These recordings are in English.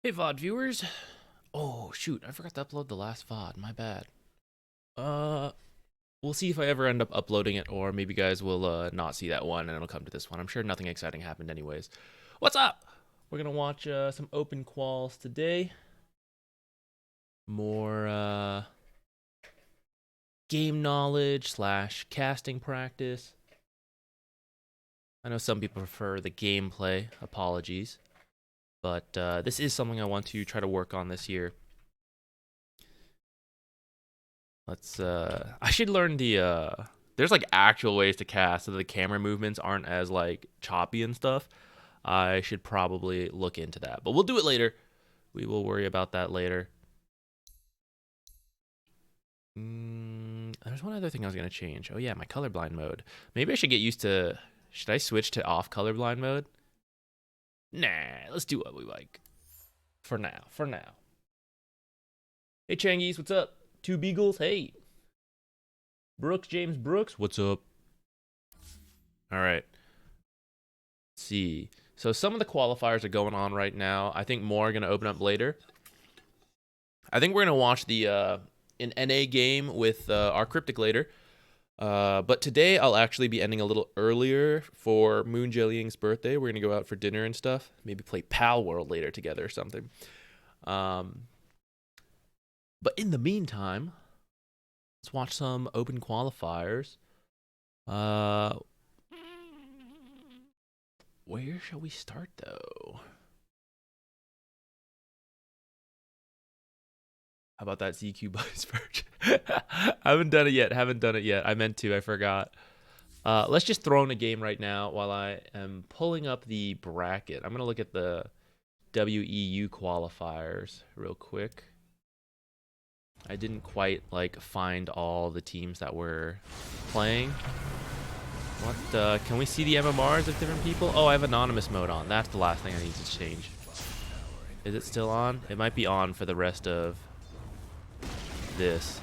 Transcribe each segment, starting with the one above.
Hey VOD viewers. Oh shoot, I forgot to upload the last VOD. My bad. Uh we'll see if I ever end up uploading it, or maybe you guys will not see that one and it'll come to this one. I'm sure nothing exciting happened anyways. What's up? We're gonna watch some open quals today. More game knowledge slash casting practice. I know some people prefer the gameplay, apologies. But this is something I want to try to work on this year. Let's I should learn the there's like actual ways to cast so the camera movements aren't as like choppy and stuff. I should probably look into that. But we'll do it later. We will worry about that later. There's one other thing I was going to change. Oh yeah, my colorblind mode. Maybe I should get used to should I switch to off colorblind mode? Nah, let's do what we like. For now. For now. Hey Changies, what's up? Two Beagles, hey. Brooks, James Brooks, what's up? All right. Let's see. So some of the qualifiers are going on right now. I think more are going to open up later. I think we're going to watch the an NA game with our Cryptic later. But today I'll actually be ending a little earlier for Moon Jellying's birthday. We're going to go out for dinner and stuff. Maybe play Pal World later together or something. But in the meantime, let's watch some open qualifiers. Where shall we start, though? How about that ZQ Boys merch? I haven't done it yet. I meant to. I forgot. Let's just throw in a game right now while I am pulling up the bracket. I'm going to look at the WEU qualifiers real quick. I didn't quite find all the teams that were playing. What? Can we see the MMRs of different people? Oh, I have anonymous mode on. That's the last thing I need to change. Is it still on? It might be on for the rest of this.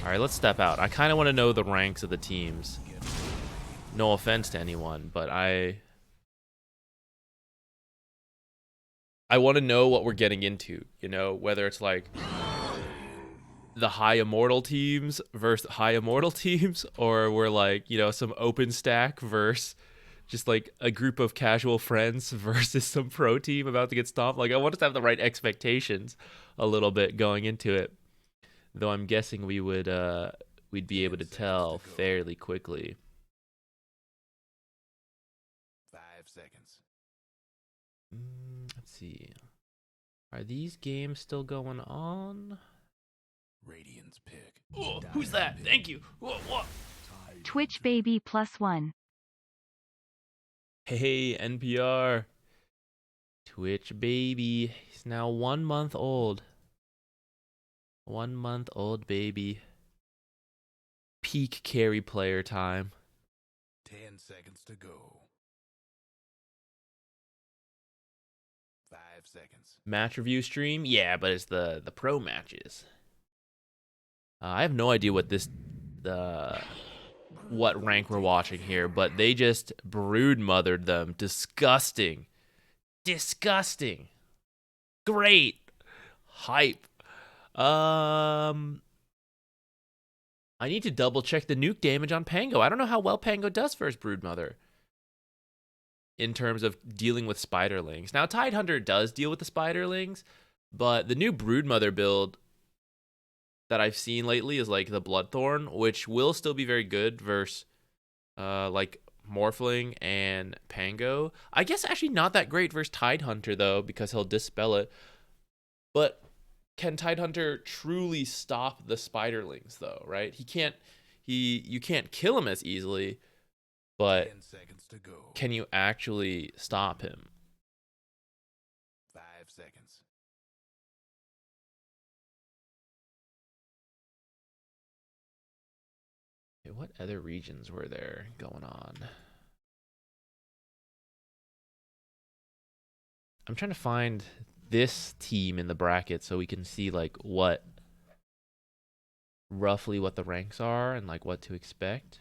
All right, let's step out. I kind of want to know the ranks of the teams. No offense to anyone, but I want to know what we're getting into, you know, whether it's like the high immortal teams versus high immortal teams, or we're like, you know, some open stack versus just like a group of casual friends versus some pro team about to get stomped. Like, I want us to have the right expectations a little bit going into it. Though I'm guessing we'd be able to tell fairly quickly. 5 seconds. Let's see. Are these games still going on? Radiant's pick. Oh, who's that? Thank you. What? Twitch baby +1. Hey, NPR. Twitch baby. He's now 1 month old. 1 month old baby. Peak carry player time. 10 seconds to go. 5 seconds. Match review stream? Yeah, but it's the pro matches. I have no idea what rank we're watching here, but they just brood mothered them. Disgusting. Disgusting. Great. Hype. I need to double check the nuke damage on Pango. I don't know how well Pango does for his broodmother in terms of dealing with spiderlings. Now, Tidehunter does deal with the spiderlings, but the new broodmother build that I've seen lately is like the Bloodthorn, which will still be very good versus like Morphling and Pango. I guess actually not that great versus Tidehunter though, because he'll dispel it. But can Tidehunter truly stop the spiderlings though, right? You can't kill him as easily, but 10 seconds to go. can you actually stop him? 5 seconds. Okay, what other regions were there going on? I'm trying to find this team in the bracket so we can see like roughly what the ranks are and like what to expect.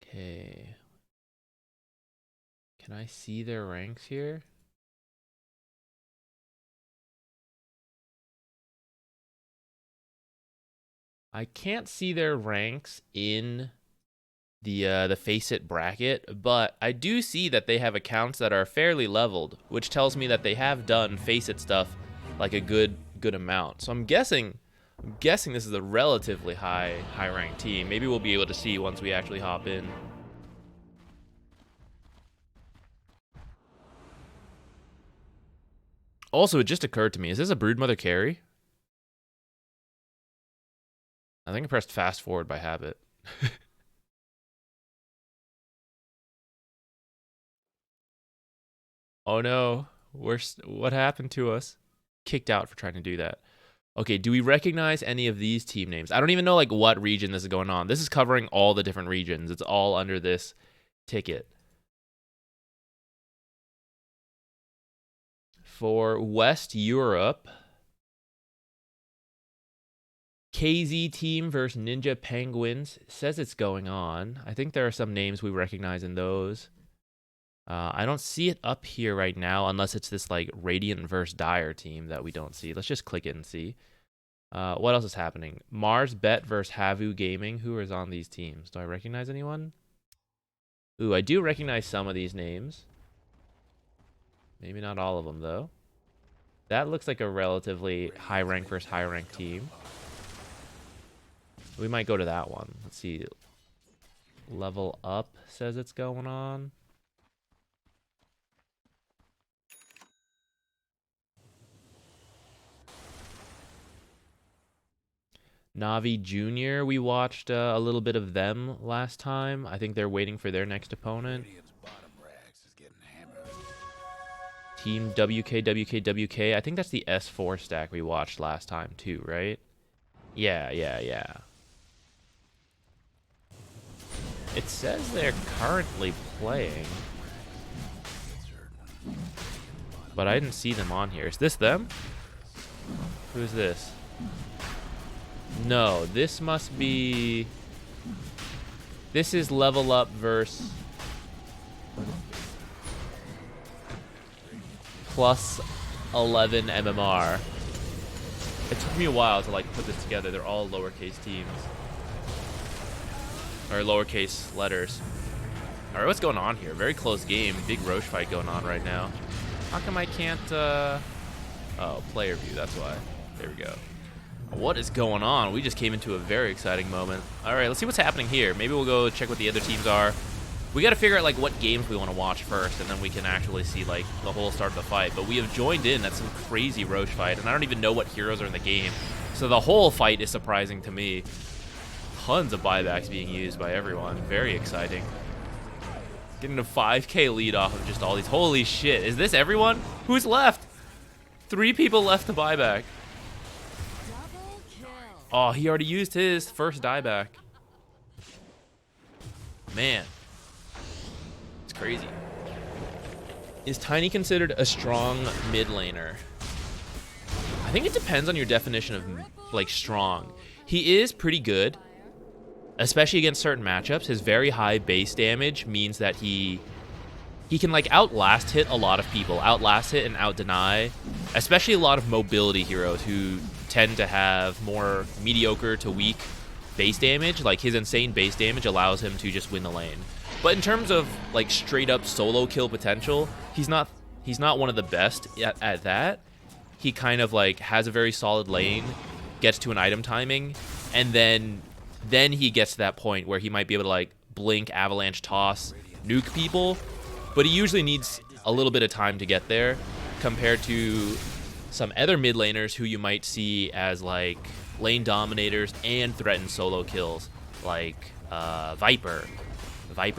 Okay. Can I see their ranks here? I can't see their ranks in the Face It bracket, but I do see that they have accounts that are fairly leveled, which tells me that they have done Face It stuff like a good amount. So I'm guessing this is a relatively high ranked team. Maybe we'll be able to see once we actually hop in. Also, it just occurred to me, is this a Broodmother carry? I think I pressed fast forward by habit. Oh no, what happened to us? Kicked out for trying to do that. Okay, do we recognize any of these team names? I don't even know like what region this is going on. This is covering all the different regions. It's all under this ticket. For West Europe, KZ team versus Ninja Penguins says it's going on. I think there are some names we recognize in those. I don't see it up here right now unless it's this like Radiant versus Dire team that we don't see. Let's just click it and see. What else is happening? Mars Bet versus Havu Gaming. Who is on these teams? Do I recognize anyone? Ooh, I do recognize some of these names. Maybe not all of them, though. That looks like a relatively high rank versus high rank team. We might go to that one. Let's see. Level Up says it's going on. Navi Jr., we watched a little bit of them last time. I think they're waiting for their next opponent. Team WK. I think that's the S4 stack we watched last time too, right? Yeah. It says they're currently playing, but I didn't see them on here. Is this them? Who's this? No, this must be... This is Level Up versus... Plus 11 MMR. It took me a while to like put this together. They're all lowercase teams. Or lowercase letters. Alright, what's going on here? Very close game. Big Roche fight going on right now. How come I can't... Oh, player view, that's why. There we go. What is going on? We just came into a very exciting moment. Alright, let's see what's happening here. Maybe we'll go check what the other teams are. We got to figure out like what games we want to watch first, and then we can actually see like the whole start of the fight. But we have joined in at some crazy Roche fight, and I don't even know what heroes are in the game. So the whole fight is surprising to me. Tons of buybacks being used by everyone. Very exciting. Getting a 5K lead off of just all these. Holy shit. Is this everyone? Who's left? 3 people left to buyback. Oh, he already used his first dieback. Man. It's crazy. Is Tiny considered a strong mid laner? I think it depends on your definition of like strong. He is pretty good, especially against certain matchups. His very high base damage means that he can like outlast hit a lot of people, outlast hit and out deny, especially a lot of mobility heroes who tend to have more mediocre to weak base damage. Like his insane base damage allows him to just win the lane. But in terms of like straight up solo kill potential, he's not one of the best at that. He kind of like has a very solid lane, gets to an item timing, and then he gets to that point where he might be able to like blink, avalanche, toss, nuke people, but he usually needs a little bit of time to get there compared to some other mid laners who you might see as like lane dominators and threaten solo kills, like Viper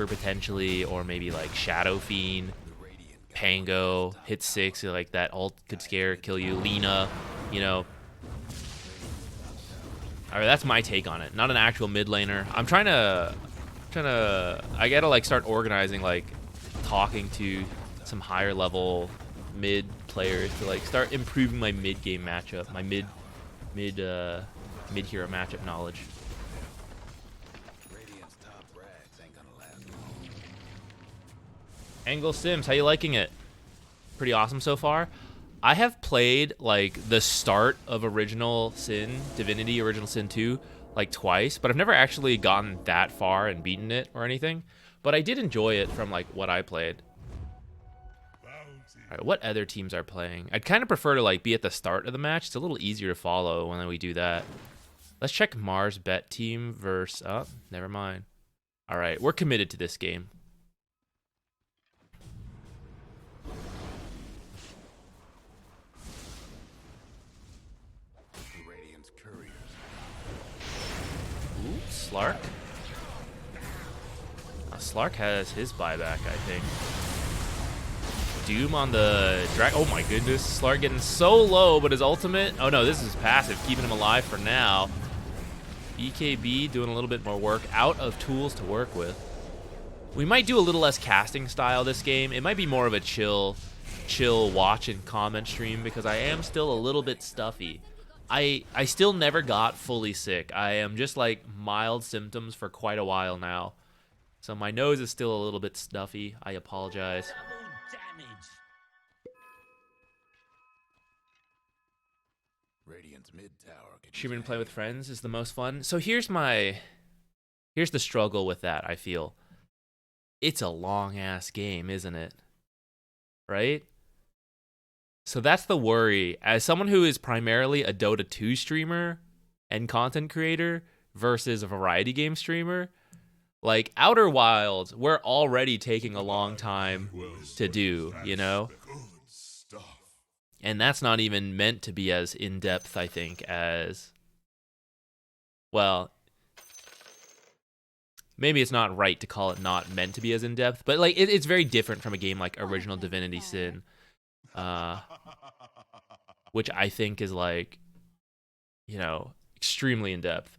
potentially, or maybe like Shadow Fiend, Pango, hit 6, like that ult could kill you, Lina, you know. Alright, that's my take on it. Not an actual mid laner. I'm trying to I gotta like start organizing, like talking to some higher level mid players to like start improving my mid game matchup, my mid hero matchup knowledge. Angle Sims, how you liking it? Pretty awesome so far. I have played like the start of Original Sin, Divinity Original Sin 2, like twice, but I've never actually gotten that far and beaten it or anything. But I did enjoy it from like what I played. All right, what other teams are playing? I'd kind of prefer to like be at the start of the match. It's a little easier to follow when we do that. Let's check Mars Bet team versus. Oh, never mind. All right, we're committed to this game. Radiant's couriers. Ooh, Slark. Slark has his buyback, I think. Doom on the drag. Oh my goodness, Slark getting so low, but his ultimate. Oh no, this is passive, keeping him alive for now. BKB doing a little bit more work, out of tools to work with. We might do a little less casting style this game. It might be more of a chill watch and comment stream because I am still a little bit stuffy. I still never got fully sick. I am just like mild symptoms for quite a while now. So my nose is still a little bit stuffy. I apologize. Radiant's mid tower. Streaming and play with friends is the most fun. So here's the struggle with that, I feel. It's a long ass game, isn't it? Right? So that's the worry. As someone who is primarily a Dota 2 streamer and content creator versus a variety game streamer, like Outer Wilds, we're already taking a long time to do, you know? And that's not even meant to be as in-depth, I think, as... Well, maybe it's not right to call it not meant to be as in-depth, but like it's very different from a game like Original Divinity Sin, which I think is like, you know, extremely in-depth.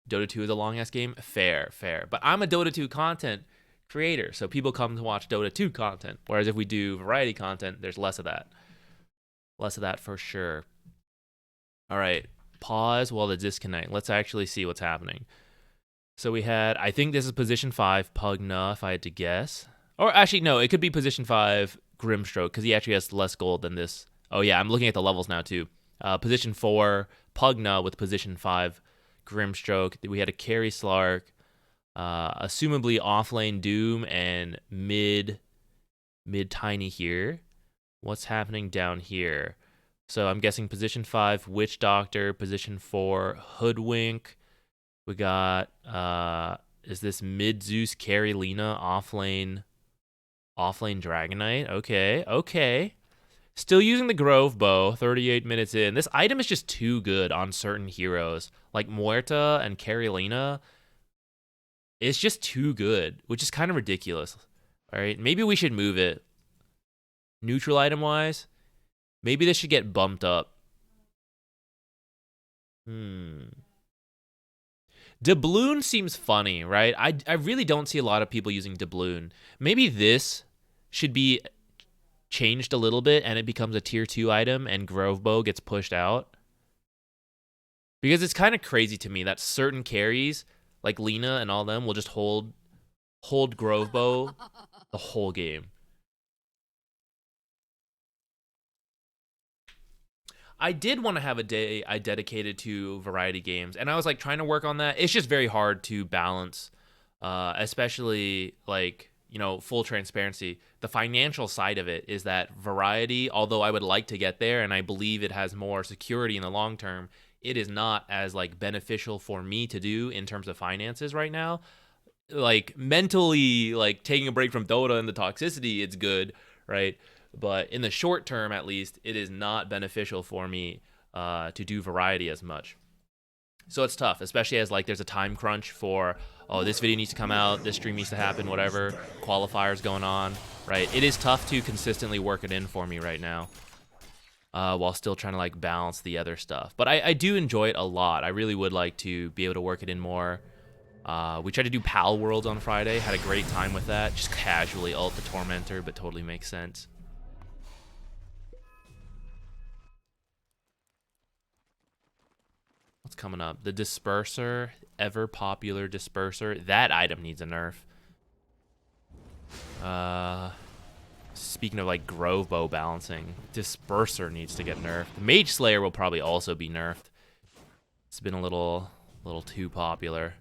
Dota 2 is a long-ass game? Fair. But I'm a Dota 2 content creator, so people come to watch Dota 2 content, whereas if we do variety content, there's less of that. Less of that for sure. All right, pause while the disconnect. Let's actually see what's happening. So we had, I think this is position 5, Pugna, if I had to guess. Or actually, no, it could be position 5, Grimstroke, because he actually has less gold than this. Oh yeah, I'm looking at the levels now too. Position 4, Pugna with position 5, Grimstroke. We had a carry Slark, assumably offlane Doom, and mid Tiny here. What's happening down here? So I'm guessing position 5, Witch Doctor. Position 4, Hoodwink. We got, is this mid Zeus carry Lina, offlane Dragonite? Okay. Still using the Grove Bow, 38 minutes in. This item is just too good on certain heroes. Like Muerta and Carolina. It's just too good, which is kind of ridiculous. All right, maybe we should move it. Neutral item-wise, maybe this should get bumped up. Doubloon seems funny, right? I really don't see a lot of people using Doubloon. Maybe this should be changed a little bit and it becomes a tier 2 item and Grove Bow gets pushed out. Because it's kind of crazy to me that certain carries, like Lina and all them, will just hold Grove Bow the whole game. I did want to have a day I dedicated to variety games, and I was like trying to work on that. It's just very hard to balance, especially like, you know, full transparency. The financial side of it is that variety, although I would like to get there and I believe it has more security in the long term, it is not as like beneficial for me to do in terms of finances right now. Like mentally, like taking a break from Dota and the toxicity, it's good, right? But in the short term, at least, it is not beneficial for me to do variety as much. So it's tough, especially as like there's a time crunch for, oh, this video needs to come out, this stream needs to happen, whatever, qualifiers going on, right? It is tough to consistently work it in for me right now while still trying to like balance the other stuff. But I do enjoy it a lot. I really would like to be able to work it in more. We tried to do Pal Worlds on Friday, had a great time with that, just casually ult the Tormentor, but totally makes sense. What's coming up? The Disperser, ever popular Disperser. That item needs a nerf. Speaking of like Grove Bow balancing, Disperser needs to get nerfed. Mage Slayer will probably also be nerfed. It's been a little too popular.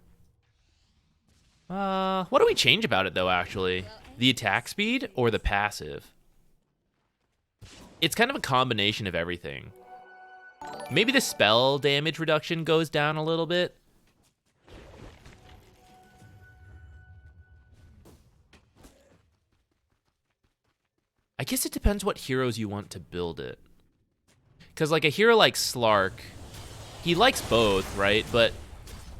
What do we change about it though, actually? The attack speed or the passive? It's kind of a combination of everything. Maybe the spell damage reduction goes down a little bit. I guess it depends what heroes you want to build it. Because like a hero like Slark, he likes both, right? But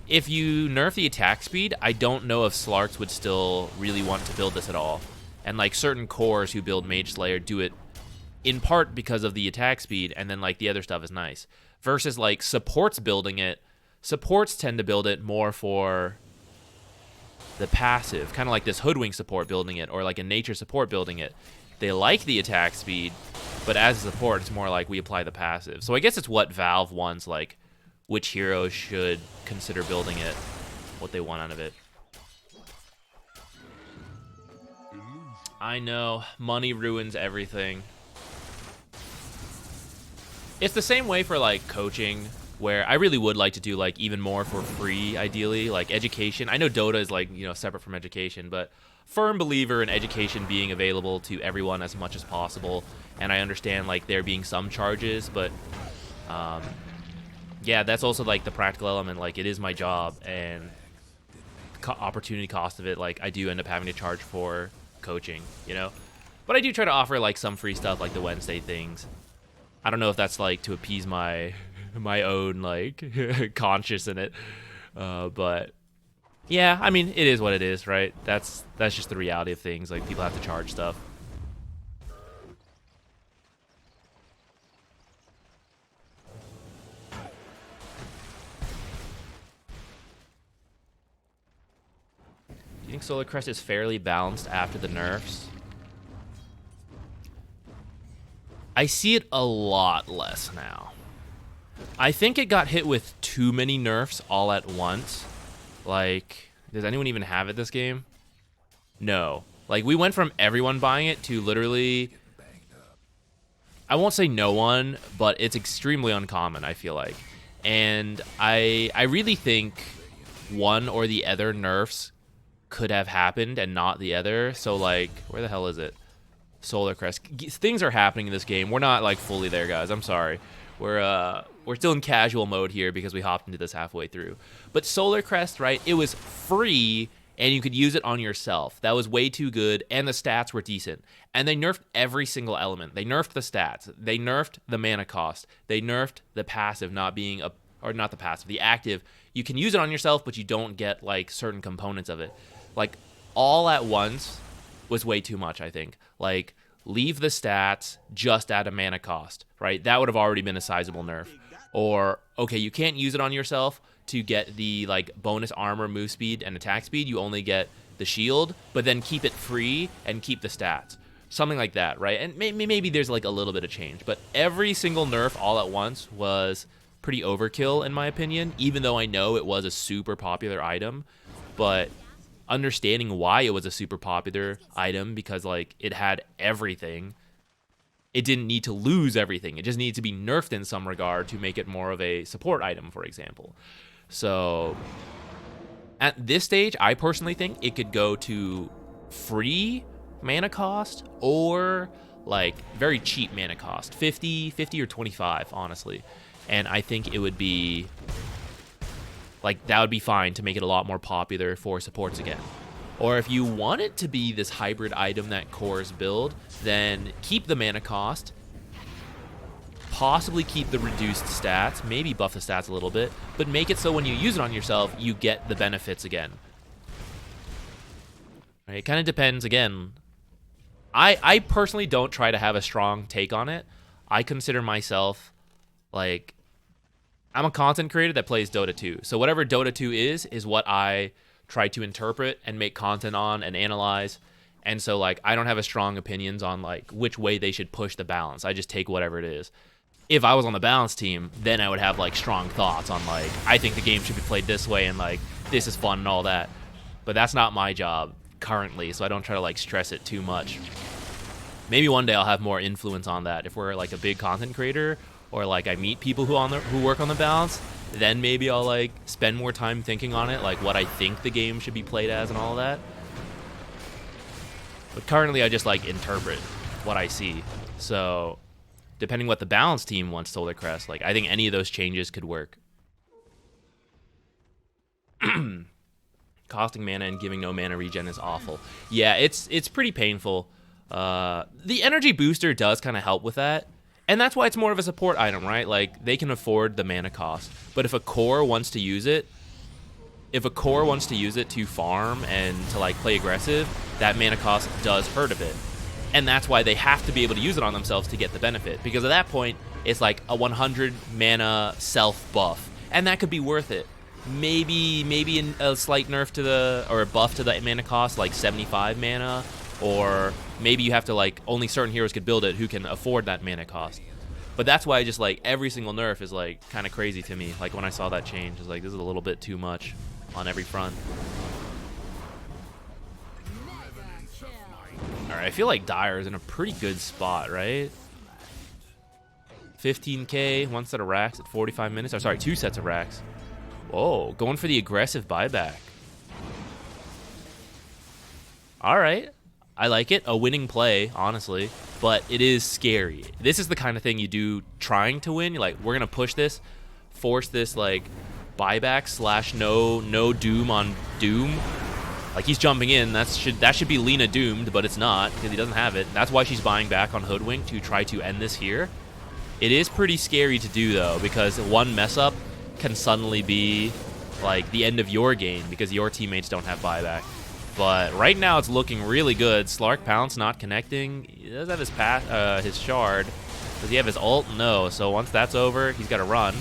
if you nerf the attack speed, I don't know if Slarks would still really want to build this at all. And like certain cores who build Mage Slayer do it in part because of the attack speed, and then like the other stuff is nice. Versus like supports building it, supports tend to build it more for the passive, kind of like this Hoodwink support building it, or like a Nature support building it. They like the attack speed, but as a support, it's more like we apply the passive. So I guess it's what Valve wants, like which heroes should consider building it, what they want out of it. I know, money ruins everything. It's the same way for like coaching, where I really would like to do like even more for free, ideally, like education. I know Dota is like, you know, separate from education, but firm believer in education being available to everyone as much as possible. And I understand like there being some charges, but yeah, that's also like the practical element. Like it is my job, and opportunity cost of it, like I do end up having to charge for coaching, you know. But I do try to offer like some free stuff, like the Wednesday things. I don't know if that's like to appease my own like conscience in it, but yeah, I mean it is what it is, right? That's just the reality of things. Like people have to charge stuff. Do you think Solar Crest is fairly balanced after the nerfs? I see it a lot less now. I think it got hit with too many nerfs all at once. Like, does anyone even have it this game? No. Like, we went from everyone buying it to literally, I won't say no one, but it's extremely uncommon, I feel like. And I really think one or the other nerfs could have happened and not the other. So, like, where the hell is it? Solar Crest. Things are happening in this game. We're not like fully there, guys. I'm sorry. We're still in casual mode here because we hopped into this halfway through. But Solar Crest, right? It was free and you could use it on yourself. That was way too good, and the stats were decent. And they nerfed every single element. They nerfed the stats. They nerfed the mana cost. They nerfed the passive not being a, or not the passive, the active. You can use it on yourself, but you don't get like certain components of it. Like all at once was way too much, I think. Like, leave the stats, just add a mana cost, right? That would have already been a sizable nerf. Or, okay, you can't use it on yourself to get the, like, bonus armor, move speed, and attack speed. You only get the shield, but then keep it free and keep the stats. Something like that, right? And maybe there's, like, a little bit of change. But every single nerf all at once was pretty overkill, in my opinion, even though I know it was a super popular item. But understanding why it was a super popular item, because like it had everything, it didn't need to lose everything. It just needed to be nerfed in some regard to make it more of a support item, for example. So at this stage, I personally think it could go to free mana cost or like very cheap mana cost, 50 or 25, honestly. And I think it would be like, that would be fine to make it a lot more popular for supports again. Or if you want it to be this hybrid item that cores build, then keep the mana cost, possibly keep the reduced stats, maybe buff the stats a little bit, but make it so when you use it on yourself, you get the benefits again. Right? It kind of depends, again. I personally don't try to have a strong take on it. I consider myself, like, I'm a content creator that plays Dota 2. So whatever Dota 2 is what I try to interpret and make content on and analyze. And so, like, I don't have a strong opinions on, like, which way they should push the balance. I just take whatever it is. If I was on the balance team, then I would have, like, strong thoughts on, like, I think the game should be played this way and, like, this is fun and all that. But that's not my job. currently, so I don't try to like stress it too much. Maybe one day I'll have more influence on that if we're like a big content creator, or like I meet people who work on the balance. Then maybe I'll like spend more time thinking on it, like what I think the game should be played as and all of that. But currently I just like interpret what I see. So depending what the balance team wants to hold their crest, like I think any of those changes could work. Costing mana and giving no mana regen is awful. Yeah, it's pretty painful. The energy booster does kind of help with that. And that's why it's more of a support item, right? Like, they can afford the mana cost. But if a core wants to use it, to farm and to, like, play aggressive, that mana cost does hurt a bit. And that's why they have to be able to use it on themselves to get the benefit. Because at that point, it's like a 100 mana self buff. And that could be worth it. Maybe a slight nerf to the, or a buff to the mana cost, like 75 mana. Or maybe you have to, like, only certain heroes could build it who can afford that mana cost. But that's why just, like, every single nerf is, like, kind of crazy to me. Like, when I saw that change, it's like, this is a little bit too much on every front. Alright, I feel like Dire is in a pretty good spot, right? 15k, one set of racks at 45 minutes. Oh, sorry, 2 sets of racks. Whoa, going for the aggressive buyback. Alright. I like it. A winning play, honestly, but it is scary. This is the kind of thing you do trying to win. You're like, we're going to push this, force this, like, buyback slash no Doom on Doom. Like, he's jumping in. That should be Lina doomed, but it's not because he doesn't have it. That's why she's buying back on Hoodwink to try to end this here. It is pretty scary to do, though, because one mess up can suddenly be, like, the end of your game because your teammates don't have buyback. But right now it's looking really good. Slark Pounce not connecting. He does have his shard. Does he have his ult? No. So once that's over, he's got to run.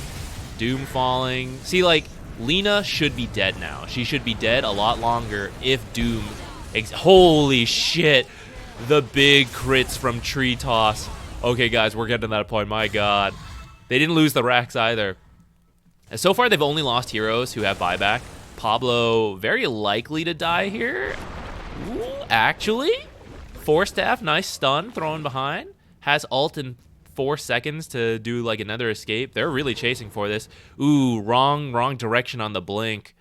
Doom falling. See, like, Lina should be dead now. She should be dead a lot longer if Doom... Holy shit. The big crits from Tree Toss. Okay, guys, we're getting to that point. My God. They didn't lose the racks either. And so far, they've only lost heroes who have buyback. Pablo very likely to die here. Ooh, actually, Force Staff, nice stun, throwing behind. Has ult in 4 seconds to do like another escape. They're really chasing for this. Ooh, wrong direction on the blink.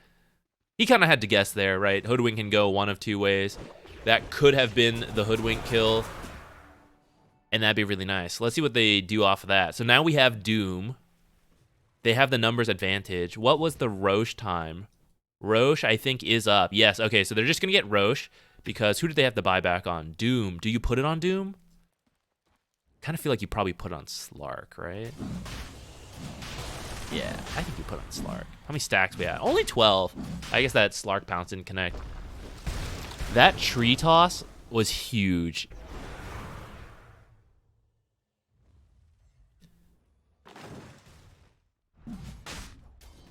He kind of had to guess there, right? Hoodwink can go one of 2 ways. That could have been the Hoodwink kill, and that'd be really nice. Let's see what they do off of that. So now we have Doom. They have the numbers advantage. What was the Roche time? Roche, I think, is up. Yes, okay, so they're just going to get Roche because who did they have the buyback on? Doom. Do you put it on Doom? Kind of feel like you probably put it on Slark, right? Yeah, I think you put it on Slark. How many stacks we at? Only 12. I guess that Slark Pounce didn't connect. That Tree Toss was huge.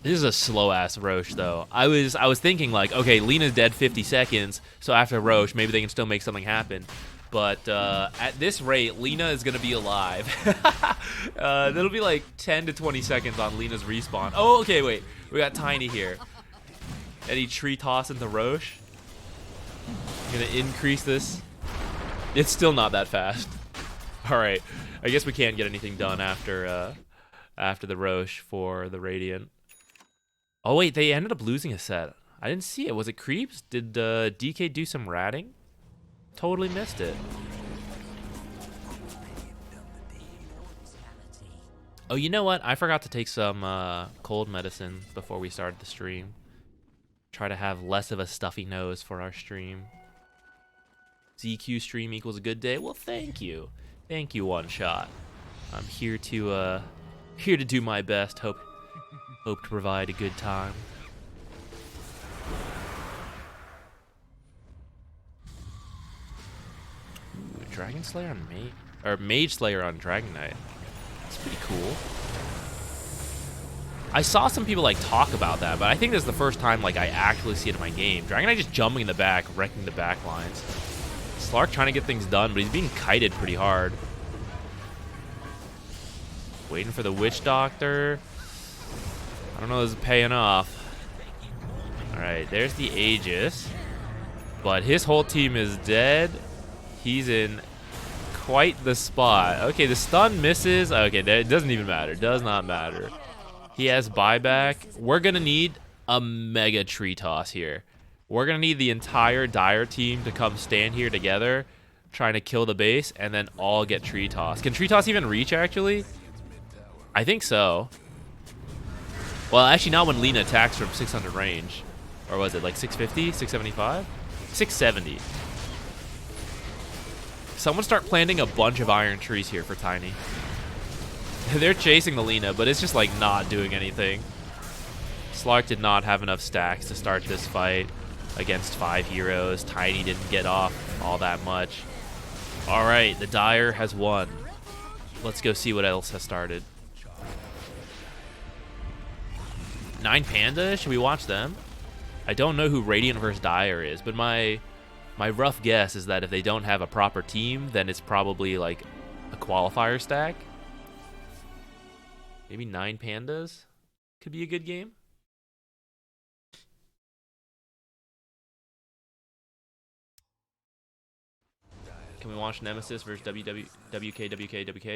This is a slow-ass Roche, though. I was thinking, like, okay, Lina's dead 50 seconds, so after Roche, maybe they can still make something happen. But at this rate, Lina is going to be alive. That'll be like 10 to 20 seconds on Lina's respawn. Oh, okay, wait. We got Tiny here. Any Tree Toss into Roche? Going to increase this. It's still not that fast. All right. I guess we can't get anything done after the Roche for the Radiant. Oh, wait, they ended up losing a set. I didn't see it. Was it creeps? Did DK do some ratting? Totally missed it. Oh, you know what? I forgot to take some cold medicine before we started the stream. Try to have less of a stuffy nose for our stream. ZQ stream equals a good day. Well, thank you. Thank you, One Shot. I'm here to do my best. Hope to provide a good time. Ooh, Dragon Slayer on Mage Slayer on Dragon Knight. That's pretty cool. I saw some people like talk about that, but I think this is the first time like I actually see it in my game. Dragon Knight just jumping in the back, wrecking the back lines. Slark trying to get things done, but he's being kited pretty hard. Waiting for the Witch Doctor. I don't know if this is paying off. Alright, there's the Aegis. But his whole team is dead. He's in quite the spot. Okay, the stun misses. Okay, it doesn't even matter. Does not matter. He has buyback. We're going to need a mega tree toss here. We're going to need the entire Dire team to come stand here together, trying to kill the base, and then all get tree toss. Can tree toss even reach, actually? I think so. Well, actually, not when Lina attacks from 600 range. Or was it like 650, 675? 670. Someone start planting a bunch of iron trees here for Tiny. They're chasing the Lina, but it's just like not doing anything. Slark did not have enough stacks to start this fight against 5 heroes. Tiny didn't get off all that much. All right, the Dire has won. Let's go see what else has started. 9 Panda, should we watch them? I don't know who Radiant vs. Dire is, but my rough guess is that if they don't have a proper team, then it's probably like a qualifier stack. Maybe 9 Pandas could be a good game. Can we watch Nemesis versus WK?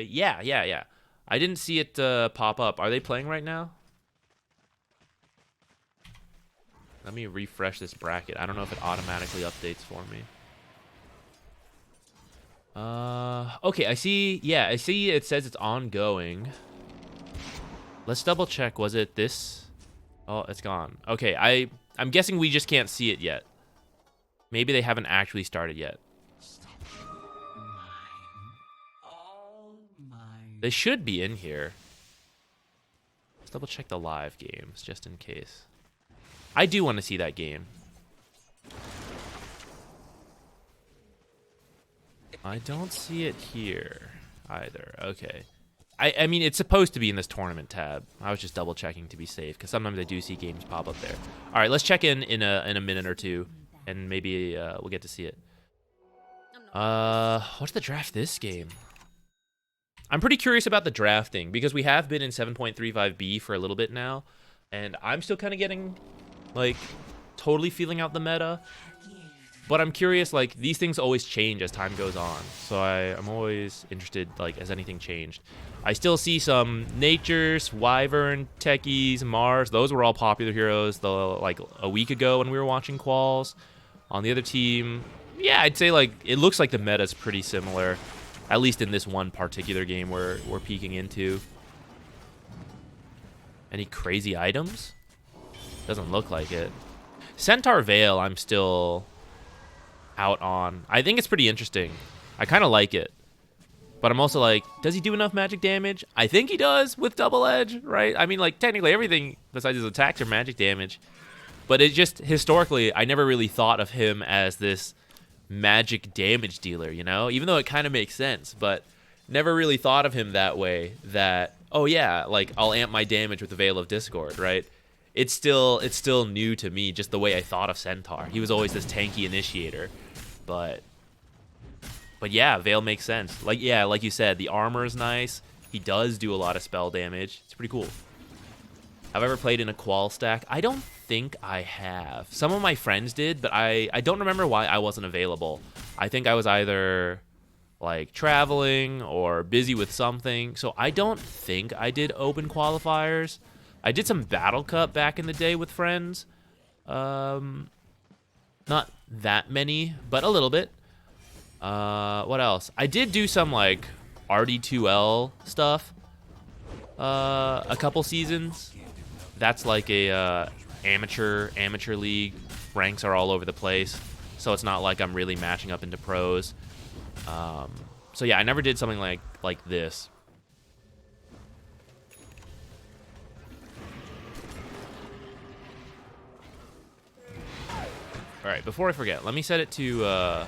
Yeah. I didn't see it pop up. Are they playing right now? Let me refresh this bracket. I don't know if it automatically updates for me. Okay, I see. Yeah, I see it says it's ongoing. Let's double check. Was it this? Oh, it's gone. Okay, I'm guessing we just can't see it yet. Maybe they haven't actually started yet. They should be in here. Let's double check the live games just in case. I do want to see that game. I don't see it here either. Okay. I mean, it's supposed to be in this tournament tab. I was just double checking to be safe because sometimes I do see games pop up there. All right, let's check in a minute or two, and maybe we'll get to see it. What's the draft this game? I'm pretty curious about the drafting because we have been in 7.35B for a little bit now, and I'm still kind of getting, like, totally feeling out the meta. But I'm curious, like, these things always change as time goes on. So I'm always interested, like, has anything changed? I still see some Natures, Wyvern, Techies, Mars. Those were all popular heroes, like, a week ago when we were watching Quals. On the other team, yeah, I'd say, like, it looks like the meta's pretty similar. At least in this one particular game we're peeking into. Any crazy items? Doesn't look like it. Centaur Veil, I'm still out on. I think it's pretty interesting. I kind of like it. But I'm also like, does he do enough magic damage? I think he does with double edge, right? I mean, like, technically everything besides his attacks are magic damage. But it just, historically, I never really thought of him as this magic damage dealer, you know? Even though it kind of makes sense, but never really thought of him that way, that, oh yeah, like, I'll amp my damage with the Veil of Discord, right? It's still new to me, just the way I thought of Centaur. He was always this tanky initiator, but yeah, Veil makes sense. Like, yeah, like you said, the armor is nice. He does do a lot of spell damage. It's pretty cool. Have I ever played in a Qual stack? I don't think I have. Some of my friends did, but I don't remember why I wasn't available. I think I was either, like, traveling or busy with something, so I don't think I did open qualifiers. I did some Battle Cup back in the day with friends. Not that many, but a little bit. What else? I did do some, like, RD2L stuff a couple seasons. That's like a amateur league. Ranks are all over the place, so it's not like I'm really matching up into pros. So yeah, I never did something like this. All right, before I forget, let me set it to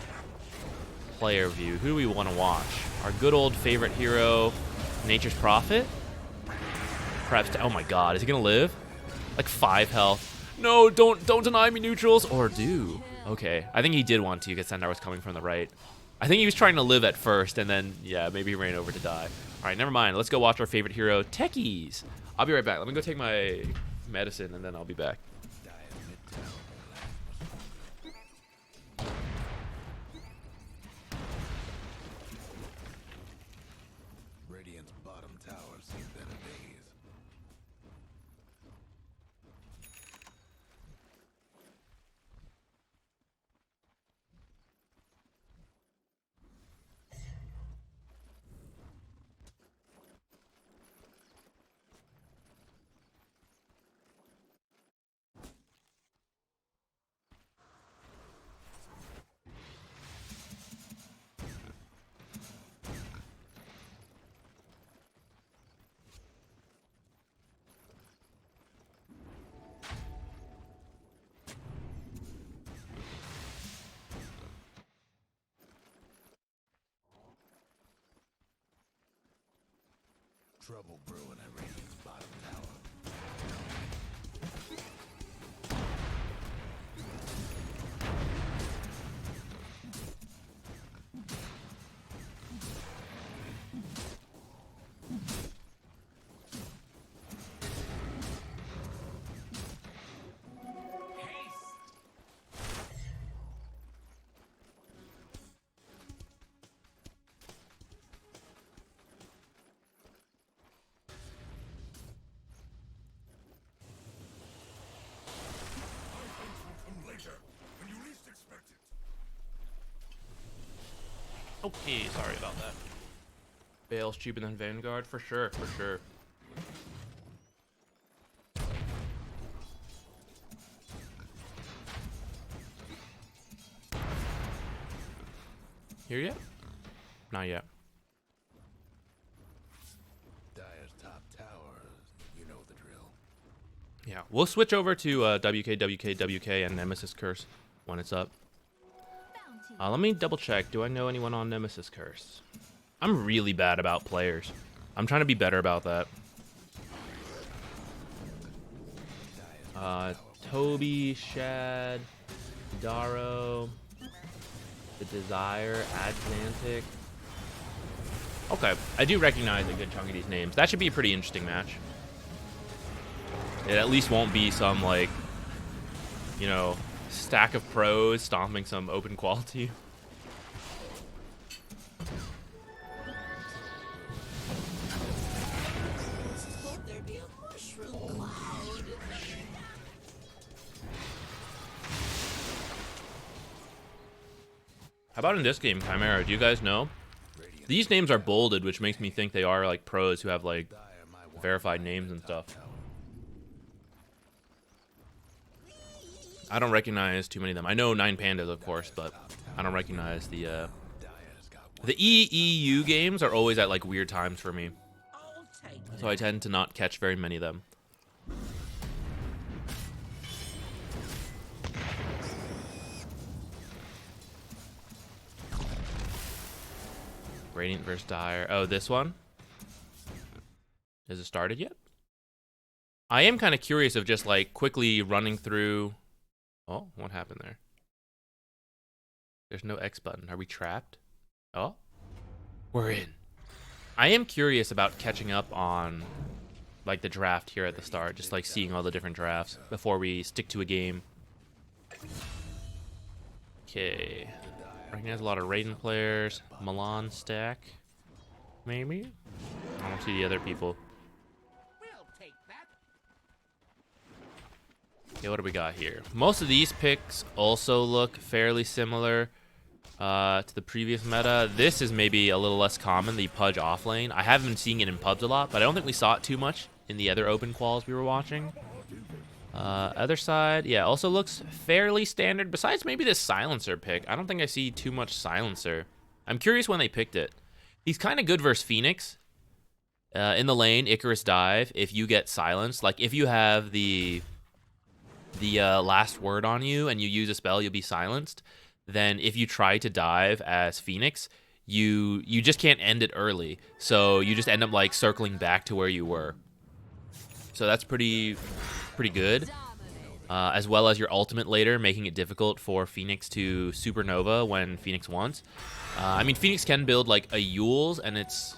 player view. Who do we want to watch? Our good old favorite hero, Nature's Prophet? Perhaps, oh my god, is he gonna live? Like 5 health. No, don't deny me neutrals, or do. Okay, I think he did want to because Centaur was coming from the right. I think he was trying to live at first, and then, yeah, maybe he ran over to die. All right, never mind. Let's go watch our favorite hero, Techies. I'll be right back. Let me go take my medicine, and then I'll be back. trouble brewing at Radiant's bottom tower. Okay, sorry about that. Bale's cheaper than Vanguard, for sure, for sure. Here yet? Not yet. Dyer's top tower, you know the drill. Yeah, we'll switch over to WK, and Nemesis Curse when it's up. Let me double check. Do I know anyone on Nemesis Curse? I'm really bad about players. I'm trying to be better about that. Toby, Shad, Daro, The Desire, Atlantic. Okay, I do recognize a good chunk of these names. That should be a pretty interesting match. It at least won't be some, like, you know, stack of pros stomping some open quality. How about in this game, Chimera? Do you guys know? These names are bolded, which makes me think they are like pros who have like verified names and stuff. I don't recognize too many of them. I know Nine Pandas, of course, but I don't recognize the EEU games are always at like weird times for me. So I tend to not catch very many of them. Radiant versus Dire. Oh, this one? Has it started yet? I am kind of curious of just like quickly running through. Oh, what happened there? There's no X button. Are we trapped? Oh, we're in. I am curious about catching up on like the draft here at the start, just like seeing all the different drafts before we stick to a game. Okay. Recognize a lot of Raiden players. Milan stack. Maybe? I don't see the other people. Okay, what do we got here? Most of these picks also look fairly similar to the previous meta. This is maybe a little less common, the Pudge off lane. I haven't been seeing it in pubs a lot, but I don't think we saw it too much in the other open quals we were watching. Other side, yeah, also looks fairly standard. Besides maybe this silencer pick, I don't think I see too much silencer. I'm curious when they picked it. He's kind of good versus Phoenix. In the lane, Icarus dive. If you get silenced, like if you have the last word on you and you use a spell, you'll be silenced. Then if you try to dive as Phoenix, you just can't end it early. So you just end up like circling back to where you were. So that's pretty good, as well as your ultimate later, making it difficult for Phoenix to supernova when Phoenix wants. I mean, Phoenix can build like a Yule's, and it's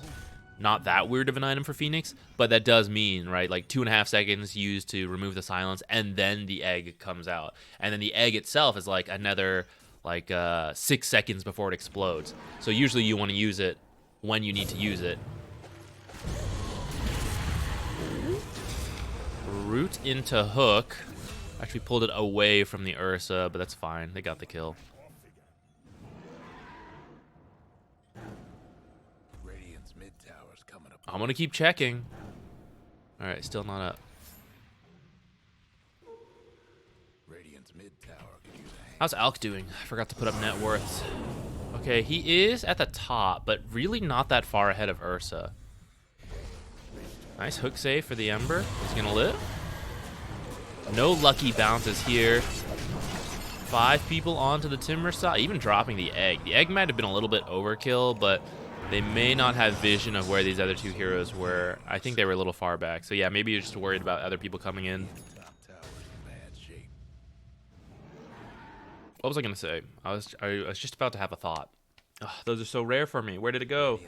not that weird of an item for Phoenix, but that does mean, right, like 2.5 seconds used to remove the silence, and then the egg comes out. And then the egg itself is like another like 6 seconds before it explodes. So usually you want to use it when you need to use it. Root into hook. Actually pulled it away from the Ursa, but that's fine. They got the kill. Radiant's mid tower's coming up. I'm gonna keep checking. All right, still not up. Radiant's mid tower could use a hand. How's Alk doing? I forgot to put up net worths. Okay, he is at the top, but really not that far ahead of Ursa. Nice hook save for the Ember. He's gonna live. No lucky bounces here. 5 people onto the Timber side, even dropping the egg. The egg might have been a little bit overkill, but They may not have vision of where these other two heroes were. I think they were a little far back. So yeah, maybe you're just worried about other people coming in. Top tower's in bad shape. What was I gonna say? I was just about to have a thought. Ugh, those are so rare for me. Where did it go?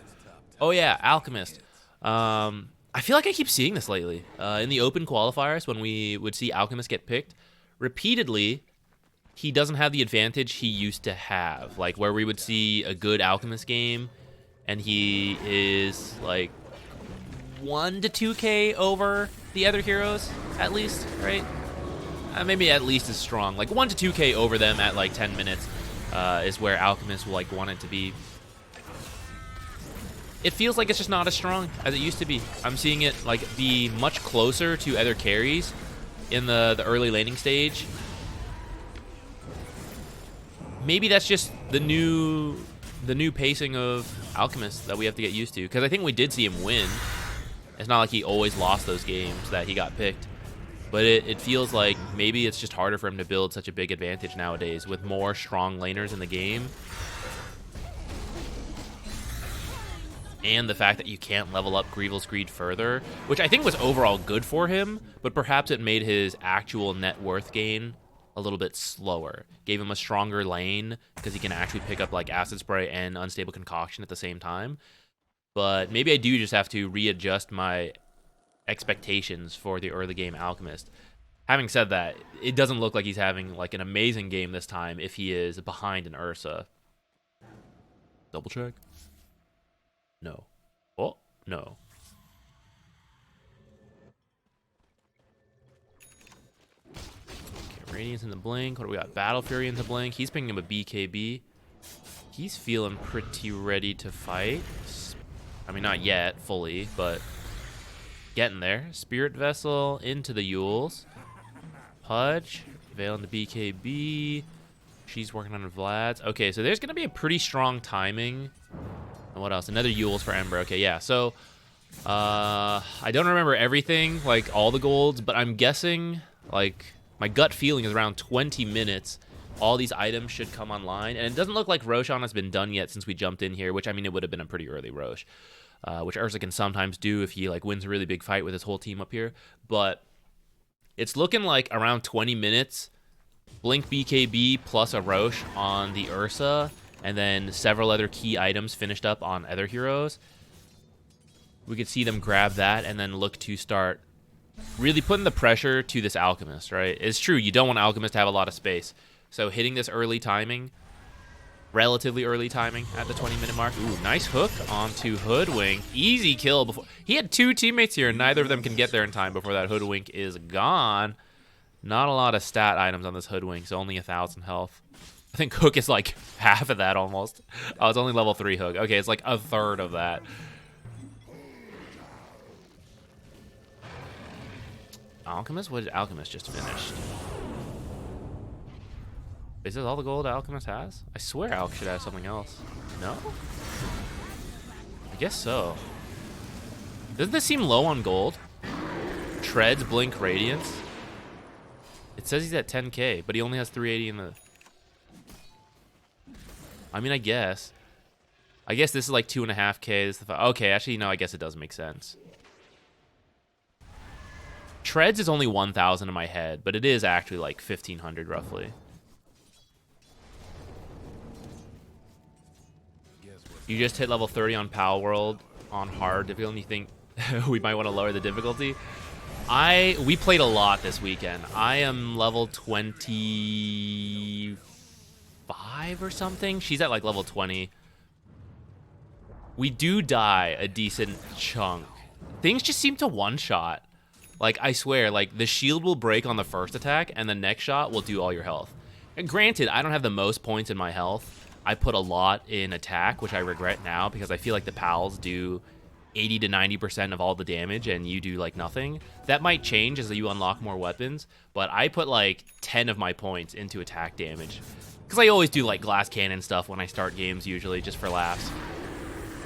Oh yeah, Alchemist. I feel like I keep seeing this lately. In the open qualifiers, when we would see Alchemist get picked, repeatedly, he doesn't have the advantage he used to have. Like where we would see a good Alchemist game, and he is like 1 to 2k over the other heroes, at least, right? Maybe at least as strong. Like 1 to 2k over them at like 10 minutes is where Alchemist will like want it to be. It feels like it's just not as strong as it used to be. I'm seeing it like be much closer to other carries in the early laning stage. Maybe that's just the new pacing of Alchemist that we have to get used to. Because I think we did see him win. It's not like he always lost those games that he got picked. But it feels like maybe it's just harder for him to build such a big advantage nowadays with more strong laners in the game. And the fact that you can't level up Greevil's Greed further, which I think was overall good for him, but perhaps it made his actual net worth gain a little bit slower. Gave him a stronger lane because he can actually pick up like Acid Spray and Unstable Concoction at the same time. But maybe I do just have to readjust my expectations for the early game Alchemist. Having said that, it doesn't look like he's having like an amazing game this time if he is behind an Ursa. Double check. No. Oh, no. Okay, Radiance in the Blink. What do we got? Battle Fury in the Blink. He's picking up a BKB. He's feeling pretty ready to fight. I mean, not yet, fully, but getting there. Spirit Vessel into the Yules. Pudge. Veil into BKB. She's working on her Vlads. Okay, so there's going to be a pretty strong timing. And what else? Another Yules for Ember. Okay, yeah. So, I don't remember everything, like all the golds, but I'm guessing, like, my gut feeling is around 20 minutes. All these items should come online. And it doesn't look like Roshan has been done yet since we jumped in here, which, I mean, it would have been a pretty early Rosh. Which Ursa can sometimes do if he, like, wins a really big fight with his whole team up here. But it's looking like around 20 minutes, Blink BKB plus a Rosh on the Ursa, and then several other key items finished up on other heroes. We could see them grab that and then look to start really putting the pressure to this Alchemist, right? It's true, you don't want Alchemist to have a lot of space. So hitting this early timing, relatively early timing at the 20-minute mark. Ooh, nice hook onto Hoodwink. Easy kill before. He had two teammates here, and neither of them can get there in time before that Hoodwink is gone. Not a lot of stat items on this Hoodwink, so only 1,000 health. I think Hook is like half of that almost. Oh, it's only level 3 Hook. Okay, it's like a third of that. Alchemist? What did Alchemist just finish? Is this all the gold Alchemist has? I swear Alch should have something else. No? I guess so. Doesn't this seem low on gold? Treads, Blink, Radiance. It says he's at 10k, but he only has 380 in the... I mean, I guess. I guess this is like 2.5k. This is the... Okay, actually, no, I guess it does make sense. Treads is only 1,000 in my head, but it is actually like 1,500 roughly. You just hit level 30 on Pal World on hard difficulty, and you think we might want to lower the difficulty? We played a lot this weekend. I am level 25 or something. She's at like level 20. We do die a decent chunk. Things just seem to one-shot. Like, I swear, like, the shield will break on the first attack, and the next shot will do all your health. And granted, I don't have the most points in my health. I put a lot in attack, which I regret now, because I feel like the pals do 80 to 90% of all the damage, and you do, like, nothing. That might change as you unlock more weapons, but I put, like, 10 of my points into attack damage. Because I always do, like, glass cannon stuff when I start games, usually, just for laughs.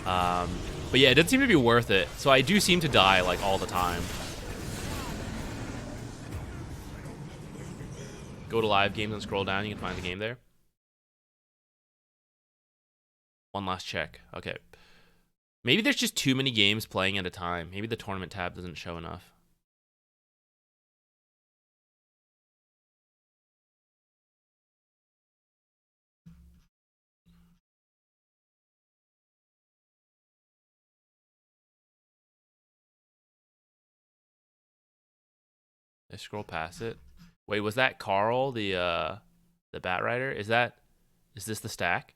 But yeah, it didn't seem to be worth it, so I do seem to die, like, all the time. Go to live games and scroll down, you can find the game there. One last check. Okay. Maybe there's just too many games playing at a time. Maybe the tournament tab doesn't show enough. I scroll past it. Wait, was that Carl, the Bat Rider? Is this the stack?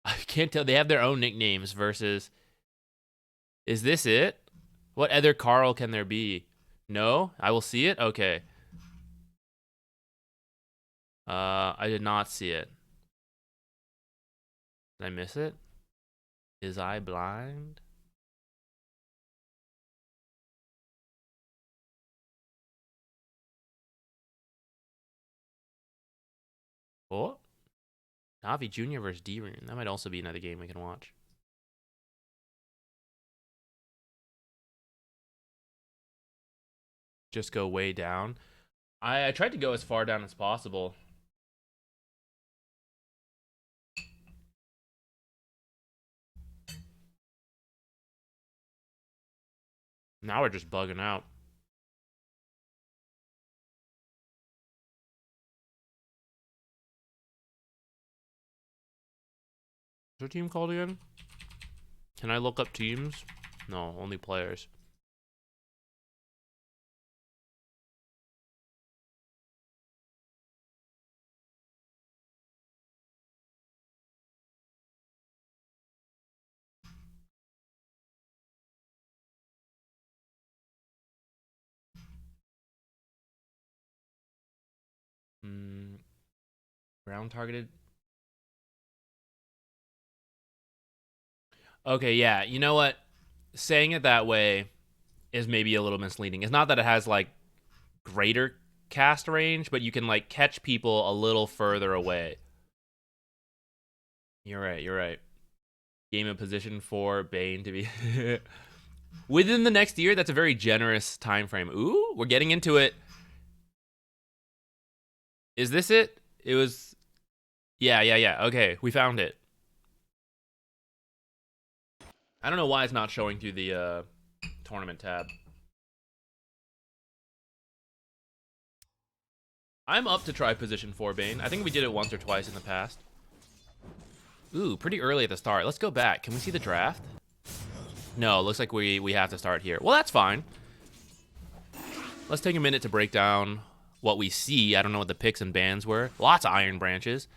I can't tell. They have their own nicknames versus. Is this it? What other Carl can there be? No? I will see it? Okay. I did not see it. Did I miss it? Is I blind? Oh? Navi Jr. versus D-Rune. That might also be another game we can watch. Just go way down. I tried to go as far down as possible. Now we're just bugging out. What's your team called again? Can I look up teams? No, only players. Ground targeted. Okay, yeah. You know what? Saying it that way is maybe a little misleading. It's not that it has like greater cast range, but you can like catch people a little further away. You're right. You're right. Game of position for Bane to be within the next year. That's a very generous time frame. Ooh, we're getting into it. Is this it? It was. Yeah. Okay, we found it. I don't know why it's not showing through the tournament tab. I'm up to try position 4 Bane. I think we did it once or twice in the past. Ooh, pretty early at the start. Let's go back. Can we see the draft? No, looks like we have to start here. Well, that's fine. Let's take a minute to break down what we see. I don't know what the picks and bans were. Lots of Iron Branches.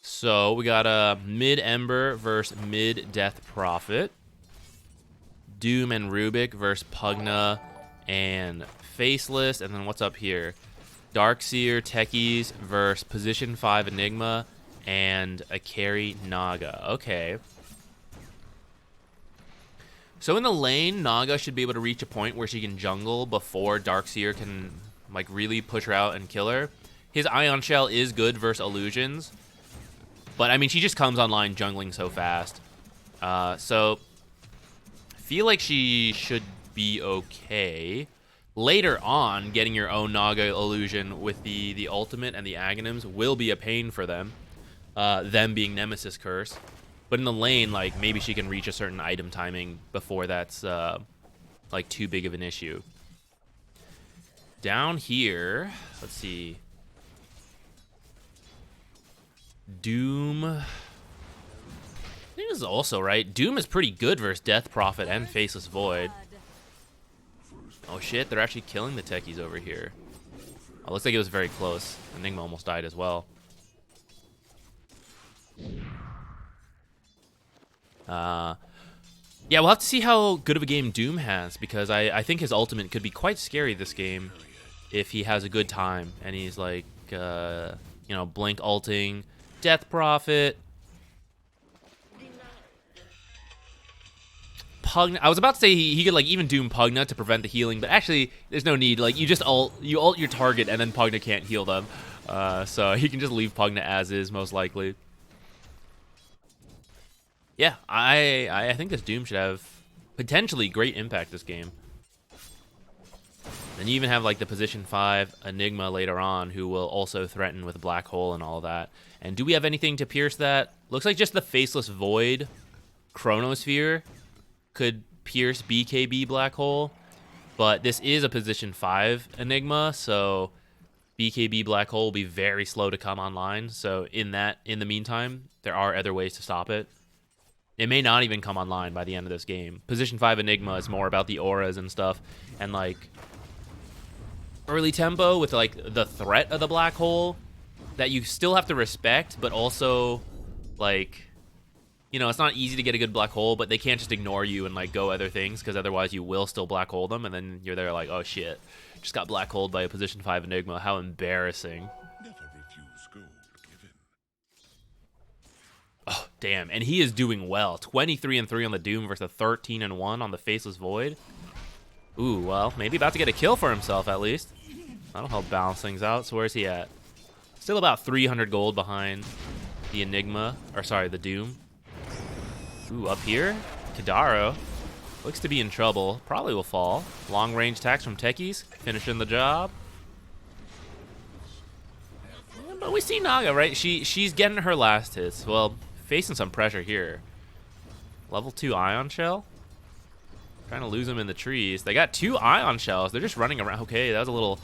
So we got a Mid-Ember versus Mid-Death Prophet. Doom and Rubik versus Pugna and Faceless. And then what's up here? Darkseer Techies versus Position 5 Enigma and a carry Naga. Okay. So in the lane, Naga should be able to reach a point where she can jungle before Darkseer can like really push her out and kill her. His Ion Shell is good versus illusions. But I mean, she just comes online jungling so fast. So I feel like she should be okay. Later on, getting your own Naga illusion with the ultimate and the Aghanims will be a pain for them. Them being Nemesis Curse. But in the lane, like, maybe she can reach a certain item timing before that's, like, too big of an issue. Down here, let's see. Doom. I think this is also right. Doom is pretty good versus Death Prophet and Faceless Void. Oh shit, they're actually killing the techies over here. Oh, looks like it was very close. Enigma almost died as well. Yeah, we'll have to see how good of a game Doom has, because I think his ultimate could be quite scary this game if he has a good time and he's like, you know, blink ulting, Death Prophet. Pugna. I was about to say he could like even Doom Pugna to prevent the healing, but actually there's no need. Like you just ult your target and then Pugna can't heal them. So he can just leave Pugna as is most likely. Yeah, I think this Doom should have potentially great impact this game. Then you even have like the position 5 Enigma later on, who will also threaten with a black hole and all that. And do we have anything to pierce that? Looks like just the Faceless Void Chronosphere could pierce BKB black hole. But this is a position 5 Enigma, so BKB black hole will be very slow to come online. So in the meantime, there are other ways to stop it. It may not even come online by the end of this game. Position 5 Enigma is more about the auras and stuff, and like early tempo with like the threat of the black hole that you still have to respect, but also like, you know, it's not easy to get a good black hole, but they can't just ignore you and like go other things, because otherwise you will still black hole them, and then you're there like, oh shit, just got black holed by a position 5 Enigma. How embarrassing. Never refuse gold given. Oh damn, and he is doing well. 23-3 on the Doom versus 13-1 on the Faceless Void. Ooh, well, maybe about to get a kill for himself at least. That'll help balance things out. So where's he at? Still about 300 gold behind the Enigma, or sorry, the Doom. Ooh, up here, Kidaro looks to be in trouble. Probably will fall. Long range attacks from Techies, finishing the job. Yeah, but we see Naga, right? She's getting her last hits. Well, facing some pressure here. Level 2 Ion Shell. Trying to lose them in the trees. They got 2 Ion Shells. They're just running around. Okay, that was a little,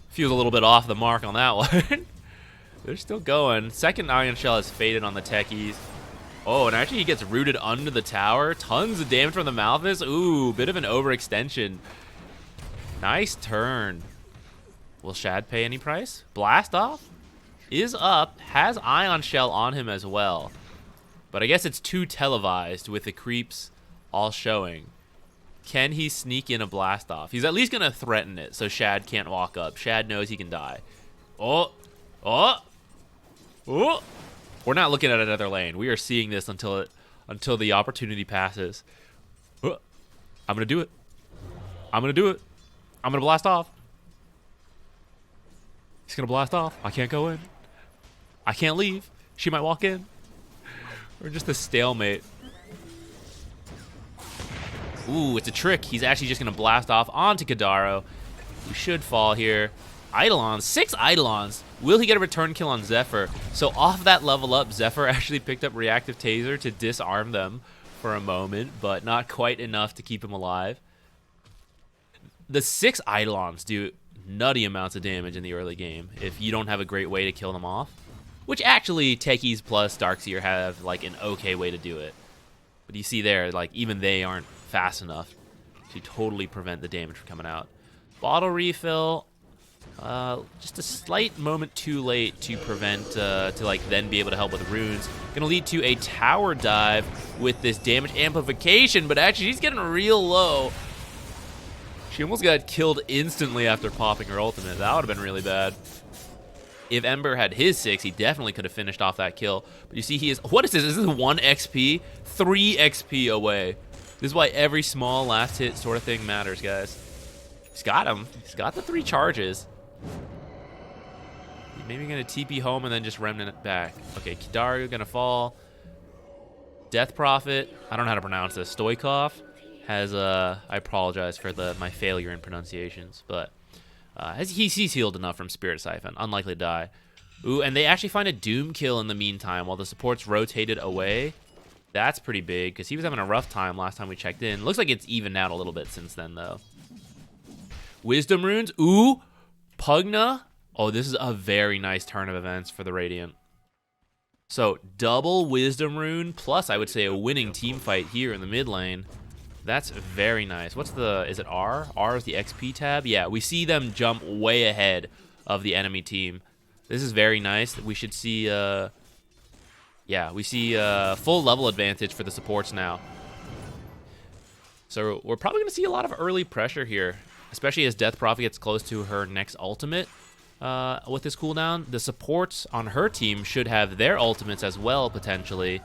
feels a little bit off the mark on that one. They're still going. Second Ion Shell is faded on the Techies. Oh, and actually he gets rooted under the tower. Tons of damage from the Malthus. Ooh, bit of an overextension. Nice turn. Will Shad pay any price? Blast off is up. Has Ion Shell on him as well. But I guess it's too televised with the creeps all showing. Can he sneak in a blast off? He's at least going to threaten it so Shad can't walk up. Shad knows he can die. Oh. Oh. Oh. We're not looking at another lane. We are seeing this until the opportunity passes. Oh. I'm going to do it. I'm going to do it. I'm going to blast off. He's going to blast off. I can't go in. I can't leave. She might walk in. We're just a stalemate. Ooh, it's a trick. He's actually just going to blast off onto Kidaro. We should fall here. Eidolons, 6 Eidolons. Will he get a return kill on Zephyr? So off that level up, Zephyr actually picked up Reactive Taser to disarm them for a moment, but not quite enough to keep him alive. The 6 Eidolons do nutty amounts of damage in the early game if you don't have a great way to kill them off. Which actually, Techies plus Darkseer have like an okay way to do it. But you see there, like even they aren't fast enough to totally prevent the damage from coming out. Bottle refill, just a slight moment too late to prevent, to like then be able to help with runes. Gonna lead to a tower dive with this damage amplification, but actually she's getting real low. She almost got killed instantly after popping her ultimate. That would have been really bad. If Ember had his 6, he definitely could have finished off that kill. But you see he is, what is this? Is this 1 XP? 3 XP away. This is why every small last hit sort of thing matters, guys. He's got him. He's got the 3 charges. Maybe gonna TP home and then just remnant it back. Okay, Kidaru gonna fall. Death Prophet, I don't know how to pronounce this. Stoikov has, I apologize for my failure in pronunciations, but he's healed enough from Spirit Siphon. Unlikely to die. Ooh, and they actually find a Doom kill in the meantime while the supports rotated away. That's pretty big, because he was having a rough time last time we checked in. Looks like it's evened out a little bit since then, though. Wisdom runes. Ooh, Pugna. Oh, this is a very nice turn of events for the Radiant. So, double Wisdom rune, plus I would say a winning team fight here in the mid lane. That's very nice. What's the, is it R? R is the XP tab? Yeah, we see them jump way ahead of the enemy team. This is very nice. We should see, yeah, we see full level advantage for the supports now. So we're probably going to see a lot of early pressure here, especially as Death Prophet gets close to her next ultimate with this cooldown. The supports on her team should have their ultimates as well, potentially.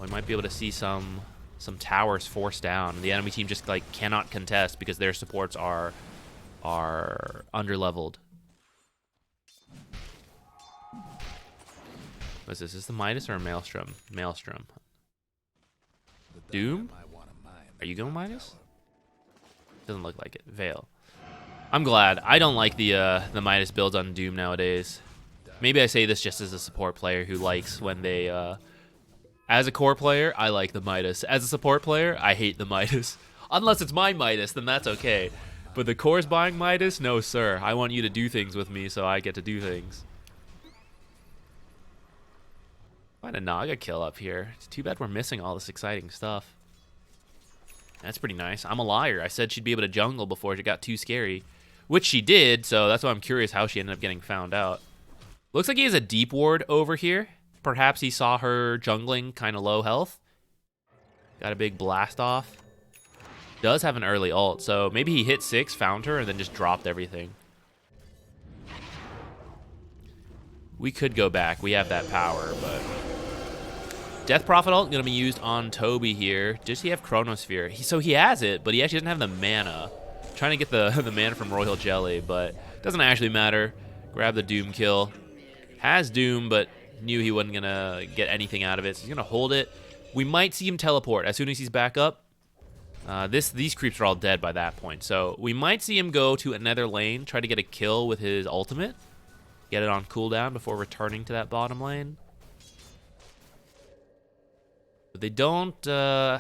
We might be able to see some towers forced down. The enemy team just like cannot contest because their supports are underleveled. What's this? Is this the Midas or a Maelstrom? Maelstrom. Doom? Are you going Midas? Doesn't look like it. Veil. I'm glad. I don't like the Midas builds on Doom nowadays. Maybe I say this just as a support player who likes when they... as a core player, I like the Midas. As a support player, I hate the Midas. Unless it's my Midas, then that's okay. But the core's buying Midas? No, sir. I want you to do things with me, so I get to do things. Find a Naga kill up here. It's too bad we're missing all this exciting stuff. That's pretty nice. I'm a liar. I said she'd be able to jungle before it got too scary. Which she did, so that's why I'm curious how she ended up getting found out. Looks like he has a deep ward over here. Perhaps he saw her jungling kind of low health. Got a big blast off. Does have an early ult, so maybe he hit 6, found her, and then just dropped everything. We could go back. We have that power, but... Death Prophet ult going to be used on Toby here. Does he have Chronosphere? So he has it, but he actually doesn't have the mana. Trying to get the mana from Royal Jelly, but doesn't actually matter. Grab the Doom kill. Has Doom, but knew he wasn't going to get anything out of it, so he's going to hold it. We might see him teleport as soon as he's back up. These creeps are all dead by that point, so we might see him go to another lane, try to get a kill with his ultimate. Get it on cooldown before returning to that bottom lane. But they don't...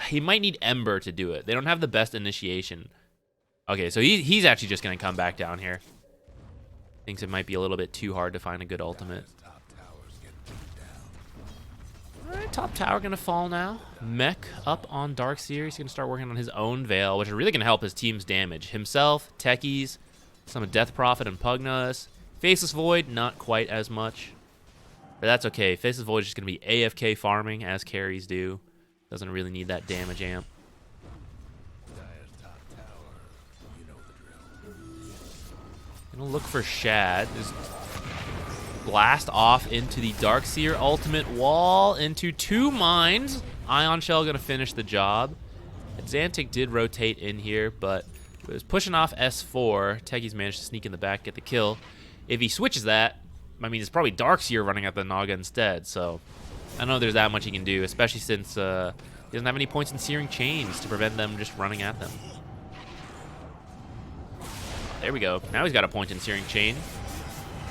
he might need Ember to do it. They don't have the best initiation. Okay, so he's actually just going to come back down here. Thinks it might be a little bit too hard to find a good ultimate. Alright, top tower going to fall now. Mech up on Darkseer. He's going to start working on his own Veil, which is really going to help his team's damage. Himself, Techies, some of Death Prophet and Pugna's. Faceless Void, not quite as much. But that's okay. Faceless Void is just going to be AFK farming, as carries do. Doesn't really need that damage amp. Gonna look for Shad. Just blast off into the Darkseer ultimate wall into 2 mines. Ion Shell gonna finish the job. Xantic did rotate in here, but it was pushing off S4. Techies managed to sneak in the back, get the kill. If he switches that, I mean, it's probably Darkseer running at the Naga instead, so I don't know if there's that much he can do, especially since he doesn't have any points in Searing Chains to prevent them just running at them. There we go. Now he's got a point in Searing Chain.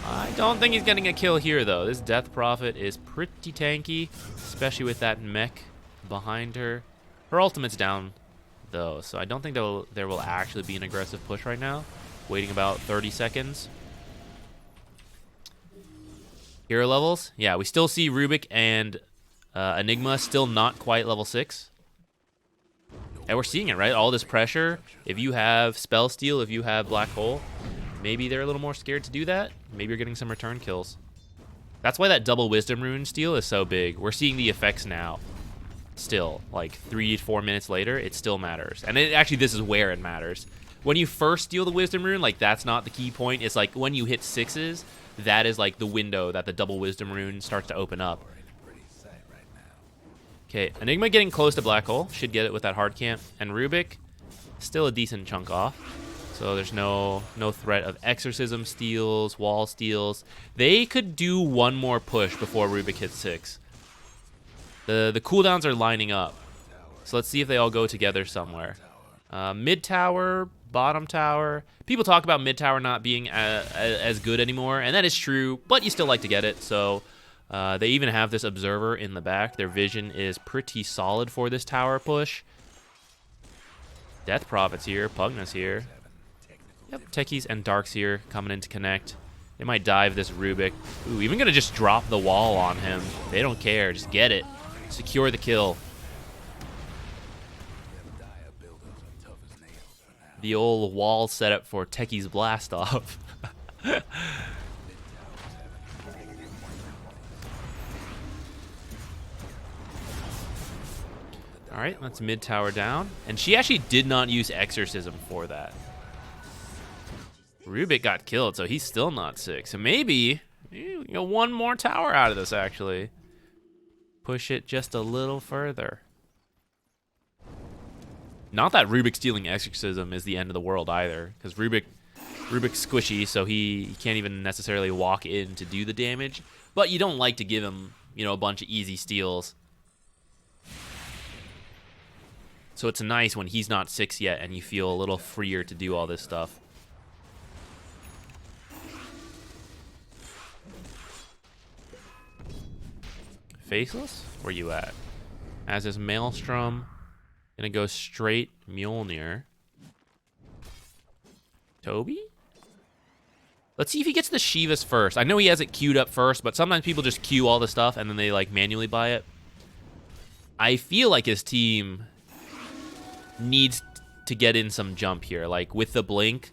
I don't think he's getting a kill here, though. This Death Prophet is pretty tanky, especially with that mech behind her. Her ultimate's down, though, so I don't think there will actually be an aggressive push right now. Waiting about 30 seconds. Hero levels? Yeah, we still see Rubik and Enigma still not quite level 6. And we're seeing it, right? All this pressure. If you have Spell Steal, if you have Black Hole, maybe they're a little more scared to do that. Maybe you're getting some return kills. That's why that double Wisdom Rune steal is so big. We're seeing the effects now. Still, like 3 to 4 minutes later, it still matters. And actually, this is where it matters. When you first steal the Wisdom Rune, like, that's not the key point. It's like when you hit 6s, that is like the window that the double Wisdom Rune starts to open up. Okay, Enigma getting close to Black Hole. Should get it with that hard camp. And Rubik, still a decent chunk off. So there's no threat of Exorcism steals, wall steals. They could do one more push before Rubik hits 6. The cooldowns are lining up. So let's see if they all go together somewhere. Mid tower, bottom tower. People talk about mid tower not being as good anymore, and that is true, but you still like to get it, so... they even have this observer in the back. Their vision is pretty solid for this tower push. Death Prophet's here. Pugna's here. Yep, Techies and Darkseer coming in to connect. They might dive this Rubik. Ooh, even gonna just drop the wall on him. They don't care. Just get it. Secure the kill. The old wall setup for Techies blast off. All right, that's mid tower down. And she actually did not use Exorcism for that. Rubik got killed, so he's still not 6. So maybe, you know, one more tower out of this, actually. Push it just a little further. Not that Rubik stealing Exorcism is the end of the world either, because Rubik's squishy, so he can't even necessarily walk in to do the damage. But you don't like to give him, you know, a bunch of easy steals. So it's nice when he's not 6 yet and you feel a little freer to do all this stuff. Faceless? Where you at? As his Maelstrom. Gonna go straight Mjolnir. Toby? Let's see if he gets the Shivas first. I know he has it queued up first, but sometimes people just queue all the stuff and then they like manually buy it. I feel like his team needs to get in some jump here. Like with the Blink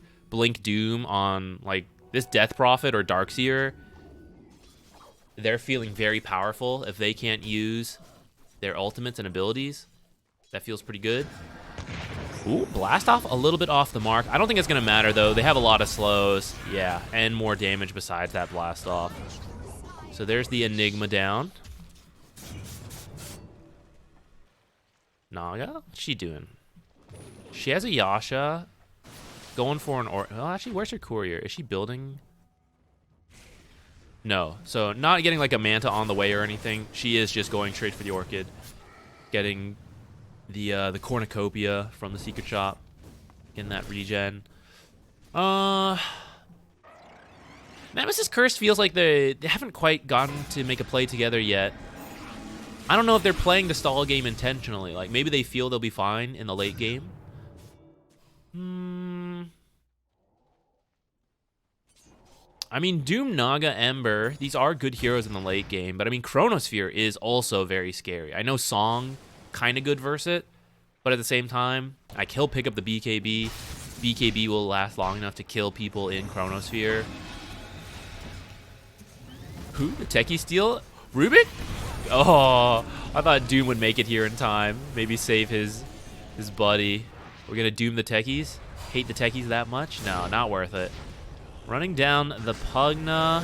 Doom on like this Death Prophet or Darkseer, they're feeling very powerful if they can't use their ultimates and abilities. That feels pretty good. Ooh, Blast Off a little bit off the mark. I don't think it's going to matter, though. They have a lot of slows. Yeah, and more damage besides that Blast Off. So there's the Enigma down. Naga? What's she doing? She has a Yasha. Going for an well, actually, where's her courier? Is she building? No. So not getting like a Manta on the way or anything. She is just going straight for the Orchid. Getting the Cornucopia from the Secret Shop. In that regen. Nemesis Curse feels like they haven't quite gotten to make a play together yet. I don't know if they're playing the stall game intentionally. Like, maybe they feel they'll be fine in the late game. I mean, Doom, Naga, Ember, these are good heroes in the late game. But, I mean, Chronosphere is also very scary. I know Song, kind of good versus it. But at the same time, he'll pick up the BKB. BKB will last long enough to kill people in Chronosphere. Who? The Techie steal? Rubik? Oh, I thought Doom would make it here in time. Maybe save his buddy. We're going to Doom the Techies? Hate the Techies that much? No, not worth it. Running down the Pugna.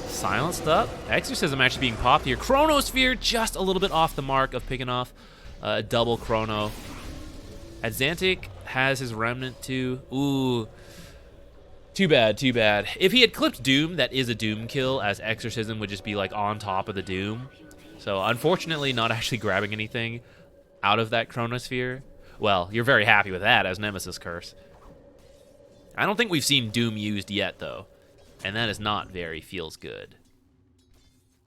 Silenced up. Exorcism actually being popped here. Chronosphere just a little bit off the mark of picking off a double Chrono. Adxantic has his Remnant too. Ooh. Too bad, too bad. If he had clipped Doom, that is a Doom kill, as Exorcism would just be like on top of the Doom. So unfortunately not actually grabbing anything out of that Chronosphere. Well, you're very happy with that as Nemesis Curse. I don't think we've seen Doom used yet, though. And that is not very feels good.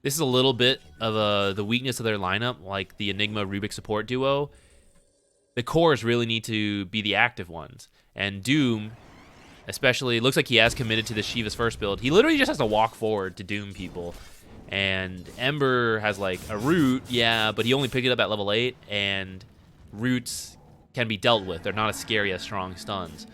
This is a little bit of the weakness of their lineup, like the Enigma Rubik support duo. The cores really need to be the active ones. And Doom, especially, looks like he has committed to the Shiva's first build. He literally just has to walk forward to Doom people. And Ember has like a root, yeah, but he only picked it up at level 8, and roots can be dealt with. They're not as scary as strong stuns.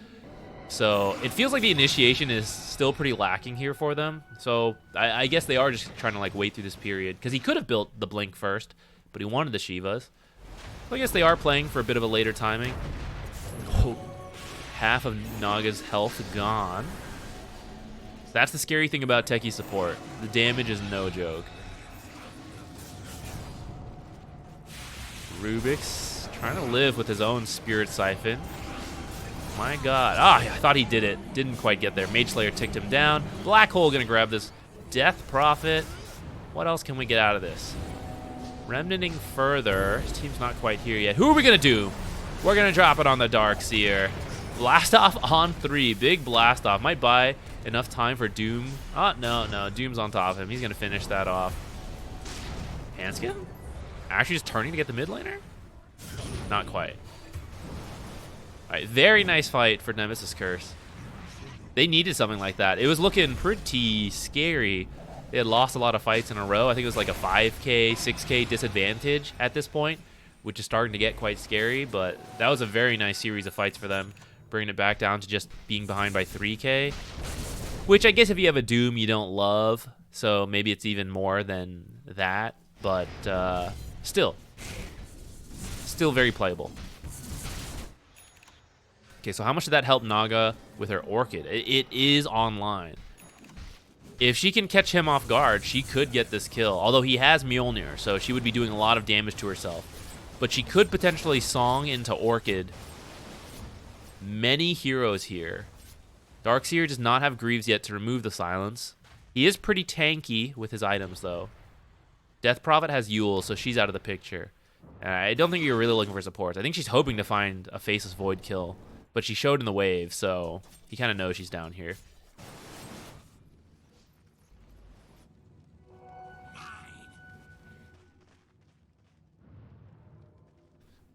So it feels like the initiation is still pretty lacking here for them. So I guess they are just trying to like wait through this period, because he could have built the Blink first, but he wanted the Shivas. So I guess they are playing for a bit of a later timing. Oh, half of Naga's health gone. That's the scary thing about Techie support. The damage is no joke. Rubik's trying to live with his own Spirit Siphon. My god. Ah, I thought he did it. Didn't quite get there. Mage Slayer ticked him down. Black Hole gonna grab this Death Prophet. What else can we get out of this? Remnanting further. His team's not quite here yet. Who are we gonna do? We're gonna drop it on the Darkseer. Blast off on 3. Big blast off. Might buy enough time for Doom. Oh, no. Doom's on top of him. He's going to finish that off. Hanskin? Actually just turning to get the mid laner? Not quite. Alright, very nice fight for Nemesis Curse. They needed something like that. It was looking pretty scary. They had lost a lot of fights in a row. I think it was like a 5k, 6k disadvantage at this point, which is starting to get quite scary, but that was a very nice series of fights for them. Bringing it back down to just being behind by 3k, which I guess if you have a Doom you don't love, so maybe it's even more than that, but still very playable. Okay, so how much did that help Naga with her Orchid? It is online. If she can catch him off guard, she could get this kill, although he has Mjolnir, so she would be doing a lot of damage to herself. But she could potentially Song into Orchid. Many heroes here. Darkseer does not have Greaves yet to remove the silence. He is pretty tanky with his items, though. Death Prophet has Yule, so she's out of the picture. I don't think you're really looking for supports. I think she's hoping to find a Faceless Void kill, but she showed in the wave, so he kind of knows she's down here.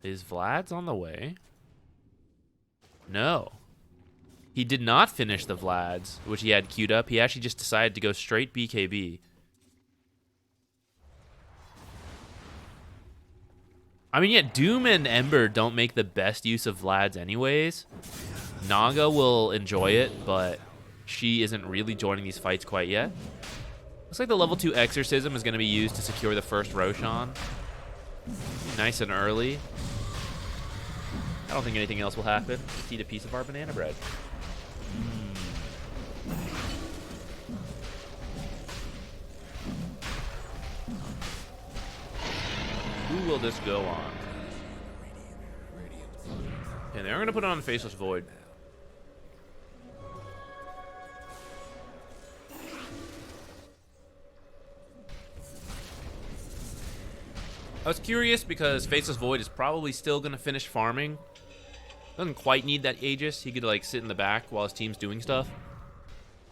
Is Vlad's on the way? No. He did not finish the Vlads, which he had queued up. He actually just decided to go straight BKB. I mean, yeah, Doom and Ember don't make the best use of Vlads anyways. Naga will enjoy it, but she isn't really joining these fights quite yet. Looks like the level 2 Exorcism is going to be used to secure the first Roshan. Nice and early. I don't think anything else will happen. Just eat a piece of our banana bread. Who will this go on? And they're going to put it on Faceless Void. I was curious because Faceless Void is probably still going to finish farming. Doesn't quite need that Aegis. He could like sit in the back while his team's doing stuff.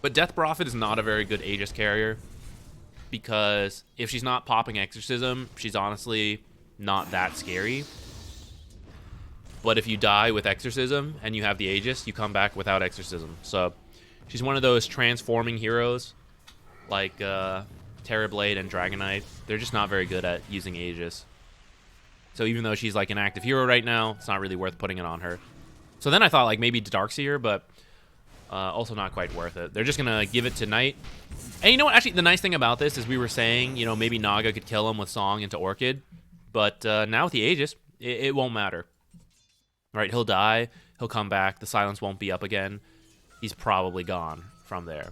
But Death Prophet is not a very good Aegis carrier because if she's not popping Exorcism, she's honestly not that scary. But if you die with Exorcism and you have the Aegis, you come back without Exorcism. So she's one of those transforming heroes like Terrorblade and Dragonite. They're just not very good at using Aegis. So even though she's like an active hero right now, it's not really worth putting it on her. So then I thought like maybe Darkseer, but also not quite worth it. They're just going to give it to Knight. And you know what? Actually, the nice thing about this is we were saying, you know, maybe Naga could kill him with Song into Orchid. But now with the Aegis, it won't matter. Right? He'll die. He'll come back. The silence won't be up again. He's probably gone from there.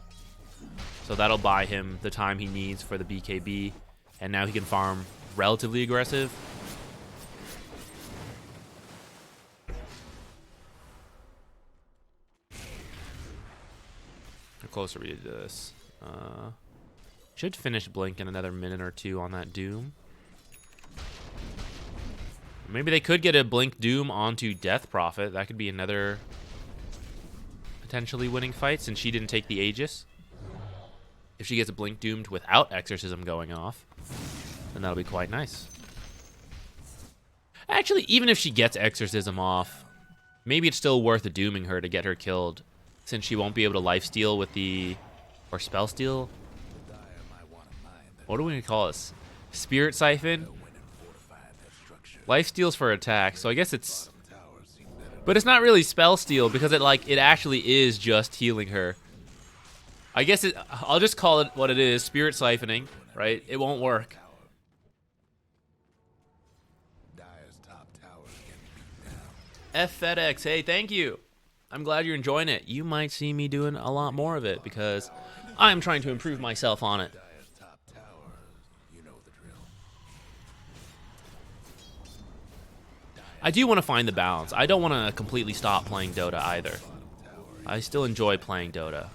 So that'll buy him the time he needs for the BKB. And now he can farm relatively aggressive. How close are we to this? Should finish Blink in another minute or two on that Doom. Maybe they could get a Blink Doom onto Death Prophet. That could be another potentially winning fight since she didn't take the Aegis. If she gets a Blink Doomed without Exorcism going off, then that'll be quite nice. Actually, even if she gets Exorcism off, maybe it's still worth dooming her to get her killed since she won't be able to lifesteal with the... or spell steal? What do we call this? Spirit Siphon? Lifesteal's for attack, so I guess it's... But it's not really spell steal because it actually is just healing her. I guess I'll just call it what it is, Spirit Siphoning, right? It won't work. F FedEx, hey, thank you. I'm glad you're enjoying it. You might see me doing a lot more of it because I'm trying to improve myself on it. I do want to find the balance. I don't want to completely stop playing Dota either. I still enjoy playing Dota.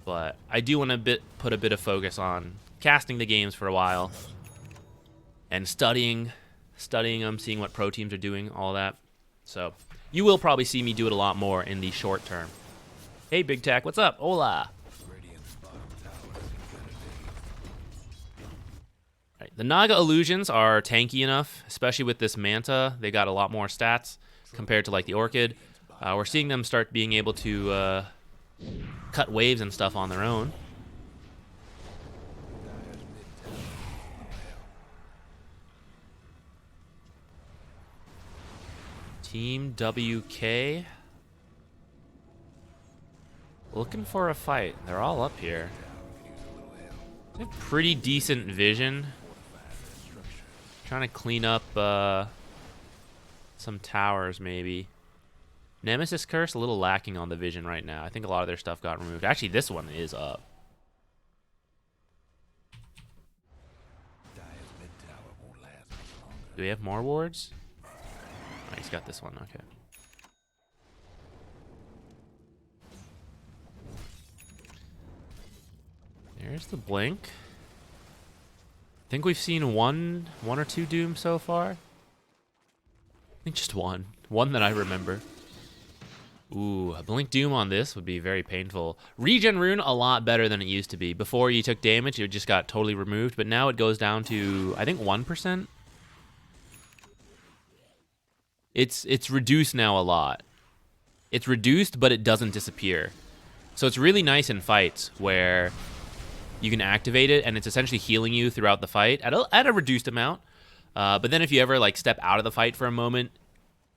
But I do want to put a bit of focus on casting the games for a while. And studying them, seeing what pro teams are doing, all that. So you will probably see me do it a lot more in the short term. Hey, Big Tech, what's up? Hola. Right, the Naga illusions are tanky enough, especially with this Manta. They got a lot more stats compared to like the Orchid. We're seeing them start being able to cut waves and stuff on their own. Team WK looking for a fight. They're all up here. They have pretty decent vision. Trying to clean up some towers maybe. Nemesis Curse a little lacking on the vision right now. I think a lot of their stuff got removed. Actually, this one is up. Do we have more wards? Oh, he's got this one. Okay. There's the blink. I think we've seen one or two Doom so far. I think just one. One that I remember. Ooh, a Blink Doom on this would be very painful. Regen Rune, a lot better than it used to be. Before you took damage, it just got totally removed, but now it goes down to, I think, 1%? It's reduced now a lot. It's reduced, but it doesn't disappear. So it's really nice in fights where you can activate it, and it's essentially healing you throughout the fight at a reduced amount. But then if you ever like step out of the fight for a moment,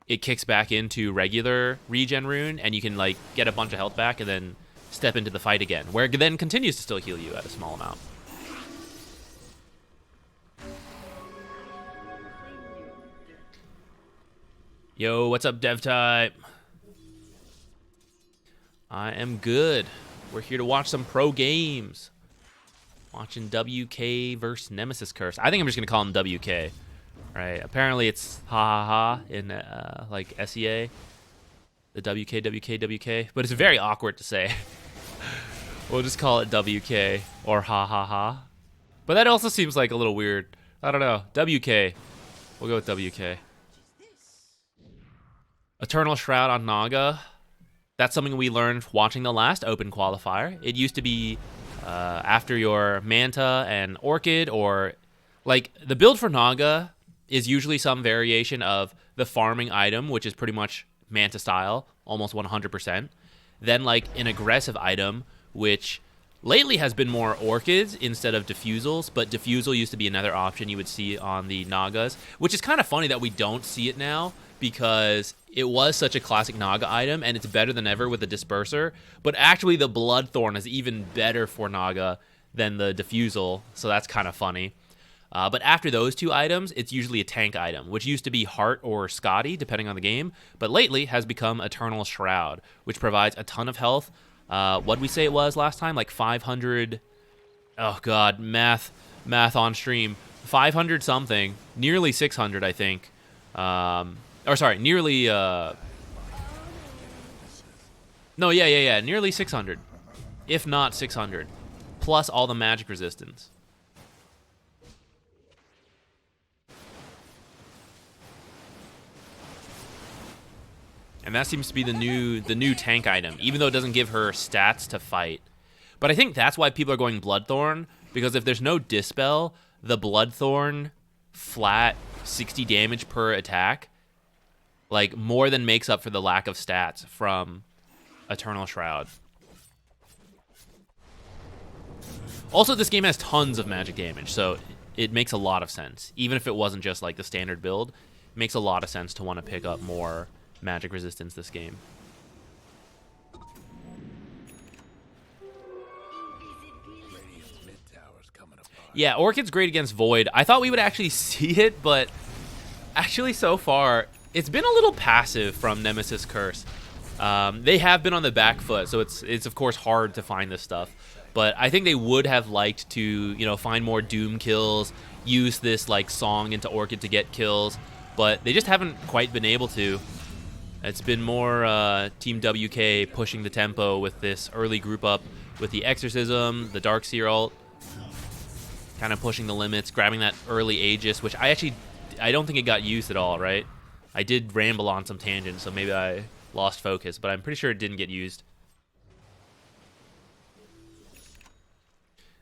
it kicks back into regular regen rune, and you can like get a bunch of health back and then step into the fight again, where it then continues to still heal you at a small amount. Yo, what's up, dev type? I am good. We're here to watch some pro games. Watching WK versus Nemesis Curse. I think I'm just gonna call him WK. Right? Apparently it's ha ha ha in like SEA. The WK, but it's very awkward to say. We'll just call it WK or ha ha ha. But that also seems like a little weird. I don't know. WK. We'll go with WK. Eternal Shroud on Naga. That's something we learned watching the last Open qualifier. It used to be after your Manta and Orchid, or like the build for Naga is usually some variation of the farming item, which is pretty much Manta style, almost 100%. Then like an aggressive item, which lately has been more Orchids instead of Diffusals, but Diffusal used to be another option you would see on the Nagas, which is kind of funny that we don't see it now, because it was such a classic Naga item, and it's better than ever with the Disperser. But actually, the Bloodthorn is even better for Naga than the Diffusal, so that's kind of funny. But after those two items, it's usually a tank item, which used to be Heart or Scotty, depending on the game, but lately has become Eternal Shroud, which provides a ton of health. What'd we say it was last time? Like 500... Oh, God, math on stream. 500 something. Nearly 600, I think. Or sorry, nearly... No, yeah. Nearly 600. If not 600. Plus all the magic resistance. And that seems to be the new tank item, even though it doesn't give her stats to fight. But I think that's why people are going Bloodthorn, because if there's no Dispel, the Bloodthorn flat 60 damage per attack, like, more than makes up for the lack of stats from Eternal Shroud. Also, this game has tons of magic damage, so it makes a lot of sense. Even if it wasn't just like the standard build, it makes a lot of sense to want to pick up more magic resistance this game. Yeah, Orchid's great against Void. I thought we would actually see it, but actually so far, it's been a little passive from Nemesis Curse. They have been on the back foot, so it's of course hard to find this stuff. But I think they would have liked to, you know, find more Doom kills, use this like song into Orchid to get kills, but they just haven't quite been able to. It's been more Team WK pushing the tempo with this early group up with the Exorcism, the Darkseer ult, kind of pushing the limits, grabbing that early Aegis, which I don't think it got used at all, right? I did ramble on some tangents, so maybe I lost focus, but I'm pretty sure it didn't get used.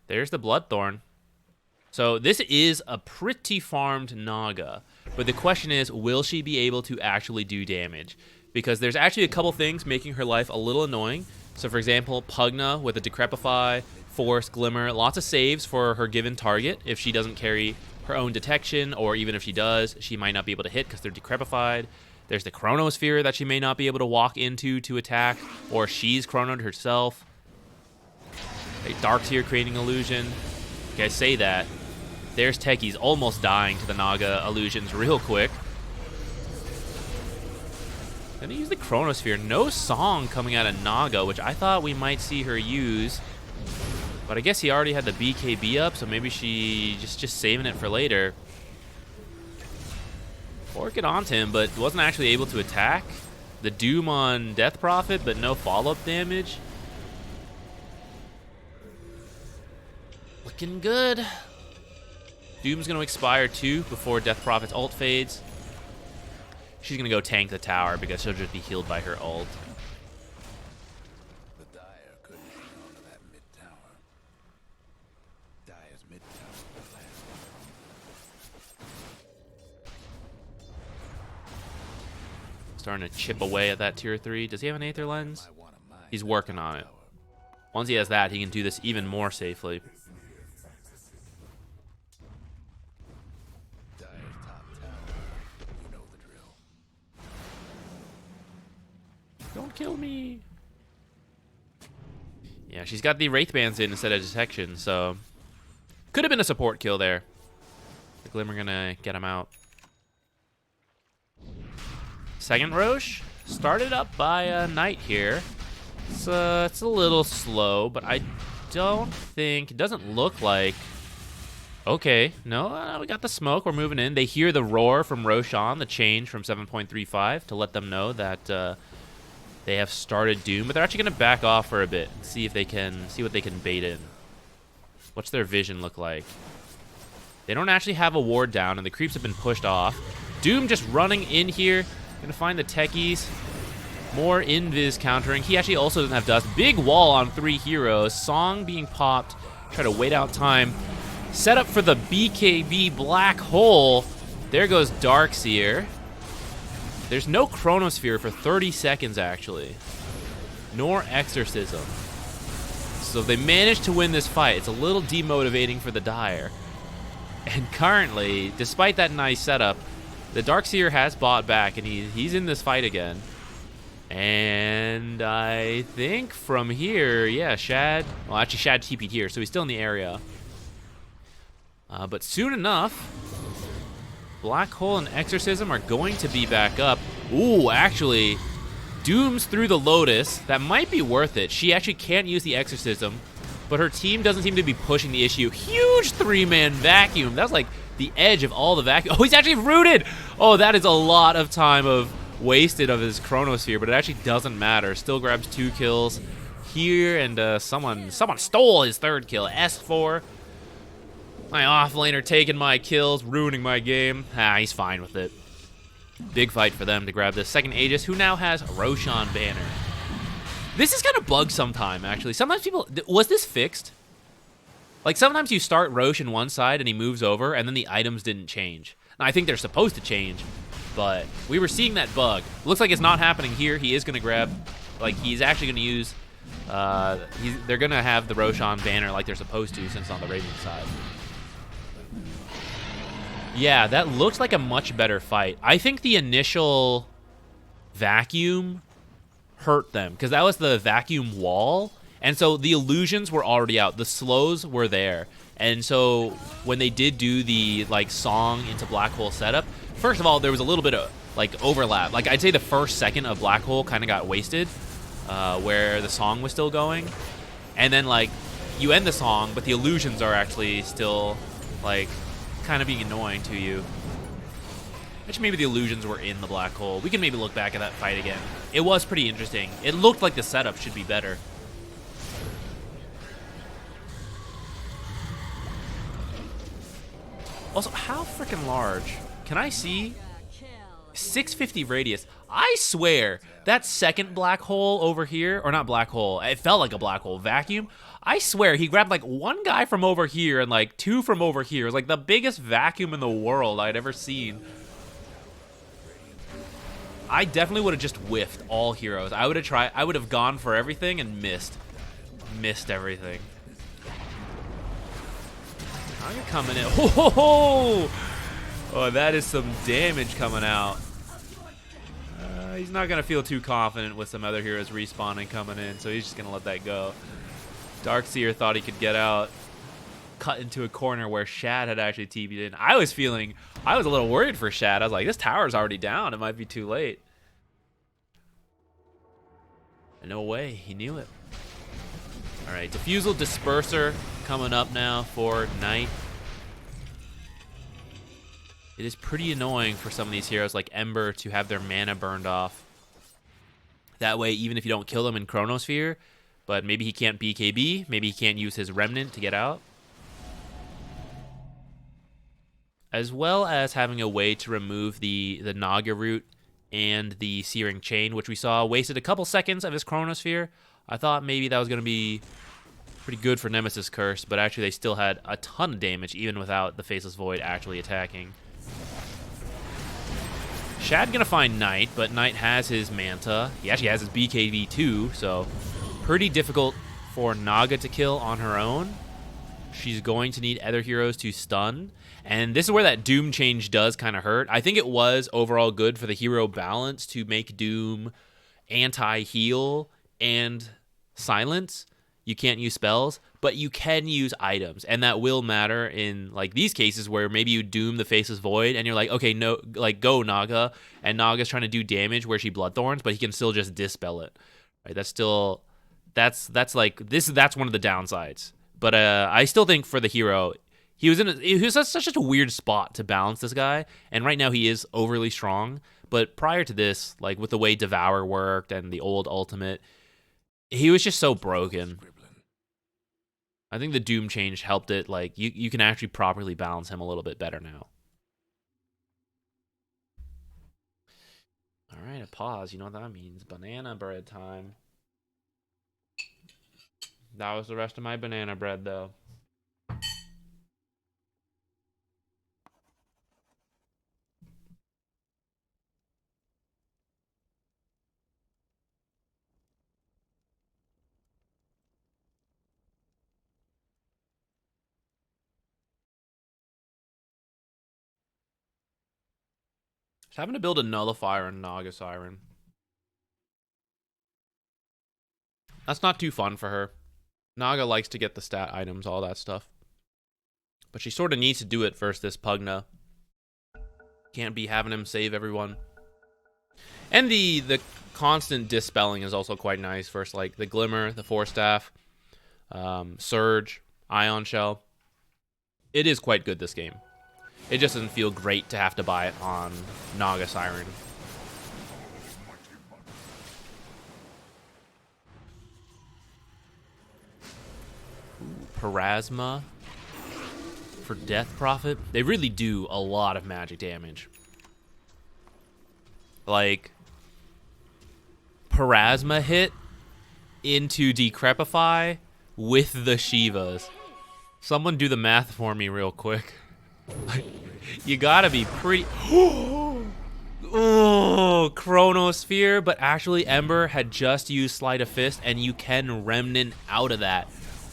There's the Bloodthorn. So this is a pretty farmed Naga, but the question is, will she be able to actually do damage? Because there's actually a couple things making her life a little annoying. So for example, Pugna with a Decrepify, Force, Glimmer, lots of saves for her given target. If she doesn't carry her own detection, or even if she does, she might not be able to hit because they're Decrepified. There's the Chronosphere that she may not be able to walk into to attack, or she's chronoed herself. A Darkseer creating illusion. Okay, I say that. There's Techies almost dying to the Naga illusions real quick. Gonna use the Chronosphere. No song coming out of Naga, which I thought we might see her use. But I guess he already had the BKB up, so maybe she just saving it for later. Orchid onto him, but wasn't actually able to attack. The Doom on Death Prophet, but no follow-up damage. Looking good. Doom's going to expire too before Death Prophet's ult fades. She's going to go tank the tower because she'll just be healed by her ult. The Dire couldn't hang on to that mid tower. Dire's mid tower collapsed. Starting to chip away at that tier 3. Does he have an Aether Lens? I want to mine He's that working top on it. tower. Once he has that, he can do this even more safely. Dire's top tower. You know the drill. Don't kill me. Yeah, she's got the Wraith Bands in instead of Detection, so could have been a support kill there. The Glimmer gonna get him out. Second Roche started up by a Knight here. It's a little slow, but I don't think it doesn't look like. Okay, no, we got the smoke. We're moving in. They hear the roar from Roshan, the change from 7.35 to let them know that they have started Doom, but they're actually going to back off for a bit and see if they can see what they can bait in. What's their vision look like? They don't actually have a ward down, and the creeps have been pushed off. Doom just running in here, going to find the techies. More invis countering. He actually also doesn't have dust. Big wall on 3 heroes. Song being popped. Try to wait out time. Set up for the BKB black hole. There goes Darkseer. There's no Chronosphere for 30 seconds, actually. Nor Exorcism. So they managed to win this fight. It's a little demotivating for the Dire. And currently, despite that nice setup, the Darkseer has bought back, and he's in this fight again. And I think from here, yeah, Shad... Well, actually, Shad TP'd here, so he's still in the area. But soon enough, Black Hole and Exorcism are going to be back up. Ooh, actually, Doom's through the Lotus. That might be worth it. She actually can't use the Exorcism, but her team doesn't seem to be pushing the issue. Huge 3-man vacuum. That's like the edge of all the vacuum. Oh, he's actually rooted! Oh, that is a lot of time wasted of his Chronosphere, but it actually doesn't matter. Still grabs 2 kills here, and someone stole his 3rd kill. S4. My offlaner taking my kills, ruining my game. He's fine with it. Big fight for them to grab this second Aegis, who now has Roshan Banner. This is kind of bugged sometime, actually. Sometimes people... Was this fixed? Like, sometimes you start Roche in one side and he moves over, and then the items didn't change. Now, I think they're supposed to change, but we were seeing that bug. Looks like it's not happening here. He is going to grab... Like, he's actually going to use... they're going to have the Roshan Banner like they're supposed to, since it's on the Raven side. Yeah, that looks like a much better fight. I think the initial vacuum hurt them, because that was the vacuum wall, and so the illusions were already out. The slows were there, and so when they did do the like song into black hole setup, first of all, there was a little bit of like overlap. Like, I'd say the first second of black hole kind of got wasted, where the song was still going, and then like you end the song, but the illusions are actually still like kind of being annoying to you. Which maybe the illusions were in the black hole. We can maybe look back at that fight again. It was pretty interesting. It looked like the setup should be better. Also, how freaking large? Can I see? 650 radius. I swear, that second black hole over here, or not black hole, it felt like a black hole, vacuum. I swear, he grabbed like 1 guy from over here and like 2 from over here. It was like the biggest vacuum in the world I'd ever seen. I definitely would have just whiffed all heroes. I would have gone for everything and missed everything. I'm coming in. Ho ho ho! Oh, that is some damage coming out. He's not gonna feel too confident with some other heroes respawning coming in, so he's just gonna let that go. Darkseer thought he could get out, cut into a corner where Shad had actually TP'd in. I was a little worried for Shad. I was like, this tower's already down. It might be too late. And no way. He knew it. All right, Diffusal Disperser coming up now for Knight. It is pretty annoying for some of these heroes like Ember to have their mana burned off. That way, even if you don't kill them in Chronosphere, but maybe he can't BKB, maybe he can't use his Remnant to get out. As well as having a way to remove the Naga root and the Searing Chain, which we saw wasted a couple seconds of his Chronosphere. I thought maybe that was going to be pretty good for Nemesis Curse, but actually they still had a ton of damage even without the Faceless Void actually attacking. Shad going to find Knight, but Knight has his Manta. He actually has his BKB too, so pretty difficult for Naga to kill on her own. She's going to need other heroes to stun. And this is where that Doom change does kind of hurt. I think it was overall good for the hero balance to make Doom anti-heal and silence. You can't use spells, but you can use items. And that will matter in like these cases where maybe you Doom the Faceless Void and you're like, okay, no, like go Naga. And Naga's trying to do damage where she Bloodthorns, but he can still just dispel it. Right? That's still, that's like, that's one of the downsides. But I still think for the hero, he was such a weird spot to balance this guy, and right now he is overly strong. But prior to this, like with the way Devour worked and the old ultimate, he was just so broken. I think the Doom change helped it. Like you can actually properly balance him a little bit better now. All right, a pause. You know what that means? Banana bread time. That was the rest of my banana bread, though. Just having to build a Nullifier and Naga Siren. That's not too fun for her. Naga likes to get the stat items, all that stuff. But she sort of needs to do it versus this Pugna. Can't be having him save everyone. And the constant dispelling is also quite nice versus like the Glimmer, the Force Staff, Surge, Ion Shell. It is quite good this game. It just doesn't feel great to have to buy it on Naga Siren. Parasma for Death Prophet. They really do a lot of magic damage. Like, Parasma hit into Decrepify with the Shivas. Someone do the math for me real quick. You gotta be pretty... Oh, Chronosphere, but actually Ember had just used Sleight of Fist, and you can Remnant out of that.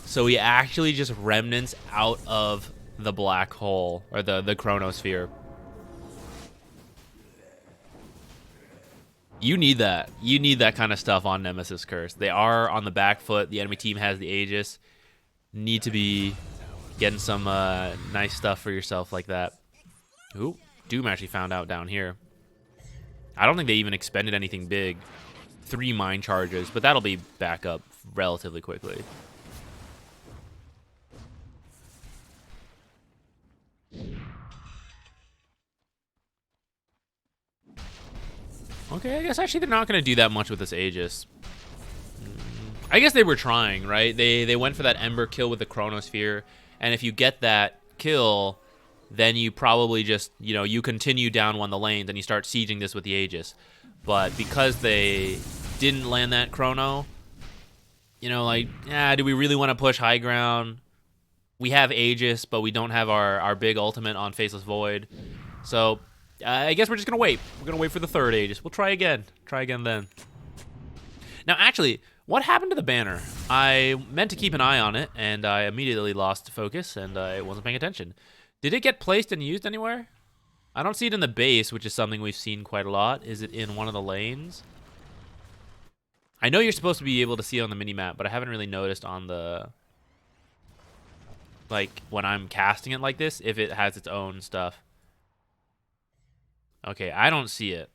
So he actually just remnants out of the black hole, or the Chronosphere. You need that. You need that kind of stuff on Nemesis Curse. They are on the back foot. The enemy team has the Aegis. Need to be getting some nice stuff for yourself like that. Ooh, Doom actually found out down here. I don't think they even expended anything big. 3 Mind Charges, but that'll be back up relatively quickly. Okay, I guess actually they're not going to do that much with this Aegis. I guess they were trying, right? They went for that Ember kill with the Chronosphere, and if you get that kill, then you probably just, you know, you continue down one of the lanes and you start sieging this with the Aegis. But because they didn't land that Chrono, you know, like, do we really want to push high ground? We have Aegis, but we don't have our big ultimate on Faceless Void. So I guess we're just going to wait. We're going to wait for the third Aegis. We'll try again. Try again then. Now, actually, what happened to the banner? I meant to keep an eye on it, and I immediately lost focus, and I wasn't paying attention. Did it get placed and used anywhere? I don't see it in the base, which is something we've seen quite a lot. Is it in one of the lanes? I know you're supposed to be able to see it on the minimap, but I haven't really noticed on the... like, when I'm casting it like this, if it has its own stuff. Okay, I don't see it.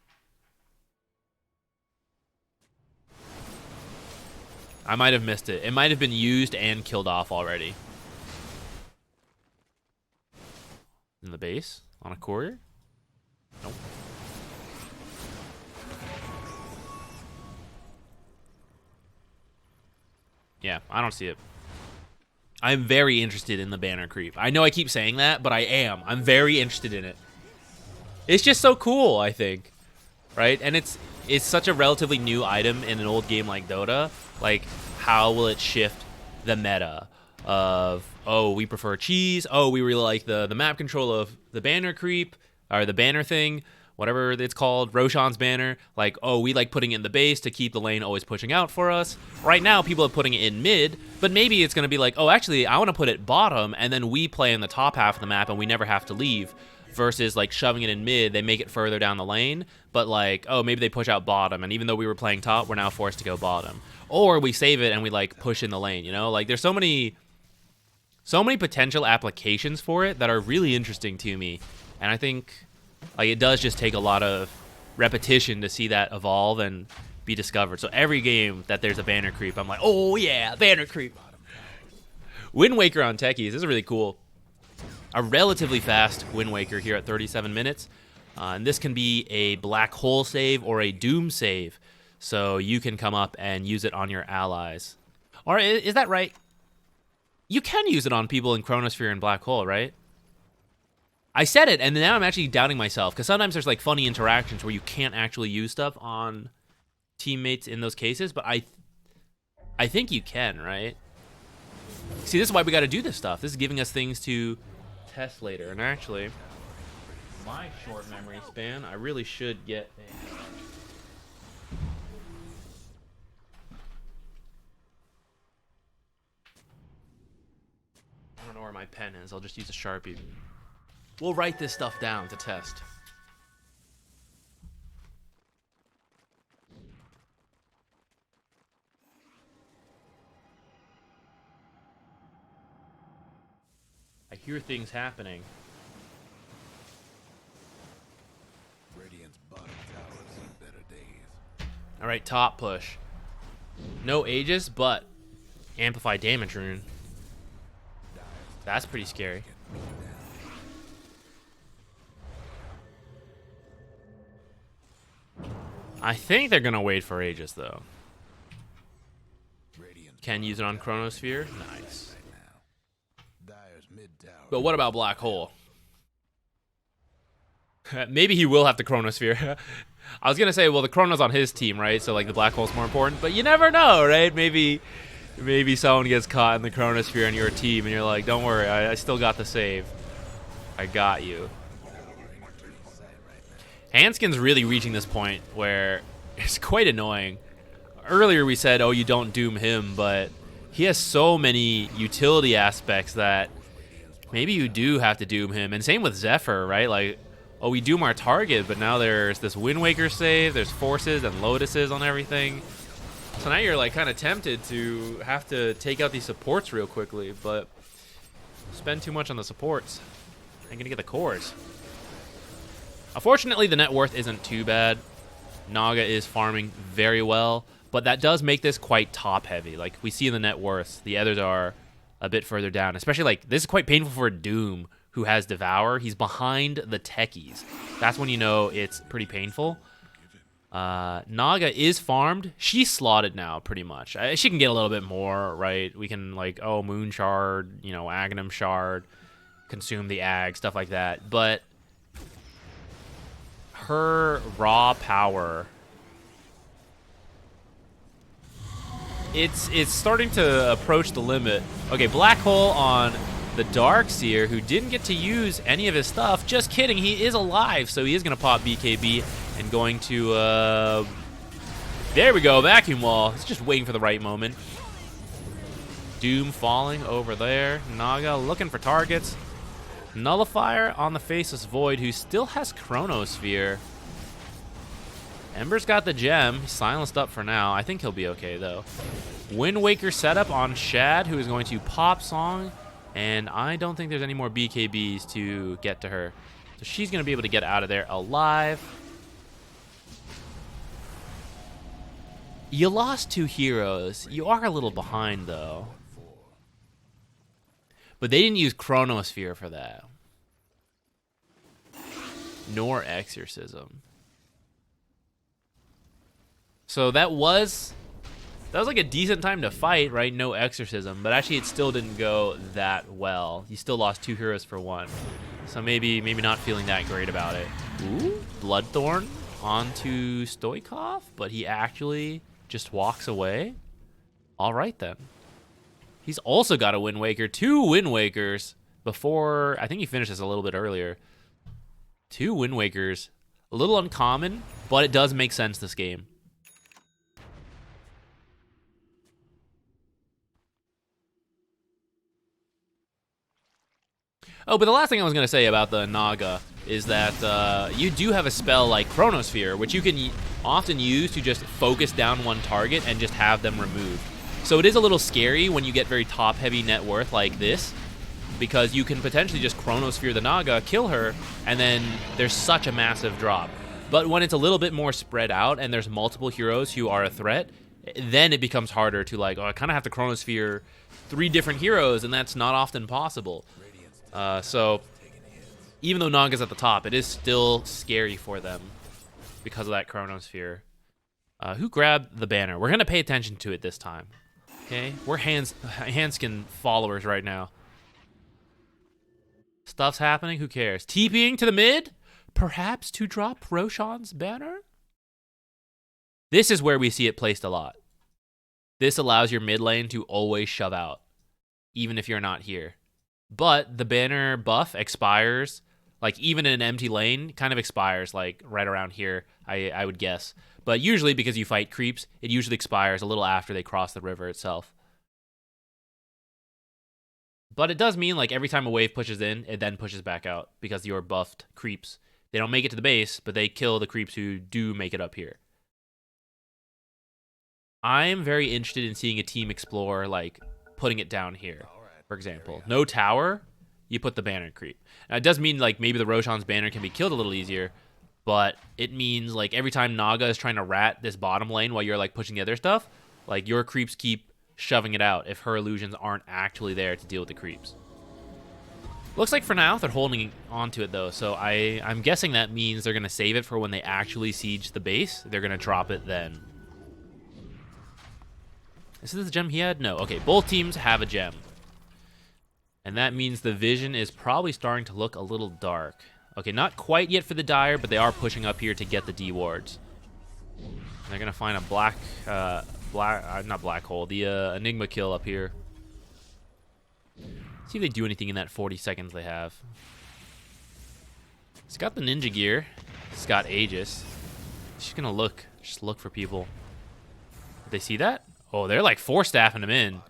I might have missed it. It might have been used and killed off already. In the base? On a courier? Nope. Yeah, I don't see it. I'm very interested in the banner creep. I know I keep saying that, but I am. I'm very interested in it. It's just so cool, I think. right? And it's such a relatively new item in an old game like Dota. Like, how will it shift the meta of, oh, we prefer cheese, oh, we really like the map control of the banner creep, or the banner thing, whatever it's called, Roshan's banner. Like, oh, we like putting it in the base to keep the lane always pushing out for us. Right now, people are putting it in mid, but maybe it's going to be like, oh, actually, I want to put it bottom, and then we play in the top half of the map, and we never have to leave. Versus like shoving it in mid, they make it further down the lane, but like, oh, maybe they push out bottom, and even though we were playing top, we're now forced to go bottom. Or we save it and we like push in the lane, you know? Like, there's so many potential applications for it that are really interesting to me, and I think like it does just take a lot of repetition to see that evolve and be discovered. So every game that there's a banner creep, I'm like, oh yeah, banner creep. Wind Waker on techies, this is really cool. A relatively fast Wind Waker here at 37 minutes. And this can be a black hole save or a doom save. So you can come up and use it on your allies. Or is that right? You can use it on people in Chronosphere and Black Hole, right? I said it, and now I'm actually doubting myself. Because sometimes there's like funny interactions where you can't actually use stuff on teammates in those cases. But I think you can, right? See, this is why we got to do this stuff. This is giving us things to test later. And actually, my short memory span, I really should get I don't know where my pen is. I'll just use a Sharpie. We'll write this stuff down to test. I hear things happening. Radiant's bottom tower's seen better days. All right, top push. No Aegis, but amplify damage rune. That's pretty scary. I think they're gonna wait for Aegis though. Can use it on Chronosphere. Nice. But what about Black Hole? Maybe he will have the Chronosphere. I was gonna say, well, the Chrono's on his team, right? So like the Black Hole's more important, but you never know, right? Maybe someone gets caught in the Chronosphere on your team, and you're like, don't worry, I still got the save. I got you. Hanskin's really reaching this point where it's quite annoying. Earlier we said, oh, you don't doom him, but he has so many utility aspects that maybe you do have to doom him. And same with Zephyr, right? Like, oh, we doom our target, but now there's this Wind Waker save, there's forces and lotuses on everything. So now you're like kind of tempted to have to take out these supports real quickly, but spend too much on the supports. I'm gonna get the cores. Unfortunately, the net worth isn't too bad. Naga is farming very well, but that does make this quite top heavy. Like we see in the net worth, the others are a bit further down. Especially like this is quite painful for Doom, who has Devour. He's behind the techies. That's when you know it's pretty painful. Naga is farmed. She's slotted now, pretty much. She can get a little bit more, right? We can like, oh, Moon Shard, you know, Aghanim Shard, consume the Ag, stuff like that. But her raw power, it's starting to approach the limit. Okay, Black Hole on the Darkseer, who didn't get to use any of his stuff. Just kidding, he is alive, so he is going to pop BKB and going to, there we go, Vacuum Wall. It's just waiting for the right moment. Doom falling over there. Naga looking for targets. Nullifier on the Faceless Void, who still has Chronosphere. Ember's got the gem. He's silenced up for now. I think he'll be okay, though. Wind Waker setup on Shad, who is going to pop Song. And I don't think there's any more BKBs to get to her. So she's going to be able to get out of there alive. You lost 2 heroes. You are a little behind, though. But they didn't use Chronosphere for that. Nor Exorcism. So that was like a decent time to fight, right? No Exorcism, but actually it still didn't go that well. You still lost 2 heroes for 1. So maybe not feeling that great about it. Ooh, Bloodthorn onto Stoikov, but he actually just walks away. All right, then. He's also got a Wind Waker. 2 Wind Wakers before... I think he finished this a little bit earlier. 2 Wind Wakers. A little uncommon, but it does make sense this game. Oh, but the last thing I was going to say about the Naga is that you do have a spell like Chronosphere, which you can often use to just focus down one target and just have them removed. So it is a little scary when you get very top-heavy net worth like this, because you can potentially just Chronosphere the Naga, kill her, and then there's such a massive drop. But when it's a little bit more spread out and there's multiple heroes who are a threat, then it becomes harder to like, oh, I kind of have to Chronosphere 3 different heroes, and that's not often possible. So even though Naga's at the top, it is still scary for them because of that Chronosphere. Who grabbed the banner? We're going to pay attention to it this time. Okay? We're Hanskin followers right now. Stuff's happening. Who cares? TPing to the mid? Perhaps to drop Roshan's banner? This is where we see it placed a lot. This allows your mid lane to always shove out, even if you're not here. But the banner buff expires, like even in an empty lane, kind of expires like right around here, I would guess. But usually because you fight creeps, it usually expires a little after they cross the river itself. But it does mean like every time a wave pushes in, it then pushes back out because your buffed creeps. They don't make it to the base, but they kill the creeps who do make it up here. I'm very interested in seeing a team explore like putting it down here. For example, no tower, you put the banner creep. Now, it does mean like maybe the Roshan's banner can be killed a little easier, but it means like every time Naga is trying to rat this bottom lane while you're like pushing the other stuff, like your creeps keep shoving it out if her illusions aren't actually there to deal with the creeps. Looks like for now they're holding on to it though, so I'm guessing that means they're going to save it for when they actually siege the base. They're going to drop it then. Is this the gem he had? No. Okay, both teams have a gem. And that means the vision is probably starting to look a little dark. Okay, not quite yet for the Dire, but they are pushing up here to get the D wards. They're going to find a not black hole, the Enigma kill up here. See if they do anything in that 40 seconds they have. He's got the ninja gear. He's got Aegis. She's going to look. Just look for people. Did they see that? Oh, they're like 4-staffing him in.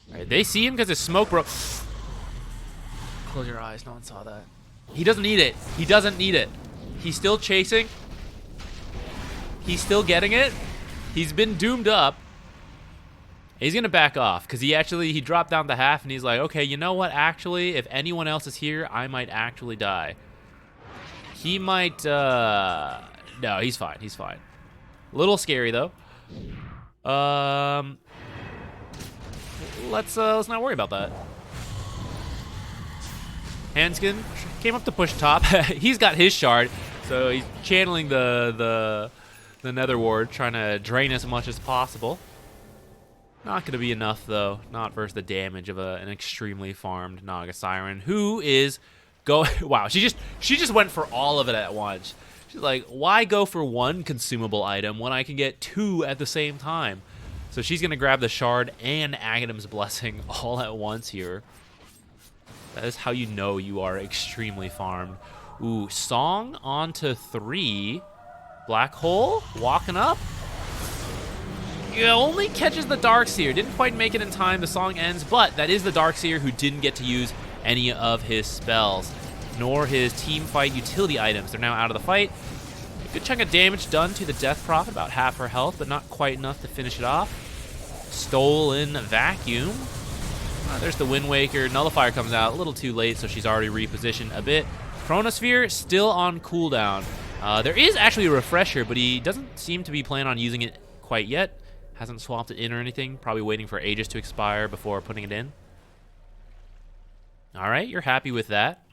Alright, they see him because his smoke broke. Close your eyes. No one saw that. He doesn't need it. He doesn't need it. He's still chasing. He's still getting it. He's been doomed up. He's going to back off because he dropped down to half and he's like, okay, you know what? Actually, if anyone else is here, I might actually die. He might, no, he's fine. He's fine. A little scary though. Let's not worry about that. Hanskin came up to push top. He's got his shard, so he's channeling the Nether Ward, trying to drain as much as possible. Not going to be enough though. Not versus the damage of an extremely farmed Naga Siren, who is going. Wow, she just went for all of it at once. She's like, why go for one consumable item when I can get 2 at the same time? So she's going to grab the shard and Aghanim's Blessing all at once here. That is how you know you are extremely farmed. Ooh, Song onto 3. Black Hole walking up. Yeah, only catches the Darkseer. Didn't quite make it in time. The song ends, but that is the Darkseer who didn't get to use any of his spells, nor his team fight utility items. They're now out of the fight. A good chunk of damage done to the Death Prophet, about half her health, but not quite enough to finish it off. Stolen Vacuum. There's the Wind Waker. Nullifier comes out a little too late, so she's already repositioned a bit. Chronosphere still on cooldown. There is actually a refresher, but he doesn't seem to be planning on using it quite yet. Hasn't swapped it in or anything. Probably waiting for Aegis to expire before putting it in. All right, you're happy with that.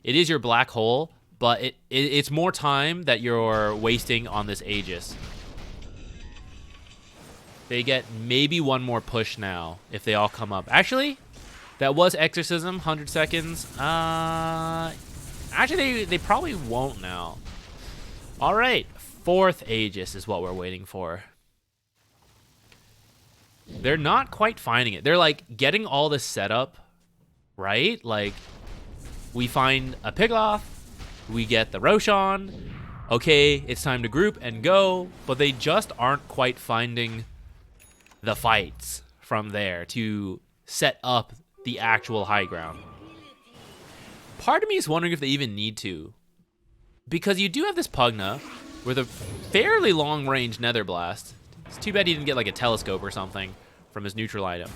It is your black hole, but it's more time that you're wasting on this Aegis. They get maybe one more push now if they all come up. Actually, that was Exorcism, 100 seconds. Actually, they probably won't now. All right, 4th Aegis is what we're waiting for. They're not quite finding it. They're like getting all this set up, right? Like we find a Pigloff, we get the Roshan. Okay, it's time to group and go, but they just aren't quite finding the fights from there to set up the actual high ground. Part of me is wondering if they even need to, because you do have this Pugna with a fairly long-range Nether Blast. It's too bad he didn't get like a telescope or something from his neutral item.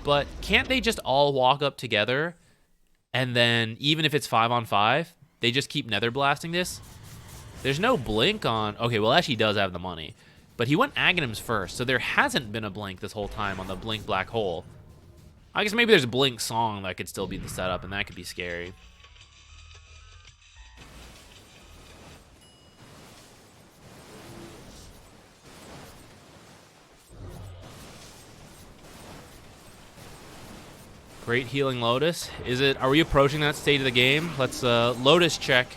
But can't they just all walk up together, and then even if it's 5-on-5, they just keep Nether Blasting this? There's no blink on... Okay, well, actually he does have the money. But he went Aghanims first, so there hasn't been a blink this whole time on the blink black hole. I guess maybe there's a blink song that could still be the setup, and that could be scary. Great healing Lotus. Is it? Are we approaching that state of the game? Let's Lotus check.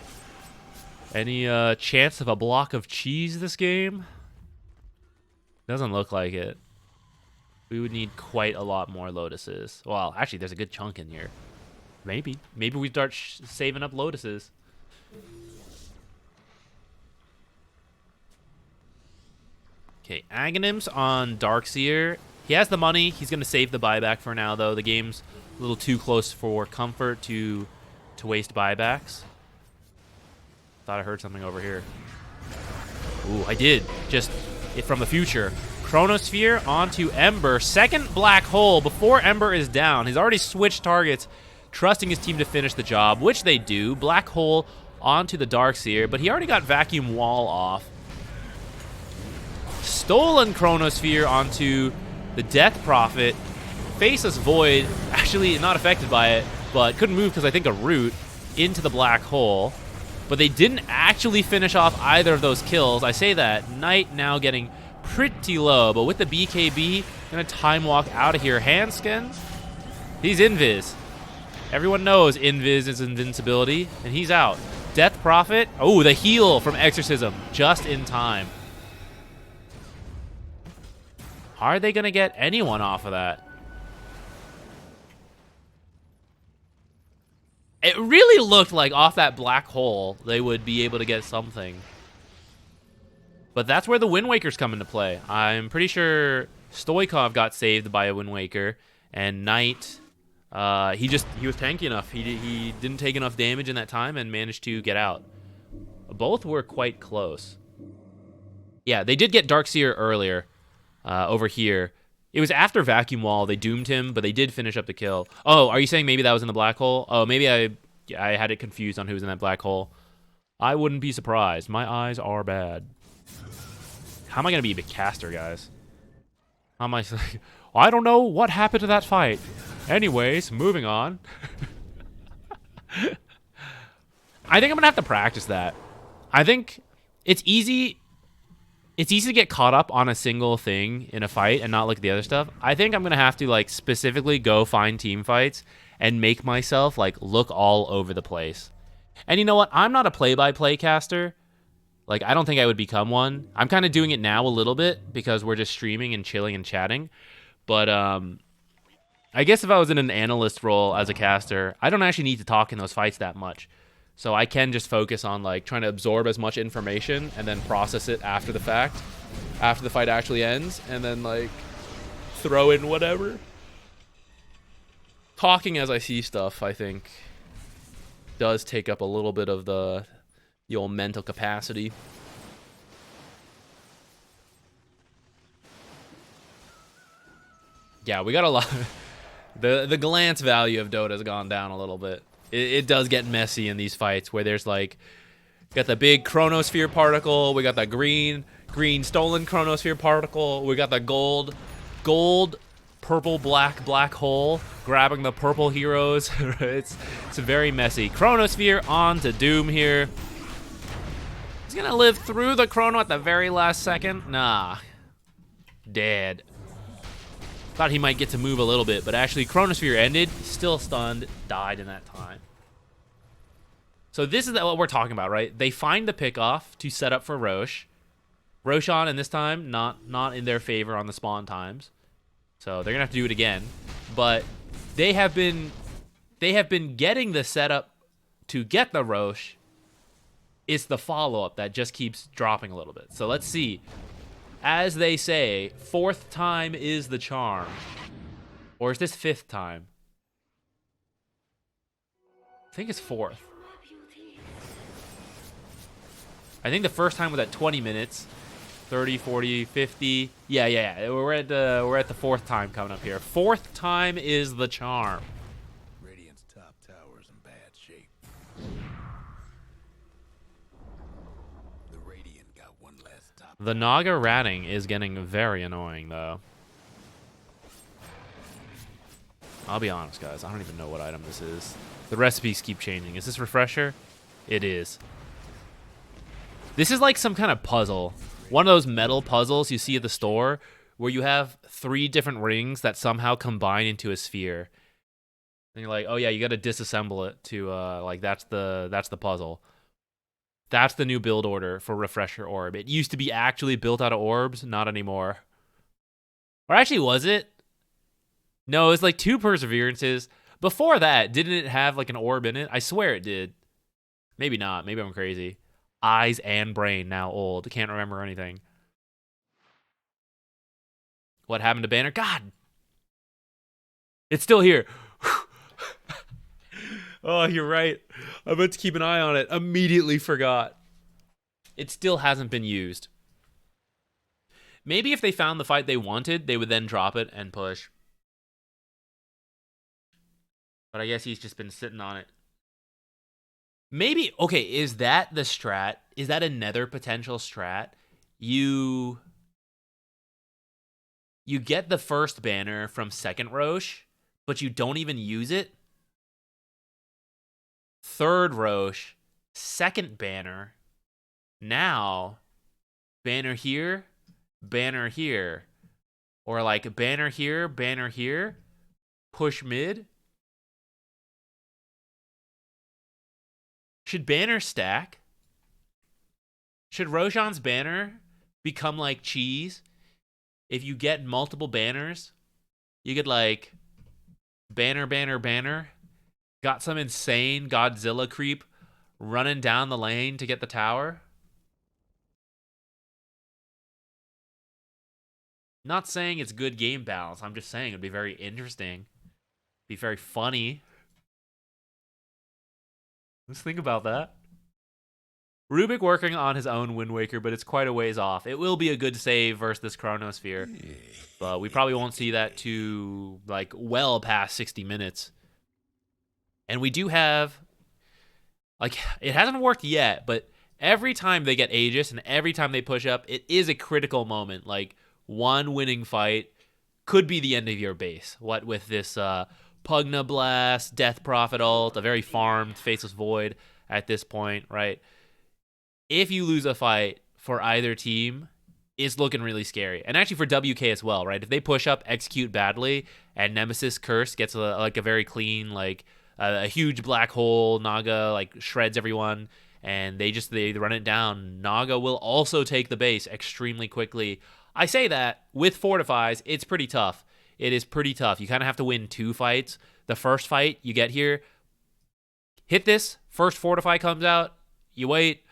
Any chance of a block of cheese this game? Doesn't look like it. We would need quite a lot more Lotuses. Well, actually, there's a good chunk in here. Maybe we start saving up Lotuses. Okay, Aghanims on Darkseer. He has the money. He's going to save the buyback for now, though. The game's a little too close for comfort to waste buybacks. Thought I heard something over here. Ooh, I did. Just it from the future. Chronosphere onto Ember. Second black hole before Ember is down. He's already switched targets, trusting his team to finish the job, which they do. Black hole onto the Darkseer, but he already got Vacuum Wall off. Stolen Chronosphere onto the Death Prophet. Faceless Void, actually not affected by it, but couldn't move because I think a root into the black hole. But they didn't actually finish off either of those kills. I say that. Knight now getting pretty low, but with the BKB, gonna time walk out of here. Handskin, he's invis. Everyone knows invis is invincibility, and he's out. Death Prophet, oh, the heal from Exorcism, just in time. Are they gonna get anyone off of that? It really looked like off that black hole, they would be able to get something. But that's where the Wind Waker's come into play. I'm pretty sure Stoikov got saved by a Wind Waker, and Knight, he was tanky enough. He didn't take enough damage in that time and managed to get out. Both were quite close. Yeah, they did get Darkseer earlier over here. It was after Vacuum Wall. They doomed him, but they did finish up the kill. Oh, are you saying maybe that was in the black hole? Oh, maybe I had it confused on who was in that black hole. I wouldn't be surprised. My eyes are bad. How am I going to be a big caster, guys? How am I... I don't know what happened to that fight. Anyways, moving on. I think I'm going to have to practice that. I think it's easy... It's easy to get caught up on a single thing in a fight and not look at the other stuff. I think I'm going to have to like specifically go find team fights and make myself like look all over the place. And you know what? I'm not a play-by-play caster. Like, I don't think I would become one. I'm kind of doing it now a little bit because we're just streaming and chilling and chatting. But I guess if I was in an analyst role as a caster, I don't actually need to talk in those fights that much. So I can just focus on like trying to absorb as much information and then process it after the fact, after the fight actually ends, and then like throw in whatever. Talking as I see stuff, I think, does take up a little bit of the old mental capacity. Yeah, we got a lot. The glance value of Dota's gone down a little bit. It does get messy in these fights where there's like, got the big Chronosphere particle, we got the green stolen Chronosphere particle, we got the gold, purple, black hole grabbing the purple heroes. It's very messy. Chronosphere on to Doom here. He's gonna live through the Chrono at the very last second. Nah, dead. Thought he might get to move a little bit, but actually Chronosphere ended, still stunned, died in that time. So this is what we're talking about, right? They find the pick off to set up for Roche. Roshan, and this time, not in their favor on the spawn times. So they're going to have to do it again. But they have been getting the setup to get the Roche. It's the follow-up that just keeps dropping a little bit. So let's see. As they say, 4th time is the charm. Or is this 5th time? I think it's 4th. I think the first time was at 20 minutes. 30, 40, 50. Yeah. We're at the 4th time coming up here. 4th time is the charm. Radiant's top tower's in bad shape. The Radiant got one last top. The Naga ratting is getting very annoying, though. I'll be honest, guys. I don't even know what item this is. The recipes keep changing. Is this Refresher? It is. This is like some kind of puzzle. One of those metal puzzles you see at the store where you have 3 different rings that somehow combine into a sphere. And you're like, oh yeah, you got to disassemble it to like that's the puzzle. That's the new build order for Refresher Orb. It used to be actually built out of orbs, not anymore. Or actually, was it? No, it was like 2 perseverances. Before that, didn't it have like an orb in it? I swear it did. Maybe not. Maybe I'm crazy. Eyes and brain now old. Can't remember anything. What happened to Banner? God! It's still here. Oh, you're right. I meant to keep an eye on it. Immediately forgot. It still hasn't been used. Maybe if they found the fight they wanted, they would then drop it and push. But I guess he's just been sitting on it. Maybe, okay, is that the strat? Is that another potential strat? You get the first banner from second Roche, but you don't even use it. Third Roche, second banner. Now, banner here, or like banner here, push mid. Should banner stack? Should Roshan's banner become like cheese? If you get multiple banners, you get like banner. Got some insane Godzilla creep running down the lane to get the tower. Not saying it's good game balance. I'm just saying it'd be very interesting. Be very funny. Let's think about that. Rubik working on his own Wind Waker, but it's quite a ways off. It will be a good save versus this Chronosphere, but we probably won't see that to like well past 60 minutes. And we do have, like, it hasn't worked yet, but every time they get Aegis and every time they push up, it is a critical moment. Like, one winning fight could be the end of your base. What with this Pugna Blast, Death Prophet ult, a very farmed Faceless Void at this point, right? If you lose a fight for either team, it's looking really scary. And actually for WK as well, right? If they push up, execute badly, and Nemesis Curse gets a very clean, like, a huge black hole, Naga, like, shreds everyone, and they run it down, Naga will also take the base extremely quickly. I say that, with Fortifies, it's pretty tough. It is pretty tough. You kind of have to win 2 fights. The first fight you get here, hit this, first Fortify comes out, you wait,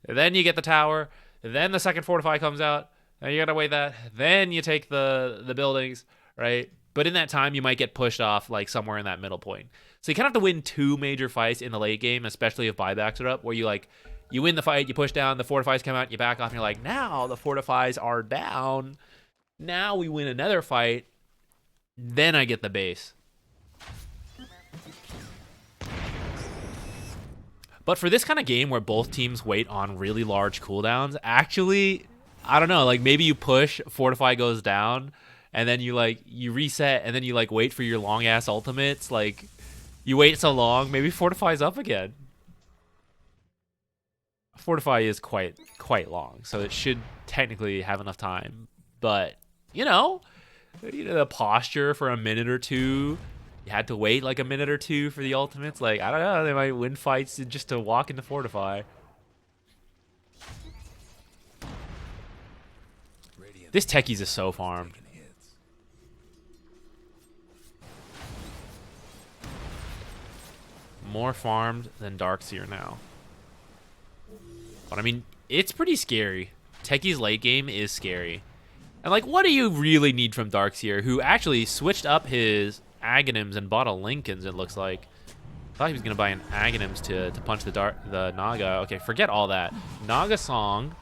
then you get the tower, then the second Fortify comes out, and you gotta wait that, then you take the buildings, right? But in that time, you might get pushed off like somewhere in that middle point. So you kind of have to win 2 major fights in the late game, especially if buybacks are up, where you win the fight, you push down, the Fortifies come out, you back off, and you're like, now the Fortifies are down. Now we win another fight, then I get the base. But for this kind of game where both teams wait on really large cooldowns, actually, I don't know, like maybe you push, Fortify goes down, and then you reset, and then you like wait for your long ass ultimates. Like you wait so long, maybe Fortify's up again. Fortify is quite long, so it should technically have enough time. But the posture for a minute or two, You had to wait like a minute or two for the ultimates. Like, I don't know, they might win fights just to walk into Fortify. This Techies is so farmed. More farmed than Darkseer now. But I mean, it's pretty scary. Techies late game is scary. And like, what do you really need from Darkseer, who actually switched up his Aghanims and bought a Lincoln's, it looks like. I thought he was going to buy an Aghanims to punch the Naga. Okay, forget all that. Naga Song.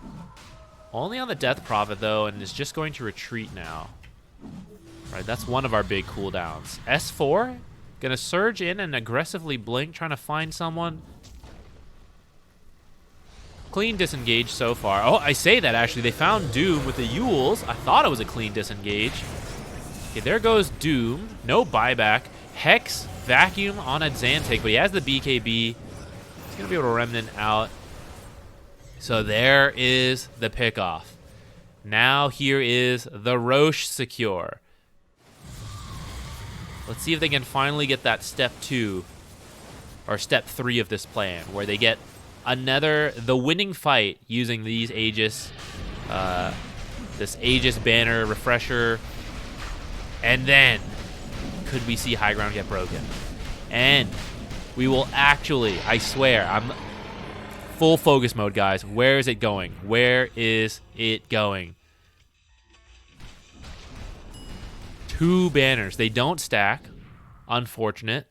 Only on the Death Prophet, though, and is just going to retreat now. Right, that's one of our big cooldowns. S4, going to surge in and aggressively blink, trying to find someone. Clean disengage so far. Oh, I say that, actually. They found Doom with the Yules. I thought it was a clean disengage. Okay, there goes Doom. No buyback. Hex, Vacuum on a Xantic, but he has the BKB. He's going to be able to Remnant out. So there is the pickoff. Now here is the Roche secure. Let's see if they can finally get that step 2 or step 3 of this plan, where they get the winning fight using these Aegis, this Aegis banner refresher, and then could we see high ground get broken? And we will actually, I swear, I'm full focus mode, guys. Where is it going? Where is it going? 2 banners. They don't stack. Unfortunate.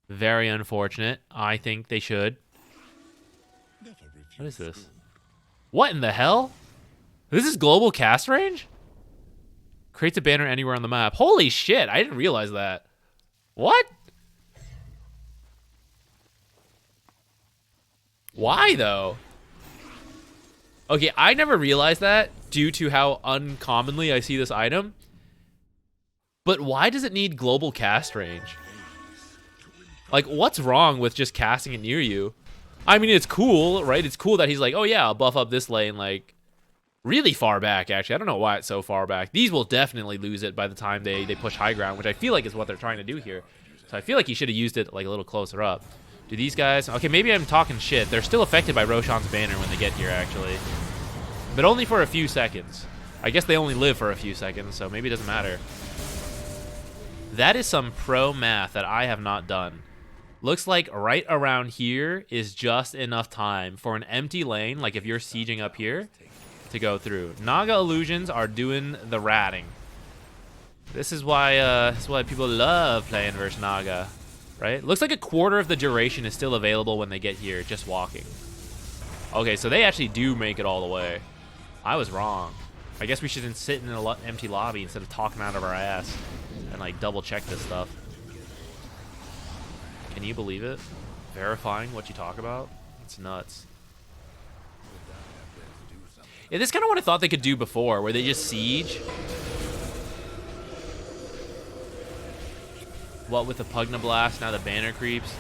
Very unfortunate. I think they should. What is this? What in the hell? This is global cast range? Creates a banner anywhere on the map. Holy shit, I didn't realize that. What? Why, though? Okay, I never realized that due to how uncommonly I see this item. But why does it need global cast range? Like, what's wrong with just casting it near you? I mean, it's cool, right? It's cool that he's like, oh yeah, I'll buff up this lane, like, really far back, actually. I don't know why it's so far back. These will definitely lose it by the time they push high ground, which I feel like is what they're trying to do here. So I feel like he should have used it, like, a little closer up. Do these guys... Okay, maybe I'm talking shit. They're still affected by Roshan's banner when they get here, actually. But only for a few seconds. I guess they only live for a few seconds, so maybe it doesn't matter. That is some pro math that I have not done. Looks like right around here is just enough time for an empty lane, like if you're sieging up here, to go through. Naga illusions are doing the ratting. This is why people love playing versus Naga, right? Looks like a quarter of the duration is still available when they get here, just walking. Okay, so they actually do make it all the way. I was wrong. I guess we should sit in an empty lobby instead of talking out of our ass and like double check this stuff. Can you believe it? Verifying what you talk about? It's nuts. Yeah, this is kind of what I thought they could do before, where they just siege. What with the Pugna Blast, now the banner creeps.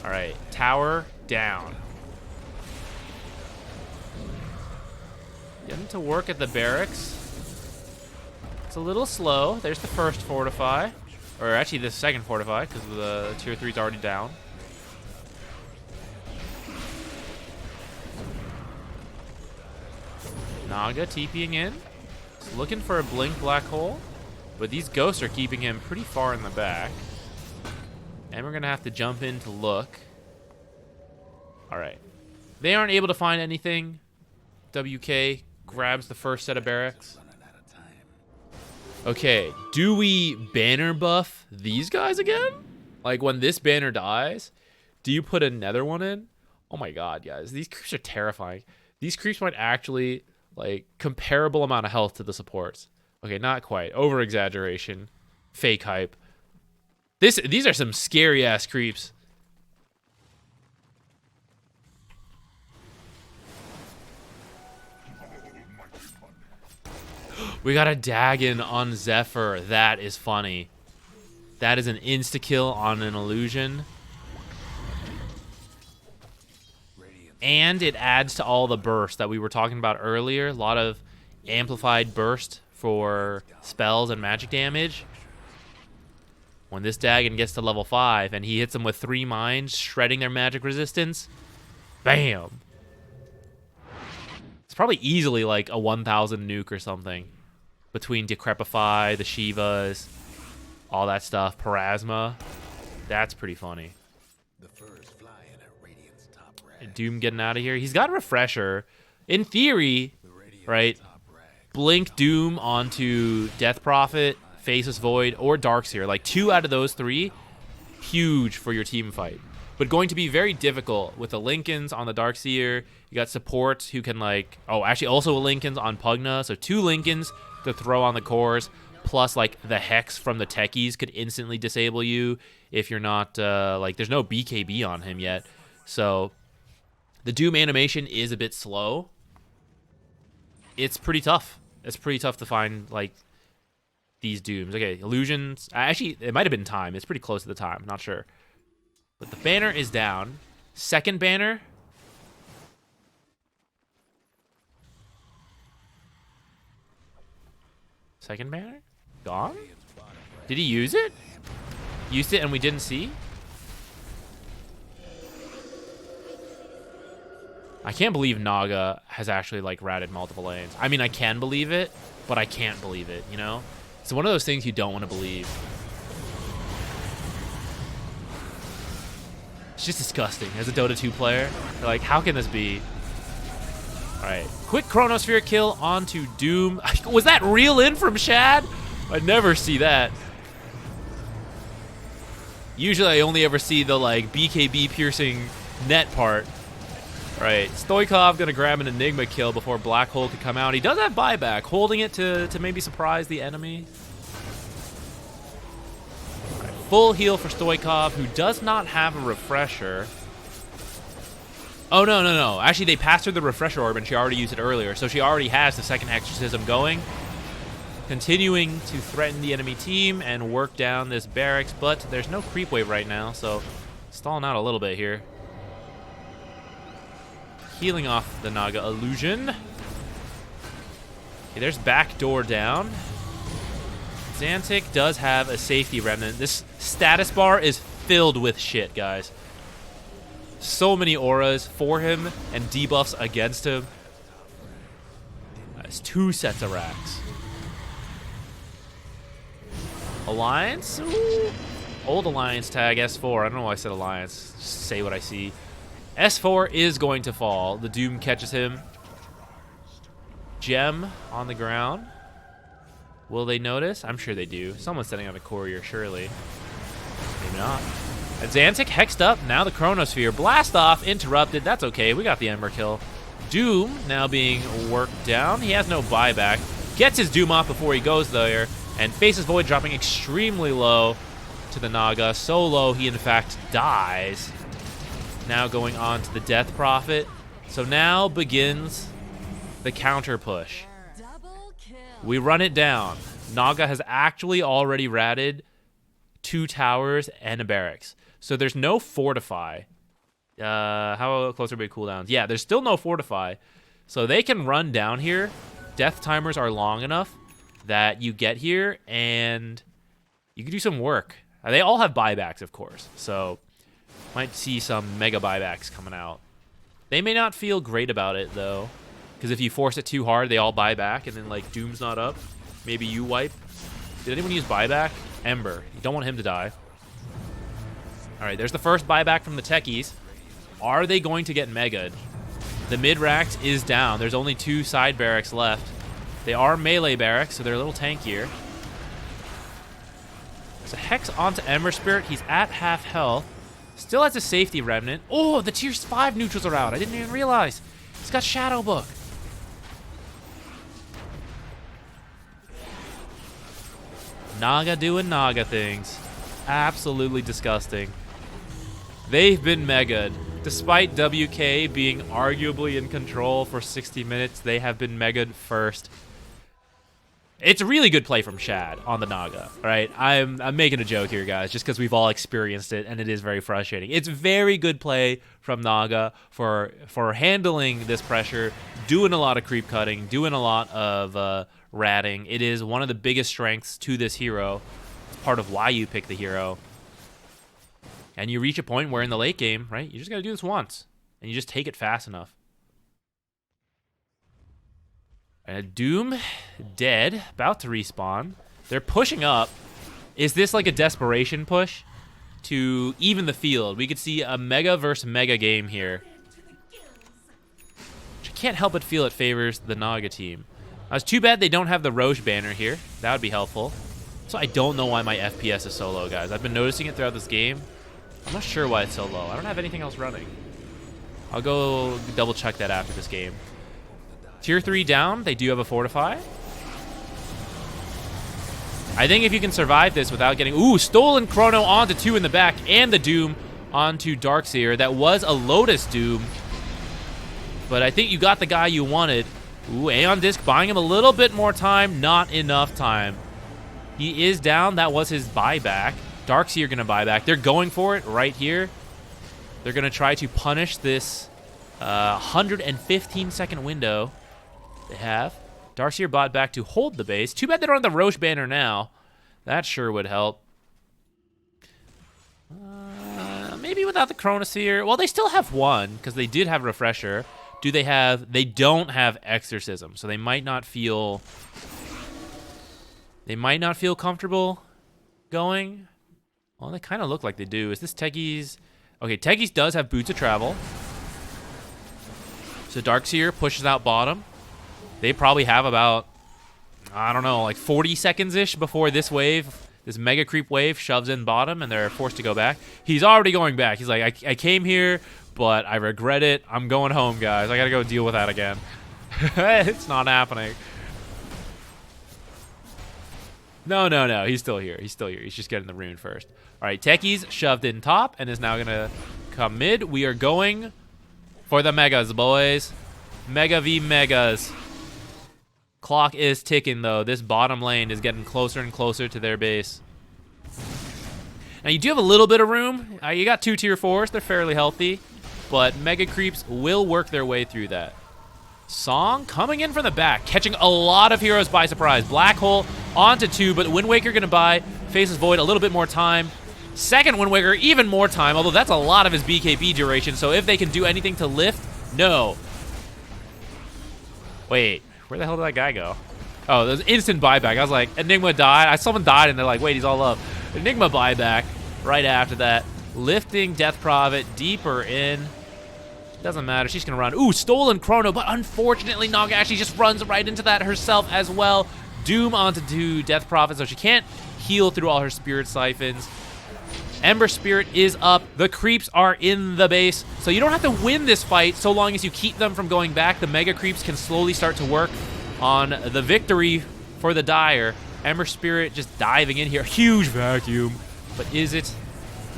Alright, tower down. Getting to work at the barracks. It's a little slow. There's the first fortify. Or actually the second fortify, because the tier 3 is already down. Naga TPing in. He's looking for a blink black hole. But these ghosts are keeping him pretty far in the back. And we're going to have to jump in to look. Alright. They aren't able to find anything. WK grabs the first set of barracks. Okay, do we banner buff these guys again? Like, when this banner dies, do you put another one in? Oh my god, guys. These creeps are terrifying. These creeps might actually, like, comparable amount of health to the supports. Okay, not quite. Over-exaggeration. Fake hype. These are some scary-ass creeps. We got a Dagon on Zephyr. That is funny. That is an insta-kill on an illusion. And it adds to all the burst that we were talking about earlier. A lot of amplified burst for spells and magic damage. When this Dagon gets to level 5 and he hits them with 3 mines, shredding their magic resistance, bam! It's probably easily like a 1,000 nuke or something. Between Decrepify, the Shivas, all that stuff, Parasma. That's pretty funny. The furs flying at Radiant's top rag. Doom getting out of here. He's got a refresher. In theory, right? Blink Doom onto Death Prophet, Faceless Void, or Darkseer. Like 2 out of those 3, huge for your team fight. But going to be very difficult with the Lincolns on the Darkseer. You got supports who can like... Oh, actually also Lincolns on Pugna. So 2 Lincolns to throw on the cores. Plus like the Hex from the Techies could instantly disable you if you're not... like there's no BKB on him yet. So the Doom animation is a bit slow. It's pretty tough. It's pretty tough to find like these Dooms. Okay, Illusions. Actually, it might have been time. It's pretty close to the time. Not sure. But the banner is down. Second banner. Second banner? Gone? Did he use it? Used it and we didn't see? I can't believe Naga has actually like ratted multiple lanes. I mean, I can believe it, but I can't believe it, you know? It's one of those things you don't want to believe. It's just disgusting as a Dota 2 player. You're like, how can this be? All right, quick Chronosphere kill onto Doom. Was that reel in from Shad? I never see that. Usually I only ever see the like BKB piercing net part. All right, Stoikov gonna grab an Enigma kill before Black Hole could come out. He does have buyback, holding it to maybe surprise the enemy. All right, full heal for Stoikov, who does not have a refresher. Oh, no. Actually, they passed her the refresher orb, and she already used it earlier, so she already has the second exorcism going. Continuing to threaten the enemy team and work down this barracks, but there's no creep wave right now, so stalling out a little bit here. Healing off the Naga illusion. Okay, there's backdoor down. Xantic does have a safety remnant. This status bar is filled with shit, guys. So many auras for him and debuffs against him. That's 2 sets of racks. Alliance? Ooh. Old Alliance tag S4. I don't know why I said Alliance. Just say what I see. S4 is going to fall. The Doom catches him. Gem on the ground. Will they notice? I'm sure they do. Someone's setting on a courier, surely. Maybe not. And Xantic hexed up. Now the Chronosphere. Blast off. Interrupted. That's okay. We got the Ember kill. Doom now being worked down. He has no buyback. Gets his Doom off before he goes there. And faces Void dropping extremely low to the Naga. So low he in fact dies. Now going on to the Death Prophet. So now begins the counter push. We run it down. Naga has actually already ratted 2 towers and a barracks. So there's no fortify. How close are we to cooldowns? Yeah, there's still no fortify. So they can run down here. Death timers are long enough that you get here and you can do some work. They all have buybacks, of course. So might see some mega buybacks coming out. They may not feel great about it, though. Because if you force it too hard, they all buy back, and then, like, Doom's not up. Maybe you wipe. Did anyone use buyback? Ember. You don't want him to die. All right, there's the first buyback from the Techies. Are they going to get mega'd? The mid-racks is down. There's only 2 side barracks left. They are melee barracks, so they're a little tankier. There's a Hex onto Ember Spirit. He's at half health. Still has a safety remnant. Oh, the tier 5 neutrals are out. I didn't even realize. He's got Shadow Book. Naga doing Naga things. Absolutely disgusting. They've been mega'd. Despite WK being arguably in control for 60 minutes, they have been mega'd first. It's a really good play from Shad on the Naga, right? I'm making a joke here, guys, just because we've all experienced it, and it is very frustrating. It's very good play from Naga for handling this pressure, doing a lot of creep cutting, doing a lot of ratting. It is one of the biggest strengths to this hero. It's part of why you pick the hero. And you reach a point where in the late game, right, you just got to do this once, and you just take it fast enough. Doom, dead, about to respawn. They're pushing up. Is this like a desperation push to even the field? We could see a mega versus mega game here. Which I can't help but feel it favors the Naga team. It's too bad they don't have the Roche banner here. That would be helpful. So I don't know why my FPS is so low, guys. I've been noticing it throughout this game. I'm not sure why it's so low. I don't have anything else running. I'll go double check that after this game. Tier 3 down, they do have a Fortify. I think if you can survive this without getting... Ooh, stolen Chrono onto 2 in the back, and the Doom onto Darkseer. That was a Lotus Doom. But I think you got the guy you wanted. Ooh, Aeon Disc buying him a little bit more time. Not enough time. He is down. That was his buyback. Darkseer going to buy back. They're going for it right here. They're going to try to punish this 115-second window they have. Darkseer bought back to hold the base. Too bad they don't have the Roche banner now. That sure would help. Maybe without the Chronosphere. Well, they still have one because they did have Refresher. Do they have... They don't have Exorcism, so they might not feel... They might not feel comfortable going. Well, they kind of look like they do. Is this Techies? Okay, Techies does have Boots of Travel. So Darkseer pushes out bottom. They probably have about, I don't know, like 40 seconds-ish before this wave, this mega creep wave, shoves in bottom, and they're forced to go back. He's already going back. He's like, I came here, but I regret it. I'm going home, guys. I got to go deal with that again. It's not happening. No. He's still here. He's just getting the rune first. All right, Techies shoved in top and is now going to come mid. We are going for the megas, boys. Mega v megas. Clock is ticking, though. This bottom lane is getting closer and closer to their base. Now, you do have a little bit of room. You got 2 tier 4s. They're fairly healthy. But mega creeps will work their way through that. Song coming in from the back, catching a lot of heroes by surprise. Black Hole onto 2, but Wind Waker going to buy Faceless Void a little bit more time. Second Wind Waker, even more time, although that's a lot of his BKB duration. So if they can do anything to lift, no. Wait. Where the hell did that guy go? Oh, there's instant buyback. I was like, Enigma died. Someone died, and they're like, wait, he's all up. Enigma buyback right after that. Lifting Death Prophet deeper in. Doesn't matter. She's going to run. Ooh, stolen Chrono, but unfortunately, Naga actually just runs right into that herself as well. Doom onto 2 Death Prophet, so she can't heal through all her Spirit Siphons. Ember Spirit is up. The creeps are in the base. So you don't have to win this fight so long as you keep them from going back. The mega creeps can slowly start to work on the victory for the Dire. Ember Spirit just diving in here. Huge vacuum. But is it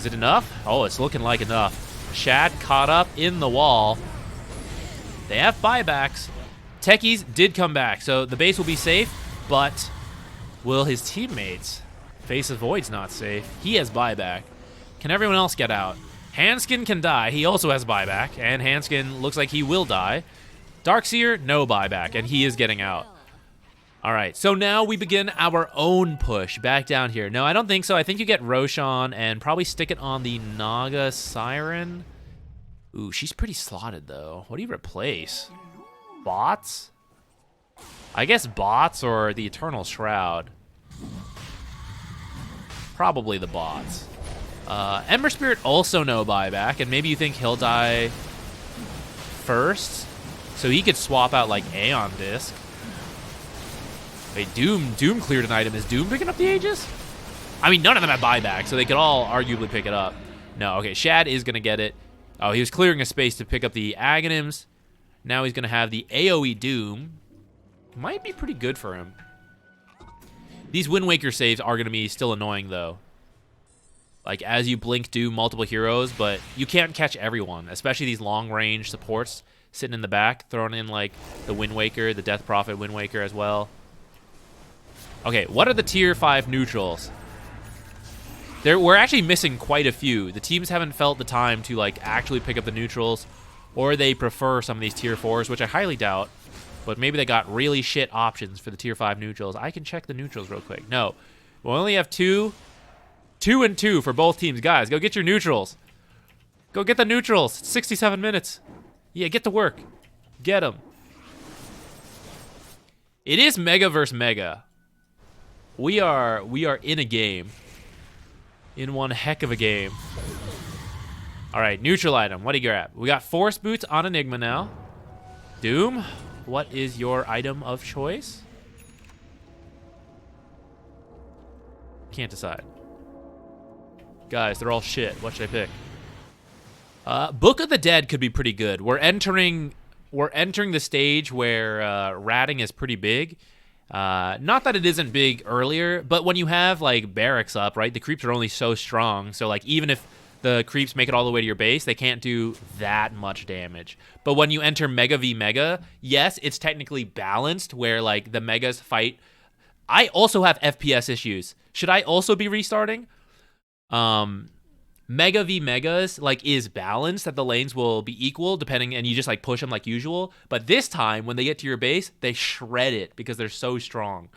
enough? Oh, it's looking like enough. Shad caught up in the wall. They have buybacks. Techies did come back, so the base will be safe, but will his teammates? Face of Void's not safe. He has buyback. Can everyone else get out? Hanskin can die. He also has buyback, and Hanskin looks like he will die. Darkseer, no buyback, and he is getting out. All right, so now we begin our own push back down here. No, I don't think so. I think you get Roshan and probably stick it on the Naga Siren. Ooh, she's pretty slotted, though. What do you replace? Bots? I guess bots or the Eternal Shroud. Probably the bots. Ember Spirit also no buyback, and maybe you think he'll die first, so he could swap out like Aeon Disc. Wait, Doom cleared an item. Is Doom picking up the Aegis? I mean, none of them have buyback, so they could all arguably pick it up. No, okay, Shad is gonna get it. Oh, he was clearing a space to pick up the Aghanims. Now he's gonna have the AoE Doom. Might be pretty good for him. These Wind Waker saves are gonna be still annoying though. Like, as you blink, do multiple heroes, but you can't catch everyone, especially these long-range supports sitting in the back, throwing in, like, the Wind Waker, the Death Prophet Wind Waker as well. Okay, what are the tier 5 neutrals? We're actually missing quite a few. The teams haven't felt the time to like actually pick up the neutrals, or they prefer some of these tier 4s, which I highly doubt. But maybe they got really shit options for the tier 5 neutrals. I can check the neutrals real quick. No, we only have 2 and 2 for both teams. Guys, go get your neutrals. Go get the neutrals. It's 67 minutes. Yeah, get to work. Get them. It is Mega versus Mega. We are in a game. In one heck of a game. All right, neutral item. What do you grab? We got Force Boots on Enigma now. Doom, what is your item of choice? Can't decide. Guys, they're all shit. What should I pick? Book of the Dead could be pretty good. We're entering the stage where ratting is pretty big. Not that it isn't big earlier, but when you have like barracks up, right, the creeps are only so strong. So like even if the creeps make it all the way to your base, they can't do that much damage. But when you enter Mega v Mega, yes, it's technically balanced where like the Megas fight. I also have FPS issues. Should I also be restarting? Mega v Megas like is balanced that the lanes will be equal depending, and you just like push them like usual. But this time when they get to your base, they shred it because they're so strong.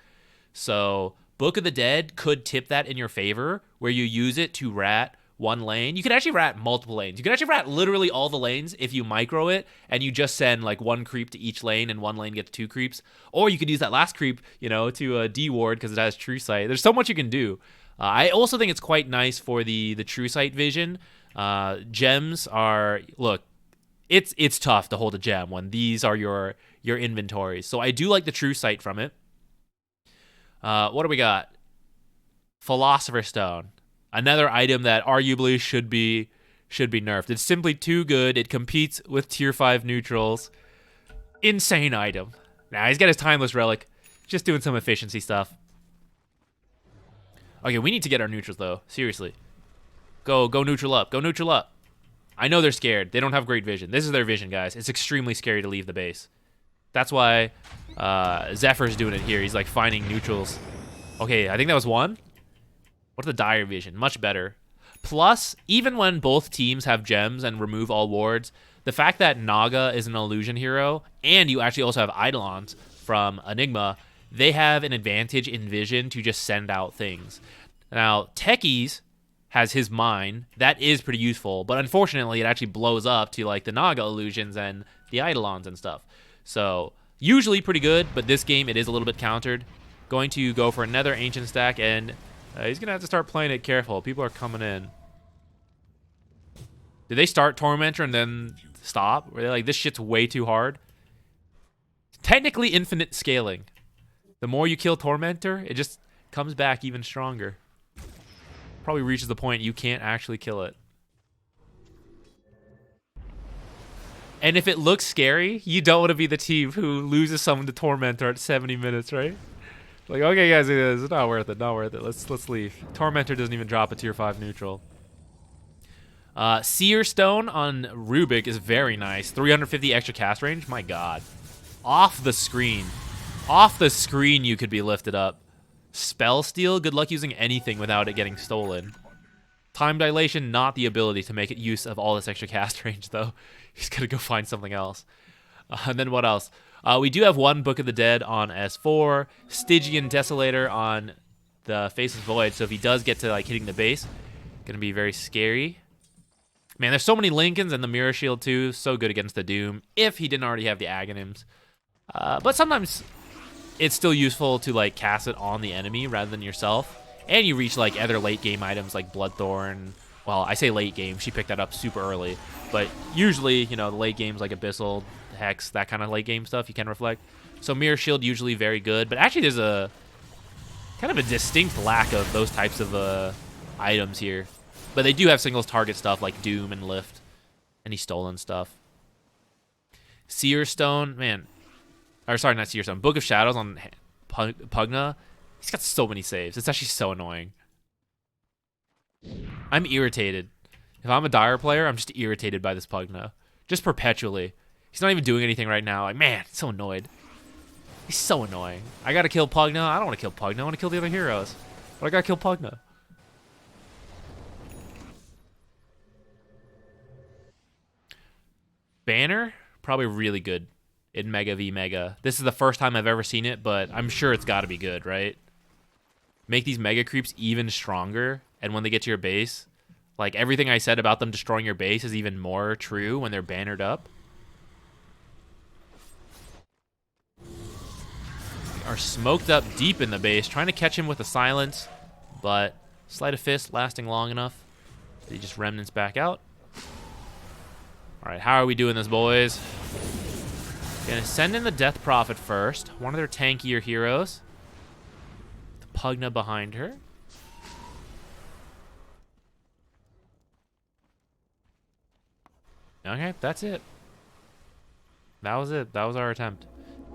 So Book of the Dead could tip that in your favor where you use it to rat one lane. You can actually rat multiple lanes. You can actually rat literally all the lanes if you micro it and you just send like one creep to each lane and one lane gets 2 creeps. Or you could use that last creep, you know, to de-ward because it has True Sight. There's so much you can do. I also think it's quite nice for the True Sight vision. Gems are, look, it's tough to hold a gem when these are your inventories. So I do like the True Sight from it. What do we got? Philosopher's Stone. Another item that arguably should be nerfed. It's simply too good. It competes with tier 5 neutrals. Insane item. Nah, he's got his Timeless Relic. Just doing some efficiency stuff. Okay, we need to get our neutrals, though. Seriously. Go neutral up. Go neutral up. I know they're scared. They don't have great vision. This is their vision, guys. It's extremely scary to leave the base. That's why Zephyr's doing it here. He's, like, finding neutrals. Okay, I think that was one. What's the dire vision? Much better. Plus, even when both teams have gems and remove all wards, the fact that Naga is an illusion hero, and you actually also have Eidolons from Enigma, they have an advantage in vision to just send out things. Now, Techies has his mine. That is pretty useful, but unfortunately, it actually blows up to like the Naga illusions and the Eidolons and stuff. So, usually pretty good, but this game, it is a little bit countered. Going to go for another Ancient stack, and he's going to have to start playing it careful. People are coming in. Did they start Tormentor and then stop? Were they like, this shit's way too hard? Technically infinite scaling. The more you kill Tormentor, it just comes back even stronger. Probably reaches the point you can't actually kill it. And if it looks scary, you don't want to be the team who loses someone to Tormentor at 70 minutes, right? Like, okay, guys, it's not worth it, not worth it. Let's leave. Tormentor doesn't even drop a tier 5 neutral. Seer Stone on Rubik is very nice. 350 extra cast range, my god. Off the screen. Off the screen you could be lifted up. Spell Steal, good luck using anything without it getting stolen. Time Dilation, not the ability to make it use of all this extra cast range, though. He's gonna go find something else. And then what else? We do have one Book of the Dead on S4. Stygian Desolator on the Faceless Void, so if he does get to like hitting the base, gonna be very scary. Man, there's so many Lincolns and the Mirror Shield too. So good against the Doom, if he didn't already have the Aghanims. But sometimes it's still useful to like cast it on the enemy rather than yourself. And you reach like other late game items like Bloodthorn. Well, I say late game, she picked that up super early. But usually, you know, the late games like Abyssal, Hex, that kind of late game stuff you can reflect. So Mirror Shield usually very good. But actually there's a kind of a distinct lack of those types of items here. But they do have singles target stuff like Doom and Lift. Any stolen stuff. Seer Stone, man. Or sorry, not Seer Stone. Book of Shadows on Pugna. He's got so many saves. It's actually so annoying. I'm irritated. If I'm a Dire player, I'm just irritated by this Pugna. Just perpetually. He's not even doing anything right now. Like, man, so annoyed. He's so annoying. I gotta kill Pugna. I don't want to kill Pugna. I want to kill the other heroes. But I gotta kill Pugna. Banner? Probably really good in Mega v Mega. This is the first time I've ever seen it, but I'm sure it's got to be good, right? Make these Mega Creeps even stronger, and when they get to your base, like everything I said about them destroying your base is even more true when they're bannered up. We are smoked up deep in the base, trying to catch him with a silence, but Sleight of Fist lasting long enough that he just remnants back out. All right, how are we doing this, boys? Gonna send in the Death Prophet first, one of their tankier heroes. The Pugna behind her. Okay, that's it. That was it. That was our attempt.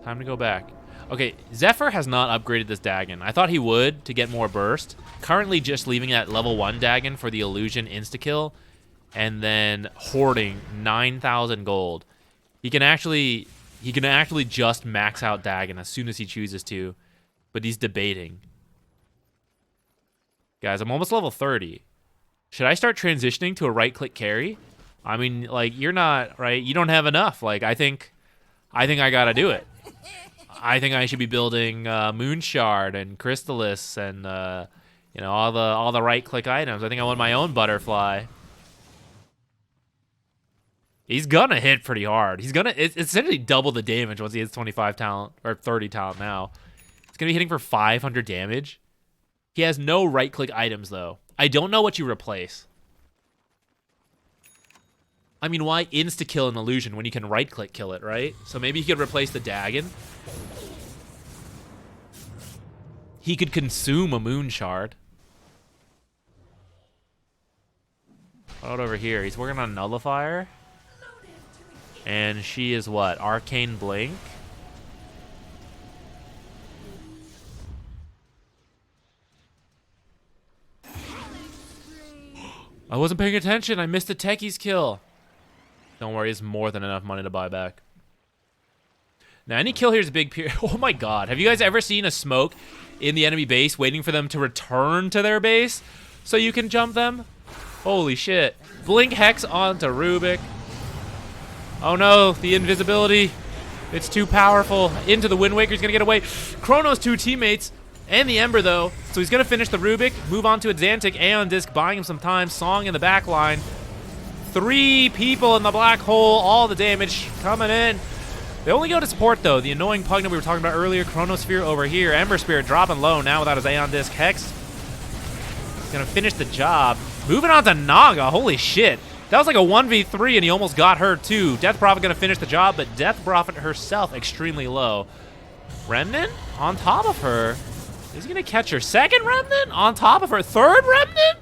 Time to go back. Okay, Zephyr has not upgraded this Dagon. I thought he would to get more burst. Currently just leaving it at level 1 Dagon for the illusion insta-kill, and then hoarding 9,000 gold. He can actually just max out Dagon as soon as he chooses to, but he's debating. Guys, I'm almost level 30. Should I start transitioning to a right-click carry? I mean, like, you're not, right? You don't have enough. Like, I think I gotta do it. I think I should be building Moonshard and Crystallis and you know, all the right-click items. I think I want my own butterfly. He's gonna hit pretty hard. It's essentially double the damage once he hits 25 talent, or 30 talent now. It's gonna be hitting for 500 damage. He has no right-click items, though. I don't know what you replace. I mean, why insta-kill an illusion when you can right-click kill it, right? So maybe he could replace the Dagon. He could consume a Moonshard. What about over here? He's working on Nullifier. And she is what? Arcane Blink? I wasn't paying attention. I missed the Techie's kill. Don't worry, it's more than enough money to buy back. Now, any kill here is a big period. Oh my god. Have you guys ever seen a smoke in the enemy base waiting for them to return to their base so you can jump them? Holy shit. Blink Hex onto Rubik. Oh no, the invisibility. It's too powerful. Into the Wind Waker, he's gonna get away. Chrono's 2 teammates, and the Ember though. So he's gonna finish the Rubik, move on to a Xantic, Aeon Disc, buying him some time. Song in the back line. 3 people in the black hole, all the damage coming in. They only go to support though. The annoying Pugna we were talking about earlier, Chronosphere over here. Ember Spirit dropping low now without his Aeon Disc. Hex is gonna finish the job. Moving on to Naga, holy shit. That was like a 1v3 and he almost got her too. Death Prophet gonna finish the job, but Death Prophet herself extremely low. Remnant on top of her. Is he gonna catch her? Second Remnant on top of her. Third Remnant?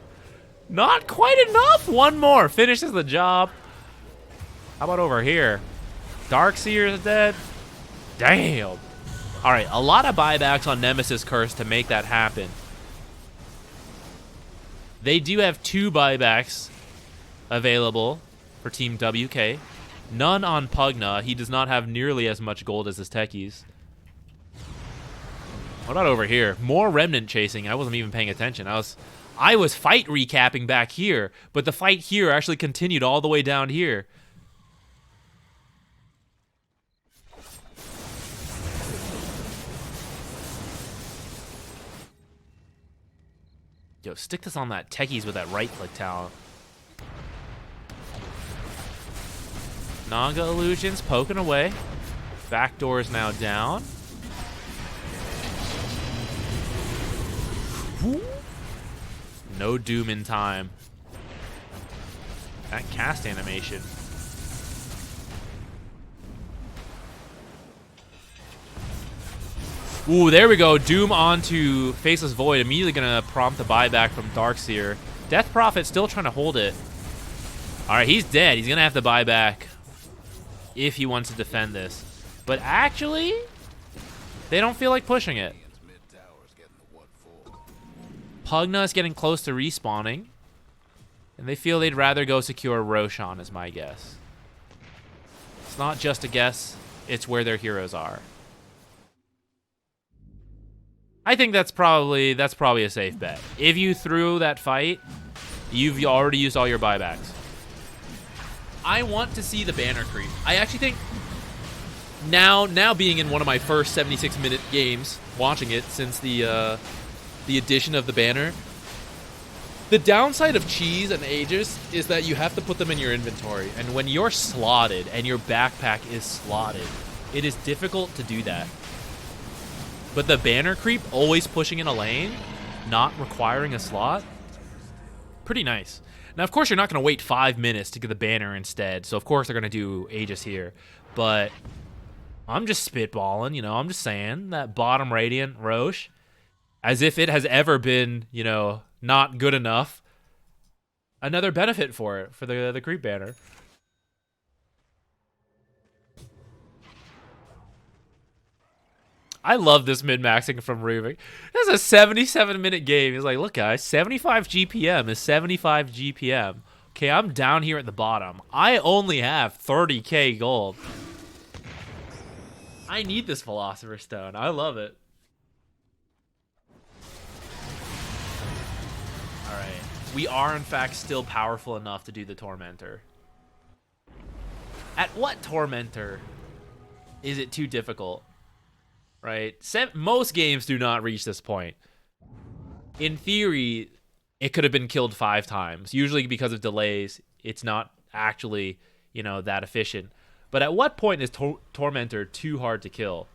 Not quite enough. One more finishes the job. How about over here? Darkseer is dead. Damn. All right, a lot of buybacks on Nemesis Curse to make that happen. They do have 2 buybacks available for Team WK. None on Pugna. He does not have nearly as much gold as his techies. What about over here? More Remnant chasing. I wasn't even paying attention. I was fight recapping back here, but the fight here actually continued all the way down here. Yo, stick this on that techies with that right-click talent. Naga illusions poking away. Back door is now down. No doom in time. That cast animation. Ooh, there we go. Doom onto Faceless Void. Immediately gonna prompt the buyback from Darkseer. Death Prophet still trying to hold it. Alright, he's dead. He's gonna have to buy back if he wants to defend this. But actually, they don't feel like pushing it. Pugna is getting close to respawning. And they feel they'd rather go secure Roshan, is my guess. It's not just a guess, it's where their heroes are. I think that's probably a safe bet. If you threw that fight, you've already used all your buybacks. I want to see the banner creep. I actually think now being in one of my first 76-minute games, watching it since the addition of the banner, the downside of cheese and Aegis is that you have to put them in your inventory. And when you're slotted and your backpack is slotted, it is difficult to do that. But the banner creep always pushing in a lane, not requiring a slot, pretty nice. Now, of course, you're not going to wait 5 minutes to get the banner instead. So, of course, they're going to do Aegis here. But I'm just spitballing, you know. I'm just saying that bottom Radiant Roche, as if it has ever been, you know, not good enough. Another benefit for it, for the creep banner. I love this min-maxing from Rubik. This is a 77-minute game. He's like, look, guys, 75 GPM is 75 GPM. Okay, I'm down here at the bottom. I only have 30k gold. I need this Philosopher's Stone. I love it. All right. We are, in fact, still powerful enough to do the Tormentor. At what Tormentor is it too difficult? Right? Most games do not reach this point. In theory, it could have been killed 5 times. Usually because of delays, it's not actually, you know, that efficient. But at what point is Tormentor too hard to kill?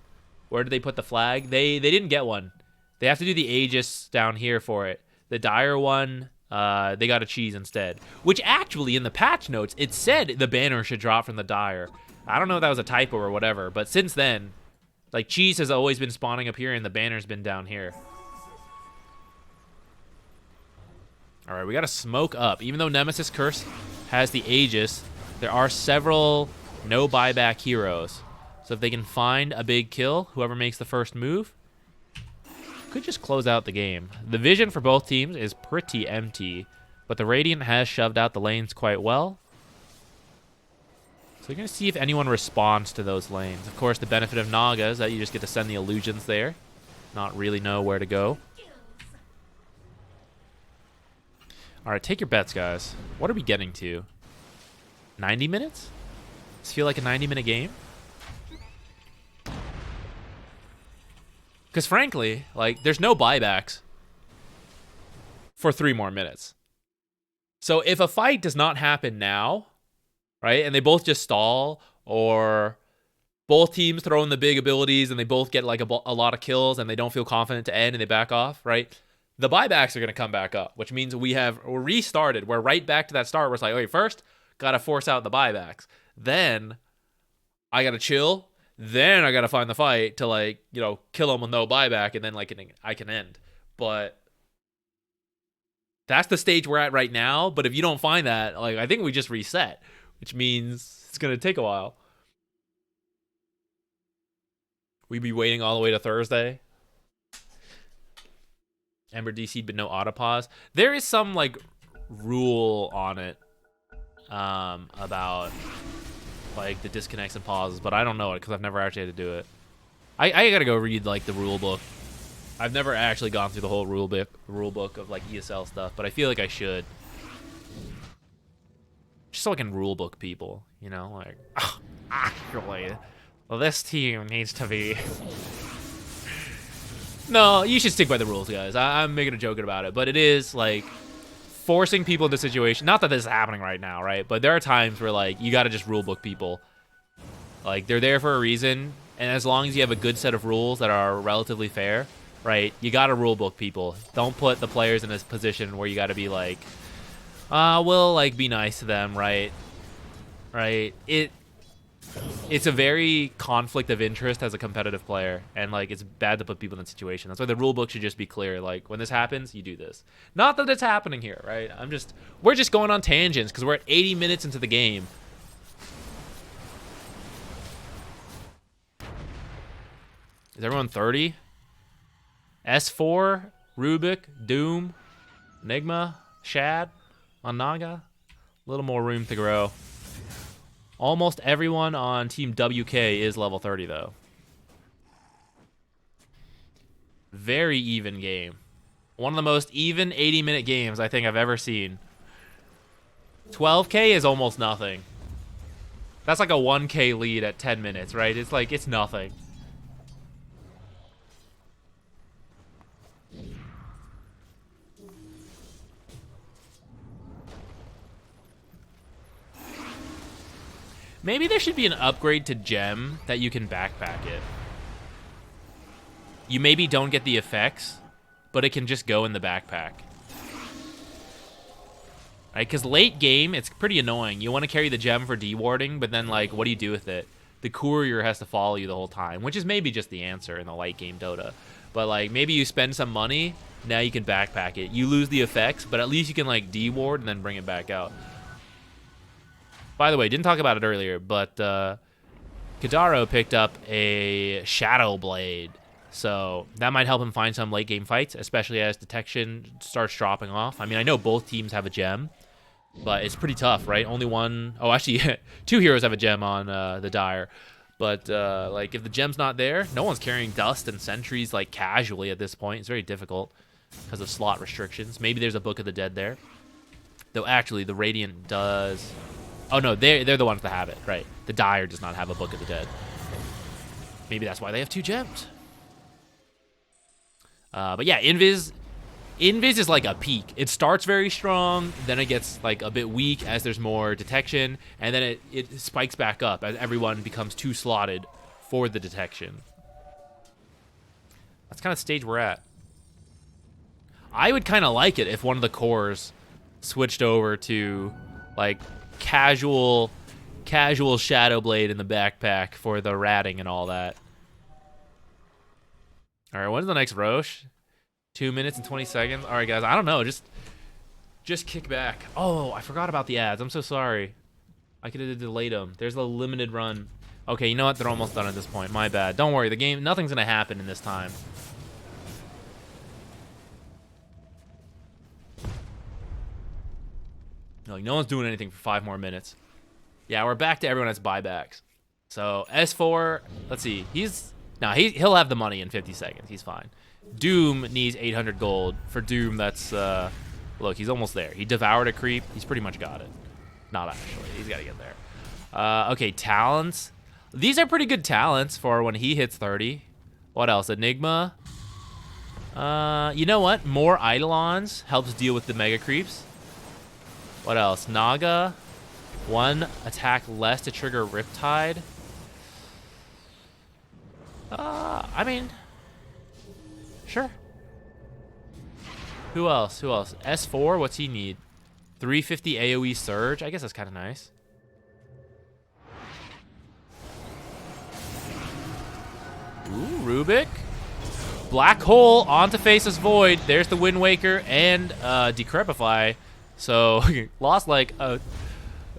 Where did they put the flag? They didn't get one. They have to do the Aegis down here for it. The Dire one, they got a cheese instead. Which actually, in the patch notes, it said the banner should drop from the Dire. I don't know if that was a typo or whatever, but since then, like, cheese has always been spawning up here, and the banner's been down here. All right, we got to smoke up. Even though Nemesis Curse has the Aegis, there are several no buyback heroes. So if they can find a big kill, whoever makes the first move could just close out the game. The vision for both teams is pretty empty, but the Radiant has shoved out the lanes quite well. So we're going to see if anyone responds to those lanes. Of course, the benefit of Naga is that you just get to send the illusions there. Not really know where to go. All right, take your bets, guys. What are we getting to? 90 minutes? Does this feel like a 90-minute game? Because frankly, like, there's no buybacks for 3 more minutes. So if a fight does not happen now, right, and they both just stall, or both teams throw in the big abilities and they both get like a lot of kills and they don't feel confident to end and they back off, right, the buybacks are going to come back up, which means we're restarted. We're right back to that start where it's like, okay, first, got to force out the buybacks. Then I got to chill. Then I got to find the fight to, like, you know, kill them with no buyback, and then, like, I can end. But that's the stage we're at right now. But if you don't find that, like, I think we just reset, which means it's going to take a while. We'd be waiting all the way to Thursday. Ember DC'd, but no autopause. There is some, like, rule on it about, like, the disconnects and pauses, but I don't know it because I've never actually had to do it. I gotta go read, like, the rule book. I've never actually gone through the whole rule book of, like, ESL stuff, but I feel like I should. Just so I can rule book people, you know? Like, oh, actually, well, this team needs to be... No, you should stick by the rules, guys. I'm making a joke about it, but it is, like, forcing people into situations. Not that this is happening right now, right? But there are times where, like, you gotta just rule book people. Like, they're there for a reason, and as long as you have a good set of rules that are relatively fair, right, you gotta rule book people. Don't put the players in this position where you gotta be like, we'll, like, be nice to them, right? Right? It's a very conflict of interest as a competitive player, and, like, it's bad to put people in that situation. That's why the rule book should just be clear. Like, when this happens, you do this. Not that it's happening here, right? We're just going on tangents because we're at 80 minutes into the game. Is everyone 30? S4, Rubik, Doom, Enigma, Shad, Onaga. A little more room to grow. Almost everyone on Team WK is level 30, though. Very even game. One of the most even 80-minute games I think I've ever seen. 12K is almost nothing. That's like a 1K lead at 10 minutes, right? It's like, it's nothing. Maybe there should be an upgrade to gem that you can backpack it. You maybe don't get the effects, but it can just go in the backpack. Right? Because late game, it's pretty annoying. You want to carry the gem for dewarding, but then, like, what do you do with it? The courier has to follow you the whole time, which is maybe just the answer in the late game Dota. But, like, maybe you spend some money, now you can backpack it. You lose the effects, but at least you can, like, deward and then bring it back out. By the way, didn't talk about it earlier, but Kadaro picked up a Shadow Blade. So that might help him find some late game fights, especially as detection starts dropping off. I mean, I know both teams have a gem, but it's pretty tough, right? Only one... Oh, actually, 2 heroes have a gem on the Dire. But, like, if the gem's not there, no one's carrying Dust and Sentries, like, casually at this point. It's very difficult because of slot restrictions. Maybe there's a Book of the Dead there. Though, actually, the Radiant does... Oh, no, they're the ones that have it, right. The Dire does not have a Book of the Dead. Maybe that's why they have 2 gems. But yeah, Invis is like a peak. It starts very strong, then it gets like a bit weak as there's more detection, and then it spikes back up as everyone becomes too slotted for the detection. That's kind of the stage we're at. I would kind of like it if one of the cores switched over to like casual Shadow Blade in the backpack for the ratting and all that. All right, when's the next Roche? 2 minutes and 20 seconds. All right, guys, I don't know. Just kick back. Oh, I forgot about the ads. I'm so sorry. I could have delayed them. There's a limited run. Okay, you know what? They're almost done at this point. My bad. Don't worry. The game, nothing's going to happen in this time. Like, no one's doing anything for 5 more minutes. Yeah, we're back to everyone has buybacks. So, S4, let's see. He'll have the money in 50 seconds. He's fine. Doom needs 800 gold. For Doom, that's, look, he's almost there. He devoured a creep. He's pretty much got it. Not actually. He's got to get there. Okay, talents. These are pretty good talents for when he hits 30. What else? Enigma. You know what? More Eidolons helps deal with the mega creeps. What else? Naga. 1 attack less to trigger Riptide. I mean, sure. Who else? S4, what's he need? 350 AoE Surge? I guess that's kind of nice. Ooh, Rubik. Black Hole onto Faceless Void. There's the Wind Waker and Decrepify. So, lost like a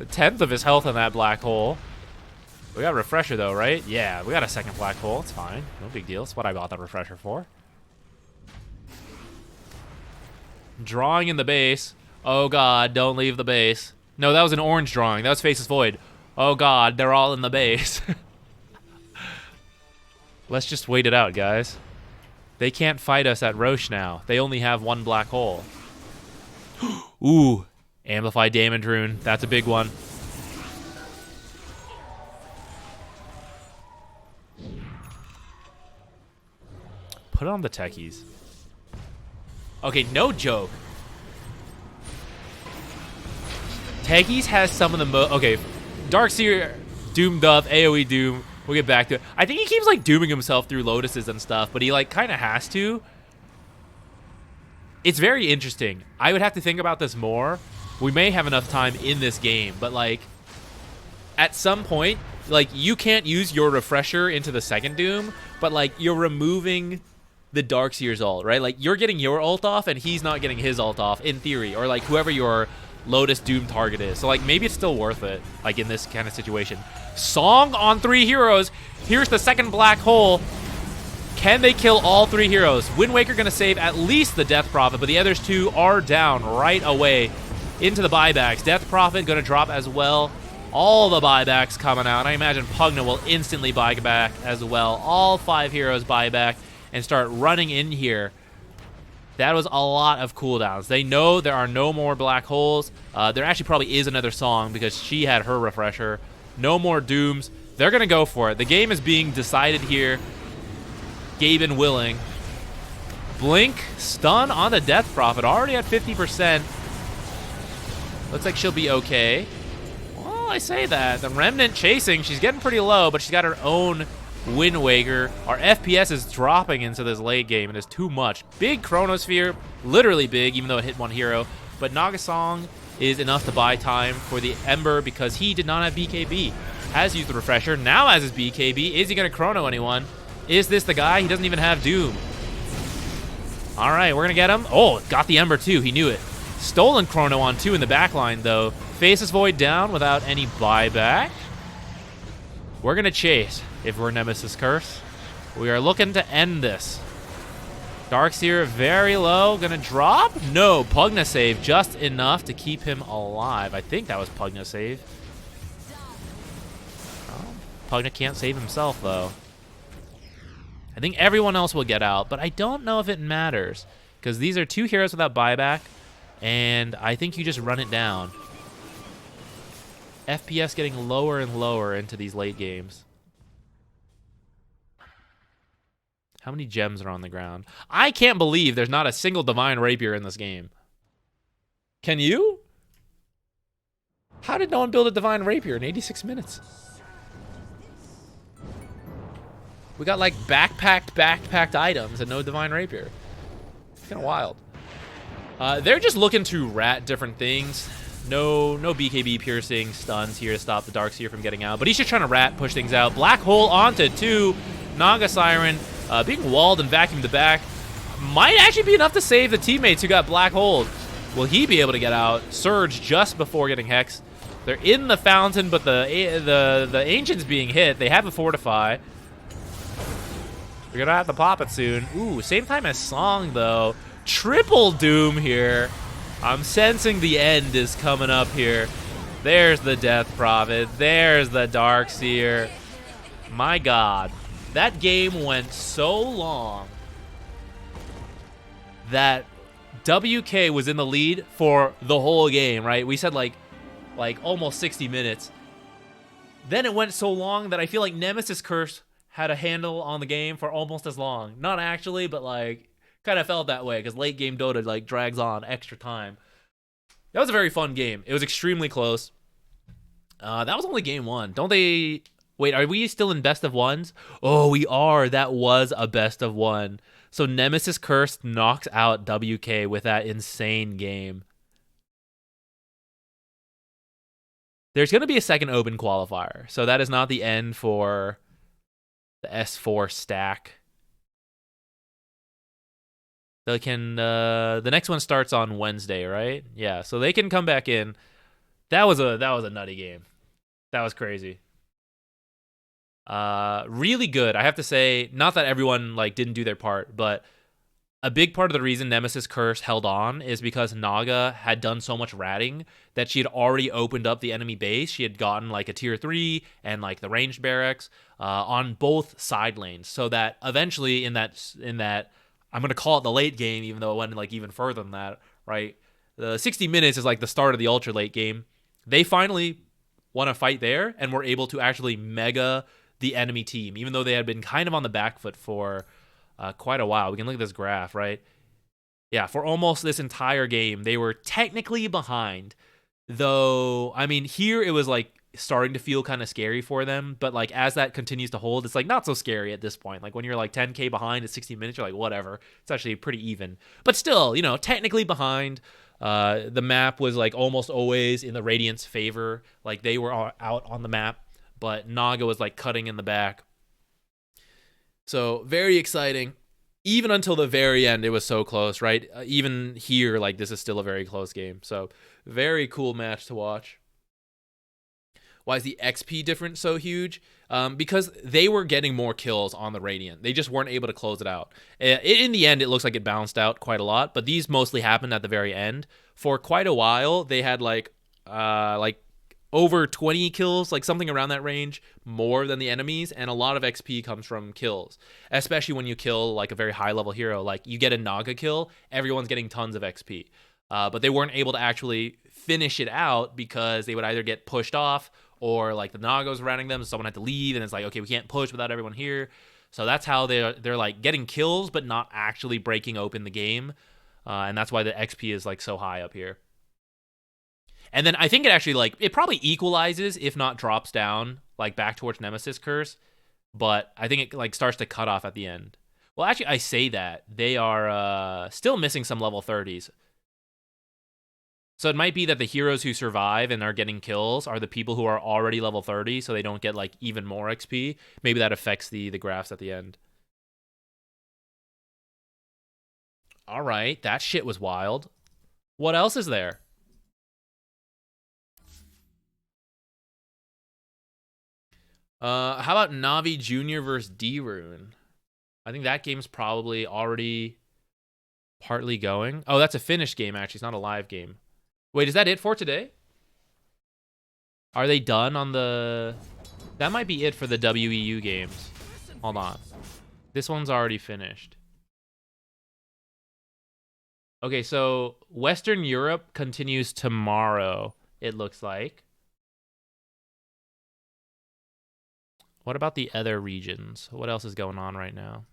10th of his health in that Black Hole. We got a Refresher, though, right? Yeah, we got a second Black Hole. It's fine. No big deal. It's what I bought that Refresher for. Drawing in the base. Oh, God, don't leave the base. No, that was an orange drawing. That was Faceless Void. Oh, God, they're all in the base. Let's just wait it out, guys. They can't fight us at Roche now. They only have 1 Black Hole. Ooh, Amplified Damage Rune. That's a big one. Put on the techies. Okay, no joke. Techies has some of the most... Okay, Darkseer doomed up, AoE Doom. We'll get back to it. I think he keeps, like, dooming himself through Lotuses and stuff, but he, like, kind of has to. It's very interesting. I would have to think about this more. We may have enough time in this game, but, like, at some point, like, you can't use your Refresher into the second Doom, but, like, you're removing the Darkseer's ult, right? Like, you're getting your ult off, and he's not getting his ult off, in theory, or, like, whoever your Lotus Doom target is. So, like, maybe it's still worth it, like, in this kind of situation. Song on 3 heroes. Here's the second Black Hole. Can they kill all 3 heroes? Wind Waker going to save at least the Death Prophet, but the others 2 are down right away into the buybacks. Death Prophet going to drop as well. All the buybacks coming out. I imagine Pugna will instantly buy back as well. All 5 heroes buy back. and start running in here, that was a lot of cooldowns. They know there are no more black holes. There actually probably is another song because she had her refresher. No more dooms. They're going to go for it. The game is being decided here. Gabe and Willing. Blink, stun on the Death Prophet, already at 50%. Looks like she'll be okay. Well, I say that. The Remnant chasing, she's getting pretty low, but she's got her own Wind Waker. Our FPS is dropping into this late game. It is too much. Big Chronosphere, literally big, even though it hit one hero. But Nagasong is enough to buy time for the Ember because he did not have BKB. Has used the refresher, now has his BKB. Is he going to chrono anyone? Is this the guy? He doesn't even have Doom. All right, we're going to get him. Oh, got the Ember too. He knew it. Stolen chrono on 2 in the backline, though. Faces Void down without any buyback. We're going to chase if we're Nemesis Curse. We are looking to end this. Darkseer very low. Going to drop? No. Pugna save just enough to keep him alive. I think that was Pugna save. Oh, Pugna can't save himself, though. I think everyone else will get out, but I don't know if it matters because these are 2 heroes without buyback, and I think you just run it down. FPS getting lower and lower into these late games. How many gems are on the ground? I can't believe there's not a single Divine Rapier in this game. Can you? How did no one build a Divine Rapier in 86 minutes? We got like backpacked items and no Divine Rapier. It's kind of wild. They're just looking to rat different things. No BKB piercing stuns here to stop the Darkseer from getting out. But he's just trying to rat, push things out. Black Hole onto 2. Naga Siren being walled and vacuumed the back. Might actually be enough to save the teammates who got Black Hole. Will he be able to get out? Surge just before getting Hex. They're in the fountain, but the Ancient's being hit. They have a Fortify. We're gonna have to pop it soon. Ooh, same time as Song, though. Triple Doom here. I'm sensing the end is coming up here. There's the Death Prophet. There's the Darkseer. My God. That game went so long that WK was in the lead for the whole game, right? We said like almost 60 minutes. Then it went so long that I feel like Nemesis Curse had a handle on the game for almost as long. Not actually, but like kind of felt that way because late game Dota like drags on extra time. That was a very fun game. It was extremely close. That was only game 1. Don't they... Wait, are we still in best of ones? Oh, we are. That was a best of 1. So Nemesis Curse knocks out WK with that insane game. There's going to be a second open qualifier. So that is not the end for the S4 stack. They can the next one starts on Wednesday, right? Yeah, so they can come back in. That was a nutty game. That was crazy. Really good. I have to say, not that everyone like didn't do their part, but a big part of the reason Nemesis Curse held on is because Naga had done so much ratting that she had already opened up the enemy base. She had gotten like a tier 3 and like the ranged barracks on both side lanes, so that eventually in that I'm gonna call it the late game, even though it went like even further than that, right? The 60 minutes is like the start of the ultra late game. They finally want to fight there and were able to actually mega the enemy team, even though they had been kind of on the back foot for quite a while. We can look at this graph, right? Yeah, for almost this entire game, they were technically behind. Though, I mean, here it was like starting to feel kind of scary for them. But like as that continues to hold, it's like not so scary at this point. Like when you're like 10K behind at 60 minutes, you're like, whatever. It's actually pretty even. But still, you know, technically behind. The map was like almost always in the Radiant's favor. Like they were out on the map, but Naga was like cutting in the back. So very exciting. Even until the very end, it was so close, right? Even here, like this is still a very close game. So very cool match to watch. Why is the XP difference so huge? Because they were getting more kills on the Radiant. They just weren't able to close it out. In the end, it looks like it bounced out quite a lot, but these mostly happened at the very end. For quite a while, they had like over 20 kills, like something around that range, more than the enemies, and a lot of XP comes from kills, especially when you kill like a very high level hero. Like you get a Naga kill, everyone's getting tons of XP. But they weren't able to actually finish it out because they would either get pushed off or like the Naga was surrounding them, so someone had to leave, and it's like, okay, we can't push without everyone here. So that's how they're like getting kills, but not actually breaking open the game, and that's why the XP is like so high up here. And then I think it actually like it probably equalizes, if not drops down, like back towards Nemesis Curse. But I think it like starts to cut off at the end. Well, actually, I say that they are still missing some level 30s. So it might be that the heroes who survive and are getting kills are the people who are already level 30, so they don't get like even more XP. Maybe that affects the graphs at the end. All right, that shit was wild. What else is there? How about Navi Junior versus D-Rune? I think that game's probably already partly going. Oh, that's a finished game, actually. It's not a live game. Wait, is that it for today? Are they done on the... That might be it for the WEU games. Hold on. This one's already finished. Okay, so Western Europe continues tomorrow, it looks like. What about the other regions? What else is going on right now?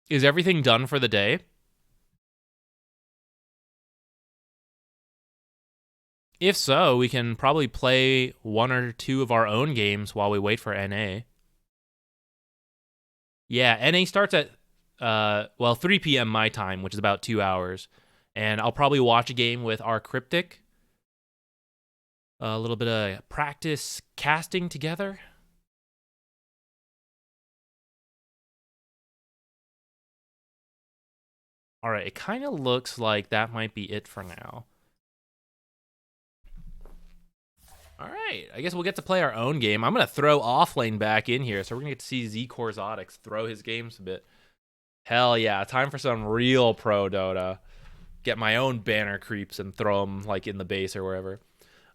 Is everything done for the day? If so, we can probably play one or two of our own games while we wait for NA. Yeah, NA starts at 3 p.m. my time, which is about 2 hours. And I'll probably watch a game with our Cryptic. A little bit of practice casting together. All right, it kind of looks like that might be it for now. All right, I guess we'll get to play our own game. I'm going to throw Offlane back in here, so we're going to get to see Z Corzotics throw his games a bit. Hell yeah, time for some real pro Dota. Get my own banner creeps and throw them like in the base or wherever.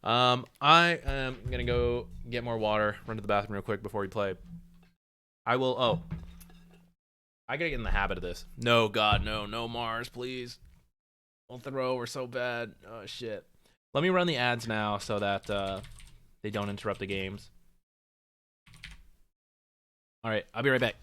I am going to go get more water, run to the bathroom real quick before we play. I will, I got to get in the habit of this. No, God, no Mars, please. Don't throw, we're so bad. Oh, shit. Let me run the ads now so that they don't interrupt the games. All right, I'll be right back.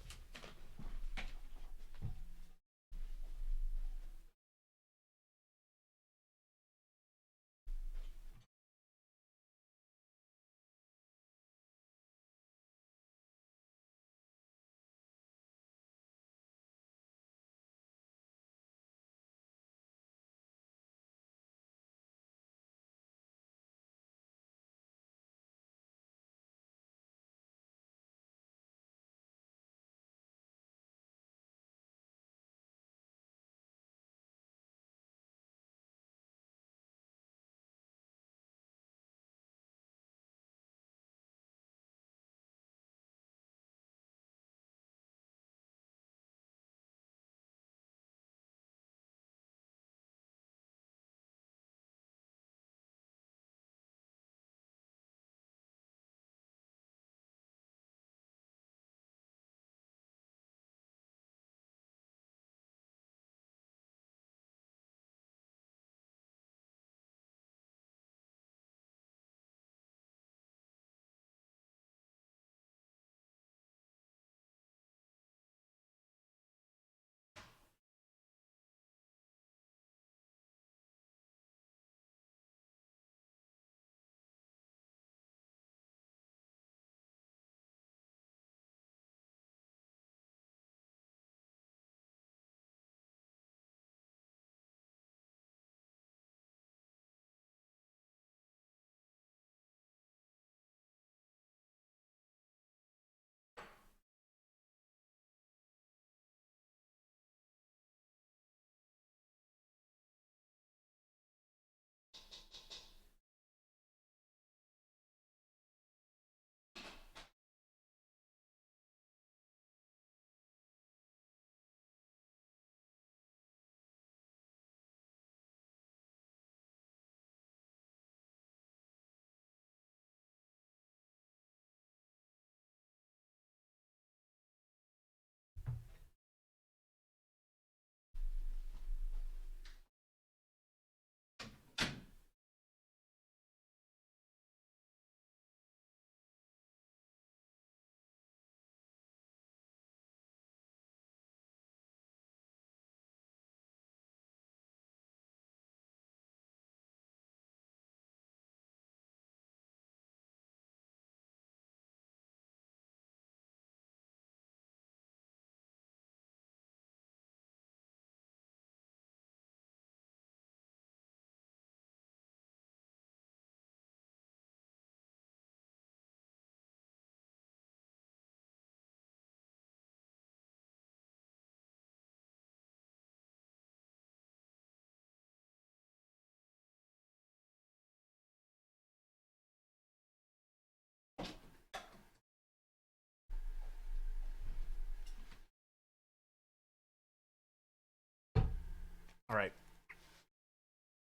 All right.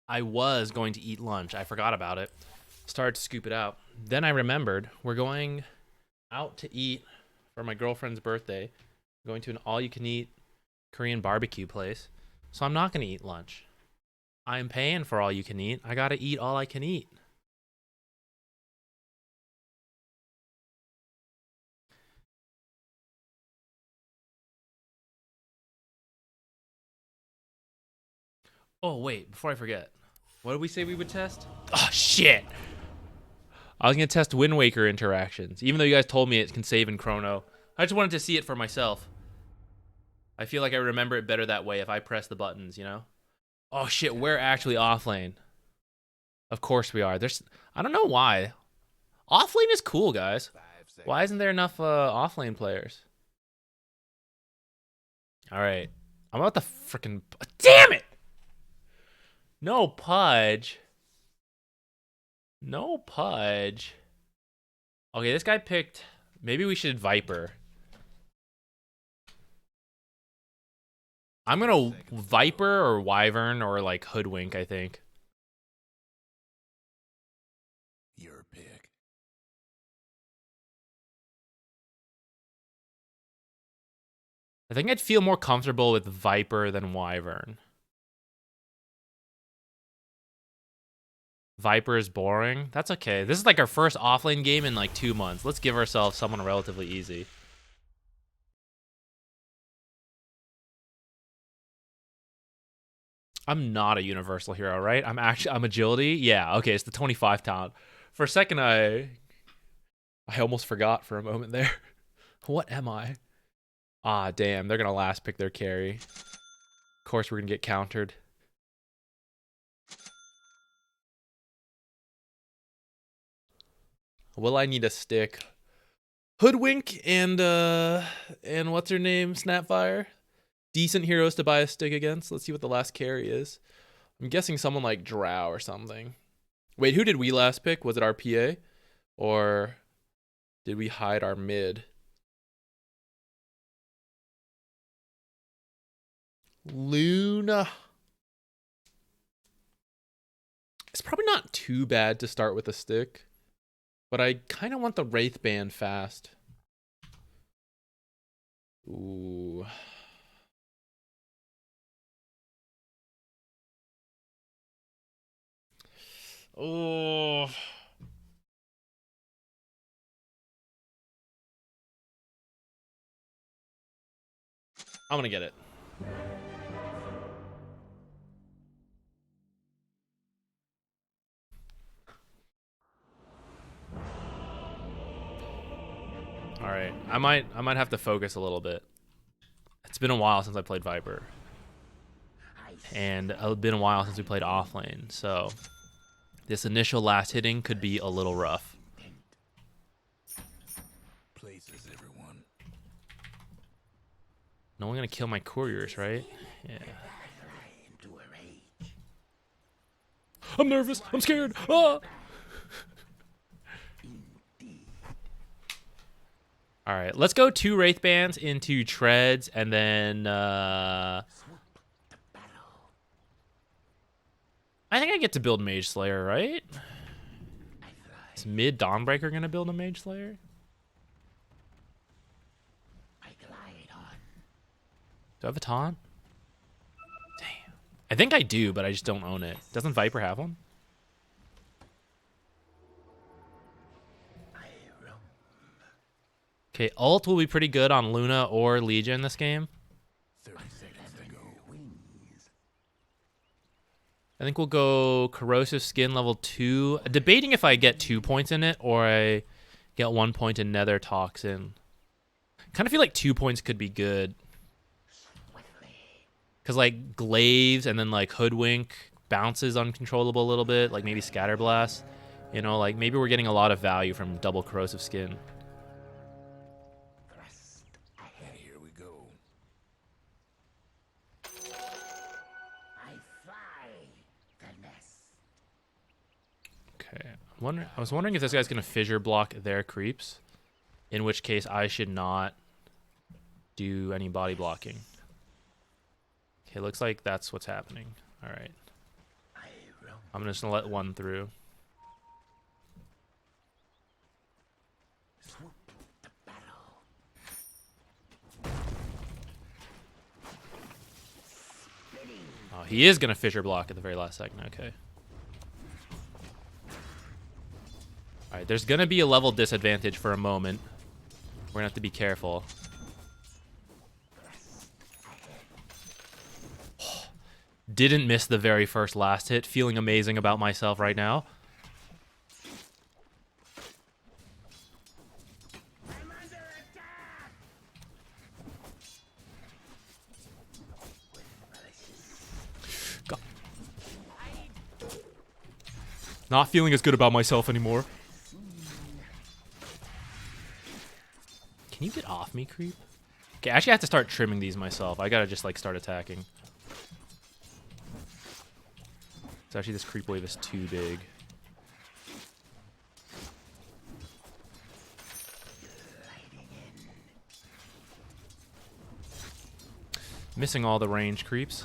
I was going to eat lunch. I forgot about it. Started to scoop it out. Then I remembered we're going out to eat for my girlfriend's birthday. Going to an all-you-can-eat Korean barbecue place. So I'm not going to eat lunch. I'm paying for all you can eat. I got to eat all I can eat. Oh, wait, before I forget. What did we say we would test? Oh, shit. I was going to test Wind Waker interactions, even though you guys told me it can save in Chrono. I just wanted to see it for myself. I feel like I remember it better that way if I press the buttons, you know? Oh, shit, we're actually offlane. Of course we are. I don't know why. Offlane is cool, guys. Why isn't there enough offlane players? All right. I'm about to freaking... Damn it! No Pudge. No Pudge. Okay, this guy picked... Maybe we should Viper. I'm going to Viper or Wyvern or like Hoodwink, I think. Your pick. I think I'd feel more comfortable with Viper than Wyvern. Viper is boring. That's okay. This is like our first offlane game in like 2 months. Let's give ourselves someone relatively easy. I'm not a universal hero, right? I'm agility. Yeah, okay, it's the 25 talent. For a second, I almost forgot for a moment there. What am I? Ah, damn, they're gonna last pick their carry. Of course, we're gonna get countered. Will I need a stick? Hoodwink and what's her name? Snapfire. Decent heroes to buy a stick against. Let's see what the last carry is. I'm guessing someone like Drow or something. Wait, who did we last pick? Was it our PA? Or did we hide our mid? Luna. It's probably not too bad to start with a stick, but I kind of want the Wraith Band fast. Ooh. Oh. I'm gonna get it. All right, I might have to focus a little bit. It's been a while since I played Viper, and it's been a while since we played offlane. So this initial last hitting could be a little rough. Places, everyone. No one gonna kill my couriers, right? Yeah. I'm nervous. I'm scared. Ah! All right, let's go 2 Wraith Bands into Treads, and then I think I get to build Mage Slayer, right? Is mid Dawnbreaker gonna build a Mage Slayer? Do I have a taunt? Damn. I think I do, but I just don't own it. Doesn't Viper have one? Okay, ult will be pretty good on Luna or Legion this game. 30 seconds to go. I think we'll go Corrosive Skin level 2. Debating if I get 2 points in it or I get 1 point in Nether Toxin. Kind of feel like 2 points could be good. Because like Glaives and then like Hoodwink bounces uncontrollable a little bit. Like maybe Scatterblast. You know, like maybe we're getting a lot of value from double Corrosive Skin. And here we go. Okay. I was wondering if this guy's going to fissure block their creeps. In which case I should not do any body blocking. Okay, looks like that's what's happening. All right. I'm just gonna let one through. Oh, he is gonna fissure block at the very last second. Okay. All right, there's gonna be a level disadvantage for a moment. We're gonna have to be careful. Didn't miss the very first last hit. Feeling amazing about myself right now. God. Not feeling as good about myself anymore. Can you get off me, creep? Okay, actually I have to start trimming these myself. I gotta just like start attacking. So actually this creep wave is too big. Missing all the range creeps.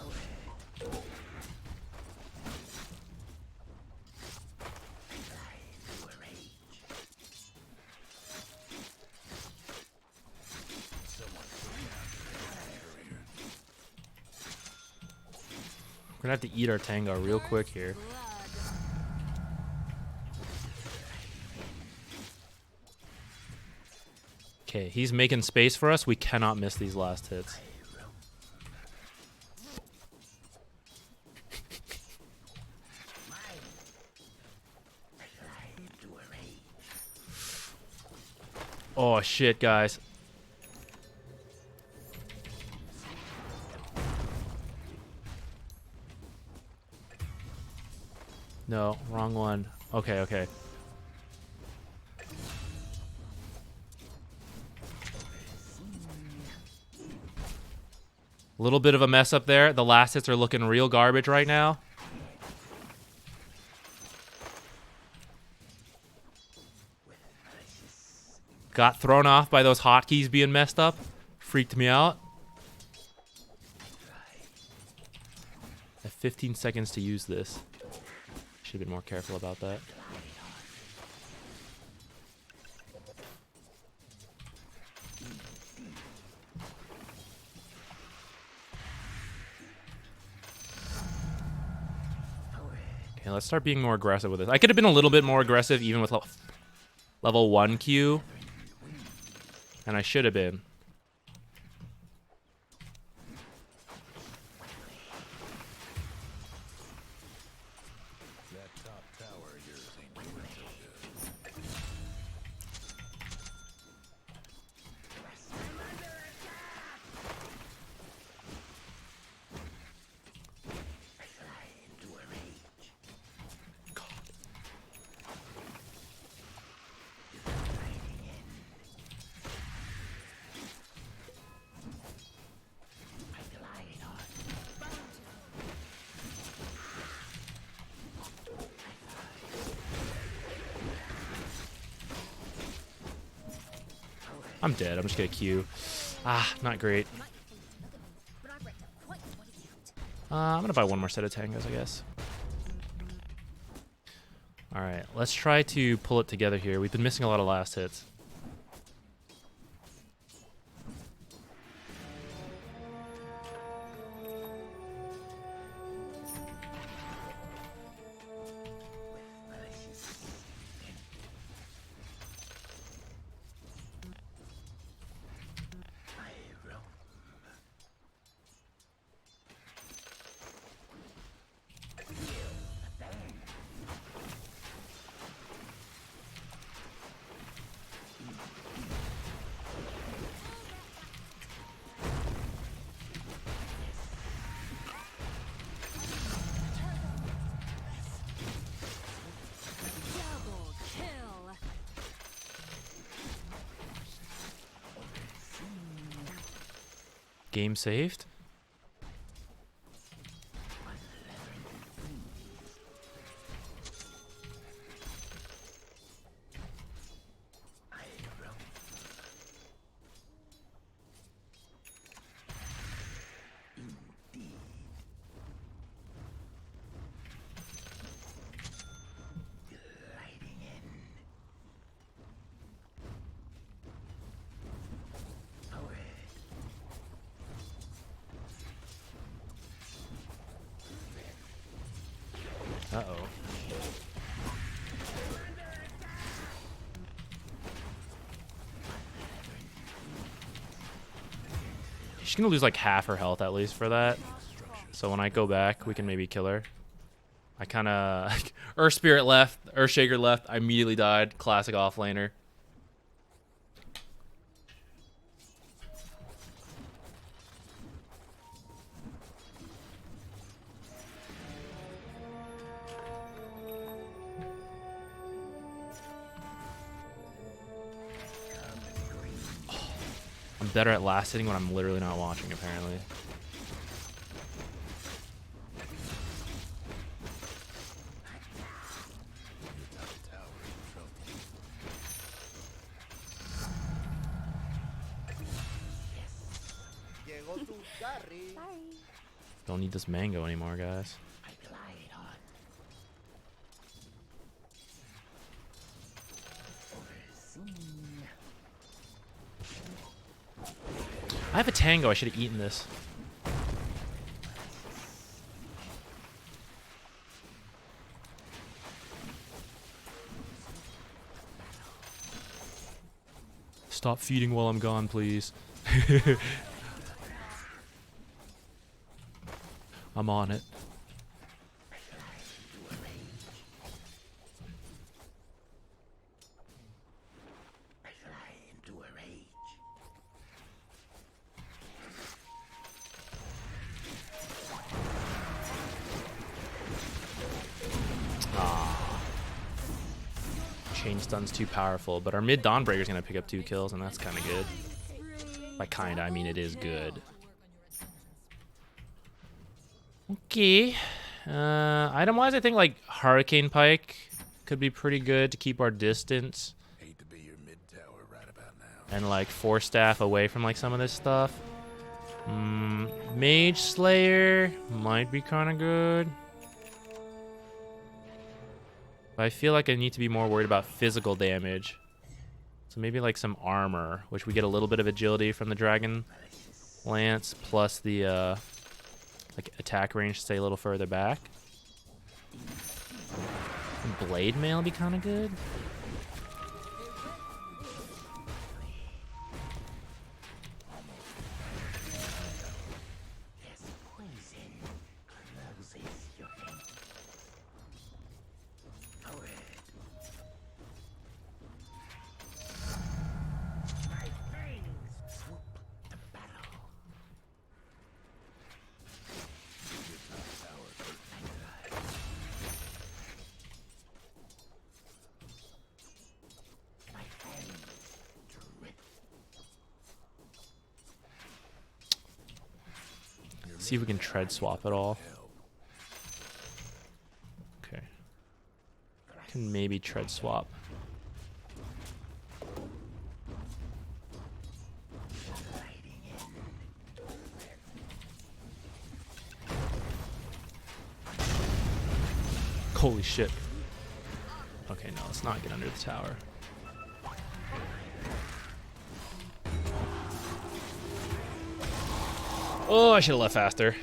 We're gonna have to eat our Tango real quick here. Okay, he's making space for us. We cannot miss these last hits. Oh shit, guys. No, wrong one. Okay, okay. A little bit of a mess up there. The last hits are looking real garbage right now. Got thrown off by those hotkeys being messed up. Freaked me out. I have 15 seconds to use this. Should have been more careful about that. Okay, let's start being more aggressive with this. I could have been a little bit more aggressive even with level 1 Q. And I should have been. That top tower of yours ain't doing so good. I'm dead. I'm just gonna Q. Ah, not great. I'm gonna buy one more set of tangos, I guess. Alright, let's try to pull it together here. We've been missing a lot of last hits. Game saved? Uh-oh. She's gonna lose like half her health at least for that. So when I go back, we can maybe kill her. I kind of... Earth Spirit left. Earth Shaker left. I immediately died. Classic offlaner. I'm better at last hitting when I'm literally not watching, apparently. Don't need this mango anymore, guys. I have a tango. I should have eaten this. Stop feeding while I'm gone, please. I'm on it. Chain stun's too powerful, but our mid Dawnbreaker's gonna pick up 2 kills, and that's kind of good. By kinda, I mean it is good. Okay. Item-wise, I think like Hurricane Pike could be pretty good to keep our distance. Hate to be your mid tower right about now. And like Force Staff away from like some of this stuff. Mage Slayer might be kind of good. But I feel like I need to be more worried about physical damage. So maybe like some armor, which we get a little bit of agility from the Dragon Lance, plus the like attack range to stay a little further back. And Blade Mail would be kind of good. See if we can tread swap at all. Okay. Can maybe tread swap. Holy shit. Okay, no, let's not get under the tower. Oh, I should have left faster.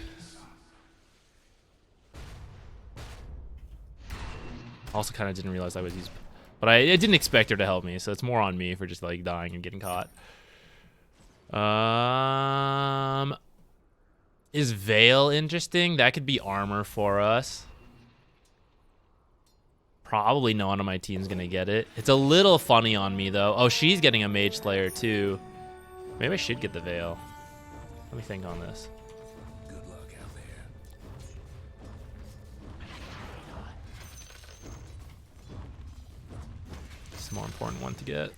Also kind of didn't realize I was using... But I didn't expect her to help me, so it's more on me for just like dying and getting caught. Is Veil interesting? That could be armor for us. Probably no one on my team's gonna get it. It's a little funny on me though. Oh, she's getting a Mage Slayer too. Maybe I should get the Veil. Let me think on this. Good luck out there. It's a more important one to get,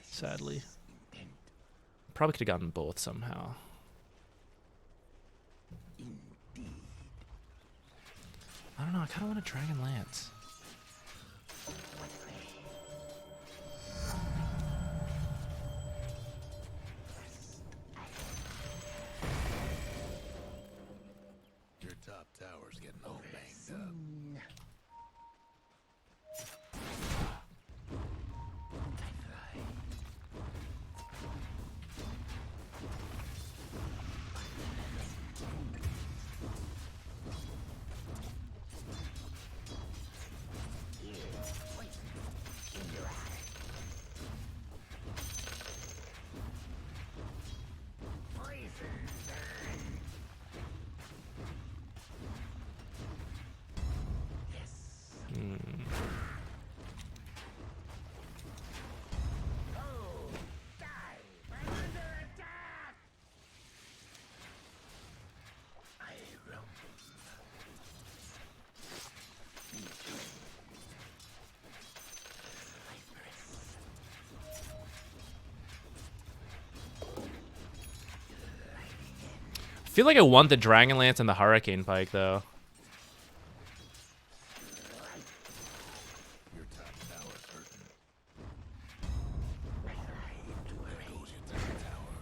sadly. Probably could have gotten both somehow. I don't know, I kind of want a Dragon Lance. Your top tower's getting all banged up. feel like I want the Dragonlance and the Hurricane Pike though. Your top tower's hurting. There goes your top tower.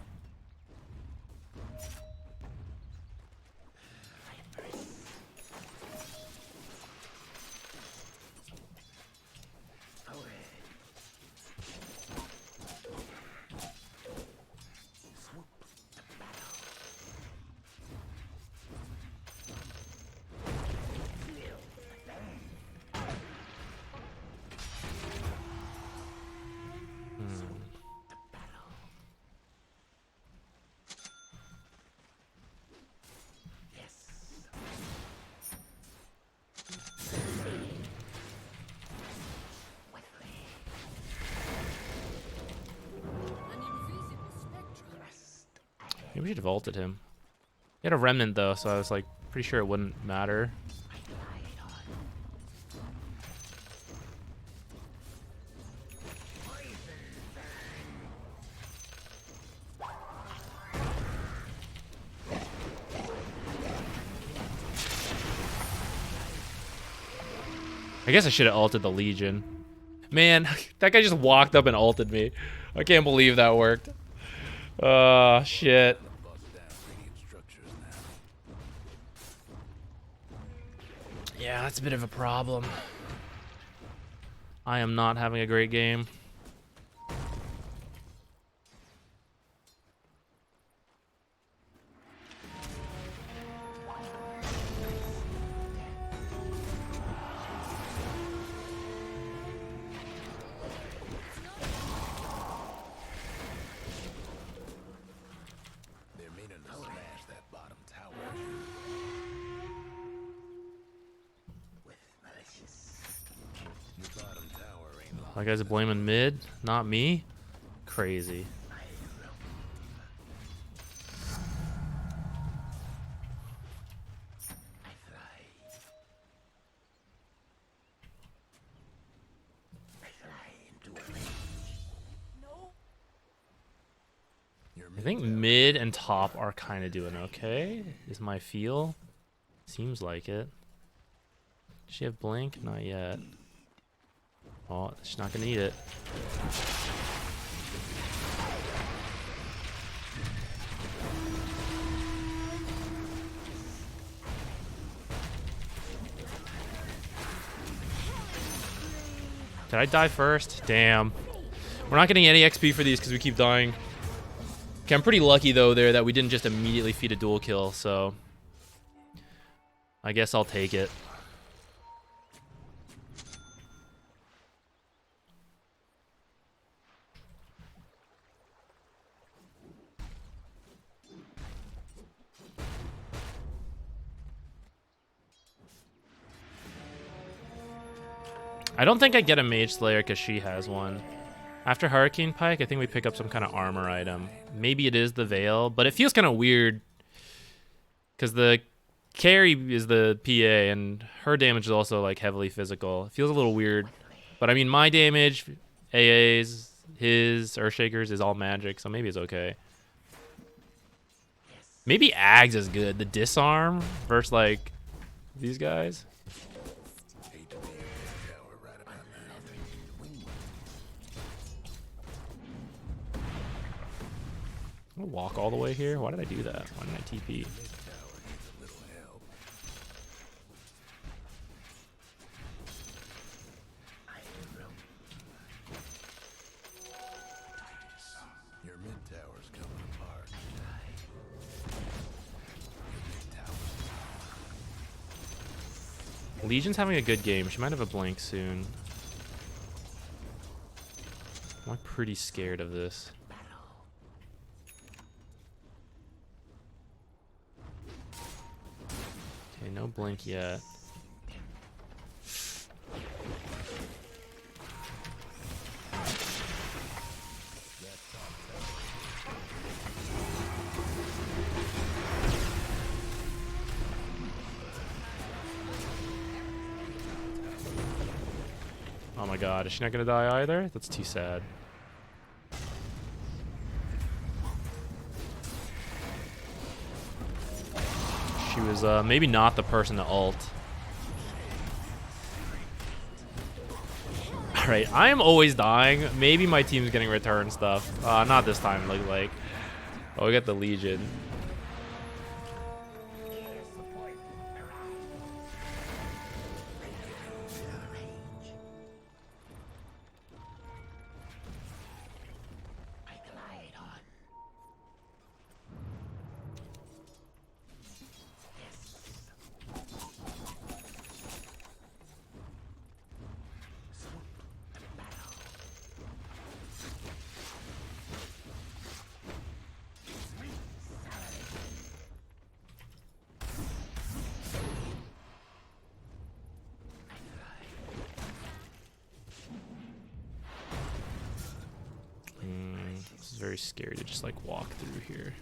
Maybe we should have vaulted him. He had a remnant though, so I was like pretty sure it wouldn't matter. I guess I should have ulted the Legion. Man, that guy just walked up and ulted me. I can't believe that worked. Oh, shit. Bust down radiant structures now. Yeah, that's a bit of a problem. I am not having a great game. They're meaning to smash that bottom tower. Your bottom tower ain't long. That guy's blaming mid, not me. Crazy. Your I think mid and top are kind of doing okay, is my feel. Seems like it. Does she have blink? Not yet. Oh, she's not gonna need it. Did I die first? Damn. We're not getting any XP for these because we keep dying. Okay, I'm pretty lucky though there that we didn't just immediately feed a dual kill, so I guess I'll take it. I don't think I get a Mage Slayer because she has one. After Hurricane Pike, I think we pick up some kind of armor item. Maybe it is the Veil, but it feels kind of weird because the carry is the PA and her damage is also like heavily physical. It feels a little weird, but I mean my damage, AA's, his, Earthshaker's is all magic, so maybe it's okay. Maybe Ags is good. The disarm versus like these guys. hate to be your mid tower right about now. I'm gonna walk all the way here. Why did I do that? Why didn't I TP? Mid tower needs a little help. Your mid tower's coming apart. Your mid tower's Legion's having a good game. She might have a blank soon. I'm pretty scared of this. Okay, no blink yet. Oh my god, is she not gonna die either? That's too sad. was maybe not the person to ult. Alright, I am always dying. Maybe my team's getting return stuff. Not this time, like. Oh, we got the Legion. This is very scary to just like walk through here.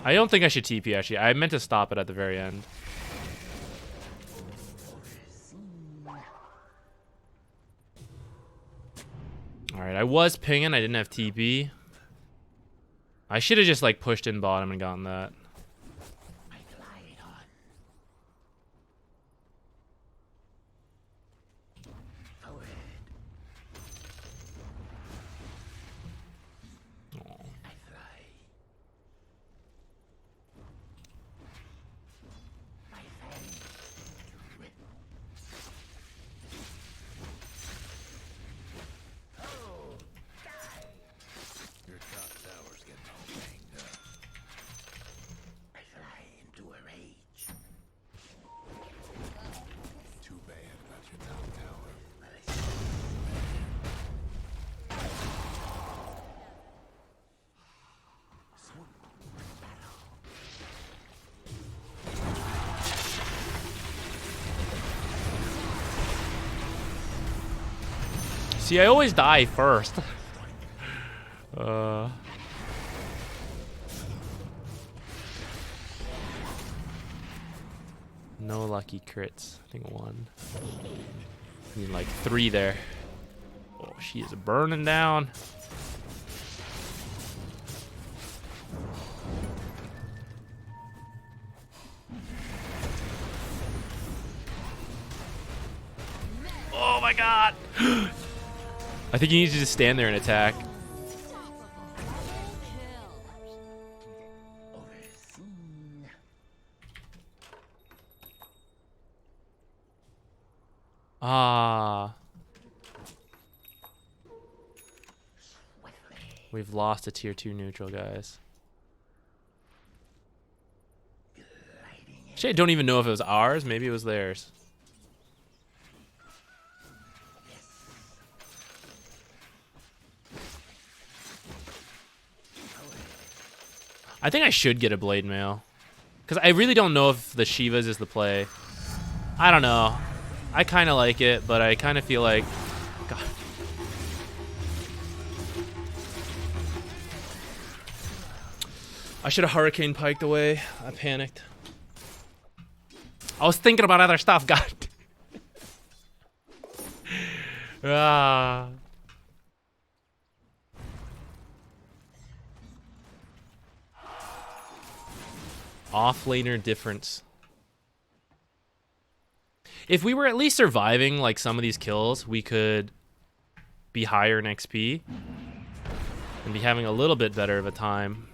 I don't think I should TP, actually. I meant to stop it at the very end. Alright, I was pinging. I didn't have TP. I should have just, like, pushed in bottom and gotten that. See, I always die first. No lucky crits. I think one. I mean, like 3 there. Oh, she is burning down. Oh my god! I think you need to just stand there and attack. Ah. We've lost a tier 2 neutral, guys. Actually, I don't even know if it was ours. Maybe it was theirs. I think I should get a blade mail. Because I really don't know if the Shivas is the play. I don't know. I kind of like it, but I kind of feel like... God. I should have Hurricane Piked away. I panicked. I was thinking about other stuff, God. Ah. Off-laner difference. If we were at least surviving like some of these kills, we could be higher in XP and be having a little bit better of a time.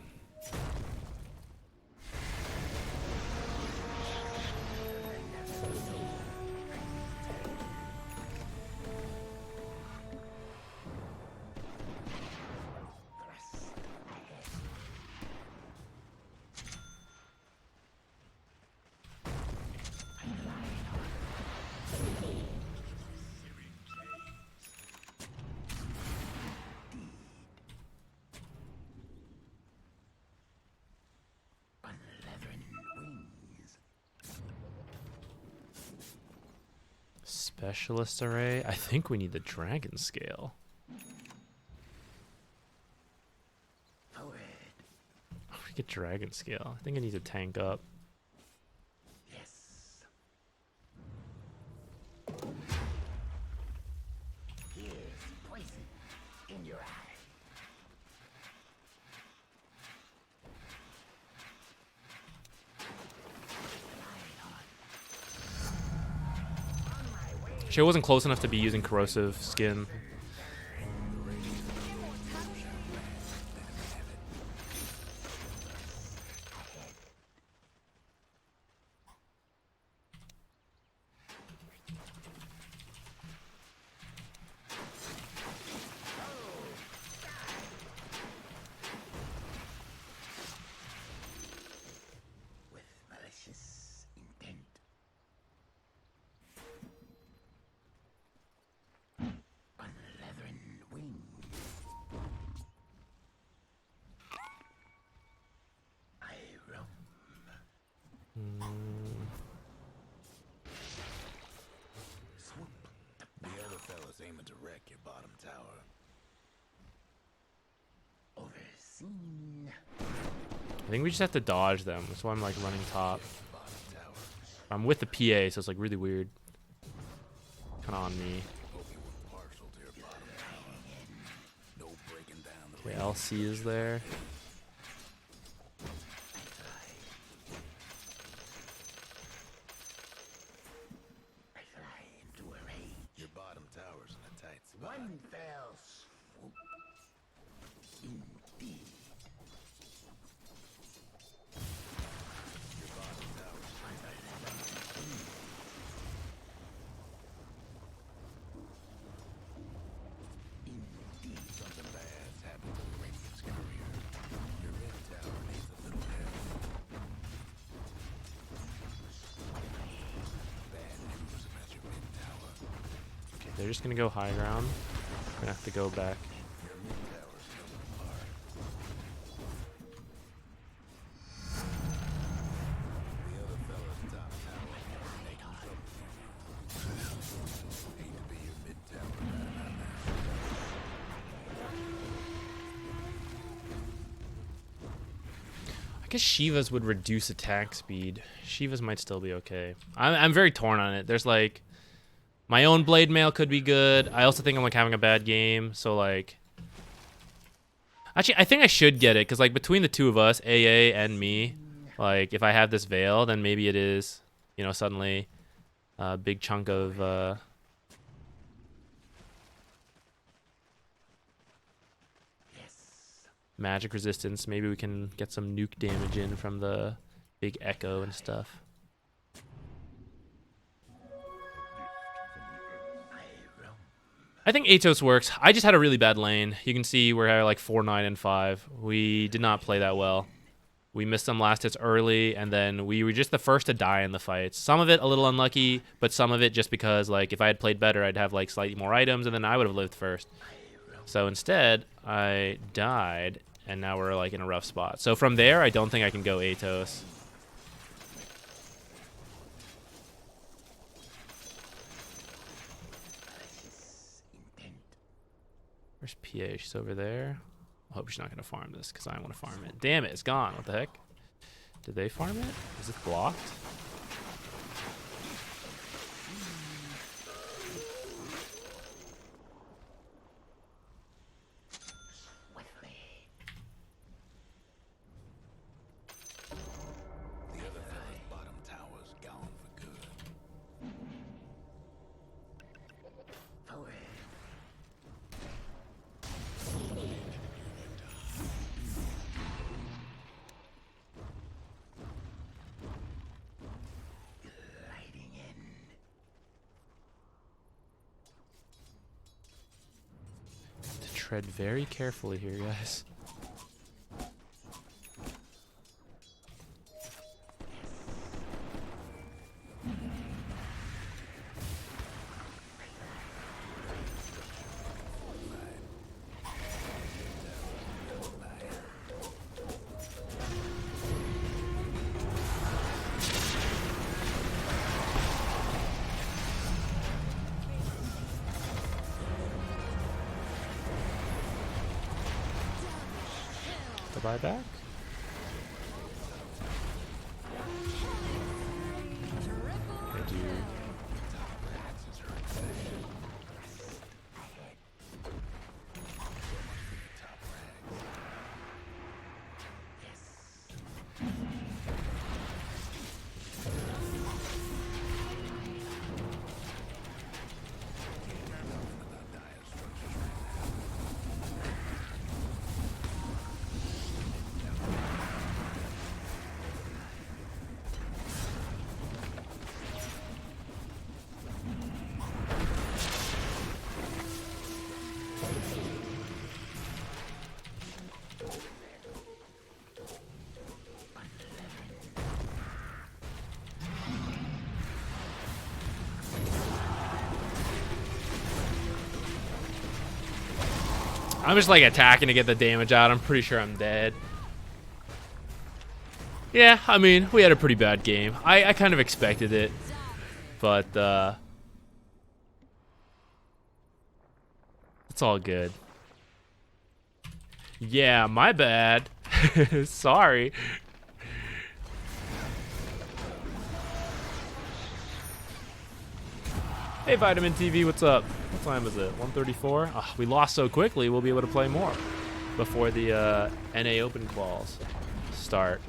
Specialist array. I think we need the dragon scale. Forward. Oh, we get dragon scale. I think I need to tank up. Yes. Here's poison in your eye. She wasn't close enough to be using corrosive skin. With malicious intent. On leathern wing. I roam. Swoop. The other fella's aiming to wreck your bottom tower. Overseen. I think we just have to dodge them. That's why I'm like running top. Bottom tower. I'm with the PA, so it's like really weird. Kind of on me. Hope you weren't partial to your bottom tower. No breaking down the Okay, LC is there. I fly into a rage. Your bottom tower's in a tight spot. One fell swoop. Indeed. Your bottom tower's under leathern. Indeed. Something bad's happened to the Radiant's courier. Your mid tower needs a little help. Bad news about your mid tower. Okay, they're just gonna go high ground. We're gonna have to go back. Your mid tower's coming apart. The other fella's top tower making trouble for you. Hate to be your mid tower guy. I guess Shiva's would reduce attack speed. Shiva's might still be okay. I'm very torn on it. There's like my own blade mail could be good. I also think I'm like having a bad game. So like, actually, I think I should get it because like between the two of us, AA and me, like if I have this veil, then maybe it is, you know, suddenly a big chunk of magic resistance. Maybe we can get some nuke damage in from the big echo and stuff. I think Atos works. I just had a really bad lane. You can see we're at like 4, 9, and 5. We did not play that well. We missed some last hits early, and then we were just the first to die in the fights. Some of it a little unlucky, but some of it just because like if I had played better, I'd have like slightly more items, and then I would have lived first. So instead, I died, and now we're like in a rough spot. So from there, I don't think I can go Atos. Where's PA? She's over there. I hope she's not going to farm this because I want to farm it. Damn it, it's gone. What the heck? Did they farm it? Is it blocked? The other fella's bottom tower's gone for good. Forward. Lighting in. To tread very carefully here, guys. the buyback. Thank you. I'm just like attacking to get the damage out. I'm pretty sure I'm dead. Yeah, I mean, we had a pretty bad game. I kind of expected it, but it's all good. Yeah, my bad. Sorry. Hey, Vitamin TV, what's up? What time is it? 1:34? Oh, we lost so quickly, we'll be able to play more before the NA Open Quals start.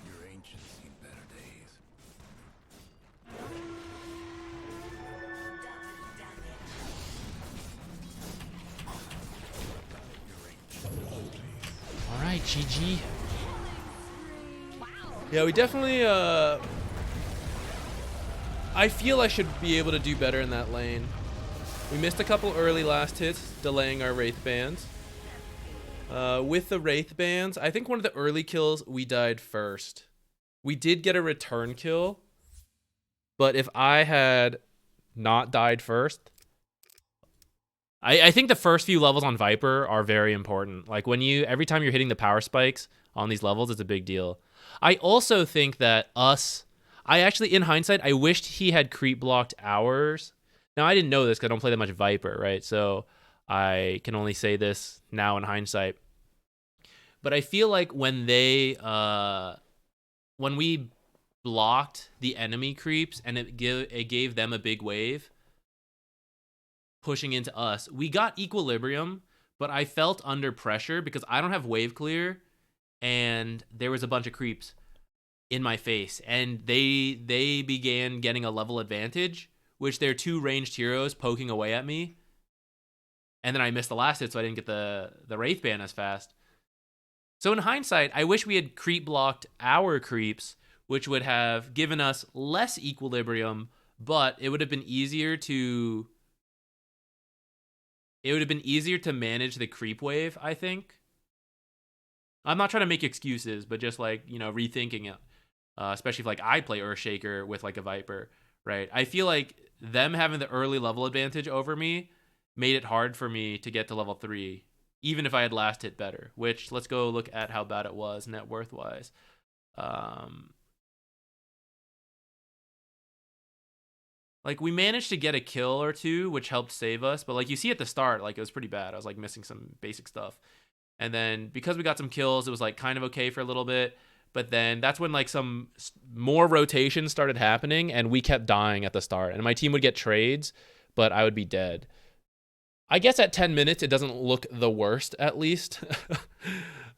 Your ancients seen better days. All right, GG. Yeah, we definitely, I feel I should be able to do better in that lane. We missed a couple early last hits, delaying our Wraith Bands. With the Wraith Bands, I think one of the early kills, we died first. We did get a return kill, but if I had not died first, I think the first few levels on Viper are very important. Like every time you're hitting the power spikes on these levels, it's a big deal. I also think that I actually, in hindsight, I wished he had creep blocked ours. Now, I didn't know this because I don't play that much Viper, right? So I can only say this now in hindsight. But I feel like when we blocked the enemy creeps and it gave them a big wave pushing into us, we got equilibrium, but I felt under pressure because I don't have wave clear. And there was a bunch of creeps in my face, and they began getting a level advantage, which they're two ranged heroes poking away at me. And then I missed the last hit, so I didn't get the Wraith Band as fast. So in hindsight, I wish we had creep blocked our creeps, which would have given us less equilibrium, but it would have been easier to manage the creep wave, I think. I'm not trying to make excuses, but just like, rethinking it, especially if like I play Earthshaker with like a Viper, right? I feel like them having the early level advantage over me made it hard for me to get to level 3, even if I had last hit better, which let's go look at how bad it was net worth wise. Like we managed to get a kill or two, which helped save us. But like you see at the start, like it was pretty bad. I was like missing some basic stuff. And then because we got some kills, it was like kind of okay for a little bit. But then that's when like some more rotations started happening and we kept dying at the start. And my team would get trades, but I would be dead. I guess at 10 minutes, it doesn't look the worst, at least.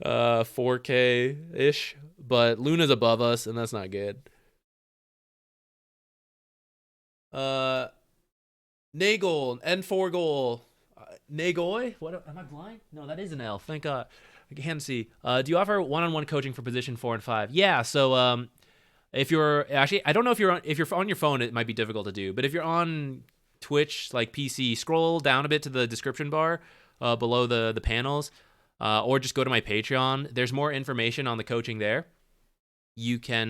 4K-ish. But Luna's above us, and that's not good. Nagol, N4 goal. Nagoy? What? Am I blind? No, that is an L. Thank God. I can't see. Do you offer one-on-one coaching for position 4 and 5? Yeah. So, if you're actually, I don't know if you're on your phone, it might be difficult to do. But if you're on Twitch, like PC, scroll down a bit to the description bar below the panels, or just go to my Patreon. There's more information on the coaching there. You can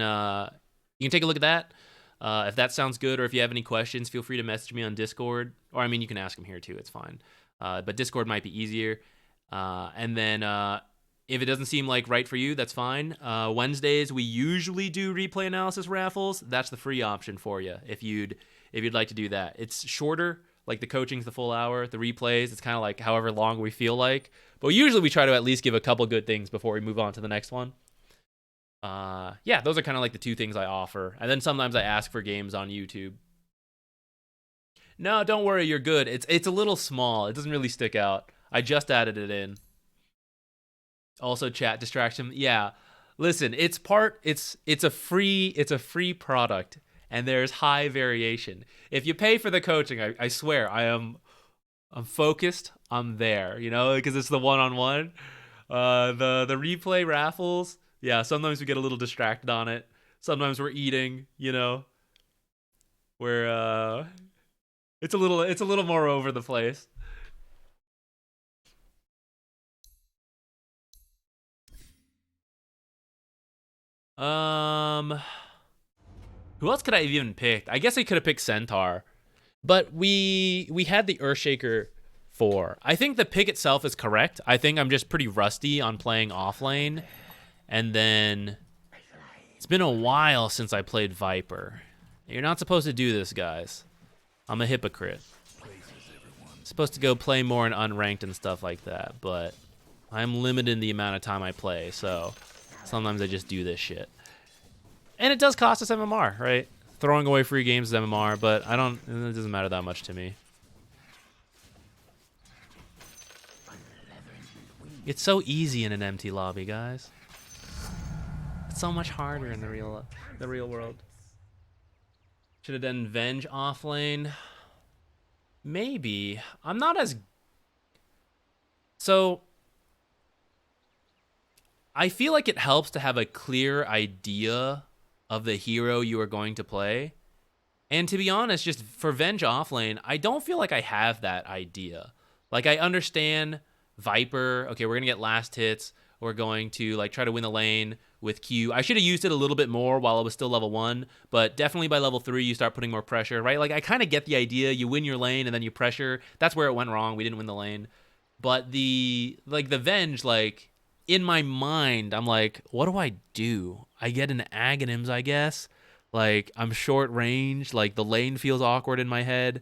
take a look at that. If that sounds good, or if you have any questions, feel free to message me on Discord. Or I mean, you can ask them here too. It's fine. But Discord might be easier. And then if it doesn't seem like right for you, that's fine. Wednesdays we usually do replay analysis raffles. That's the free option for you if you'd like to do that. It's shorter. Like the coaching's the full hour, the replays, it's kind of like however long we feel like. But usually we try to at least give a couple good things before we move on to the next one. Yeah, those are kind of like the two things I offer. And then sometimes I ask for games on YouTube. No, don't worry, you're good. It's a little small. It doesn't really stick out. I just added it in. Also chat distraction. Yeah. Listen, it's a free product and there's high variation. If you pay for the coaching, I swear I'm focused. I'm there, you know, because it's the one-on-one. The replay raffles. Yeah, sometimes we get a little distracted on it. Sometimes we're eating, you know. We're it's a little more over the place. Who else could I have even picked? I guess I could have picked Centaur. But we had the Earthshaker 4. I think the pick itself is correct. I think I'm just pretty rusty on playing offlane. And then it's been a while since I played Viper. You're not supposed to do this, guys. I'm a hypocrite. Supposed to go play more in unranked and stuff like that, but I'm limited in the amount of time I play, so sometimes I just do this shit. And it does cost us MMR, right? Throwing away free games is MMR, but it doesn't matter that much to me. It's so easy in an empty lobby, guys. It's so much harder in the real world. Should have done Venge offlane. Maybe. I'm not as... So, I feel like it helps to have a clear idea of the hero you are going to play. And to be honest, just for Venge offlane, I don't feel like I have that idea. Like, I understand Viper. Okay, we're going to get last hits. We're going to, like, try to win the lane with Q. I should have used it a little bit more while I was still level 1, but definitely by level 3, you start putting more pressure, right? Like, I kind of get the idea. You win your lane, and then you pressure. That's where it went wrong. We didn't win the lane. But the Venge, like, in my mind, I'm like, what do I do? I get an Aghanims, I guess. Like, I'm short range. Like, the lane feels awkward in my head.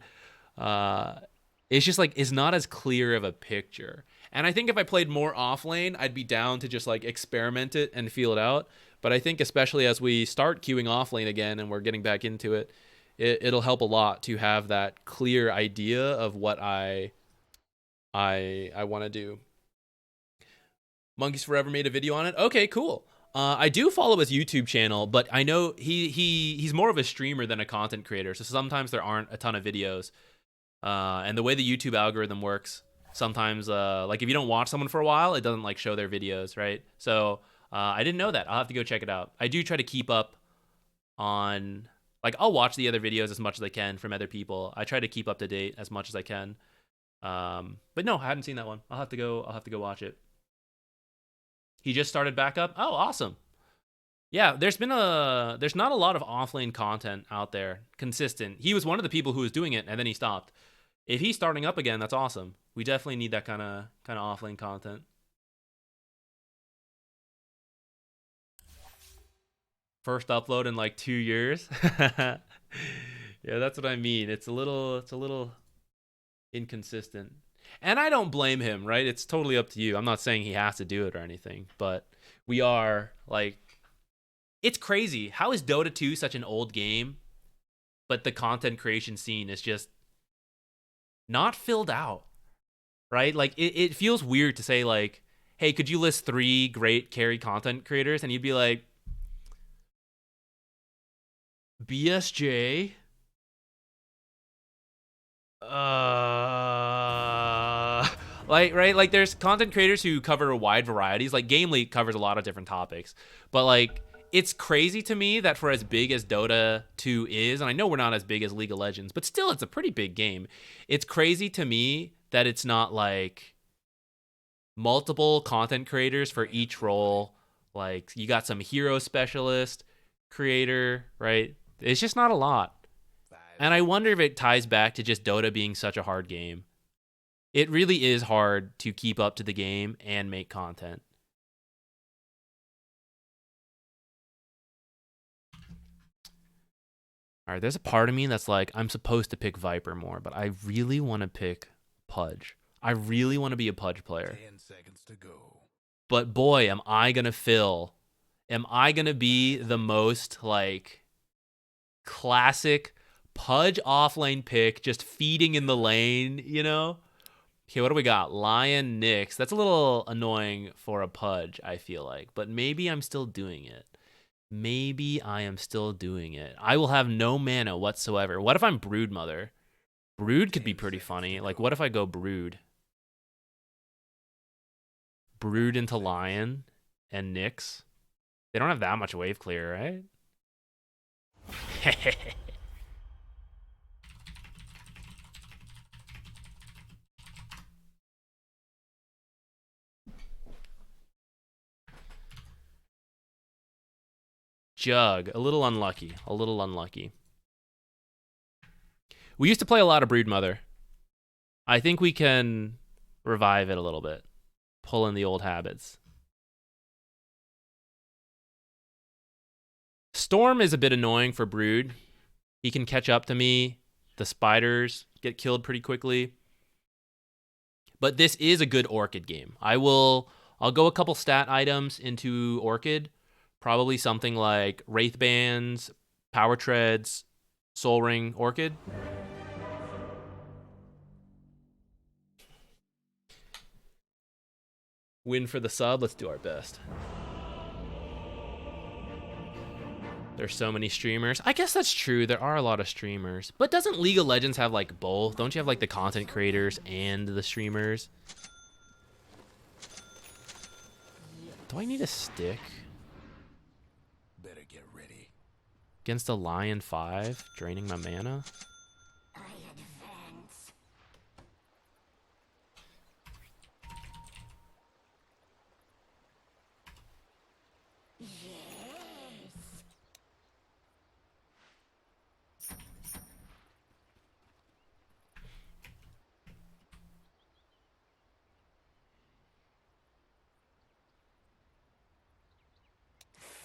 It's just, like, it's not as clear of a picture. And I think if I played more off lane, I'd be down to just like experiment it and feel it out. But I think especially as we start queuing off lane again and we're getting back into it, it'll help a lot to have that clear idea of what I want to do. Monkeys Forever made a video on it. Okay, cool. I do follow his YouTube channel, but I know he's more of a streamer than a content creator. So sometimes there aren't a ton of videos. And the way the YouTube algorithm works, sometimes like if you don't watch someone for a while, it doesn't like show their videos, right? So I didn't know that. I'll have to go check it out. I do try to keep up on, like, I'll watch the other videos as much as I can from other people. I try to keep up to date as much as I can. But no, I hadn't seen that one. I'll have to go watch it. He just started back up. Oh, awesome. Yeah, there's not a lot of offlane content out there consistent. He was one of the people who was doing it and then he stopped. If he's starting up again, that's awesome. We definitely need that kind of offlane content. First upload in like 2 years. Yeah, that's what I mean. It's a little inconsistent. And I don't blame him, right? It's totally up to you. I'm not saying he has to do it or anything, but we are like, it's crazy. How is Dota 2 such an old game, but the content creation scene is just not filled out, right? Like, it feels weird to say, like, hey, could you list 3 great carry content creators? And you'd be like, BSJ, like, right? Like, there's content creators who cover wide varieties. Like, Game Leak covers a lot of different topics. But, like, it's crazy to me that for as big as Dota 2 is, and I know we're not as big as League of Legends, but still, it's a pretty big game. It's crazy to me that it's not, like, multiple content creators for each role. Like, you got some hero specialist creator, right? It's just not a lot. And I wonder if it ties back to just Dota being such a hard game. It really is hard to keep up to the game and make content. All right, there's a part of me that's like, I'm supposed to pick Viper more, but I really want to pick Pudge. I really want to be a Pudge player. 10 seconds to go. But boy, am I going to fill. Am I going to be the most, like, classic Pudge offlane pick, just feeding in the lane, you know? Okay, what do we got? Lion, Nyx. That's a little annoying for a Pudge, I feel like. But maybe I'm still doing it. Maybe I am still doing it. I will have no mana whatsoever. What if I'm Brood Mother? Brood could be pretty funny. Like, what if I go Brood? Brood into Lion and Nyx. They don't have that much wave clear, right? Jug, a little unlucky. A little unlucky. We used to play a lot of Brood Mother. I think we can revive it a little bit. Pull in the old habits. Storm is a bit annoying for Brood. He can catch up to me. The spiders get killed pretty quickly. But this is a good Orchid game. I'll go a couple stat items into Orchid. Probably something like Wraith Bands, Power Treads, Soul Ring, Orchid. Win for the sub. Let's do our best. There's so many streamers. I guess that's true. There are a lot of streamers. But doesn't League of Legends have like both? Don't you have like the content creators and the streamers? Do I need a stick? Better get ready. Against a Lion 5, draining my mana? I advance. Yes.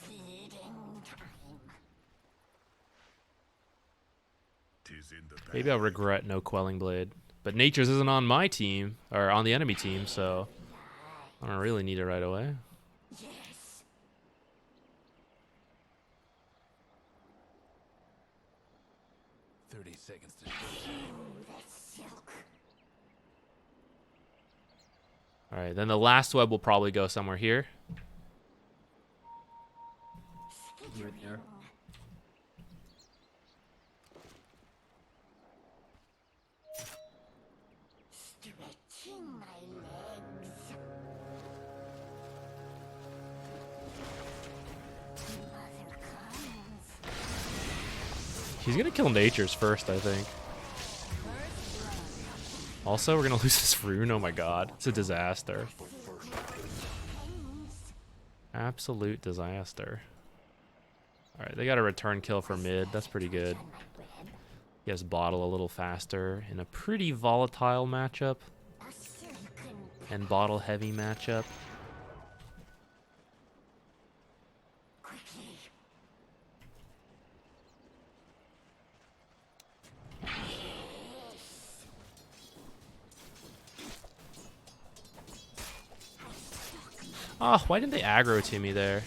Feeding time. Tis in the Maybe I'll regret no Quelling Blade. But Nature's isn't on my team, or on the enemy team, so I don't really need it right away. Yes. 30 seconds to go. That silk. Alright, then the last web will probably go somewhere here. Right there. Stretching my legs. Mother comes. He's gonna kill Nature's first, I think. Also, we're gonna lose this rune. Oh my god. It's a disaster. Absolute disaster. Alright, they got a return kill for mid. That's pretty good. He has bottle a little faster in a pretty volatile matchup. A silken And bottle heavy matchup. quickly. Oh, why didn't they aggro to me there?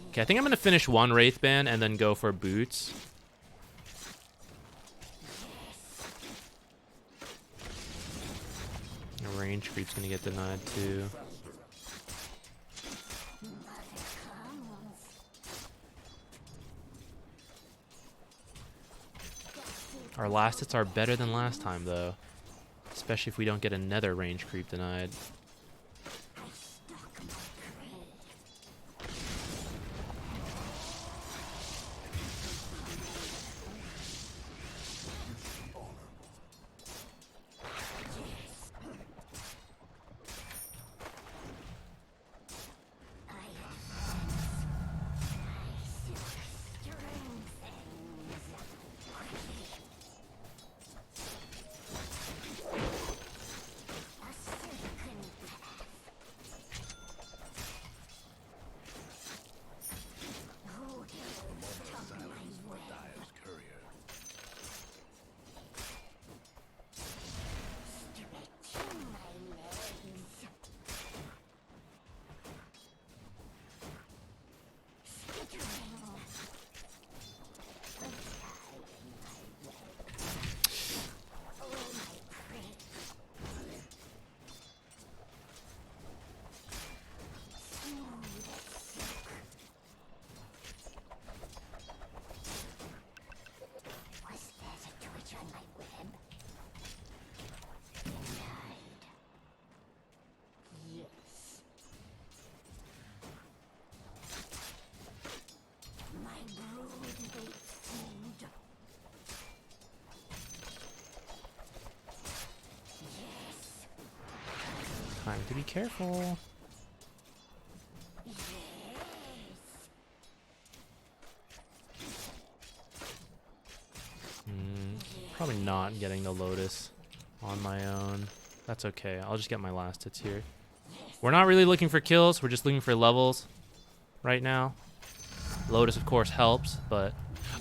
Okay, I think I'm gonna finish one Wraith Band and then go for boots. The range creep's gonna get denied too. Our last hits are better than last time though. Especially if we don't get another range creep denied. Need to be careful. Probably not getting the Lotus on my own. That's okay. I'll just get my last hits here. We're not really looking for kills. We're just looking for levels right now. Lotus, of course, helps, but...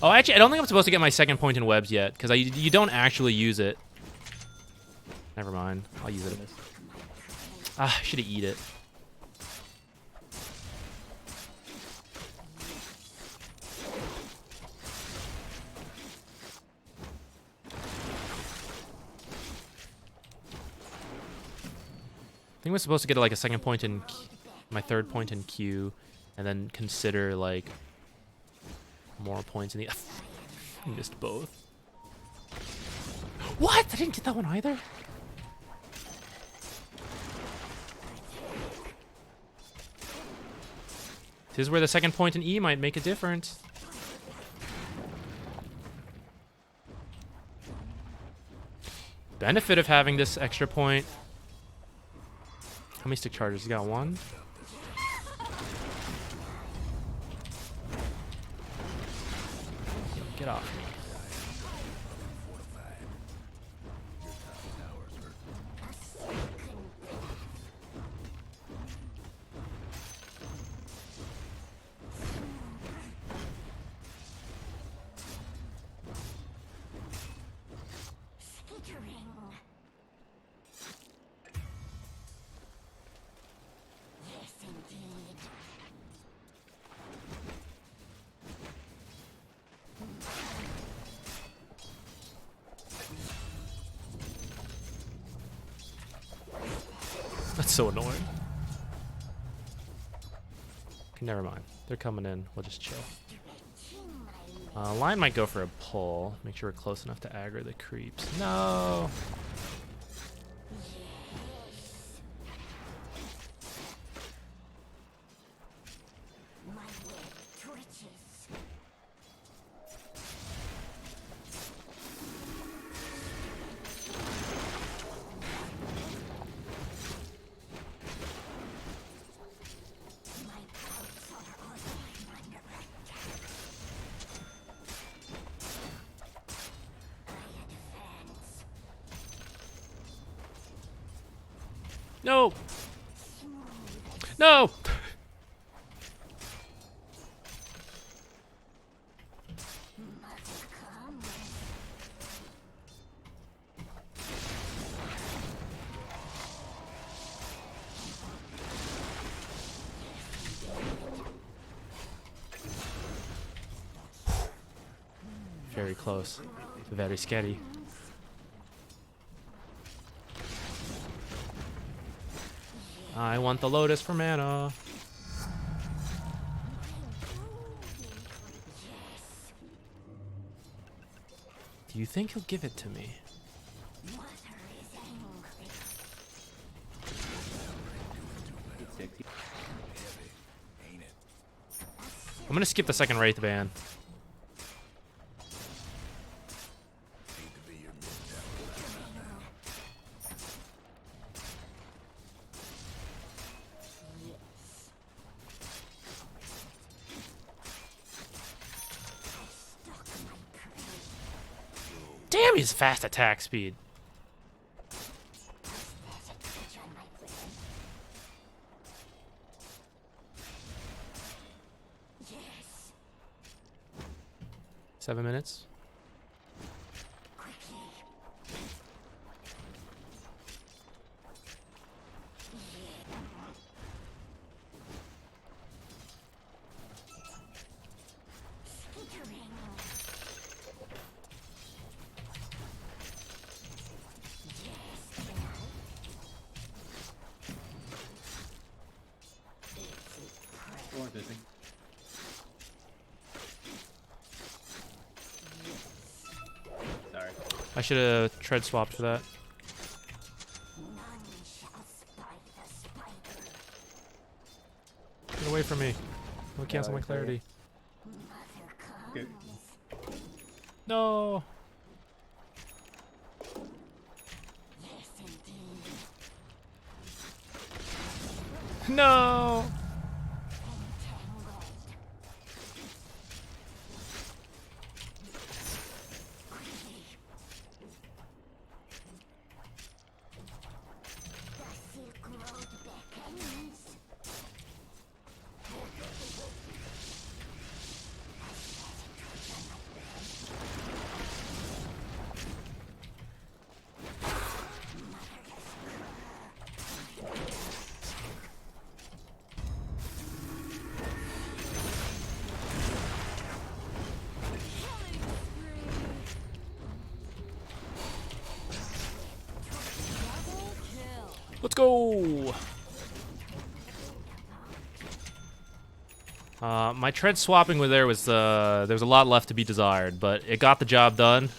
Oh, actually, I don't think I'm supposed to get my second point in webs yet, because you don't actually use it. Never mind. I'll use it. Ah, I should have eat it. I think we're supposed to get like a second point in my third point in Q, and then consider like more points in the. I missed both. What? I didn't get that one either. This is where the second point in E might make a difference. Benefit of having this extra point. How many stick charges? You got one? Get off me. Yes, indeed. That's so annoying. Okay, never mind. They're coming in. We'll just chill. Lion might go for a pull. Make sure we're close enough to aggro the creeps. No! My web twitches. My pulse are always under attack. I advance. No! No! Must come. Very close. Very scary. I want the Lotus for mana. Do you think he'll give it to me? Water is angry. I'm gonna skip the second Wraith ban. Need to be your mid-tower. 'Damn, he's fast attack speed. On my weapon. Yes, 7 minutes. quickly. Skittering. Yes, Go on, fishing. Sorry. I should have tread swapped for that. none shall spy the spider. Get away from me. Don't cancel my it's okay. clarity. Mother comes. Good. No. Yes, indeed. No. The Silk Road beckons. Let's go. My tread swapping with there was a lot left to be desired, but it got the job done.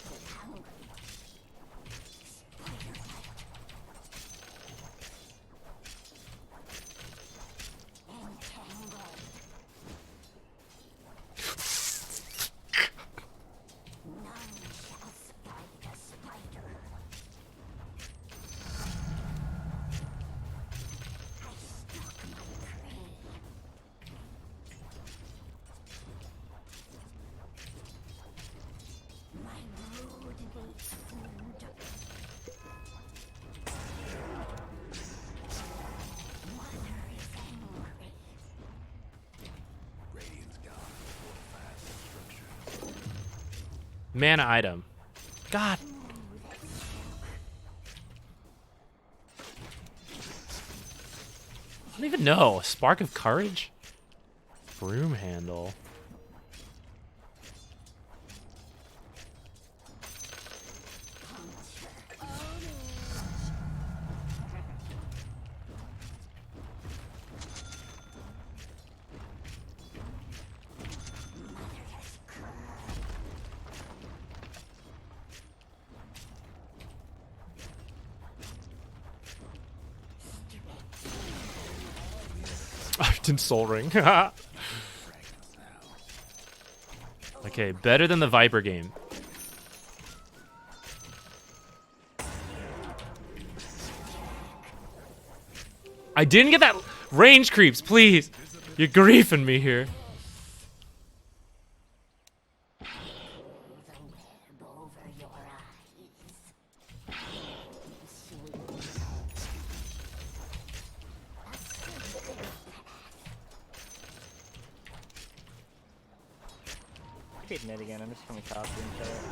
Radiant's gone. Fortified structure. Mana item. God. I don't even know. Spark of Courage? Broom handle. Arcton Soul Ring. Okay, better than the Viper game. I didn't get that range creeps, please. You're griefing me here. The web over your eyes. Keep mid again. I'm just gonna copy and kill it.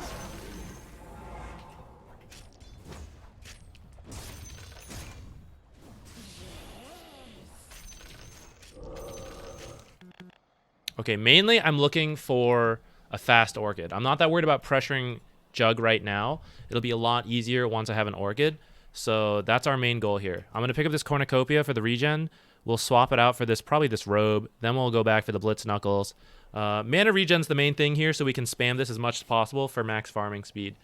Okay, mainly I'm looking for a fast Orchid. I'm not that worried about pressuring Jug right now. It'll be a lot easier once I have an Orchid. So that's our main goal here. I'm going to pick up this Cornucopia for the regen. We'll swap it out for this, probably this Robe. Then we'll go back for the Blitz Knuckles. Mana regen's the main thing here, so we can spam this as much as possible for max farming speed.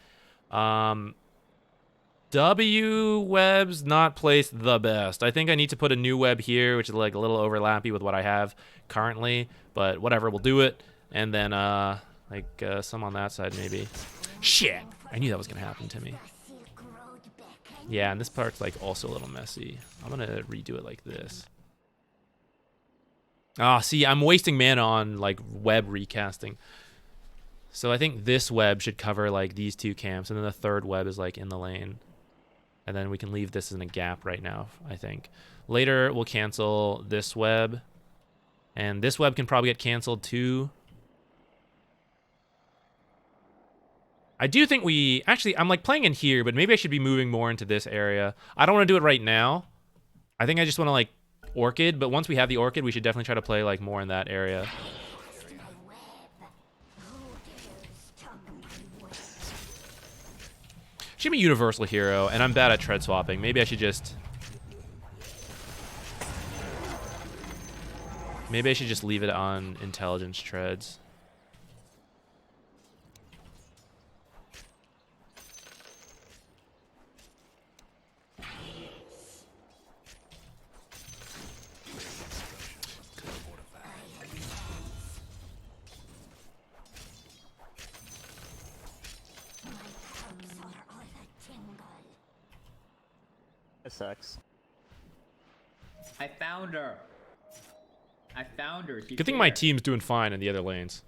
W web's not placed the best. I think I need to put a new web here, which is like a little overlappy with what I have currently, but whatever, we'll do it. And then some on that side maybe. Shit, I knew that was gonna happen to me. The Silk Road beckons. Yeah, and this part's like also a little messy. I'm gonna redo it like this. See, I'm wasting mana on like web recasting. So I think this web should cover like these two camps, and then the third web is like in the lane. And then we can leave this in a gap right now, I think. Later, we'll cancel this web. And this web can probably get canceled too. I do think we... Actually, I'm like playing in here, but maybe I should be moving more into this area. I don't want to do it right now. I think I just want to like Orchid, but once we have the Orchid, we should definitely try to play like more in that area. Should be Universal Hero, and I'm bad at tread swapping. Maybe I should just... Maybe I should just leave it on Intelligence Treads. It sucks. I found her. I found her. She's Good thing my here. team's doing fine in the other lanes.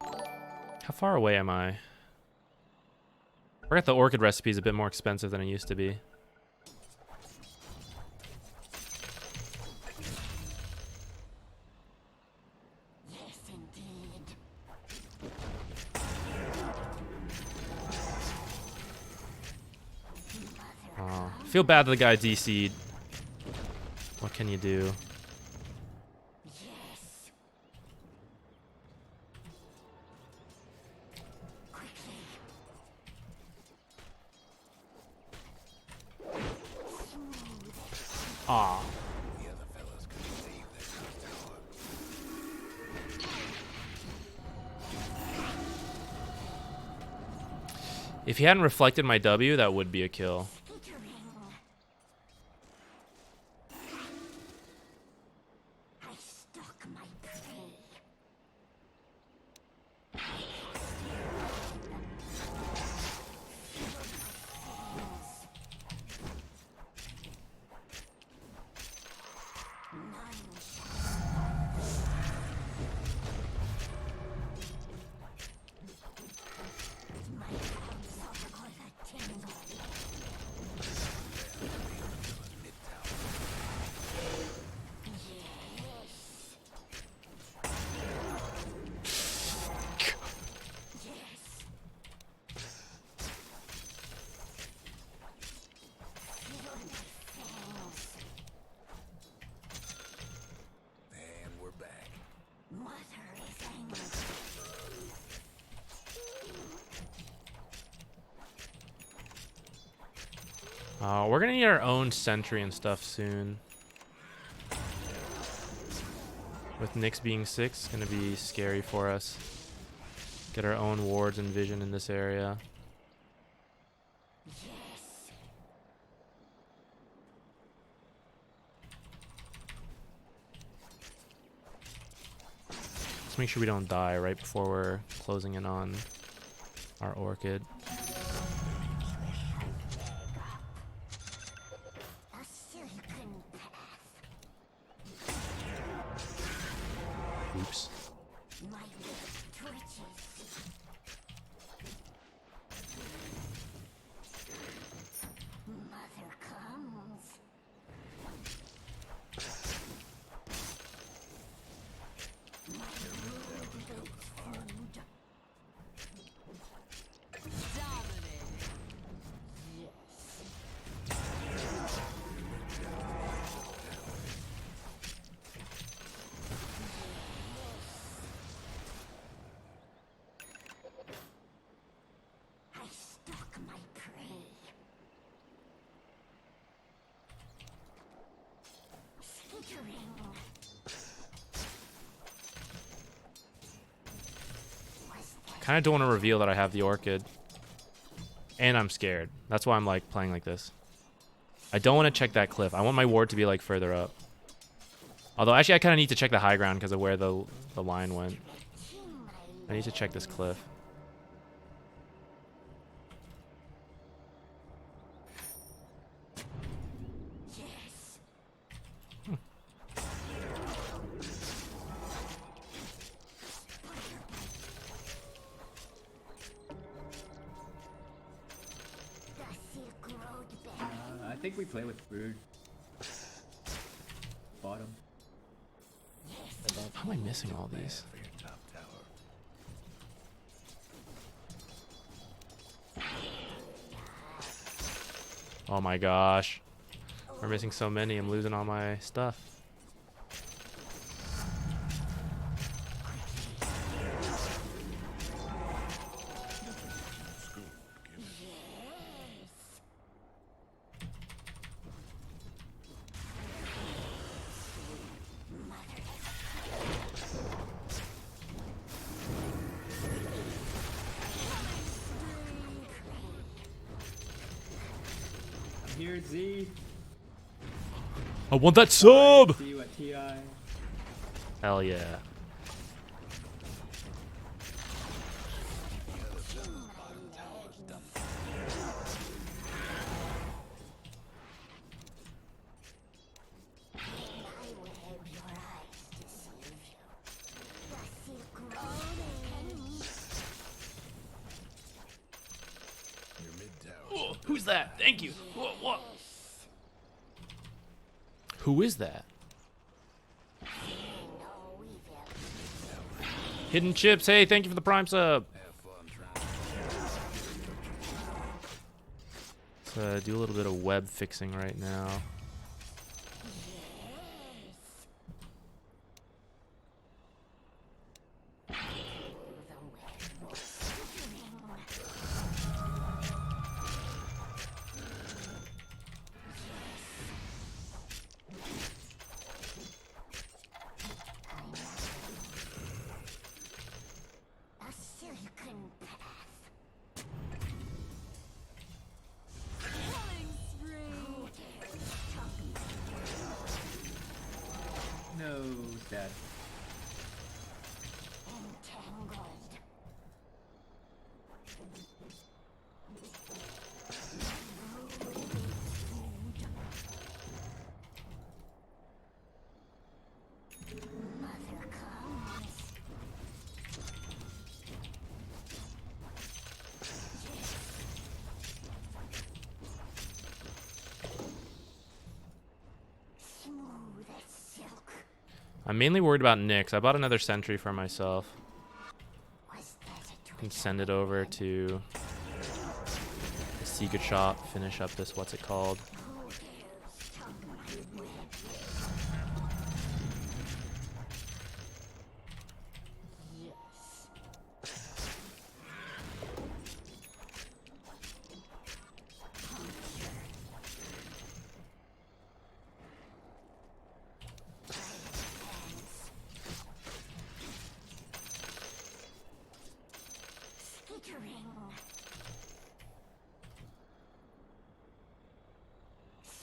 How far away am I? I forgot the orchid recipe is a bit more expensive than it used to be. Yes, indeed. Oh, feel bad that the guy DC'd. What can you do? Yes. Quickly. Aw. The other fellas can save their top tower. If he hadn't reflected my W, that would be a kill. Skittering. I stalk my prey. And we're back. Mother is angry. We're gonna need our own sentry and stuff soon. With Nyx being 6, gonna be scary for us. Get our own wards and vision in this area. Yes. Let's make sure we don't die right before we're closing in on our orchid. A silken path. Oops. My lip twitches. Mother comes. My rude looks food. Dominate. Yes. I stalk my prey. Skittering. Was that Kind of don't want to reveal that I have the orchid. And I'm scared. That's why I'm like playing like this. I don't want to check that cliff. I want my ward to be like further up. Although actually I kind of need to check the high ground because of where the line went. I need to check this cliff. yes? The Silk Road berry. I think we play with Brood. Bottom. How am I missing all these? For your top tower. Oh my gosh. We're missing so many. I'm losing all my stuff. I'm here, Z. I want that sub. See you at TI. Hell yeah. Your mid tower. Oh, who's that? Thank you. What? Who is that? Hidden Chips. Hey, thank you for the Prime sub. Have fun trying. Let's do a little bit of web fixing right now. No, dead. I'm mainly worried about Nyx. I bought another sentry for myself. Can send it over to the secret shop. Finish up this. What's it called?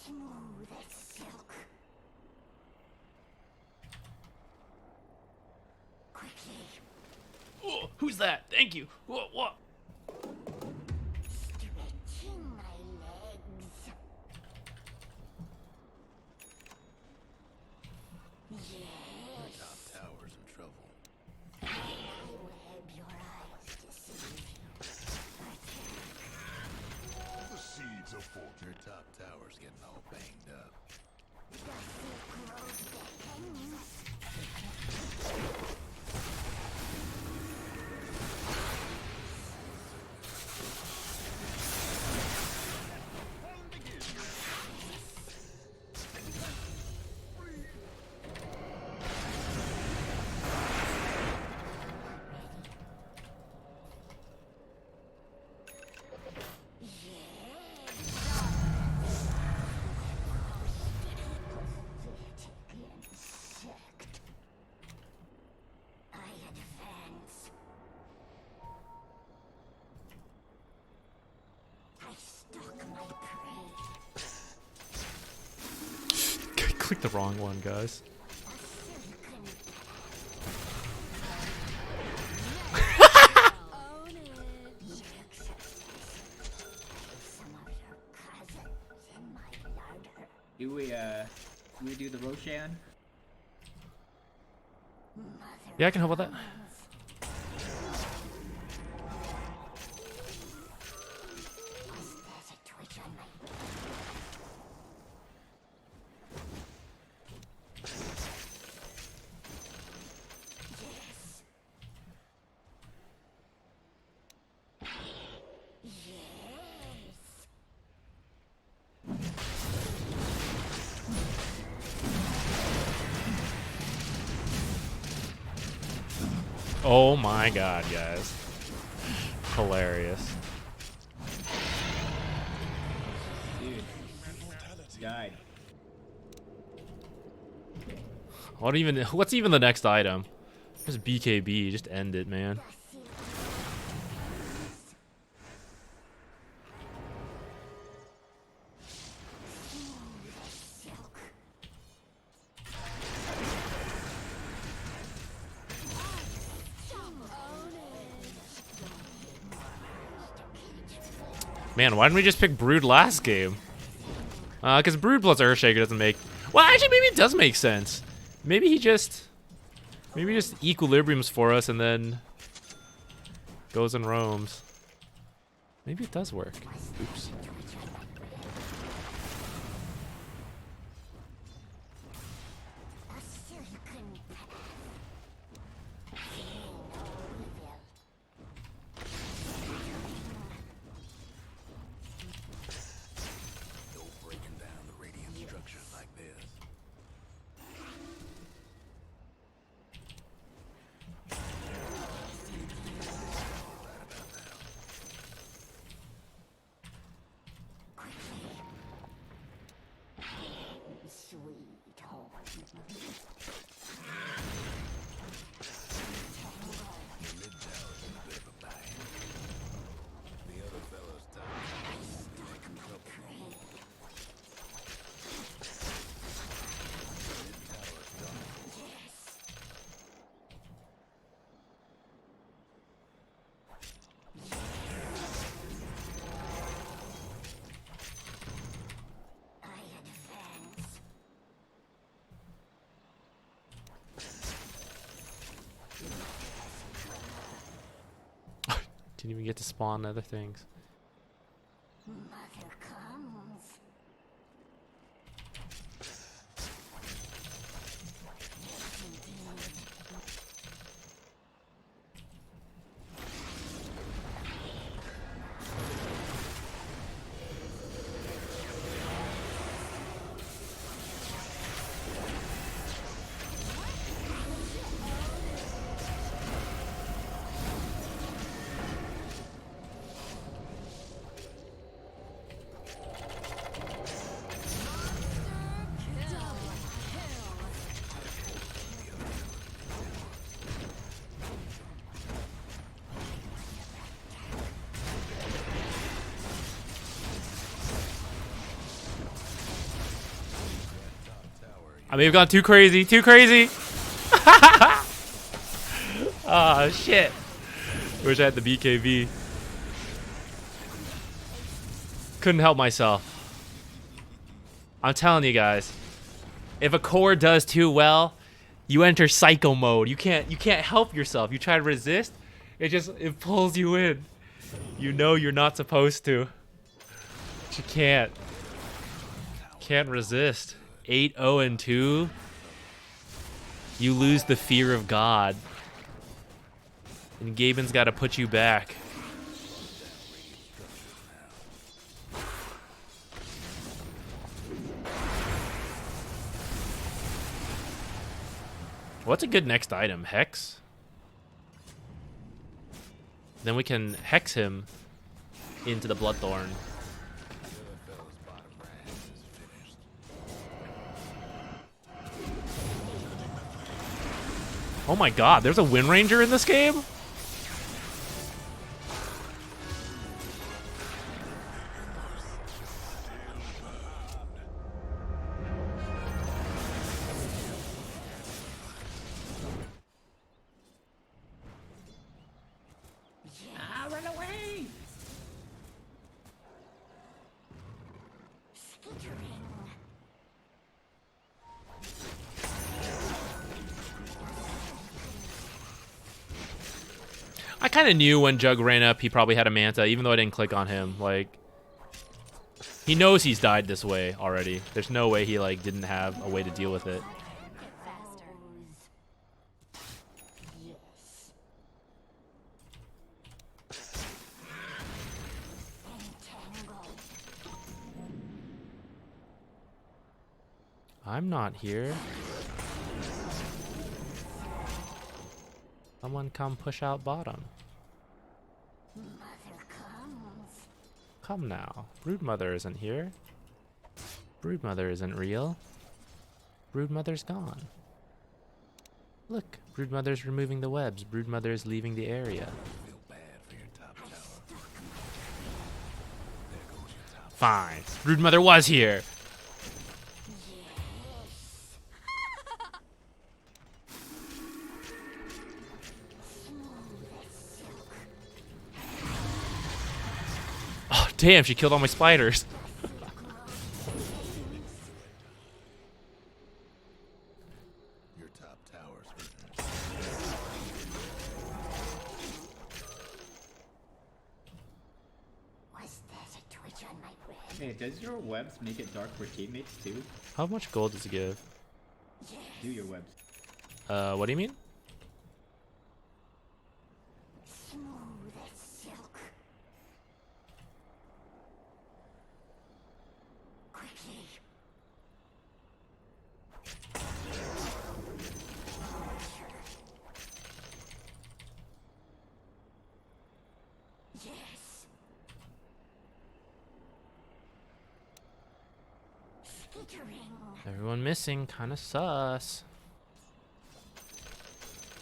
Smooth as silk. Quickly. Oh, who's that? Thank you. What? Stretching my legs. Your Yes. top tower's in trouble. I will have your eyes deceive you. The seeds of fortune. Your top tower's getting all banged up. The silk road beckons. Insect. I advance. I stalk my prey. Click the wrong one, guys. A silken Own it. some of your cousins in my larder. Do we do the Roshan? Yeah, I can help with that. There's a twitch on my yes. Yes. Oh my god, guys. Hilarious. Dude. Died. What's even the next item? Just BKB, just end it, man. Man, why didn't we just pick Brood last game? Because Brood plus Earthshaker doesn't make... Well, actually, maybe it does make sense. Maybe he just equilibriums for us and then goes and roams. Maybe it does work. Oops. No breaking down the radiant structures like this. Sweet home. Your mid tower's in a bit of a bind. The other fellows top taking trouble. Mid tower's done. I advance. Didn't even get to spawn other things. Mother comes. Yes, indeed. I may have gone too crazy. Too crazy. Oh, shit. Wish I had the BKB. Couldn't help myself. I'm telling you guys. If a core does too well, you enter psycho mode. You can't help yourself. You try to resist, it pulls you in. You know you're not supposed to. But you can't. Can't resist. 8-0-2. You lose the fear of God. And Gaben's got to put you back. What's a good next item? Hex? Then we can hex him into the Bloodthorn. Oh my god, there's a Wind Ranger in this game? Ah, run away! Skittering. I kind of knew when Jug ran up he probably had a Manta, even though I didn't click on him. Like, he knows he's died this way already. There's no way he, like, didn't have a way to deal with it. Faster. Yes. Entangle. I'm not here. Someone come push out bottom. Mother comes. Come now. Broodmother isn't here. Broodmother isn't real. Broodmother's gone. Look, Broodmother's removing the webs. Broodmother's leaving the area. Feel bad for your top tower. There goes your top. Fine. Broodmother was here. Oh, damn, she killed all my spiders. Your top tower's hurting. Was that a twitch on my web? Hey, does your webs make it dark for teammates too? How much gold does it give? Do your webs. What do you mean? Smooth as silk. Quickly. Yes. Skittering. Everyone missing, kind of sus.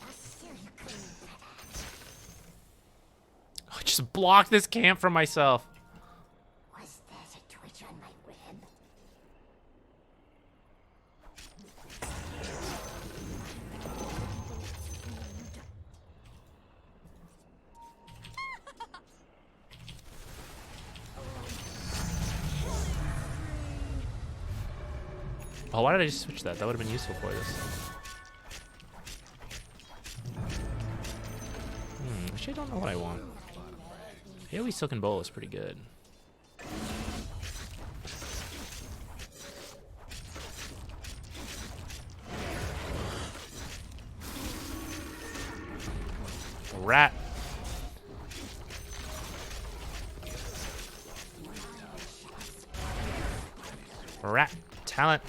A silken I just blocked this camp from myself. Was that a twitch on my web? Oh, why did I just switch that? That would have been useful for this. Actually, I don't know what I want. AoE Silken Bowl is pretty good. Rat. Rat. Talent.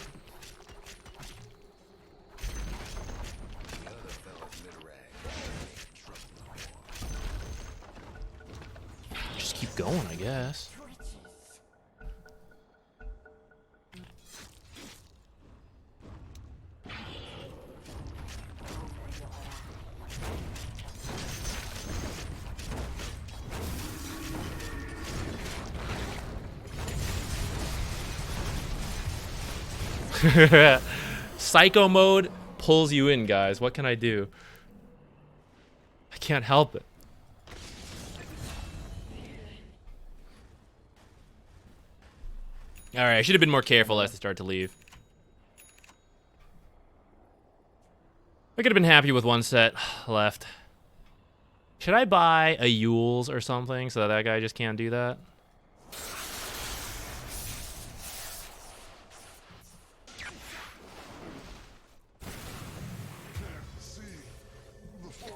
The other fella's mid-range. Just keep going, I guess. Twitches. Psycho mode pulls you in, guys. What can I do? I can't help it. Alright, I should have been more careful as I start to leave. I could have been happy with one set left. Should I buy a Yules or something so that guy just can't do that?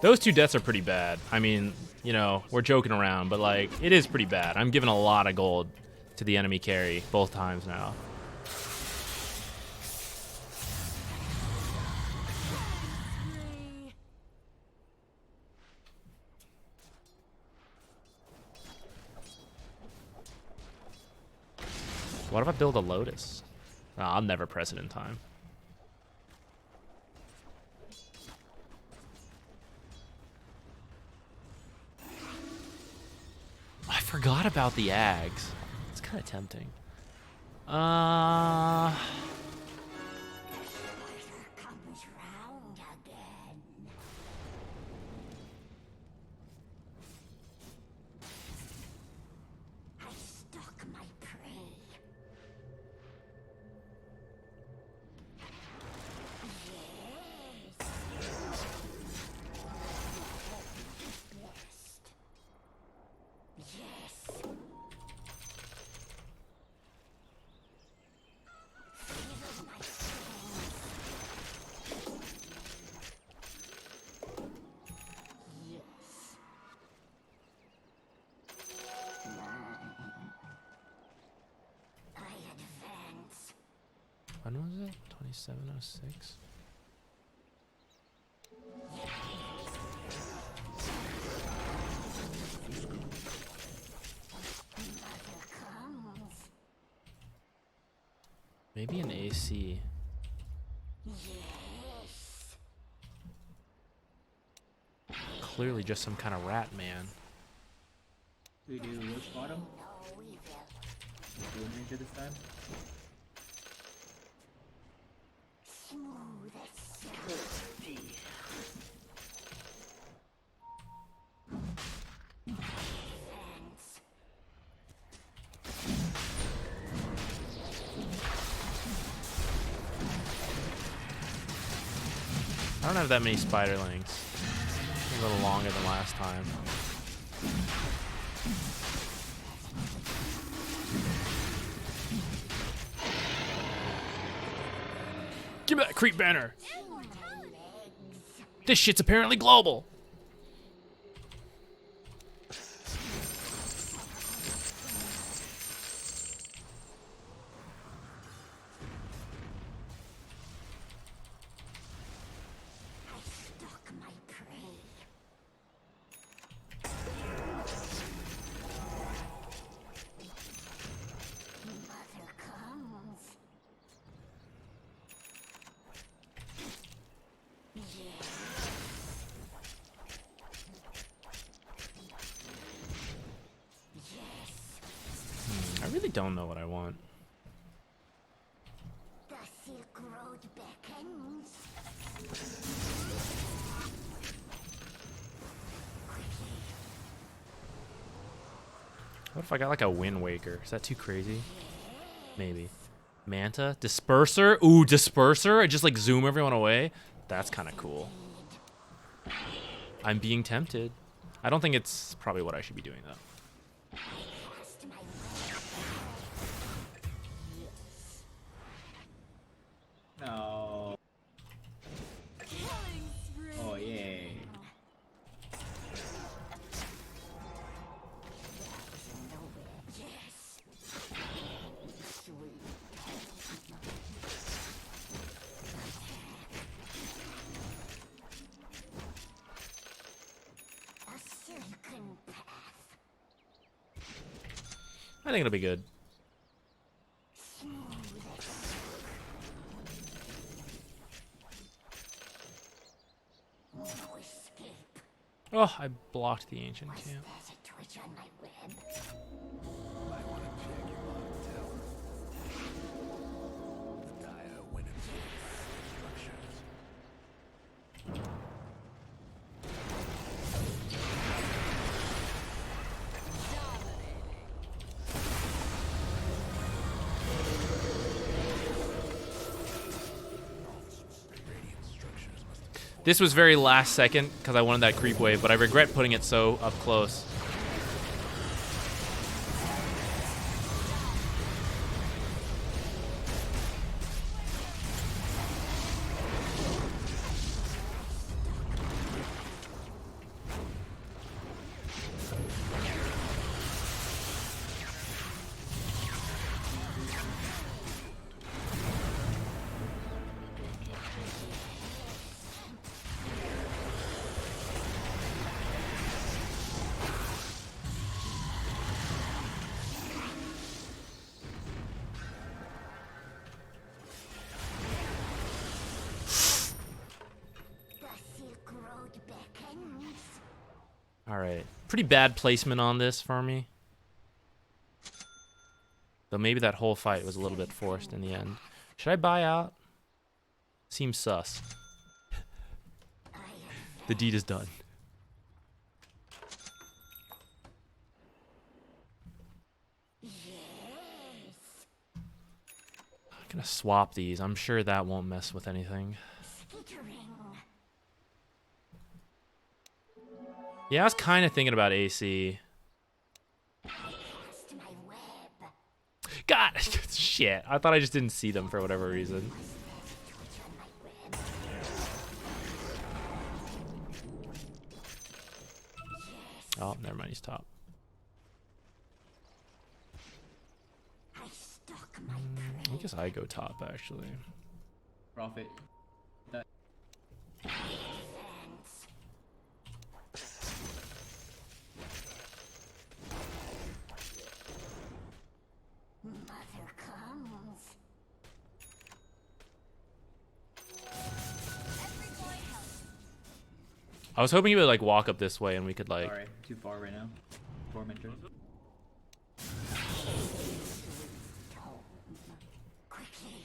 Those two deaths are pretty bad. I mean, you know, we're joking around, but like, it is pretty bad. I'm giving a lot of gold to the enemy carry both times now. What if I build a Lotus? Oh, I'll never press it in time. I forgot about the Ags. It's kind of tempting. Spider comes round again. I stalk my prey. Yes. Yes. Feel my strength. Yes. I advance. When was it? 2706? Mother comes. Maybe an AC. Yes. Clearly just some kind of rat man. Do we do Roach Bottom? No evil. Doing Ranger this time? Smooth as silk. Advance. don't have that many spiderlings. A little longer than last time. Give me that creep banner. This shit's apparently global. Stalk my prey. Mother comes. I really don't know what I want. The Silk Road beckons. What if I got like a Wind Waker? Is that too crazy? Maybe. Manta? Disperser? Ooh, Disperser? I just like zoom everyone away? That's kind of cool. I'm being tempted. I don't think it's probably what I should be doing though. Cast my No. Oh yay. a silken path. I think it'll be good. No escape. Oh, I blocked the ancient camp. There's a twitch on my web. Might want to check your bottom tower. The dire winter structures. Radiant structures must This was very last second because I wanted that creep wave, but I regret putting it so up close. The Silk Road beckons. Alright. Pretty bad placement on this for me. Though maybe that whole fight was a little bit forced in the end. Should I buy out? Seems sus. The deed is done. I'm gonna swap these. I'm sure that won't mess with anything. Skittering. Yeah, I was kind of thinking about AC. Cast my web. God, shit. I thought I just didn't see them for whatever reason. Twitch on my web. Oh, never mind. He's top. I stalk my I guess I go top, actually. Profit. That defense. Mother comes. I was hoping he would, like, walk up this way and we could, like... sorry, too far right now. Tormentor. Quickly.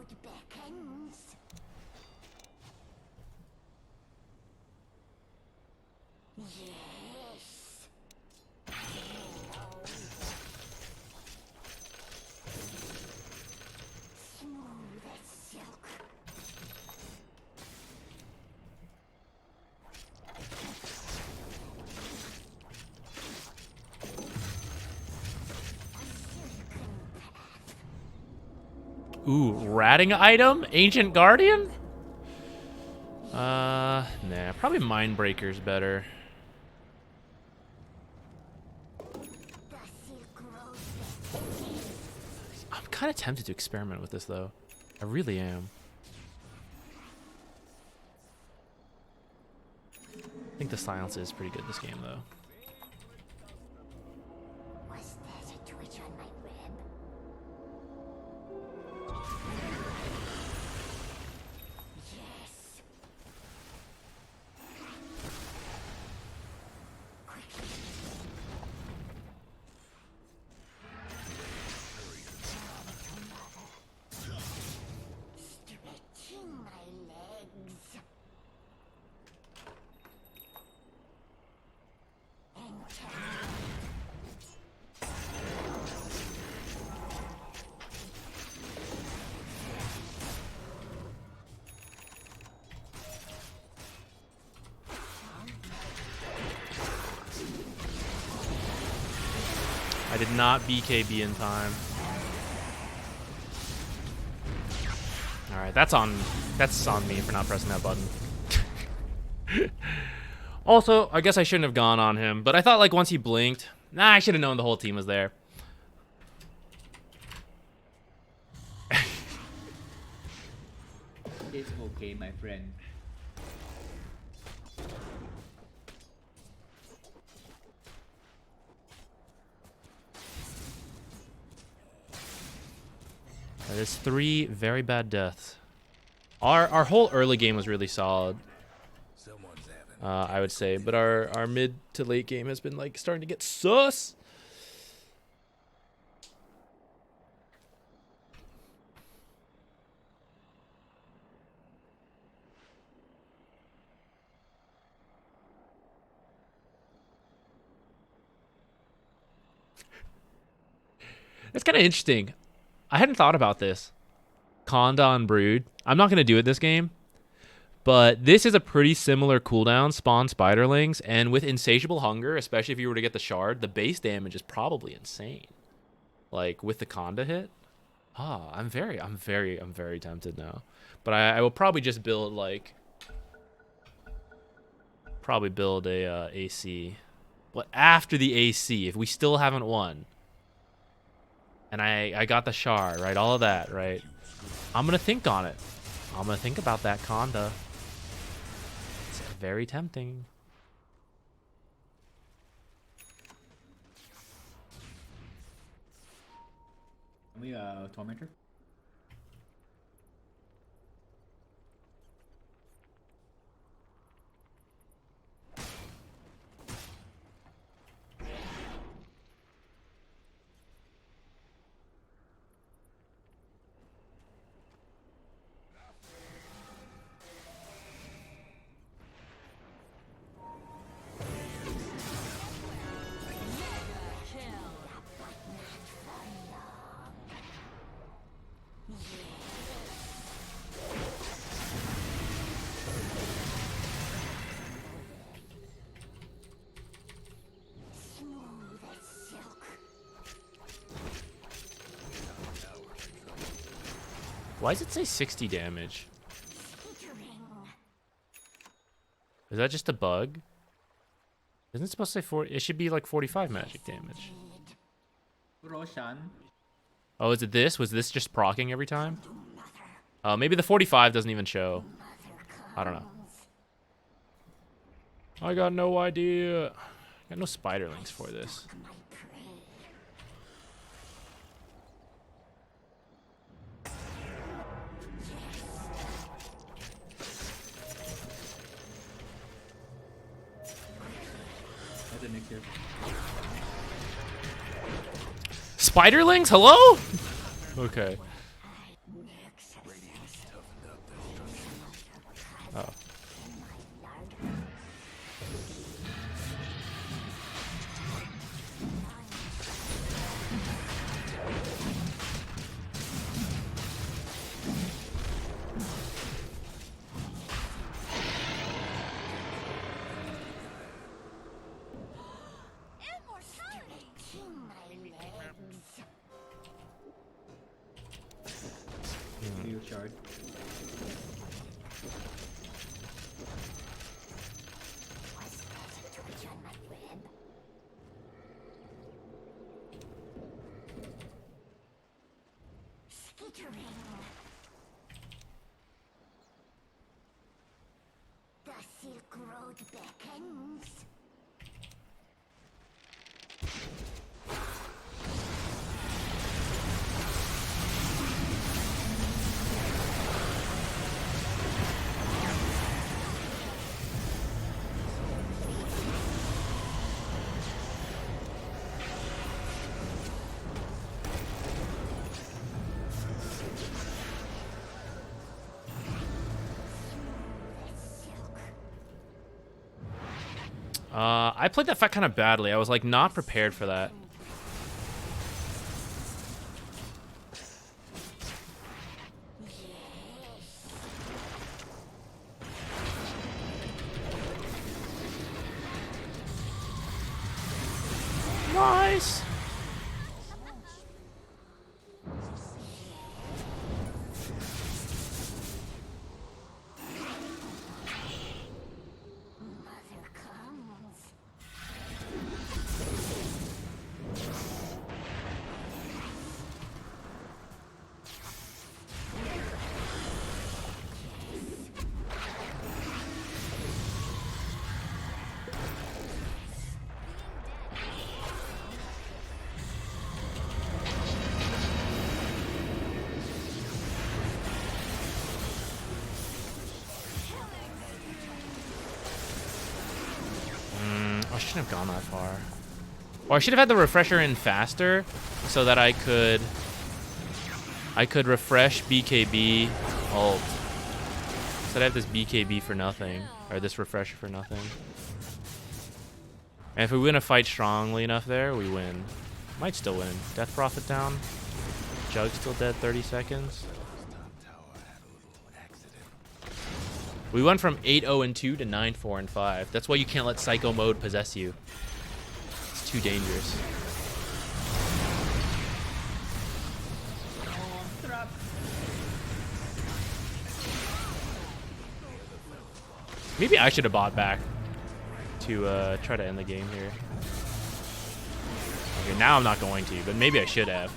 road beckons. Yes. Smooth as silk. Ooh, ratting item? Ancient Guardian? Nah, probably Mindbreaker's better. The silk rose I'm kind of tempted to experiment with this, though. I really am. I think the silence is pretty good this game, though. Was that a twitch on my rib? Yes. Stretching my legs. I did not BKB in time. Alright, that's on me for not pressing that button. Also, I guess I shouldn't have gone on him, but I thought like once he blinked, I should have known the whole team was there. It's okay, my friend. That is 3 very bad deaths. Our whole early game was really solid, Someone's having I would say, but our mid to late game has been like starting to get sus. That's kind of interesting. I hadn't thought about this. Conda and Brood. I'm not going to do it this game, but this is a pretty similar cooldown, spawn spiderlings, and with Insatiable Hunger, especially if you were to get the shard, the base damage is probably insane. Like with the Conda hit. I'm very tempted now. But I will probably just build like a AC. But after the AC, if we still haven't won, and I got the shard, right? All of that, right? I'm gonna think on it. I'm gonna think about that Conda. It's very tempting. Can we tormentor? Smooth as silk. Why does it say 60 damage? Skittering. Is that just a bug? Isn't it supposed to say 40? It should be like 45 magic damage. Roshan. Oh, is it this? Was this just proccing every time? Oh, maybe the 45 doesn't even show. I don't know. I got no idea. Got no spiderlings for this. My prey. That's a mix here. Spiderlings? Hello? Okay. Radiant's Oh. New shard. The Silk Road beckons. I played that fight kind of badly. I was like not prepared for that. Nice. Mother comes. I shouldn't have gone that far. Or I should have had the refresher in faster so that I could refresh BKB ult. So I have this BKB for nothing. Or this refresher for nothing. And if we win a fight strongly enough there, we win. Might still win. Death Prophet down. Jug still dead 30 seconds. We went from 8-0-2 to 9-4-5. That's why you can't let Psycho Mode possess you. It's too dangerous. Maybe I should have bought back to try to end the game here. Okay, now I'm not going to, but maybe I should have.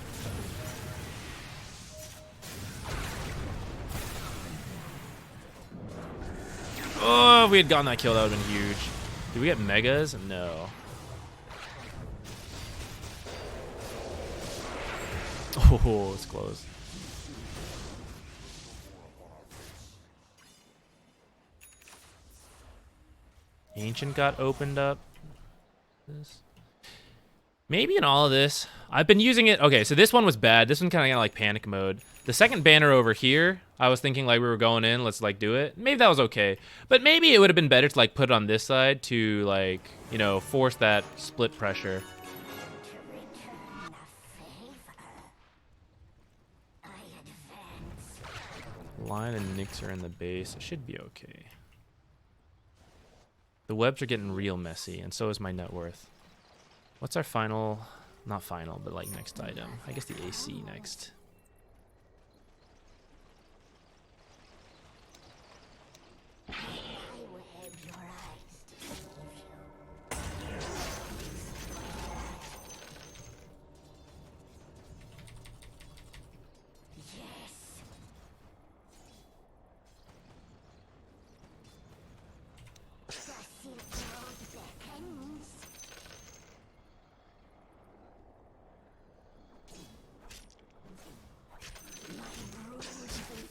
Oh, if we had gotten that kill, that would have been huge. Did we get megas? No. Oh, it's close. Ancient got opened up. Maybe in all of this, I've been using it. Okay, so this one was bad. This one kind of got like panic mode. The second banner over here, I was thinking like we were going in, let's like do it. Maybe that was okay. But maybe it would have been better to like put it on this side to like, you know, force that split pressure. To return the favor. I advance. Lion and Nyx are in the base. It should be okay. The webs are getting real messy, and so is my net worth. What's our final, not final, but like next item? I guess the AC next. I will have your eyes deceive you. Yes. The Silk Road beckons. My brood waits food.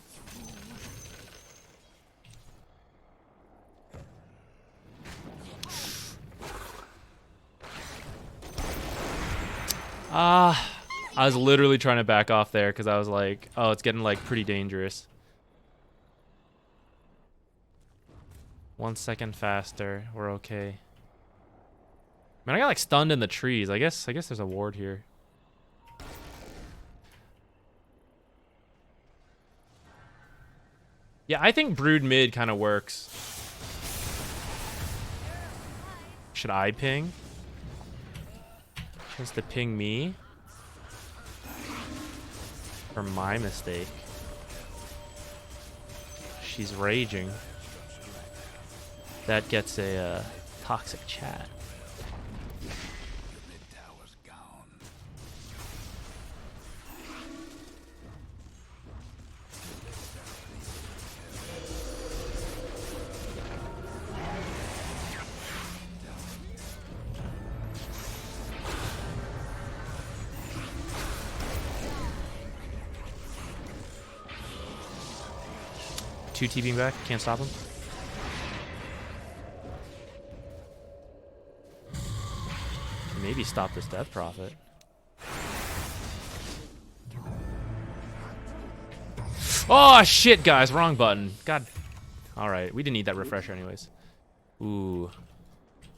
I was literally trying to back off there because I was like, oh, it's getting like pretty dangerous. 1 second faster. We're okay. Man, I got like stunned in the trees. I guess there's a ward here. Yeah, I think brood mid kind of works. Should I ping? Just to ping me? For my mistake. She's raging. That gets a toxic chat. Your mid tower's gone. Two TPing back, can't stop him. Maybe stop this Death Prophet. Oh shit, guys, wrong button. God. All right, we didn't need that refresher anyways. Ooh.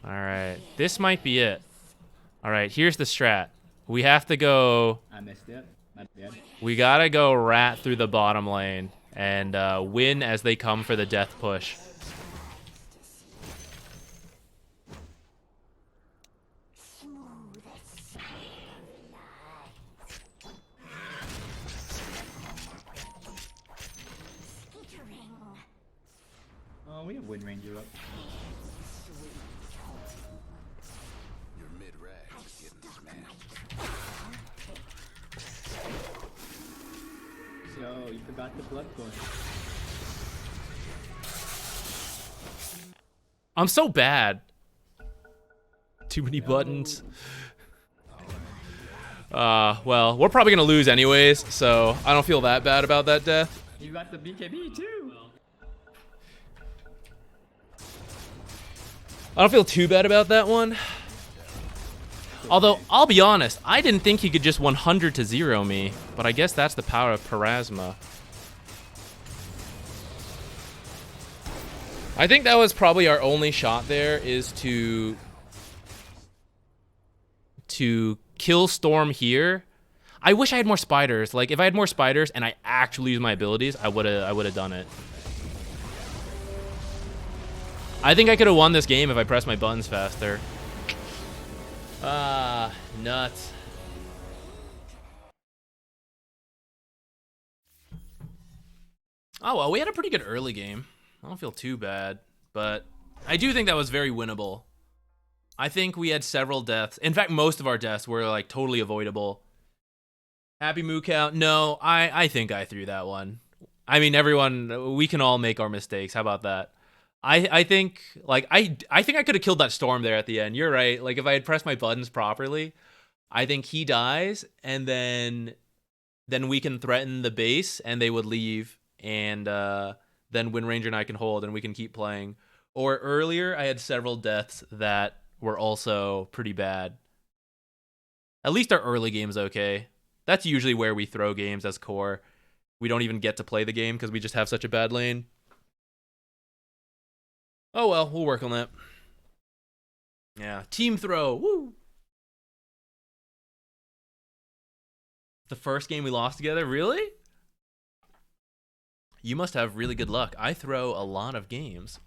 All right, this might be it. All right, here's the strat. We have to go. I missed it. My bad. We gotta go rat through the bottom lane and win as they come for the death push. Oh, we have Wind Ranger up. Your mid rag is getting smashed. So, you forgot the blood core. I'm so bad. Too many buttons. Well, we're probably gonna lose anyways, so I don't feel that bad about that death. You got the BKB too. I don't feel too bad about that one. Although, I'll be honest, I didn't think he could just 100 to 0 me, but I guess that's the power of Parasma. I think that was probably our only shot there, is to kill Storm here. I wish I had more spiders. Like, if I had more spiders and I actually used my abilities, I would have done it. I think I could have won this game if I pressed my buttons faster. Ah, nuts. Oh, well, we had a pretty good early game. I don't feel too bad, but I do think that was very winnable. I think we had several deaths. In fact, most of our deaths were, like, totally avoidable. Happy moo count? No, I think I threw that one. I mean, everyone, we can all make our mistakes. How about that? I think, like, I think I could have killed that Storm there at the end. You're right. Like, if I had pressed my buttons properly, I think he dies, and then we can threaten the base, and they would leave, and then Wind Ranger and I can hold, and we can keep playing. Or earlier, I had several deaths that were also pretty bad. At least our early game's okay. That's usually where we throw games as core. We don't even get to play the game because we just have such a bad lane. Oh well, we'll work on that. Yeah, team throw, woo! The first game we lost together, really? You must have really good luck. I throw a lot of games.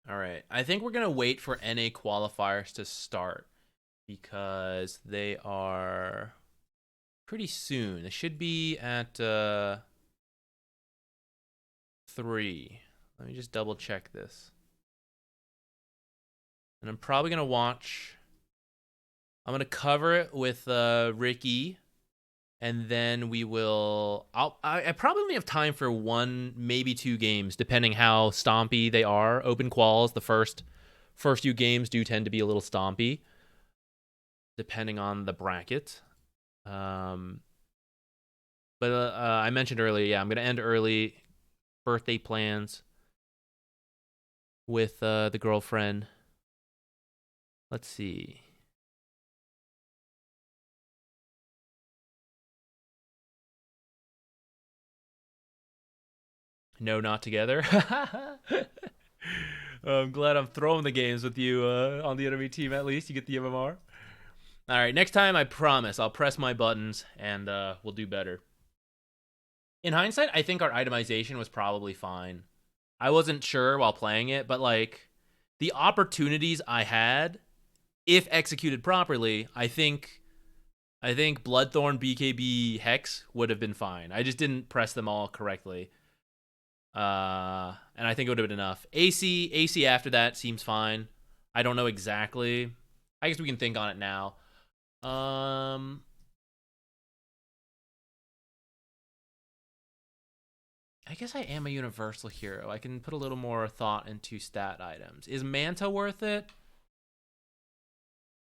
All right, I think we're gonna wait for NA qualifiers to start because they are pretty soon. They should be at 3. Let me just double check this. And I'm probably gonna watch. I'm gonna cover it with Ricky, and then we will. I probably only have time for 1, maybe 2 games, depending how stompy they are. Open quals, the first few games do tend to be a little stompy, depending on the bracket. But I mentioned earlier, yeah, I'm gonna end early. Birthday plans. with the girlfriend. Let's see. No, not together. I'm glad I'm throwing the games with you on the enemy team. At least you get the MMR. All right, next time I promise I'll press my buttons and we'll do better. In hindsight, I think our itemization was probably fine. I wasn't sure while playing it, but like the opportunities I had, if executed properly, I think Bloodthorn, BKB, Hex would have been fine. I just didn't press them all correctly. And I think it would have been enough. AC after that seems fine. I don't know exactly. I guess we can think on it now. I guess I am a universal hero. I can put a little more thought into stat items. Is Manta worth it?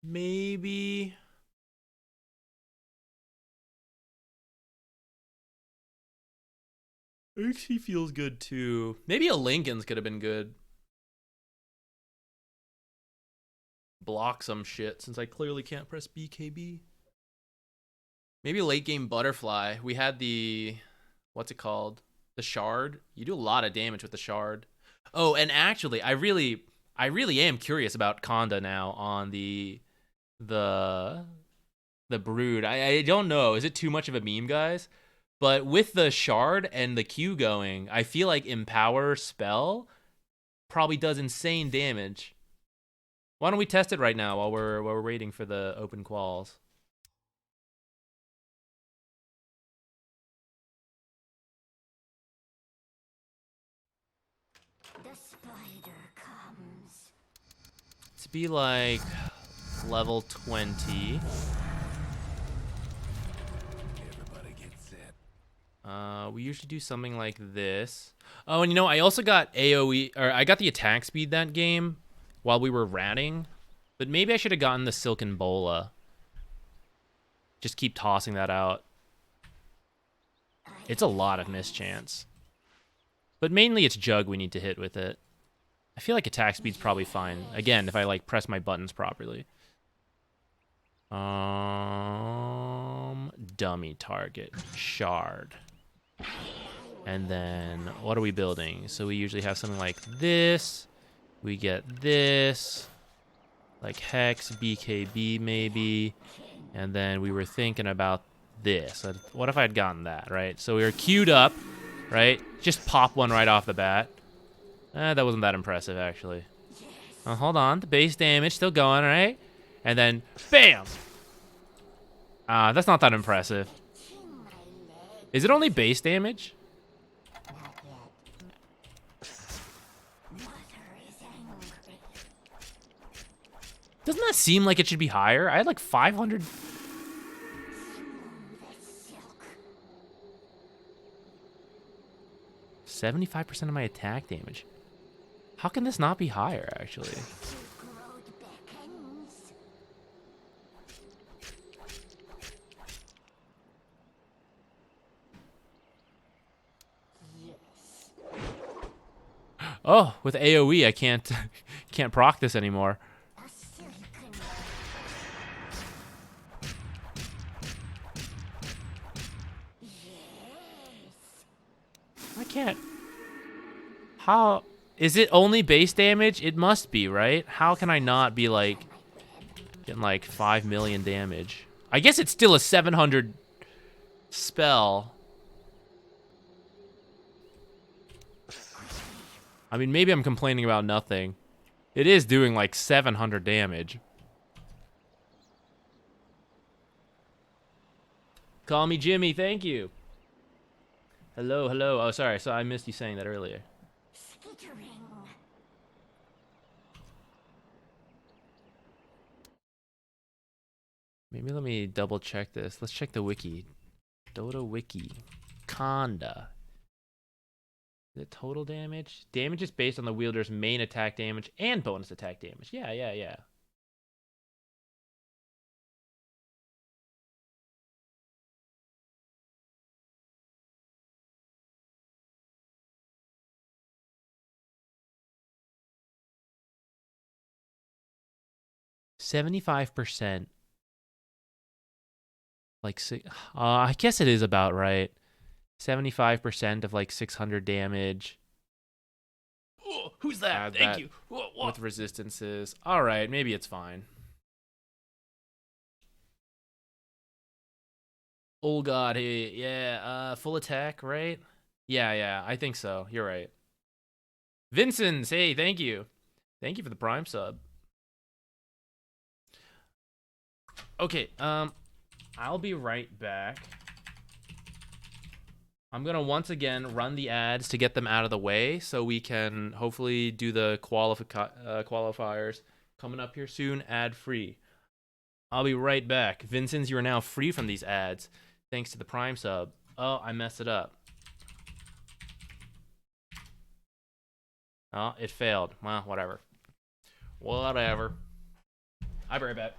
Maybe. XP feels good too. Maybe a Lincoln's could have been good. Block some shit since I clearly can't press BKB. Maybe a late game Butterfly. We had the, what's it called? The Shard. You do a lot of damage with the Shard. Oh, and actually, I really am curious about Conda now on the Brood. I don't know. Is it too much of a meme, guys? But with the Shard and the Q going, I feel like Empower spell probably does insane damage. Why don't we test it right now while we're waiting for the open quals? The spider comes. To be like level 20. Everybody get set. We usually do something like this. Oh, and you know, I also got AoE, or I got the attack speed that game while we were ratting. But maybe I should have gotten the Silken Bola. Just keep tossing that out. It's a lot of mischance. But mainly it's Jug we need to hit with it. I feel like attack speed's probably fine. Again, if I like press my buttons properly. Dummy target. Shard. And then what are we building? So we usually have something like this. We get this. Like Hex, BKB maybe. And then we were thinking about this. What if I had gotten that, right? So we were queued up, right? Just pop one right off the bat. That wasn't that impressive, actually. Hold on. The base damage still going, right? And then, bam! That's not that impressive. Is it only base damage? Doesn't that seem like it should be higher? I had like 500... 75% of my attack damage. How can this not be higher, actually? Oh, with AoE, I can't proc this anymore. I can't. How is it only base damage? It must be, right? How can I not be like getting like 5 million damage? I guess it's still a 700 spell. I mean, maybe I'm complaining about nothing. It is doing like 700 damage. Call me Jimmy, thank you. Hello, hello. Oh, sorry. So I missed you saying that earlier. Maybe let me double check this. Let's check the wiki. Dota wiki. Conda. Is it total damage? Damage is based on the wielder's main attack damage and bonus attack damage. Yeah. 75%. Like, I guess it is about right. 75% of like 600 damage. Oh, who's that? Add Thank that you. Whoa. with resistances. All right, maybe it's fine. Oh god, hey, yeah, full attack, right? Yeah, I think so. You're right. Vincent, hey, thank you. Thank you for the Prime sub. Okay, I'll be right back. I'm gonna once again run the ads to get them out of the way so we can hopefully do the qualifiers coming up here soon, ad free. I'll be right back. Vincent, you are now free from these ads thanks to the Prime sub. Oh, I messed it up. Oh, it failed. Well, whatever. Whatever. I'll be right back.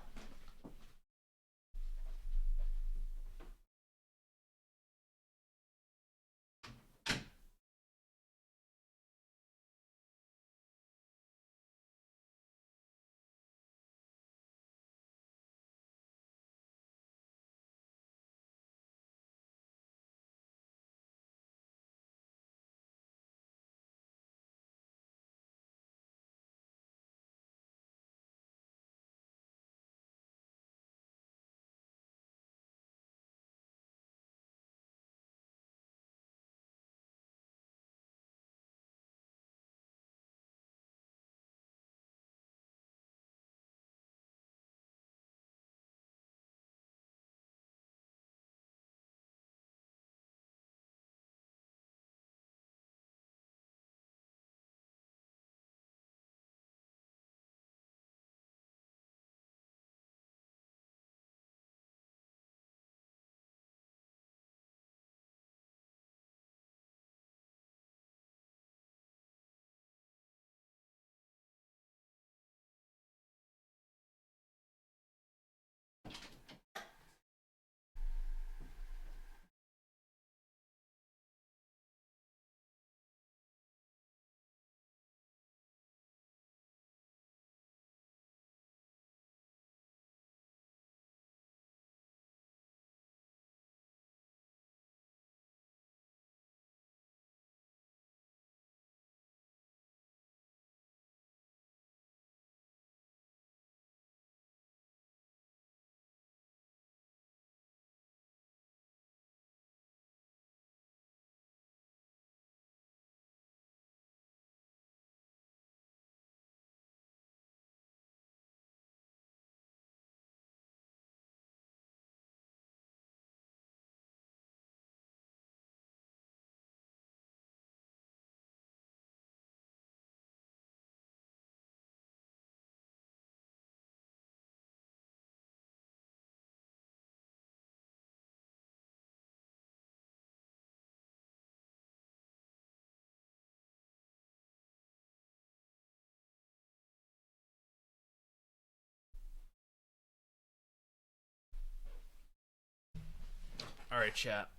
All right, chat.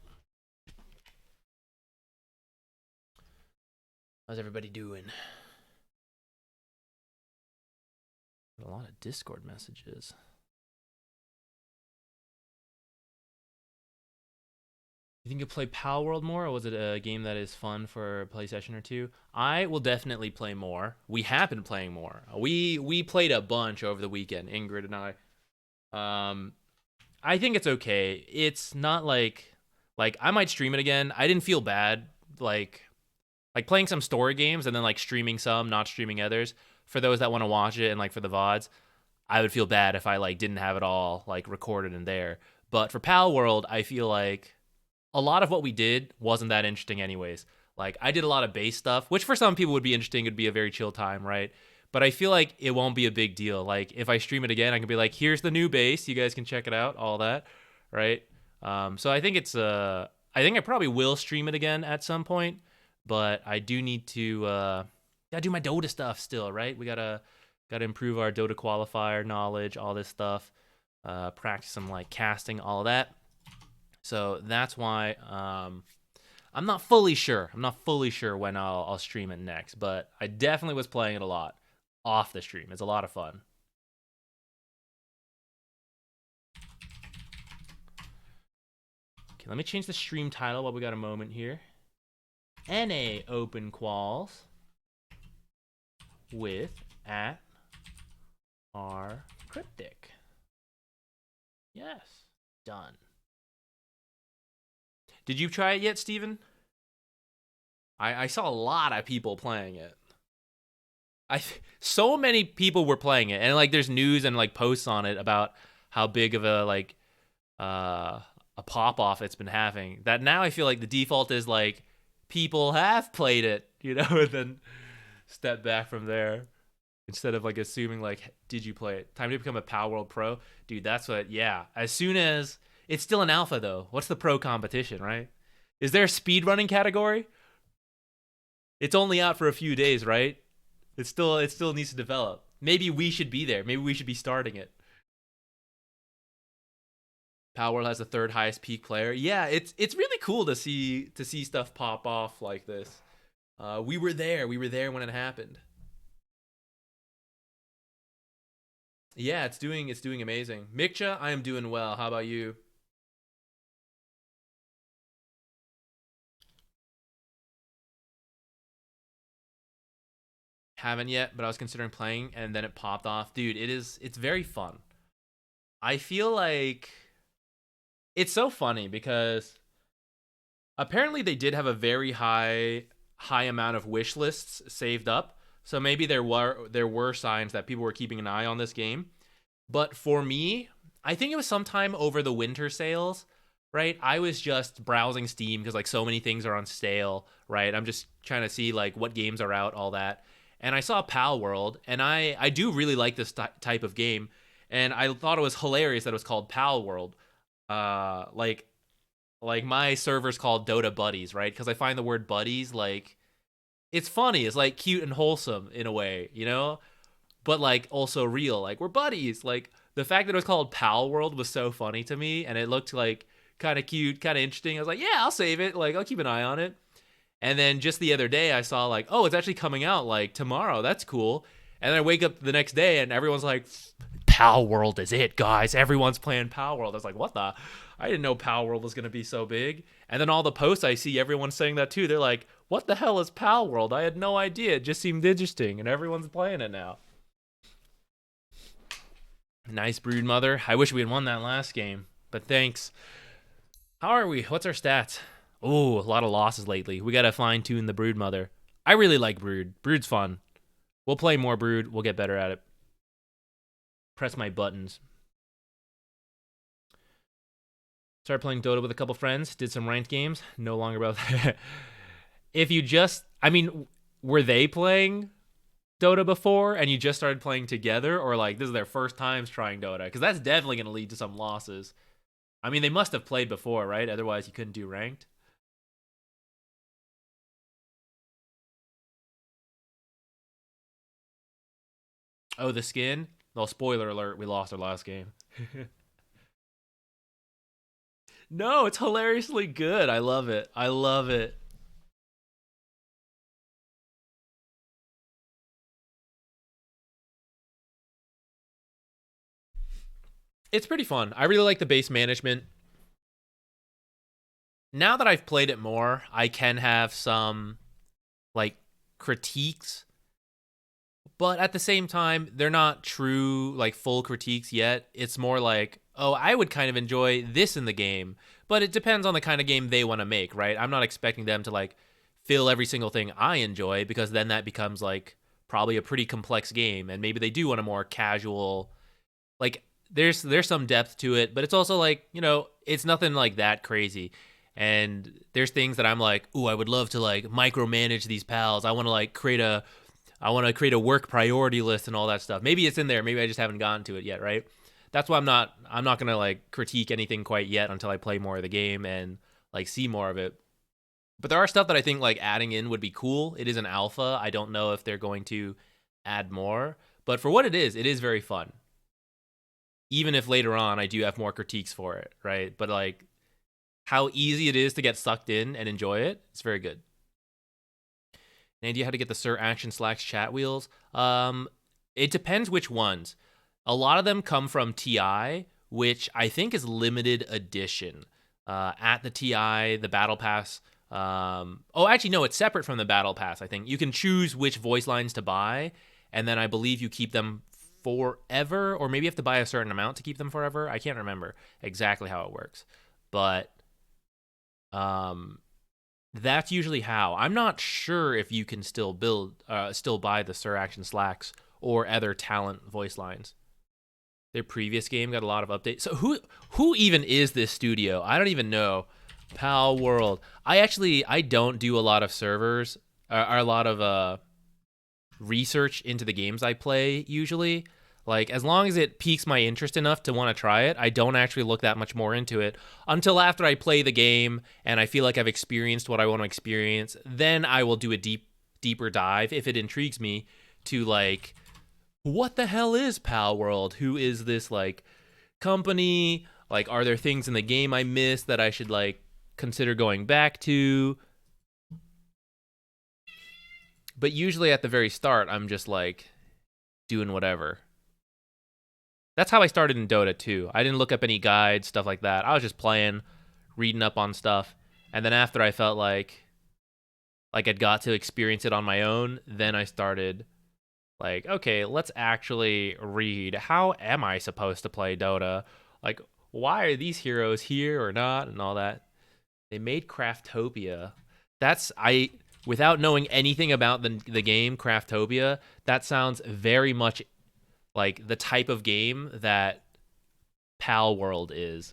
How's everybody doing? A lot of Discord messages. You think you'll play Power World more, or was it a game that is fun for a play session or two? I will definitely play more. We have been playing more. We played a bunch over the weekend, Ingrid and I. I think it's okay. It's not like I might stream it again. I didn't feel bad like playing some story games and then like streaming some, not streaming others. For those that want to watch it and like for the VODs, I would feel bad if I like didn't have it all like recorded in there. But for Pal World, I feel like a lot of what we did wasn't that interesting anyways. Like I did a lot of base stuff, which for some people would be interesting. It'd be a very chill time, right? But I feel like it won't be a big deal. Like if I stream it again, I can be like, here's the new base. You guys can check it out, all that, right? So I think I think I probably will stream it again at some point, but I do need to gotta do my Dota stuff still, right? We gotta improve our Dota qualifier knowledge, all this stuff, practice some like casting, all of that. So that's why I'm not fully sure. I'm not fully sure when I'll stream it next, but I definitely was playing it a lot off the stream. It's a lot of fun. Okay, let me change the stream title while we got a moment here. NA Open Quals with at R Cryptic. Yes, done. Did you try it yet, Steven? I saw a lot of people playing it. So many people were playing it, and like there's news and like posts on it about how big of a like a pop off it's been having. That now I feel like the default is like people have played it, you know, and then step back from there instead of like assuming like did you play it? Time to become a Power World Pro, dude. That's what. Yeah, as soon as it's still an alpha though. What's the pro competition, right? Is there a speedrunning category? It's only out for a few days, right? It still needs to develop. Maybe we should be there. Maybe we should be starting it. Power World has the third highest peak player. Yeah, it's really cool to see stuff pop off like this. We were there when it happened. Yeah, it's doing amazing. Mikcha, I am doing well. How about you? Haven't yet, but I was considering playing and then it popped off. Dude, it's very fun. I feel like it's so funny because apparently they did have a very high amount of wish lists saved up. So maybe there were signs that people were keeping an eye on this game. But for me, I think it was sometime over the winter sales, right? I was just browsing Steam because like so many things are on sale, right? I'm just trying to see like what games are out, all that. And I saw Pal World, and I do really like this type of game, and I thought it was hilarious that it was called Pal World. Like my server's called Dota Buddies, right? Because I find the word buddies like it's funny, it's like cute and wholesome in a way, you know, but like also real. Like we're buddies. Like the fact that it was called Pal World was so funny to me, and it looked like kind of cute, kind of interesting. I was like, yeah, I'll save it. Like I'll keep an eye on it. And then just the other day, I saw like, oh, it's actually coming out like tomorrow. That's cool. And then I wake up the next day and everyone's like, Pal World is it, guys. Everyone's playing Pal World. I was like, what the? I didn't know Pal World was going to be so big. And then all the posts I see, everyone's saying that too. They're like, what the hell is Pal World? I had no idea. It just seemed interesting. And everyone's playing it now. Nice, Brood Mother. I wish we had won that last game. But thanks. How are we? What's our stats? Oh, a lot of losses lately. We got to fine tune the Brood Mother. I really like Brood. Brood's fun. We'll play more Brood. We'll get better at it. Press my buttons. Started playing Dota with a couple friends. Did some ranked games. No longer about that. If you just, I mean, were they playing Dota before and you just started playing together? Or like this is their first times trying Dota? Because that's definitely going to lead to some losses. I mean, they must have played before, right? Otherwise you couldn't do ranked. Oh, the skin? Well, spoiler alert, we lost our last game. No, it's hilariously good. I love it. I love it. It's pretty fun. I really like the base management. Now that I've played it more, I can have some like critiques. But at the same time, they're not true, like full critiques yet. It's more like, oh, I would kind of enjoy this in the game. But it depends on the kind of game they want to make, right? I'm not expecting them to like fill every single thing I enjoy because then that becomes like probably a pretty complex game. And maybe they do want a more casual, like there's some depth to it, but it's also like, you know, it's nothing like that crazy. And there's things that I'm like, ooh, I would love to like micromanage these pals. I want to create a work priority list and all that stuff. Maybe it's in there. Maybe I just haven't gotten to it yet, right? That's why I'm not going to like critique anything quite yet until I play more of the game and like see more of it. But there are stuff that I think like adding in would be cool. It is an alpha. I don't know if they're going to add more, but for what it is very fun. Even if later on I do have more critiques for it, right? But like how easy it is to get sucked in and enjoy it, it's very good. An idea how to get the Sir Action / chat wheels? It depends which ones. A lot of them come from TI, which I think is limited edition. at the TI, the Battle Pass. Oh, actually, no, it's separate from the Battle Pass, I think. You can choose which voice lines to buy, and then I believe you keep them forever, or maybe you have to buy a certain amount to keep them forever. I can't remember exactly how it works. But that's usually how. I'm not sure if you can still buy the Sir Action Slacks or other talent voice lines. Their previous game got a lot of updates. So who even is this studio? I don't even know. Pal World. I don't do a lot of servers or a lot of research into the games I play usually. Like, as long as it piques my interest enough to want to try it, I don't actually look that much more into it until after I play the game and I feel like I've experienced what I want to experience. Then I will do a deeper dive if it intrigues me to, like, what the hell is Pal World? Who is this, like, company? Like, are there things in the game I missed that I should, like, consider going back to? But usually at the very start, I'm just, like, doing whatever. That's how I started in Dota too. I didn't look up any guides, stuff like that. I was just playing, reading up on stuff. And then after I felt like I'd got to experience it on my own, then I started like, okay, let's actually read. How am I supposed to play Dota? Like, why are these heroes here or not and all that? They made Craftopia. Without knowing anything about the game Craftopia, that sounds very much like the type of game that Pal World is.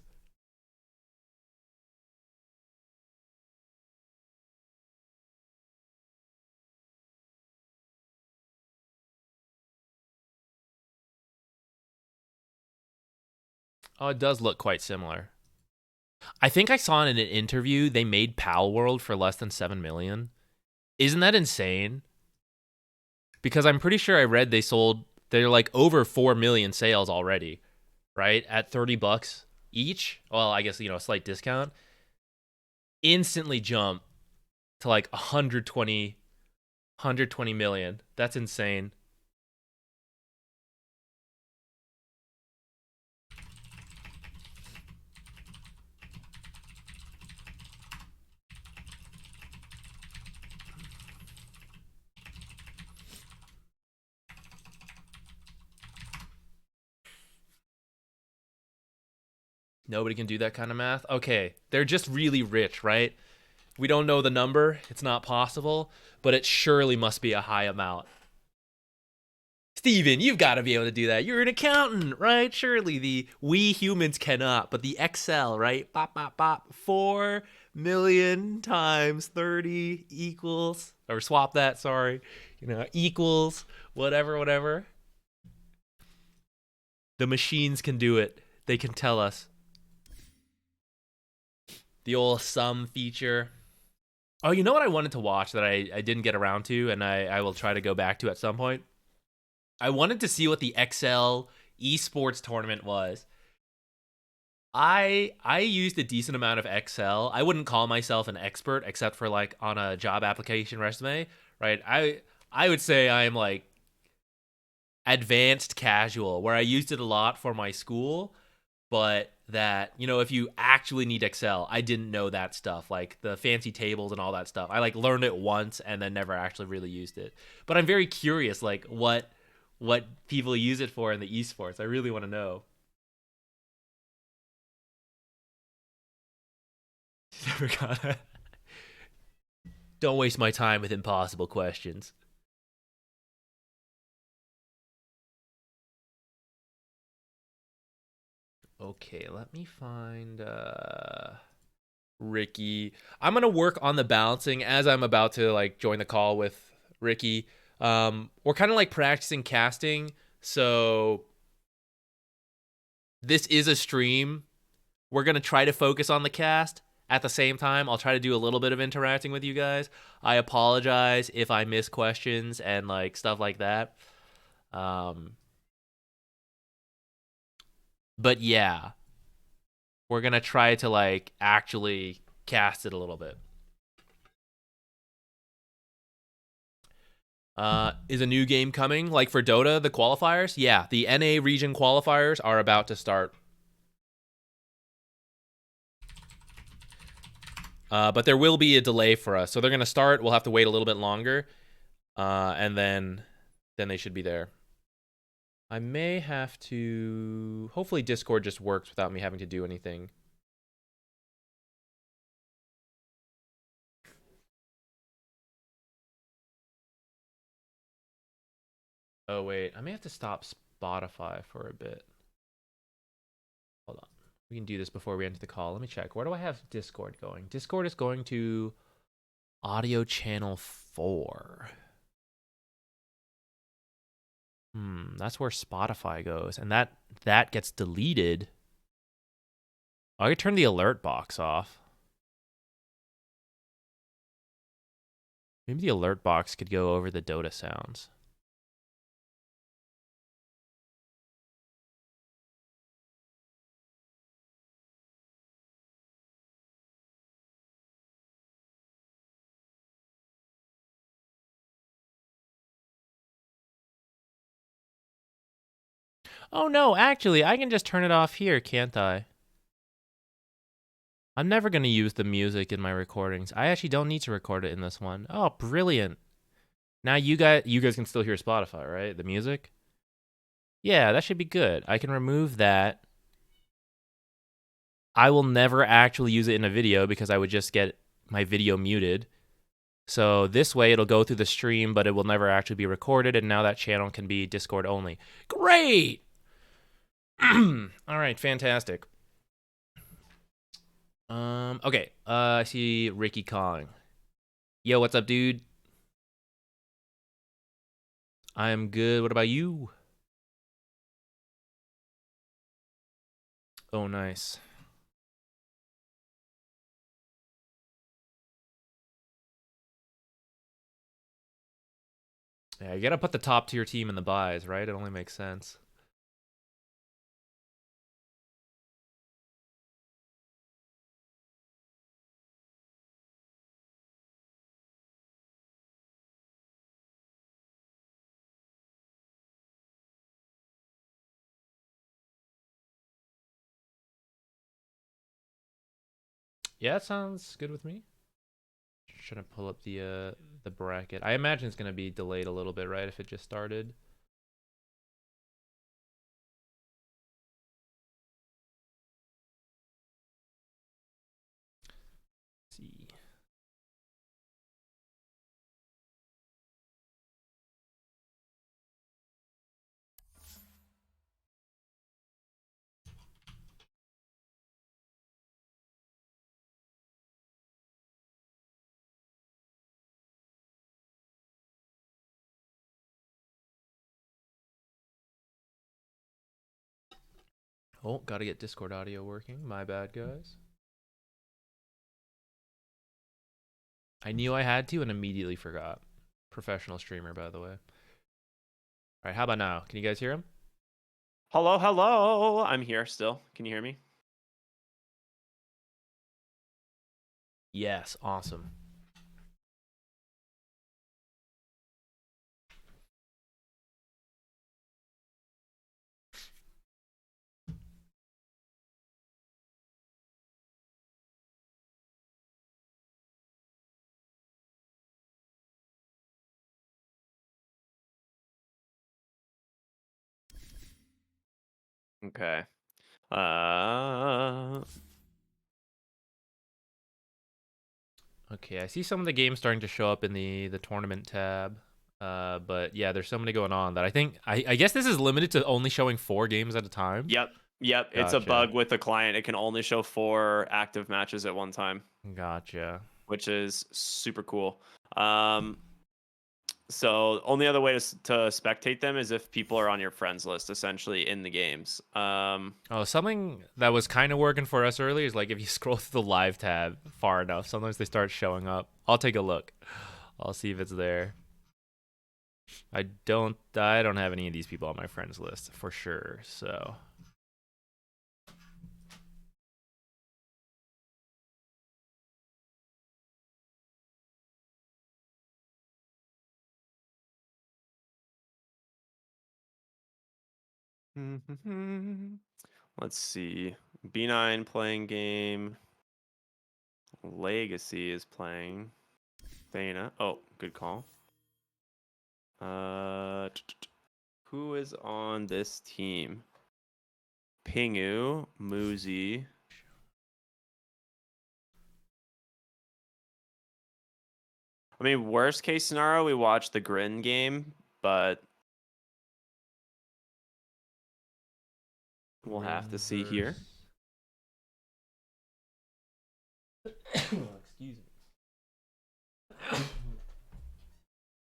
Oh, it does look quite similar. I think I saw in an interview they made Pal World for less than 7 million. Isn't that insane? Because I'm pretty sure I read they're like over 4 million sales already, right? At $30 each. Well, I guess, a slight discount. Instantly jump to like 120 million. That's insane. Nobody can do that kind of math. Okay, they're just really rich, right? We don't know the number. It's not possible, but it surely must be a high amount. Steven, you've got to be able to do that. You're an accountant, right? Surely we humans cannot, but the Excel, right? Bop, bop, bop. 4 million times 30 equals, or swap that, sorry. Equals, whatever. The machines can do it. They can tell us. The old sum feature. Oh, you know what I wanted to watch that I didn't get around to, and I will try to go back to at some point? I wanted to see what the XL esports tournament was. I used a decent amount of XL. I wouldn't call myself an expert except for like on a job application resume, right? I would say I'm like advanced casual, where I used it a lot for my school, but that, if you actually need Excel, I didn't know that stuff, like the fancy tables and all that stuff. I like learned it once and then never actually really used it. But I'm very curious, like what people use it for in the esports. I really want to know. Never got it. Don't waste my time with impossible questions. Okay, let me find Ricky. I'm gonna work on the balancing as I'm about to like join the call with Ricky. We're kind of like practicing casting, so this is a stream. We're gonna try to focus on the cast. At the same time, I'll try to do a little bit of interacting with you guys. I apologize if I miss questions and like stuff like that. But yeah, we're gonna try to like actually cast it a little bit. Is a new game coming? Like for Dota, the qualifiers? Yeah, the NA region qualifiers are about to start. But there will be a delay for us. So they're going to start. We'll have to wait a little bit longer. And then they should be there. I may have to... Hopefully Discord just works without me having to do anything. Oh, wait. I may have to stop Spotify for a bit. Hold on. We can do this before we enter the call. Let me check. Where do I have Discord going? Discord is going to audio channel 4. That's where Spotify goes. And that gets deleted. I could turn the alert box off. Maybe the alert box could go over the Dota sounds. Oh no, actually, I can just turn it off here, can't I? I'm never going to use the music in my recordings. I actually don't need to record it in this one. Oh, brilliant. Now you guys can still hear Spotify, right? The music? Yeah, that should be good. I can remove that. I will never actually use it in a video because I would just get my video muted. So this way it'll go through the stream, but it will never actually be recorded, and now that channel can be Discord only. Great! All right, fantastic. Okay. I see Ricky Kong. Yo, what's up, dude? I am good. What about you? Oh, nice. Yeah, you gotta put the top tier team in the buys, right? It only makes sense. Yeah, that sounds good with me. Trying to pull up the bracket. I imagine it's gonna be delayed a little bit, right? If it just started. Let's see. Oh, gotta get Discord audio working. My bad, guys. I knew I had to and immediately forgot. Professional streamer, by the way. All right, how about now? Can you guys hear him? Hello, hello. I'm here still. Can you hear me? Yes, awesome. Okay. Okay, I see some of the games starting to show up in the tournament tab. But yeah, there's so many going on that I guess this is limited to only showing 4 games at a time. Yep. It's a Gotcha. bug with the client. It can only show 4 active matches at one time, Gotcha. which is super cool. So only other way to spectate them is if people are on your friends list, essentially in the games. Oh, something that was kind of working for us earlier is like if you scroll through the live tab far enough, sometimes they start showing up. I'll take a look. I'll see if it's there. I don't have any of these people on my friends list for sure, so let's see. B9 playing game. Legacy is playing. Thana. Oh, good call. Who is on this team? Pingu, Muzi. I mean, worst case scenario, we watch the Grin game, but we'll have to see here. Excuse me.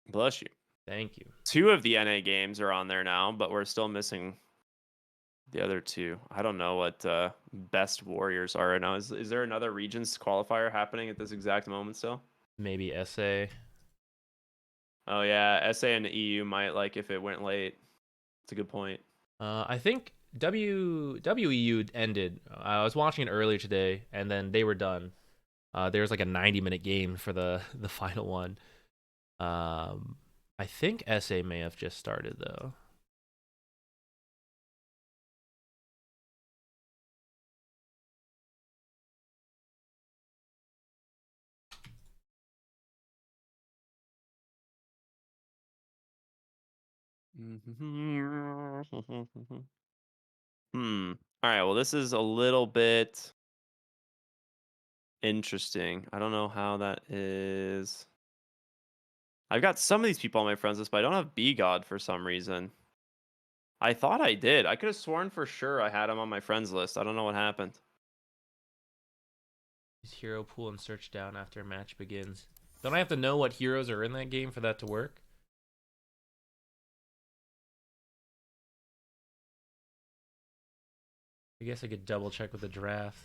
Bless you. Thank you. 2 of the NA games are on there now, but we're still missing the other 2. I don't know what best warriors are right now. Is there another regions qualifier happening at this exact moment still? Maybe SA. Oh yeah, SA and EU might like if it went late. It's a good point. I think WEU ended. I was watching it earlier today, and then they were done. There was like a 90-minute game for the final one. I think SA may have just started though. All right, well this is a little bit interesting. I don't know how that is. I've got some of these people on my friends list, but I don't have B God for some reason. I thought I did. I could have sworn for sure I had him on my friends list. I don't know what happened. Use hero pool and search down after a match begins. Don't I have to know what heroes are in that game for that to work? I guess I could double check with the draft.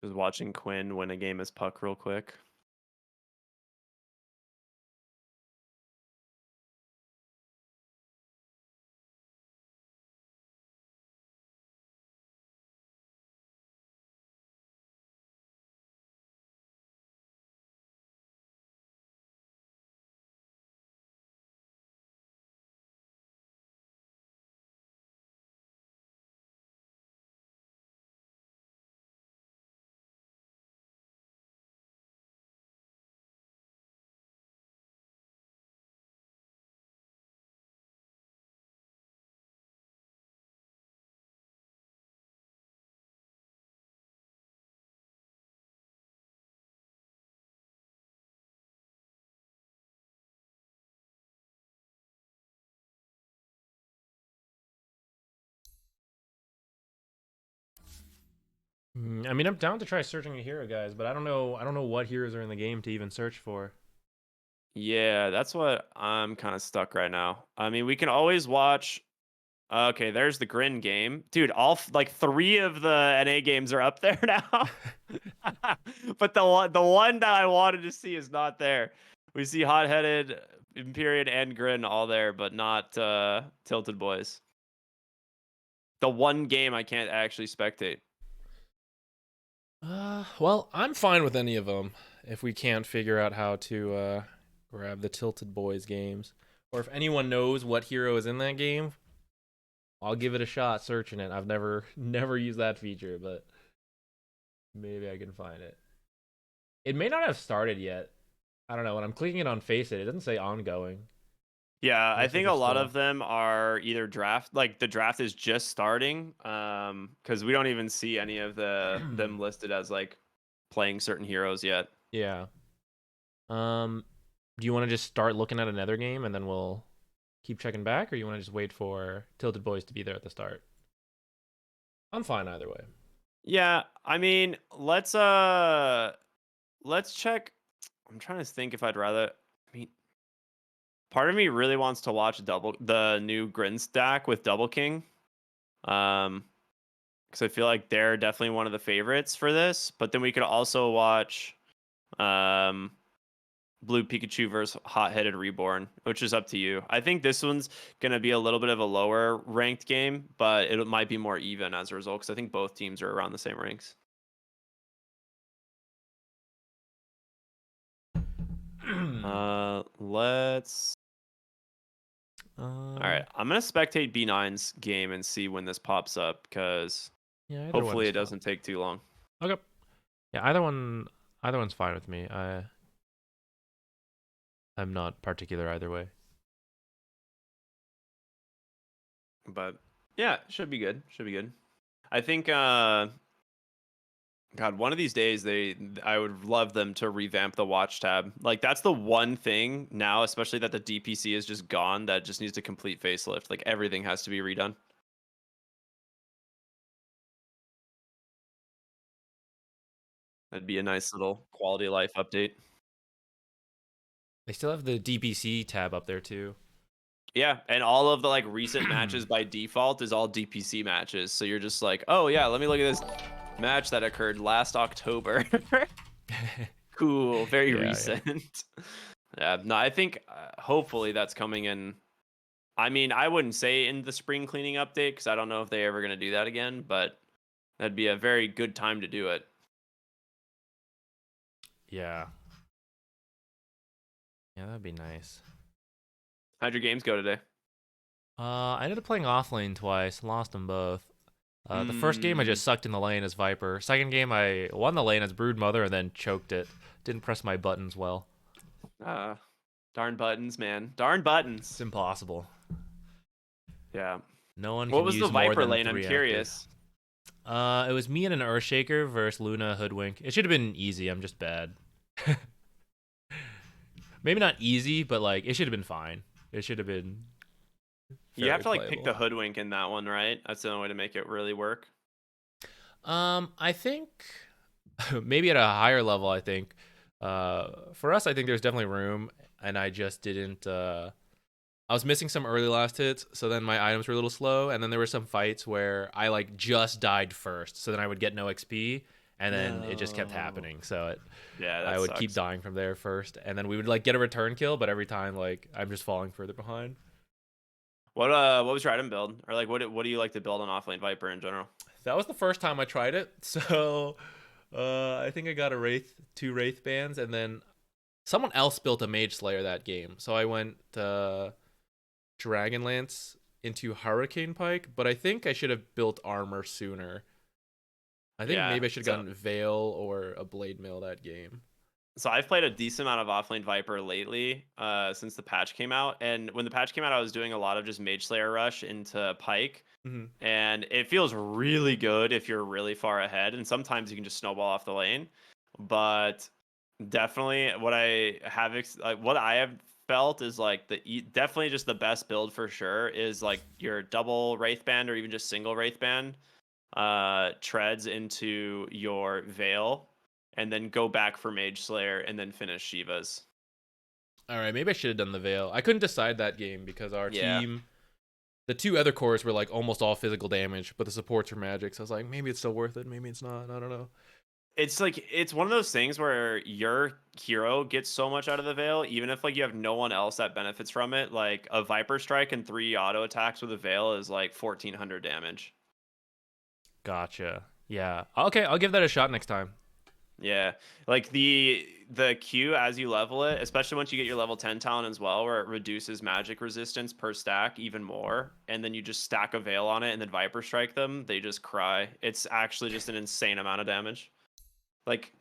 Just watching Quinn win a game as Puck real quick. I mean, I'm down to try searching a hero, guys, but I don't know what heroes are in the game to even search for. Yeah, that's what I'm kind of stuck right now. I mean, we can always watch. Okay, there's the Grin game, dude. Like 3 of the NA games are up there now, but the one that I wanted to see is not there. We see Hot Headed, Imperium, and Grin all there, but not Tilted Boys. The one game I can't actually spectate. Well, I'm fine with any of them if we can't figure out how to grab the Tilted Boys games. Or if anyone knows what hero is in that game, I'll give it a shot searching it. I've never used that feature, but maybe I can find it. It may not have started yet. I don't know. When I'm clicking it on Face it doesn't say ongoing. Yeah, I Looks like think it's a lot still- of them are either draft, like the draft is just starting, because we don't even see any of them listed as like playing certain heroes yet. Yeah. Do you want to just start looking at another game and then we'll keep checking back, or you want to just wait for Tilted Boys to be there at the start? I'm fine either way. Yeah, I mean, let's check. I'm trying to think if I'd rather. I mean, part of me really wants to watch the new Grin stack with Double King, because I feel like they're definitely one of the favorites for this. But then we could also watch, Blue Pikachu versus Hot Headed Reborn, which is up to you. I think this one's gonna be a little bit of a lower ranked game, but it might be more even as a result because I think both teams are around the same ranks. Let's. All right, I'm gonna spectate B9's game and see when this pops up because Yeah, either hopefully one's it doesn't take too long. fine. Okay. Yeah, either one's fine with me. I'm not particular either way. But yeah, should be good. Should be good. I think God, one of these days I would love them to revamp the watch tab. Like that's the one thing now, especially that the DPC is just gone, that just needs a complete facelift. Like everything has to be redone. That'd be a nice little quality of life update. They still have the DPC tab up there too. Yeah, and all of the like recent matches by default is all DPC matches. So you're just like, "Oh yeah, let me look at this match that occurred last October." Cool, very Yeah, yeah. recent. Yeah, no, I think hopefully that's coming in. I mean, I wouldn't say in the spring cleaning update because I don't know if they're ever going to do that again, but that'd be a very good time to do it. Yeah. Yeah, that'd be nice. How'd your games go today? I ended up playing offlane twice, lost them both. The first game I just sucked in the lane as Viper. Second game I won the lane as Brood Mother and then choked it. Didn't press my buttons well. Darn buttons, man. Darn buttons. It's impossible. Yeah. No one What can was use the more Viper than lane? I'm 3 curious. active. It was me and an Earthshaker versus Luna Hoodwink. It should have been easy. I'm just bad. Maybe not easy, but like it should have been fine. It should have been. You have to like playable. pick the Hoodwink in that one, right? That's the only way to make it really work. I think maybe at a higher level. I think for us, I think there's definitely room, and I just didn't. I was missing some early last hits, so then my items were a little slow, and then there were some fights where I like just died first, so then I would get no XP, and then it just kept happening. So Yeah, I would keep dying from there first, and then we would like get a return kill, but every time like I'm just falling further behind. What was your item build, or like what do you like to build on offlane Viper in general? That was the first time I tried it, so I think I got a 2 Wraith bands, and then someone else built a Mage Slayer that game, so I went Dragonlance into Hurricane Pike, but I think I should have built armor sooner. I think maybe I should have gotten Veil or a Blade Mail that game. So I've played a decent amount of offlane Viper lately, since the patch came out. And when the patch came out, I was doing a lot of just Mage Slayer rush into Pike. And it feels really good if you're really far ahead. And sometimes you can just snowball off the lane. But definitely what I have felt is like definitely just the best build for sure is like your double Wraithband or even just single Wraithband treads into your Veil, and then go back for Mage Slayer, and then finish Shiva's. All right, maybe I should have done the Veil. I couldn't decide that game because our team, the 2 other cores were like almost all physical damage, but the supports were magic. So I was like, maybe it's still worth it, maybe it's not. I don't know. It's like it's one of those things where your hero gets so much out of the Veil, even if like you have no one else that benefits from it. Like a Viper Strike and 3 auto attacks with a Veil is like 1400 damage. Gotcha. Yeah. Okay, I'll give that a shot next time. Yeah, like the Q as you level it, especially once you get your level 10 talent as well, where it reduces magic resistance per stack even more, and then you just stack a Veil on it and then Viper Strike them, they just cry. It's actually just an insane amount of damage. Like,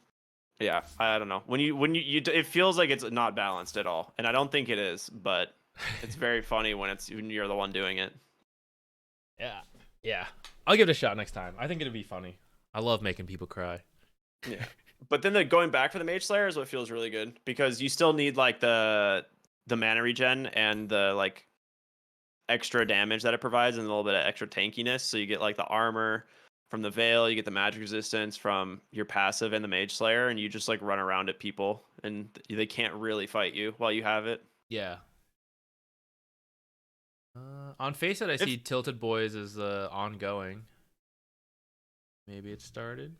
yeah, I don't know. When you it feels like it's not balanced at all, and I don't think it is, but it's very funny when you're the one doing it. Yeah. I'll give it a shot next time. I think it'd be funny. I love making people cry. Yeah. But then going back for the Mage Slayer is what feels really good, because you still need like the mana regen and the like extra damage that it provides and a little bit of extra tankiness. So you get like the armor from the Veil, you get the magic resistance from your passive and the Mage Slayer, and you just like run around at people and they can't really fight you while you have it. Yeah. On Face It, I see Tilted Boys is ongoing. Maybe it started.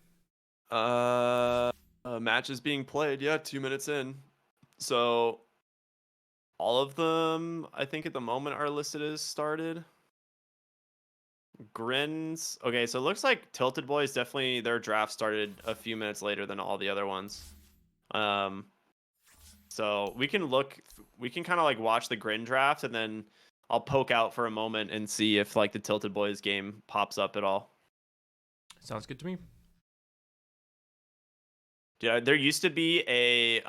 Match is being played. Yeah, 2 minutes in. So all of them, I think at the moment are listed as started. Grins. Okay, so it looks like Tilted Boys definitely their draft started a few minutes later than all the other ones. Um, so we can kind of like watch the Grin draft, and then I'll poke out for a moment and see if like the Tilted Boys game pops up at all. Sounds good to me. Yeah, there used to be a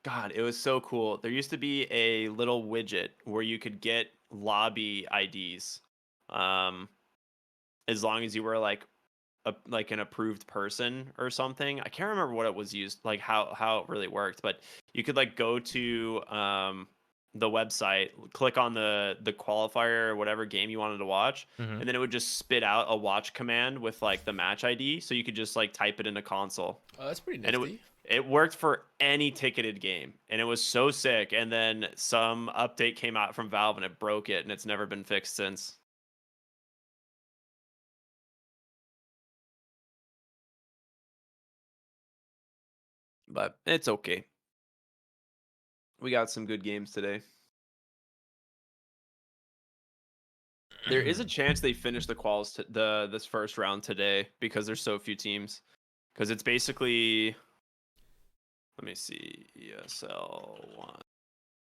God, it was so cool. There used to be a little widget where you could get lobby IDs, um, as long as you were like like an approved person or something. I can't remember what it was used, like how it really worked, but you could like go to the website, click on the qualifier or whatever game you wanted to watch, Mhm. and then it would just spit out a watch command with like the match ID, so you could just like type it in a console. Oh, that's pretty And nifty. it worked for any ticketed game, and it was so sick. And then some update came out from Valve and it broke it, and it's never been fixed since. But it's okay. We got some good games today. There is a chance they finish the quals this first round today because there's so few teams. Because it's basically, let me see, ESL 1.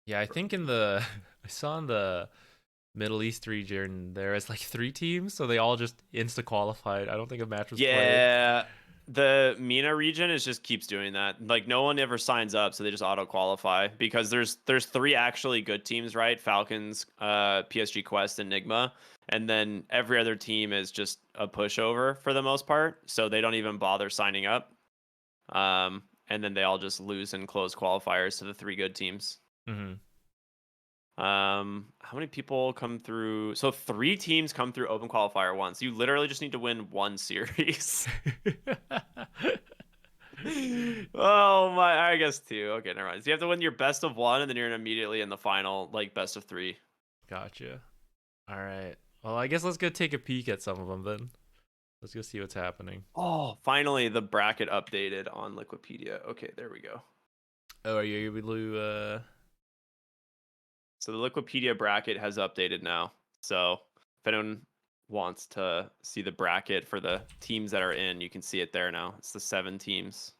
Yeah, I think in the I saw in the Middle East region there is like 3 teams, so they all just insta qualified. I don't think a match was played. Yeah, the MENA region is just keeps doing that. Like no one ever signs up, so they just auto qualify because there's 3 actually good teams, right? Falcons, PSG Quest, and Enigma, and then every other team is just a pushover for the most part, so they don't even bother signing up. And then they all just lose in close qualifiers to the 3 good teams. Mm-hmm. How many people come through? So 3 teams come through open qualifier once. You literally just need to win 1 series. Oh my, I guess 2. Okay, never mind. So you have to win your best of 1, and then you're immediately in the final, like best of 3. Gotcha. All right. Well, I guess let's go take a peek at some of them then. Let's go see what's happening. Oh, finally the bracket updated on Liquipedia. Okay, there we go. Oh, are you able to So the Liquipedia bracket has updated now. So if anyone wants to see the bracket for the teams that are in, you can see it there now. It's the 7 teams.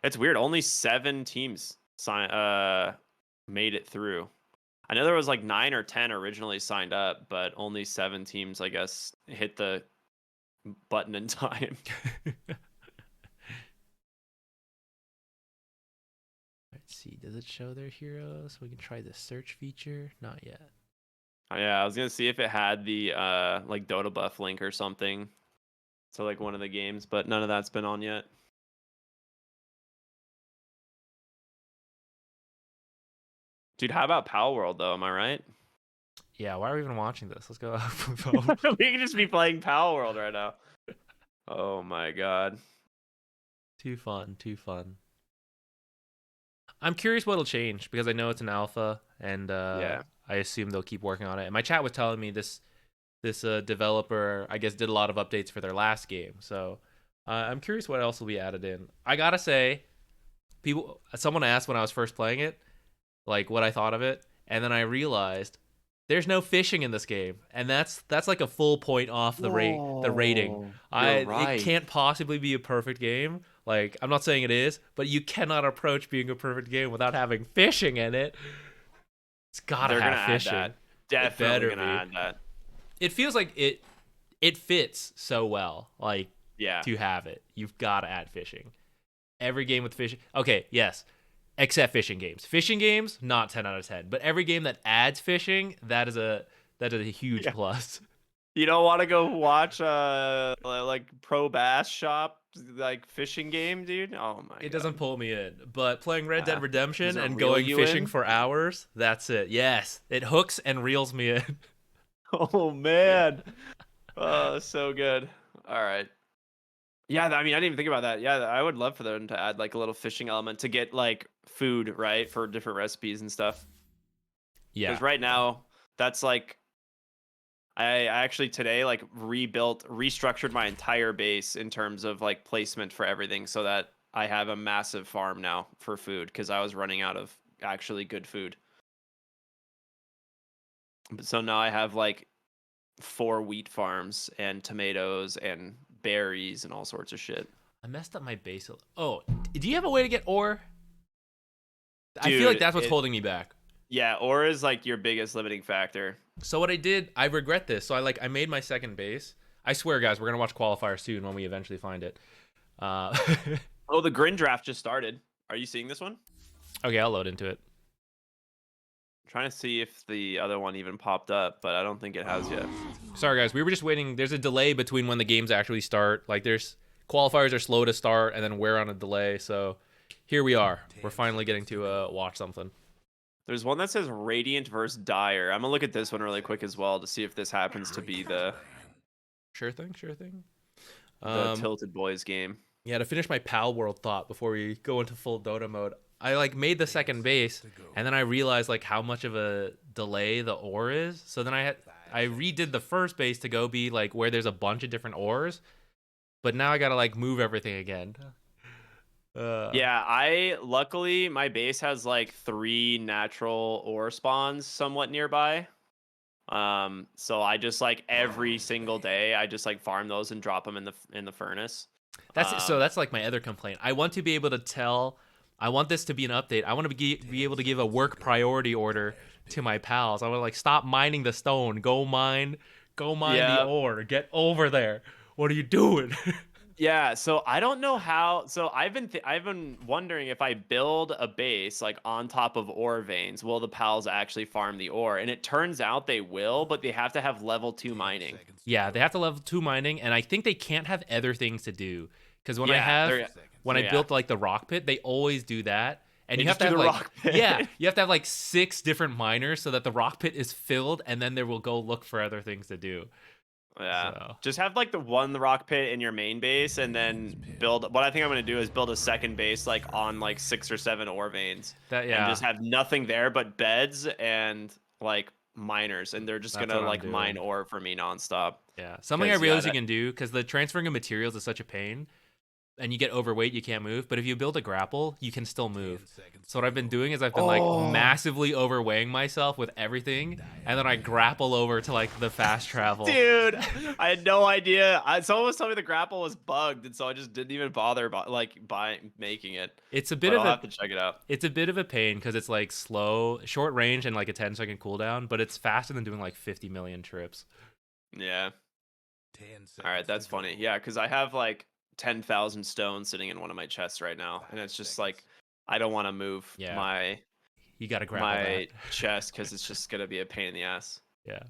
It's weird. Only 7 teams made it through. I know there was like 9 or 10 originally signed up, but only 7 teams, I guess, hit the button in time. Let's see. Does it show their heroes? We can try the search feature. Not yet. Yeah, I was gonna see if it had the like Dota buff link or something to like one of the games, but none of that's been on yet. Dude, how about Pal World though? Am I right? Yeah. Why are we even watching this? Let's go. We can just be playing Pal World right now. Oh my god. Too fun. Too fun. I'm curious what'll change because I know it's an alpha, and Yeah. I assume they'll keep working on it. And my chat was telling me this developer, I guess, did a lot of updates for their last game. So I'm curious what else will be added in. I gotta say, someone asked when I was first playing it, like what I thought of it, and then I realized there's no fishing in this game, and that's like a full point off the rating. It can't possibly be a perfect game. Like, I'm not saying it is, but you cannot approach being a perfect game without having fishing in it. It's gotta They're have gonna fishing. add that. Definitely gonna be. add that. It feels like it fits so well. Like, Yeah. to have it, you've got to add fishing. Every game with fishing. Okay, yes, except fishing games. Fishing games, not 10 out of 10. But every game that adds fishing, that is a huge plus. You don't want to go watch like Pro Bass Shop like fishing game, dude? Oh my god. It doesn't pull me in. But playing Red Dead Redemption does it and reel going you fishing in? for hours, that's it. Yes, it hooks and reels me in. Oh man. Oh, so good. All right. Yeah, I mean, I didn't even think about that. Yeah, I would love for them to add like a little fishing element to get like food, right, for different recipes and stuff. Yeah. Because right now, that's like I actually today like restructured my entire base in terms of like placement for everything so that I have a massive farm now for food because I was running out of actually good food. So now I have like 4 wheat farms and tomatoes and berries and all sorts of shit. I messed up my base. Oh, do you have a way to get ore? I feel like Dude, that's what's holding me back. Yeah, ore is like your biggest limiting factor. So what I did, I regret this. So I made my second base. I swear, guys, we're gonna watch qualifier soon when we eventually find it. Oh, the Grin draft just started. Are you seeing this one? Okay, I'll load into it. I'm trying to see if the other one even popped up, but I don't think it has yet. Sorry, guys, we were just waiting. There's a delay between when the games actually start. Like, there's qualifiers are slow to start, and then we're on a delay. So here we are. We're finally getting to watch something. There's one that says Radiant versus Dire. I'm gonna look at this one really quick as well to see if this happens to be the Sure thing, sure thing. Tilted Boys game. Yeah, to finish my Pal World thought before we go into full Dota mode, I like made the second base, and then I realized like how much of a delay the ore is. So then I redid the first base to go be like where there's a bunch of different ores, but now I gotta like move everything again. Yeah, luckily my base has like 3 natural ore spawns somewhat nearby. So I just like every single day I just like farm those and drop them in the furnace. That's like my other complaint. I want to be able to tell. I want this to be an update. I want to be able to give a work priority order to my pals. I want to like stop mining the stone. Go mine the ore. Get over there. What are you doing? Yeah, so I don't know how. So I've been wondering if I build a base like on top of ore veins, will the pals actually farm the ore? And it turns out they will, but they have to have level 2 mining. Yeah, they have to level 2 mining, and I think they can't have other things to do. Because when I built like the rock pit, they always do that. And you have to have like rock pit. Yeah, you have to have like 6 different miners so that the rock pit is filled, and then they will go look for other things to do. Yeah, So. just have like the rock pit in your main base, and then build. What I think I'm gonna do is build a second base like on like 6 or 7 ore veins, and just have nothing there but beds and like miners, and they're just That's gonna what I'm like mine doing. ore for me nonstop. Yeah, something I realized you can do, because the transferring of materials is such a pain, and you get overweight, you can't move. But if you build a grapple, you can still move. So what I've been doing is I've been like massively overweighing myself with everything, and then I grapple over to like the fast travel. Dude, I had no idea. Someone was telling me the grapple was bugged, and so I just didn't even bother making it. It's a bit of I'll have to check it out. It's a bit of a pain because it's like slow, short range, and like a 10-second cooldown, but it's faster than doing like 50 million trips. Yeah. All right, that's funny. Yeah, because I have like 10,000 stones sitting in one of my chests right now, and it's just like I don't want to move my You gotta grapple my that. chest because it's just gonna be a pain in the ass. Yeah.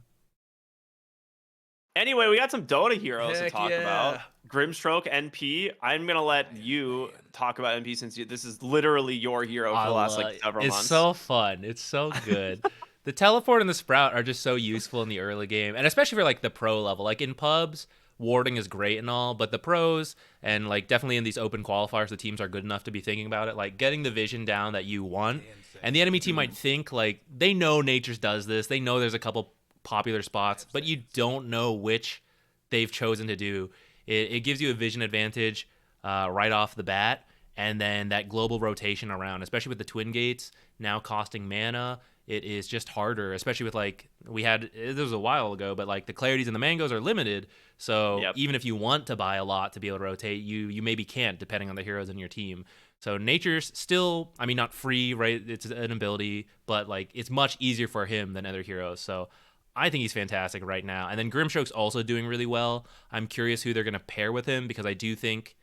Anyway, we got some Dota heroes to Heck talk yeah. about. Grimstroke, NP. I'm gonna let you talk about NP since this is literally your hero for the last like several months. It's so fun. It's so good. The teleport and the sprout are just so useful in the early game, and especially for like the pro level. Like in pubs, warding is great and all, but the pros and like definitely in these open qualifiers, the teams are good enough to be thinking about it, like getting the vision down that you want. And the enemy team might think like they know Nature's does this, they know there's a couple popular spots, but you don't know which they've chosen to do. It gives you a vision advantage right off the bat, and then that global rotation around, especially with the twin gates now costing mana. It is just harder, especially with like this was a while ago, but like the clarities and the mangoes are limited. So even if you want to buy a lot to be able to rotate, you maybe can't depending on the heroes in your team. So Nature's still, I mean, not free, right? It's an ability, but like it's much easier for him than other heroes. So I think he's fantastic right now. And then Grimstroke's also doing really well. I'm curious who they're going to pair with him, because I do think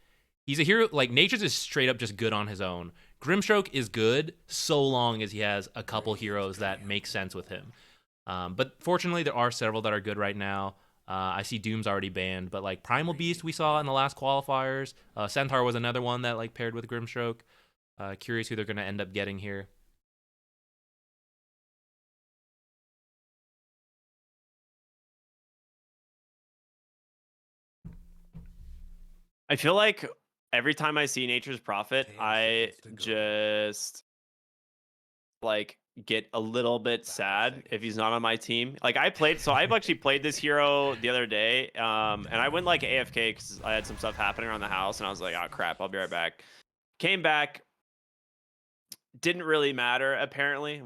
he's a hero. Like Nature's is straight up just good on his own. Grimstroke is good so long as he has a couple heroes that make sense with him. But fortunately, there are several that are good right now. I see Doom's already banned, but like Primal Beast we saw in the last qualifiers. Centaur was another one that like paired with Grimstroke. Curious who they're going to end up getting here. I feel like every time I see Nature's Prophet, I just like get a little bit sad if he's not on my team. Like I've actually played this hero the other day, and I went like AFK because I had some stuff happening around the house, and I was like, oh crap, I'll be right back. came back. Didn't really matter. Apparently,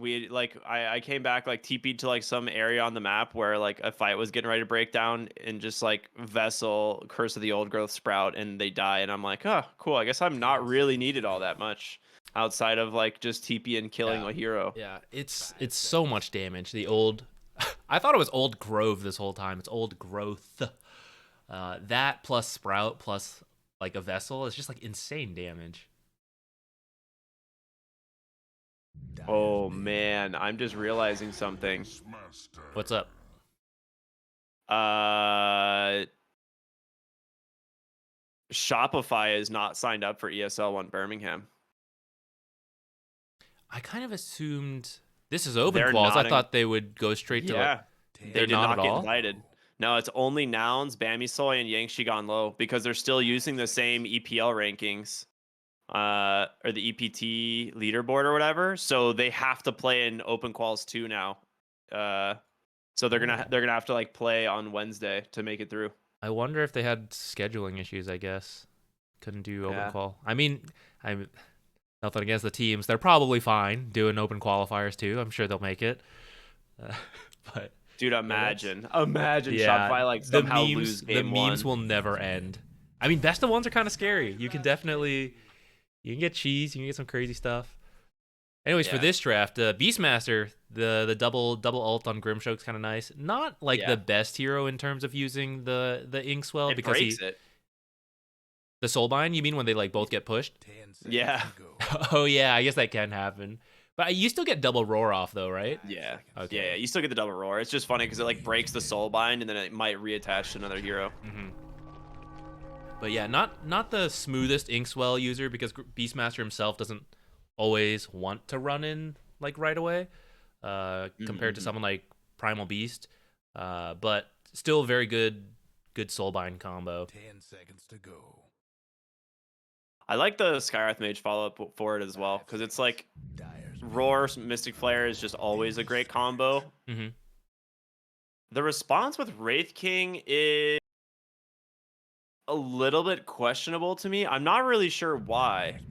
I came back like TP'd to like some area on the map where like a fight was getting ready to break down, and just like Vessel, Curse of the Old Growth Sprout, and they die, and I'm like, oh, cool. I guess I'm not really needed all that much outside of like just TP and killing a hero. Yeah, it's so much damage. The old, I thought it was Old Grove this whole time. It's Old Growth. That plus Sprout plus like a Vessel is just like insane damage. Oh man, I'm just realizing something. What's up? Shopify is not signed up for ESL 1 Birmingham. I kind of assumed this is open They're quals. not I thought they would go straight to Yeah, like, they did not not at get all? invited. No, it's only Nouns, Bamisoy, and Yang Shigan Low, because they're still using the same EPL rankings, or the EPT leaderboard or whatever. So they have to play in Open Quals 2 now. So they're gonna have to like play on Wednesday to make it through. I wonder if they had scheduling issues. I guess couldn't do open Yeah. qual. I mean, I'm nothing against the teams. They're probably fine doing open qualifiers too. I'm sure they'll make it. But Dude, imagine yeah, Shopify like the somehow memes, lose the game memes one. will never end. I mean, best of ones are kind of scary. You can definitely, you can get cheese, you can get some crazy stuff. Anyways, for Yeah. this draft, Beastmaster, the double ult on Grimshoke's kind of nice. Not like Yeah. the best hero in terms of using the Inkswell It because breaks it. the Soulbind. You mean when they like both get pushed? 10 seconds Yeah. to go. Oh yeah, I guess that can happen. But you still get double roar off though, right? Yeah. Okay. Yeah, you still get the double roar. It's just funny because it like breaks the soul bind and then it might reattach to another hero. Mm-hmm. But yeah, not the smoothest Inkswell user because Beastmaster himself doesn't always want to run in like right away, compared to someone like Primal Beast. But still very good Soulbind combo. 10 seconds to go. I like the Skywrath Mage follow up for it as well because it's like Dyer's Roar Mystic Flare is just always a great combo. Mm-hmm. The response with Wraith King is a little bit questionable to me. I'm not really sure why.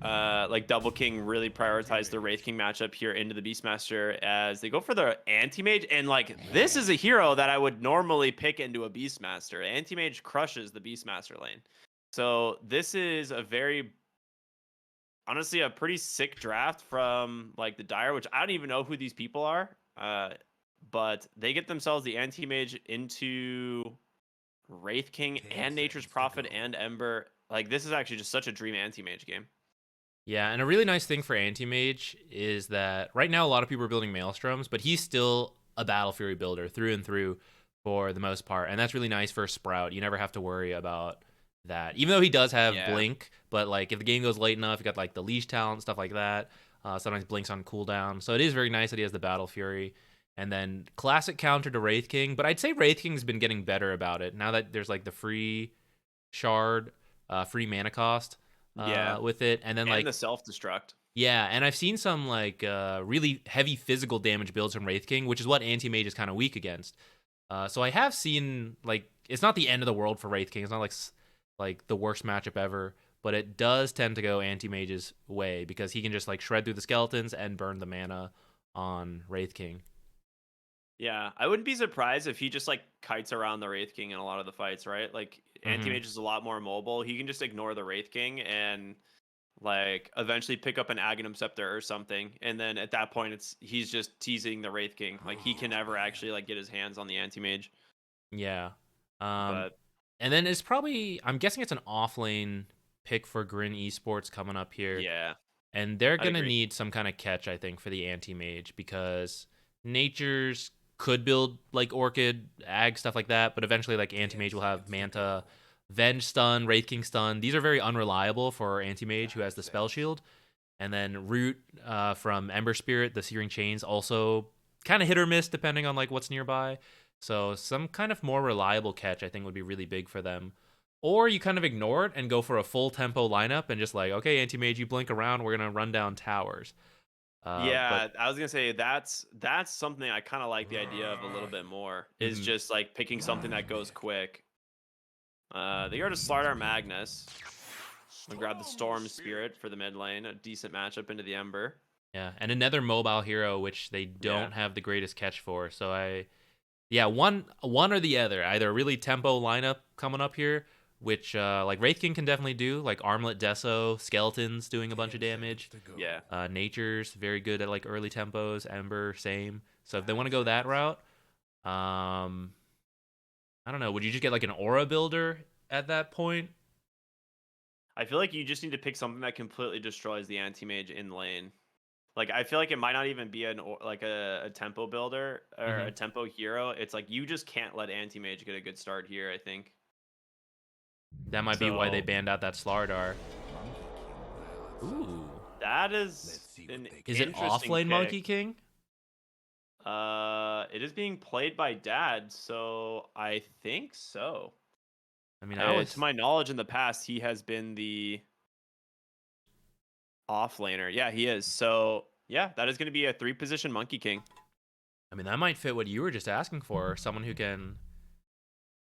Like Double King really prioritized the Wraith King matchup here into the Beastmaster as they go for the Anti-Mage. And like this is a hero that I would normally pick into a Beastmaster. Anti-Mage crushes the Beastmaster lane. So this is honestly a pretty sick draft from like the Dire, which I don't even know who these people are. But they get themselves the Anti-Mage into Wraith King 10 and Nature's seconds to Prophet go. and Ember. Like this is actually just such a dream Anti-Mage game. Yeah, and a really nice thing for Anti-Mage is that right now a lot of people are building Maelstroms, but he's still a Battle Fury builder through and through for the most part, and that's really nice for Sprout. You never have to worry about that, even though he does have Blink. But like if the game goes late enough, you got like the Leash talent, stuff like that. Sometimes Blink's on cooldown, so it is very nice that he has the Battle Fury. And then classic counter to Wraith King, but I'd say Wraith King's been getting better about it now that there's like the free shard, free mana cost, with it, and then And like the self-destruct. yeah, and I've seen some like really heavy physical damage builds from Wraith King, which is what Anti-Mage is kind of weak against. So I have seen like it's not the end of the world for Wraith King. It's not like the worst matchup ever, but it does tend to go Anti-Mage's way because he can just like shred through the skeletons and burn the mana on Wraith King. Yeah, I wouldn't be surprised if he just like kites around the Wraith King in a lot of the fights, right? Like Anti-Mage is a lot more mobile. He can just ignore the Wraith King and like eventually pick up an Aghanim Scepter or something. And then at that point he's just teasing the Wraith King. Like he can never actually like get his hands on the Anti-Mage. Yeah. But And then it's probably, I'm guessing it's an offlane pick for Grin Esports coming up here. yeah. And they're I'd going to agree. need some kind of catch, I think, for the Anti-Mage because Nature's could build like Orchid, Ag, stuff like that, but eventually like Anti-Mage will have Manta, Venge stun, Wraith King stun. These are very unreliable for Anti-Mage who has the spell shield. And then Root from Ember Spirit, the Searing Chains, also kind of hit or miss depending on like what's nearby. So some kind of more reliable catch I think would be really big for them. Or you kind of ignore it and go for a full tempo lineup and just like, okay, Anti-Mage, you blink around, we're going to run down towers. Yeah, I was gonna say that's something I kind of like the idea of a little bit more. Is Mhm. just like picking something that goes quick. They go to Slardar Magnus. I'll grab the Storm Spirit for the mid lane. A decent matchup into the Ember. Yeah, and another mobile hero which they don't have the greatest catch for. So one or the other. Either a really tempo lineup coming up here, which like Wraith King can definitely do, like Armlet, Deso, Skeletons doing a bunch of damage. Yeah. Nature's very good at like early tempos. Ember, same. So if they want to go that route, I don't know. Would you just get like an aura builder at that point? I feel like you just need to pick something that completely destroys the anti-mage in lane. Like, I feel like it might not even be a tempo builder or a tempo hero. It's like you just can't let anti-mage get a good start here, I think. That might be why they banned out that Slardar. Ooh. That is an Is it off-lane Monkey King? It is being played by Dad, so I think so. I mean, to my knowledge, in the past, he has been the off-laner. Yeah, he is. So, yeah, that is going to be a 3-position Monkey King. I mean, that might fit what you were just asking for. Someone who can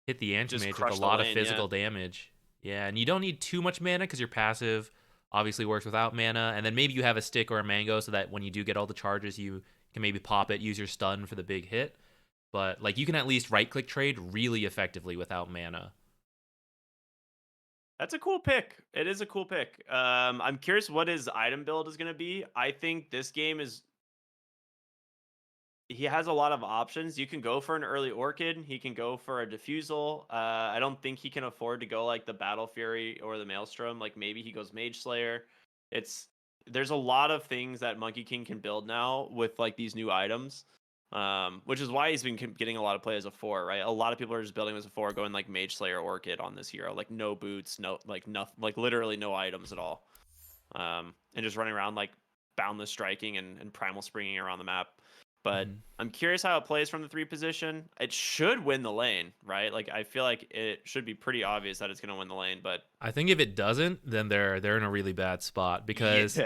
hit the anti-mage with a crush the lot of lane, physical damage. Yeah, and you don't need too much mana because your passive obviously works without mana. And then maybe you have a stick or a mango so that when you do get all the charges, you can maybe pop it, use your stun for the big hit. But like you can at least right-click trade really effectively without mana. That's a cool pick. It is a cool pick. I'm curious what his item build is going to be. I think this game is... He has a lot of options. You can go for an early Orchid. He can go for a Diffusal. I don't think he can afford to go like the Battle Fury or the Maelstrom. Like maybe he goes Mage Slayer. There's a lot of things that Monkey King can build now with like these new items. Which is why he's been getting a lot of play as a 4, right? A lot of people are just building as a 4, going like Mage Slayer Orchid on this hero, like no boots, nothing, like literally no items at all, and just running around like boundless striking and primal springing around the map. But I'm curious how it plays from the 3 position. It should win the lane, right? Like I feel like it should be pretty obvious that it's going to win the lane. But I think if it doesn't, then they're in a really bad spot because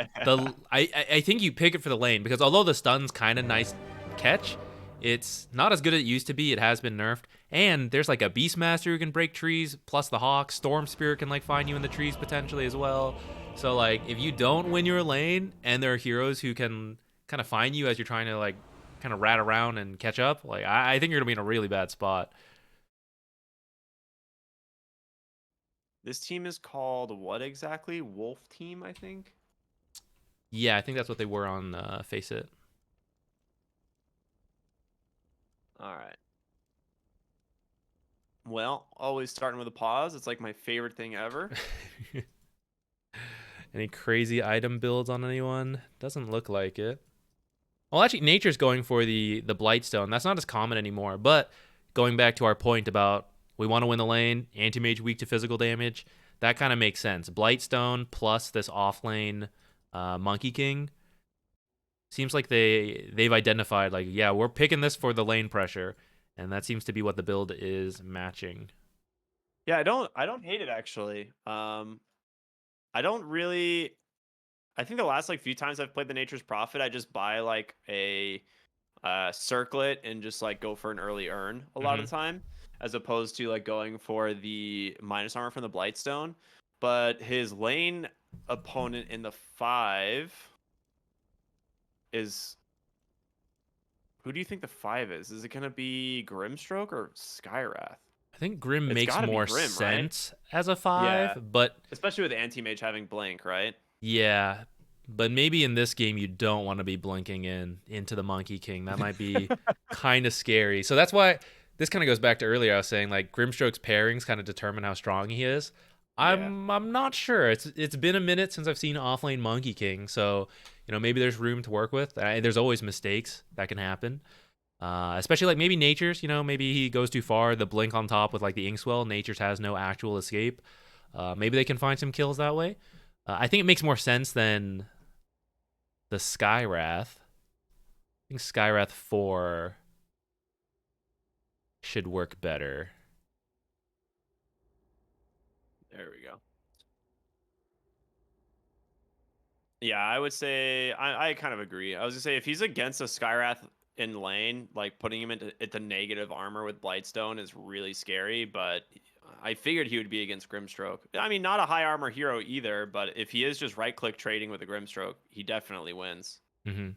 I think you pick it for the lane because although the stun's kind of nice catch, it's not as good as it used to be. It has been nerfed, and there's like a Beastmaster who can break trees, plus the Hawk. Storm Spirit can like find you in the trees potentially as well. So like if you don't win your lane and there are heroes who can kind of find you as you're trying to like kind of rat around and catch up, like I think you're gonna be in a really bad spot. this team is called what exactly? Wolf Team, I think. Yeah, I think that's what they were on Face It. All right. Well, always starting with a pause. It's like my favorite thing ever. Any crazy item builds on anyone? Doesn't look like it. Well, actually, Nature's going for the Blightstone. That's not as common anymore. But going back to our point about we want to win the lane, anti-mage weak to physical damage, that kind of makes sense. Blightstone plus this off-lane Monkey King. Seems like they've identified, like, yeah, we're picking this for the lane pressure. And that seems to be what the build is matching. Yeah, I don't hate it actually. I don't really. I think the last like few times I've played the Nature's Prophet, I just buy like a circlet and just like go for an early earn a lot of the time, as opposed to like going for the minus armor from the Blightstone. But his lane opponent in the 5 is. Who do you think the 5 is? Is it gonna be Grimstroke or Skywrath? I think Grim It's makes gotta be more Grim, right? sense as a 5, Yeah. but Especially with Anti-Mage having Blink, right? yeah, but maybe in this game you don't want to be blinking into the Monkey King. That might be kind of scary. So that's why this kind of goes back to earlier. I was saying like Grimstroke's pairings kind of determine how strong he is. I'm not sure. It's been a minute since I've seen offlane Monkey King, so maybe there's room to work with. There's always mistakes that can happen. Especially like maybe Nature's, maybe he goes too far. The blink on top with like the Inkswell, Nature's has no actual escape. Maybe they can find some kills that way. I think it makes more sense than the Skywrath. I think Skywrath 4 should work better. There we go. Yeah, I would say I kind of agree. I was gonna say if he's against a Skywrath in lane, like putting him at the negative armor with Blightstone is really scary. But I figured he would be against Grimstroke. I mean, not a high armor hero either, but if he is just right-click trading with a Grimstroke, he definitely wins. Mm-hmm.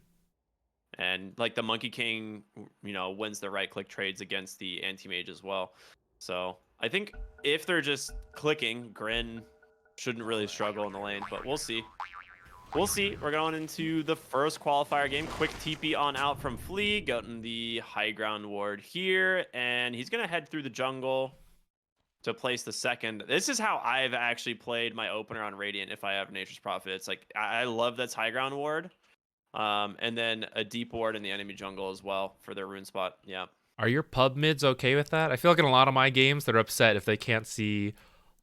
And like the Monkey King, you know, wins the right-click trades against the anti-mage as well. So I think if they're just clicking, Grin shouldn't really struggle in the lane, but we'll see. We'll see. We're going into the first qualifier game. Quick TP on out from Flea, gotten the high ground ward here, and he's going to head through the jungle to place the second. This is how I've actually played my opener on Radiant if I have Nature's Prophet. It's like, I love that's high ground ward. And then a deep ward in the enemy jungle as well for their rune spot. Yeah. Are your pub mids okay with that? I feel like in a lot of my games, they're upset if they can't see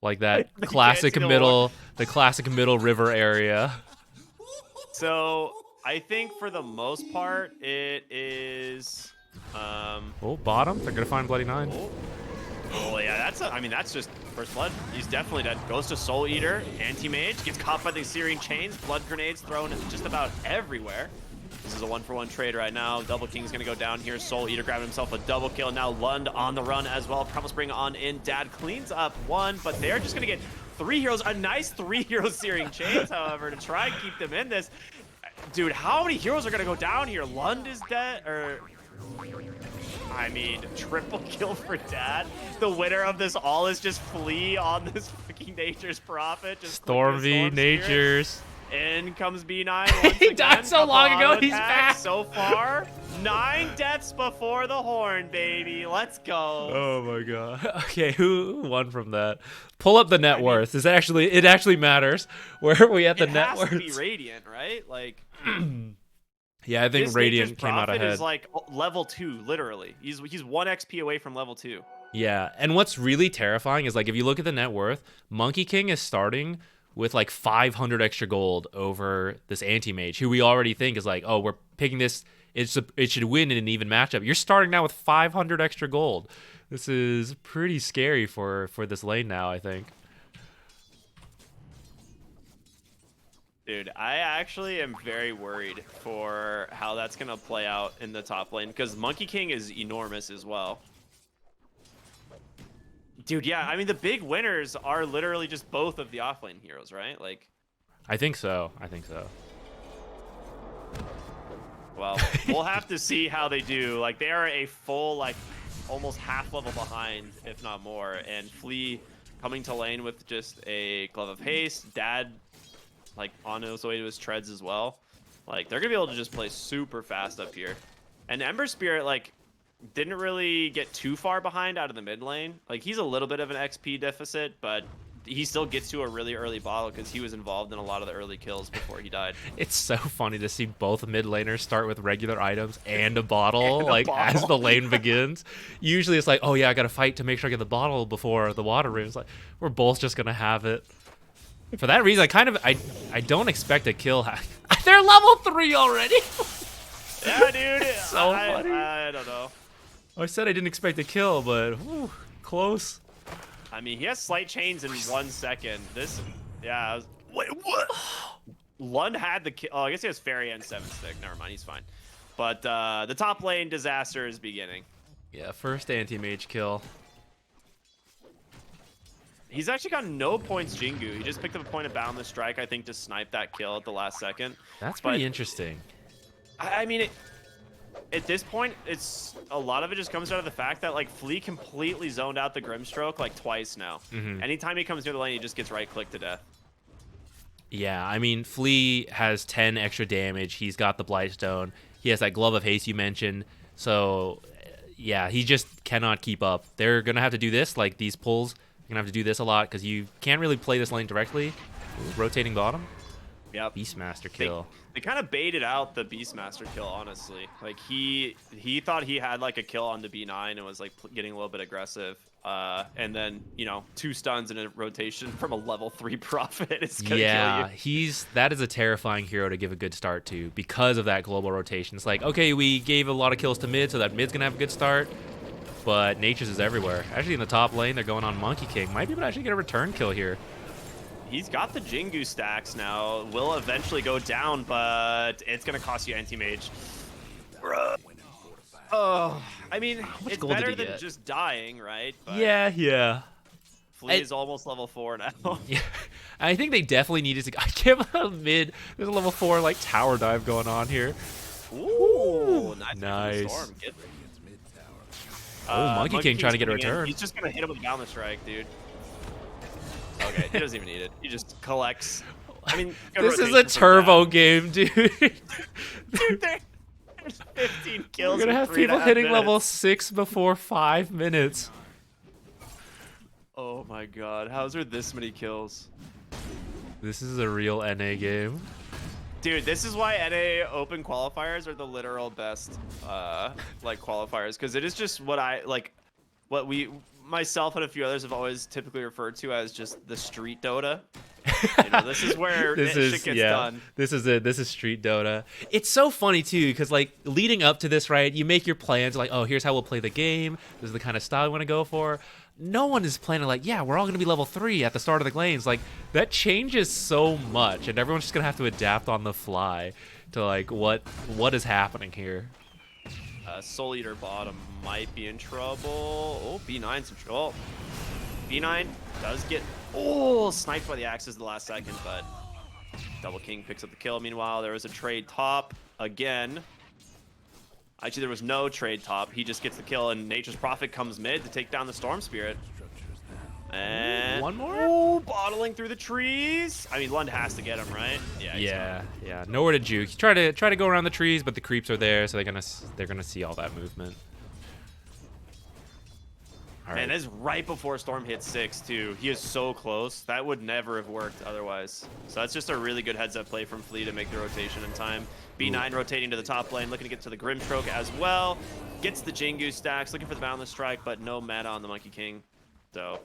like that classic see the middle, the classic middle river area. So I think for the most part, it is. Oh, bottom. They're gonna find Bloody Nine. Oh yeah, that's just first blood. He's definitely dead. Goes to Soul Eater, anti-mage, gets caught by the Syrian chains, blood grenades thrown just about everywhere. This is a 1-for-1 trade right now. Double King's gonna go down here. Soul Eater grabbing himself a double kill. Now Lund on the run as well. Promise Bring on in. Dad cleans up one, but they're just gonna get 3 heroes. A nice 3-hero Syrian chains, however, to try and keep them in this. Dude, how many heroes are gonna go down here? Lund is dead, or I mean, triple kill for Dad. The winner of this all is just Flea on this freaking Nature's Prophet. Just Storm V, Storm Spirit. Natures. In comes B9 once He again. died so Couple long ago, auto he's attacks back. So far, 9 deaths before the horn, baby. Let's go. Oh my god. Okay, who won from that? Pull up the net worth. It actually matters. Where are we at the It net has worth? to be Radiant, right? Like, Yeah, I think this Radiant Nature's came out Prophet ahead. is like level 2, literally. He's 1 XP away from level 2. Yeah, and what's really terrifying is like if you look at the net worth, Monkey King is starting with like 500 extra gold over this anti-mage, who we already think is like, oh, we're picking this, it should win in an even matchup. You're starting now with 500 extra gold. This is pretty scary for this lane now, I think. Dude, I actually am very worried for how that's going to play out in the top lane, because Monkey King is enormous as well. Dude, yeah, I mean, the big winners are literally just both of the offlane heroes, right? Like, I think so. well, we'll have to see how they do. Like, they are a full, like, almost half level behind, if not more. And Flea coming to lane with just a Glove of Haste. Dad, like, on his way to his treads as well. Like, they're going to be able to just play super fast up here. And Ember Spirit, like, didn't really get too far behind out of the mid lane. Like, he's a little bit of an XP deficit, but he still gets to a really early bottle because he was involved in a lot of the early kills before he died. It's so funny to see both mid laners start with regular items and a bottle, And a like bottle. as the lane begins. Usually it's like, oh yeah, I gotta fight to make sure I get the bottle before the water room. It's like, we're both just gonna have it. For that reason, I don't expect a kill. They're level 3 already. Yeah, dude. So funny. I don't know. I said I didn't expect a kill, but whew, close. I mean, he has slight chains in 1 second. This, yeah. Wait, what? Lund had the kill. Oh, I guess he has Fairy and 7-stick. Never mind, he's fine. But the top lane disaster is beginning. Yeah, first anti-mage kill. He's actually got no points Jingu. He just picked up a point of Boundless Strike, I think, to snipe that kill at the last second. That's But- pretty interesting. I mean, at this point, a lot of it just comes out of the fact that, like, Flea completely zoned out the Grimstroke, like, twice now. Mhm. Anytime he comes near the lane, he just gets right-clicked to death. Yeah, I mean, Flea has 10 extra damage. He's got the Blightstone. He has that Glove of Haste you mentioned. So, yeah, he just cannot keep up. They're going to have to do this, like these pulls. You're going to have to do this a lot because you can't really play this lane directly. Ooh, rotating bottom. Yep. Beastmaster kill. They kind of baited out the Beastmaster kill, honestly. Like, he thought he had, like, a kill on the B9 and was, like, getting a little bit aggressive. And then, you know, 2 stuns in a rotation from a level 3 Prophet is gonna Yeah, kill you. that is a terrifying hero to give a good start to because of that global rotation. It's like, okay, we gave a lot of kills to mid, so that mid's going to have a good start. But Nature's is everywhere. Actually, in the top lane, they're going on Monkey King. Might be able to actually get a return kill here. He's got the Jingu stacks now. Will eventually go down, but it's going to cost you anti-mage. Oh, I mean, it's gold did better he than get? just dying, right? But Yeah. Flea is almost level 4 now. Yeah, I think they definitely needed to. I can't believe mid. There's a level 4 like tower dive going on here. Ooh, nice. Nice. Storm. Get Radiant's mid tower. Oh, Monkey King trying to get a coming in. return. He's just gonna hit him with a Counter Strike, dude. Okay, he doesn't even need it. He just collects. I mean, good This is a rotation from turbo Dad. game, dude. Dude, there's 15 kills. We're gonna in have 3.5 people hitting level minutes. 6 before 5 minutes. Oh my god, how's there this many kills? This is a real NA game. Dude, this is why NA Open qualifiers are the literal best, like qualifiers, because it is just what myself and a few others have always typically referred to as just the street Dota. You know, this is where shit gets done. This is it. This is street Dota. It's so funny too, because like leading up to this, right? You make your plans like, oh, here's how we'll play the game. This is the kind of style we want to go for. No one is planning like, yeah, we're all gonna be level 3 at the start of the lanes. Like that changes so much, and everyone's just gonna have to adapt on the fly to like what is happening here. Soul Eater bottom might be in trouble. Oh, B9's in trouble. B9 does get sniped by the axes at the last second, but Double King picks up the kill. Meanwhile, there was a trade top again. Actually, there was no trade top. He just gets the kill, and Nature's Prophet comes mid to take down the Storm Spirit. And One more? Oh, bottling through the trees. I mean, Lund has to get him, right? Yeah. he's Yeah. Nowhere to juke. Try to go around the trees, but the creeps are there, so they're gonna see all that movement. All Man, right. this is right before Storm hits 6, too. He is so close. That would never have worked otherwise. So that's just a really good heads-up play from Flea to make the rotation in time. B9 rotating to the top lane, looking to get to the Grimstroke as well. Gets the Jingu stacks, looking for the Boundless Strike, but no mana on the Monkey King. So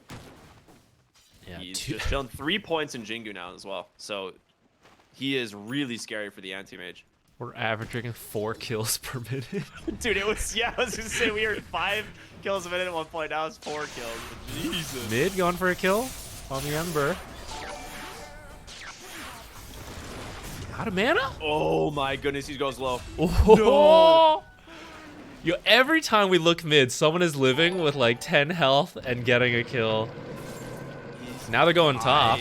Yeah, he's just chilling 3 points in Jingu now as well. So he is really scary for the Anti-Mage. We're averaging 4 kills per minute. Dude, it was, I was gonna say we were 5 kills a minute at one point, now it's 4 kills. Jesus. Mid going for a kill on the Ember. Out of mana? Oh my goodness, he goes low. Oh. Yo, every time we look mid, someone is living with like 10 health and getting a kill. Now they're going top.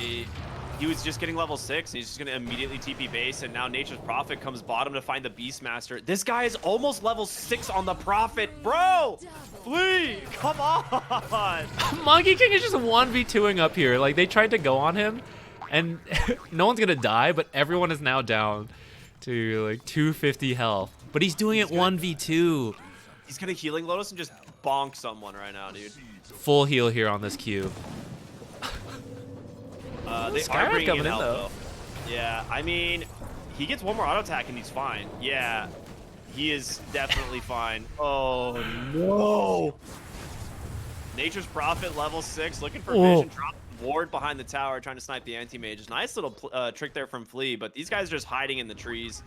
He was just getting level 6, and he's just gonna immediately TP base, and now Nature's Prophet comes bottom to find the Beastmaster. This guy is almost level 6 on the Prophet, bro! Flea, come on! Monkey King is just 1v2ing up here. Like, they tried to go on him, and no one's gonna die, but everyone is now down to like 250 health. But he's doing it 1v2. He's gonna Healing Lotus and just bonk someone right now, dude. Full heal here on this Q. They Skyrim are bringing coming in, help, though. Yeah, I mean, he gets one more auto attack and he's fine. Yeah, he is definitely fine. Oh no! Nature's Prophet level 6, looking for vision, drop ward behind the tower, trying to snipe the anti-mages. Nice little trick there from Flea, but these guys are just hiding in the trees.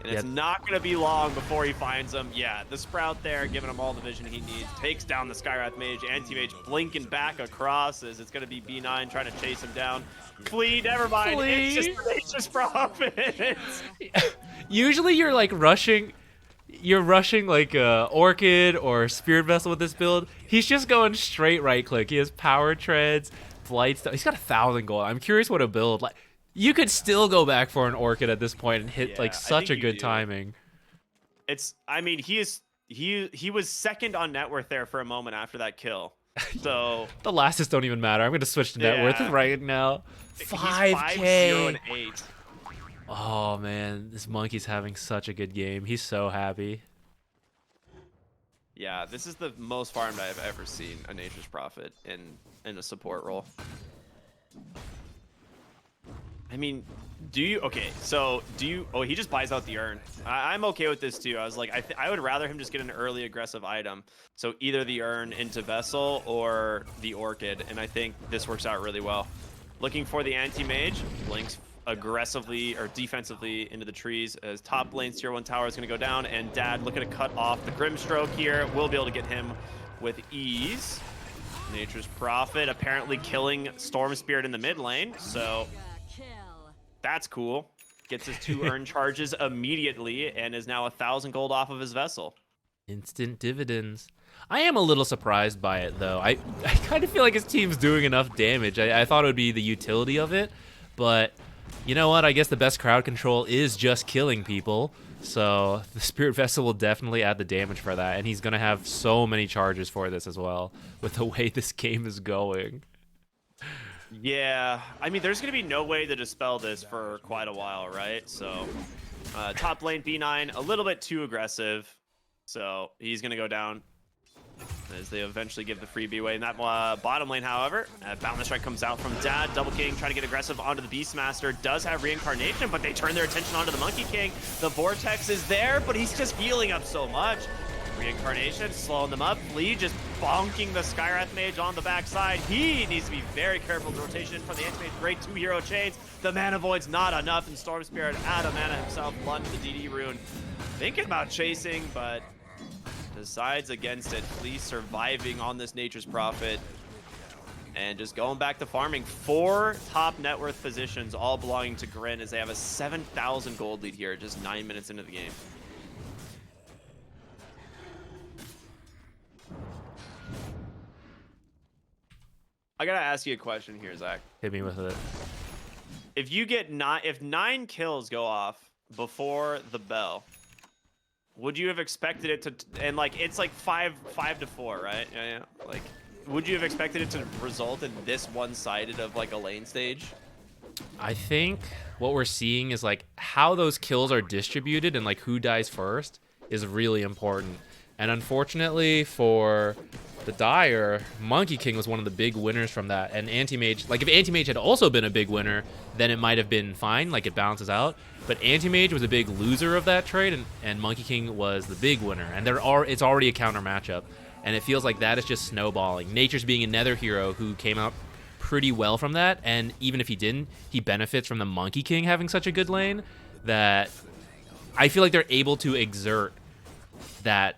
And it's not going to be long before he finds them. Yeah, the Sprout there, giving him all the vision he needs. Takes down the Skywrath Mage. Anti-Mage blinking back across as it's going to be B9 trying to chase him down. Flea, never mind. Flea. It's just Nature's Prophet. Usually you're like rushing. You're rushing like Orchid or Spirit Vessel with this build. He's just going straight right click. He has power treads, flight stuff. He's got 1,000 gold. I'm curious what a build like. You could still go back for an Orchid at this point and hit like such a good timing. It's, I mean, he was second on net worth there for a moment after that kill. So The lastest don't even matter. I'm gonna switch to net worth right now. 5K. 5-0-8. Oh man, this monkey's having such a good game. He's so happy. Yeah, this is the most farmed I've ever seen a Nature's Prophet in a support role. I mean, oh, he just buys out the urn. I'm okay with this too. I was like, I would rather him just get an early aggressive item. So either the urn into Vessel or the Orchid, and I think this works out really well. Looking for the anti-mage, blinks aggressively or defensively into the trees as top lane's tier 1 tower is going to go down, and Dad looking to cut off the Grimstroke here. We'll be able to get him with ease. Nature's Prophet apparently killing Storm Spirit in the mid lane, so that's cool. Gets his 2 urn charges immediately and is now 1,000 gold off of his Vessel. Instant dividends. I am a little surprised by it, though. I kind of feel like his team's doing enough damage. I thought it would be the utility of it, but you know what? I guess the best crowd control is just killing people. So the Spirit Vessel will definitely add the damage for that, and he's going to have so many charges for this as well, with the way this game is going. Yeah, I mean, there's going to be no way to dispel this for quite a while, right? So top lane B9, a little bit too aggressive. So he's going to go down as they eventually give the freebie away. In that bottom lane, however, Boundless Strike comes out from Dad. Double King trying to get aggressive onto the Beastmaster. Does have Reincarnation, but they turn their attention onto the Monkey King. The Vortex is there, but he's just healing up so much. Reincarnation, slowing them up. Lee just bonking the Skywrath Mage on the backside. He needs to be very careful. The rotation from the Anti-Mage, great 2 hero chains. The Mana Void's not enough, and Storm Spirit out of mana himself, plunge the DD rune. Thinking about chasing, but decides against it. Lee surviving on this Nature's Prophet. And just going back to farming. 4 top net worth positions, all belonging to Grin, as they have a 7,000 gold lead here, just 9 minutes into the game. I gotta ask you a question here, Zach. Hit me with it. If you get if 9 kills go off before the bell, would you have expected it to? And like it's like 5 to 4, right? Yeah. Like, would you have expected it to result in this one-sided of like a lane stage? I think what we're seeing is like how those kills are distributed and like who dies first is really important. And unfortunately for the Dire, Monkey King was one of the big winners from that. And Anti-Mage, like if Anti-Mage had also been a big winner, then it might have been fine, like it balances out. But Anti-Mage was a big loser of that trade, and Monkey King was the big winner. And it's already a counter matchup. And it feels like that is just snowballing. Nature's being another hero who came out pretty well from that. And even if he didn't, he benefits from the Monkey King having such a good lane that I feel like they're able to exert that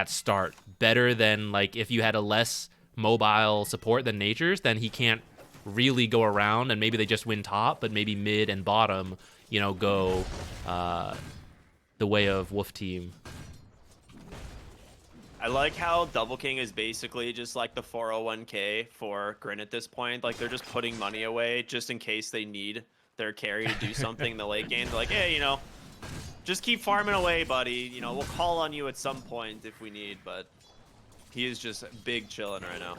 start better than like if you had a less mobile support than Nature's, then he can't really go around, and maybe they just win top, but maybe mid and bottom, you know, go the way of Wolf Team. I like how Double King is basically just like the 401k for Grin at this point. Like they're just putting money away just in case they need their carry to do something in the late game. They're like, hey, you know, just keep farming away, buddy. You know, we'll call on you at some point if we need, but he is just big chilling right now.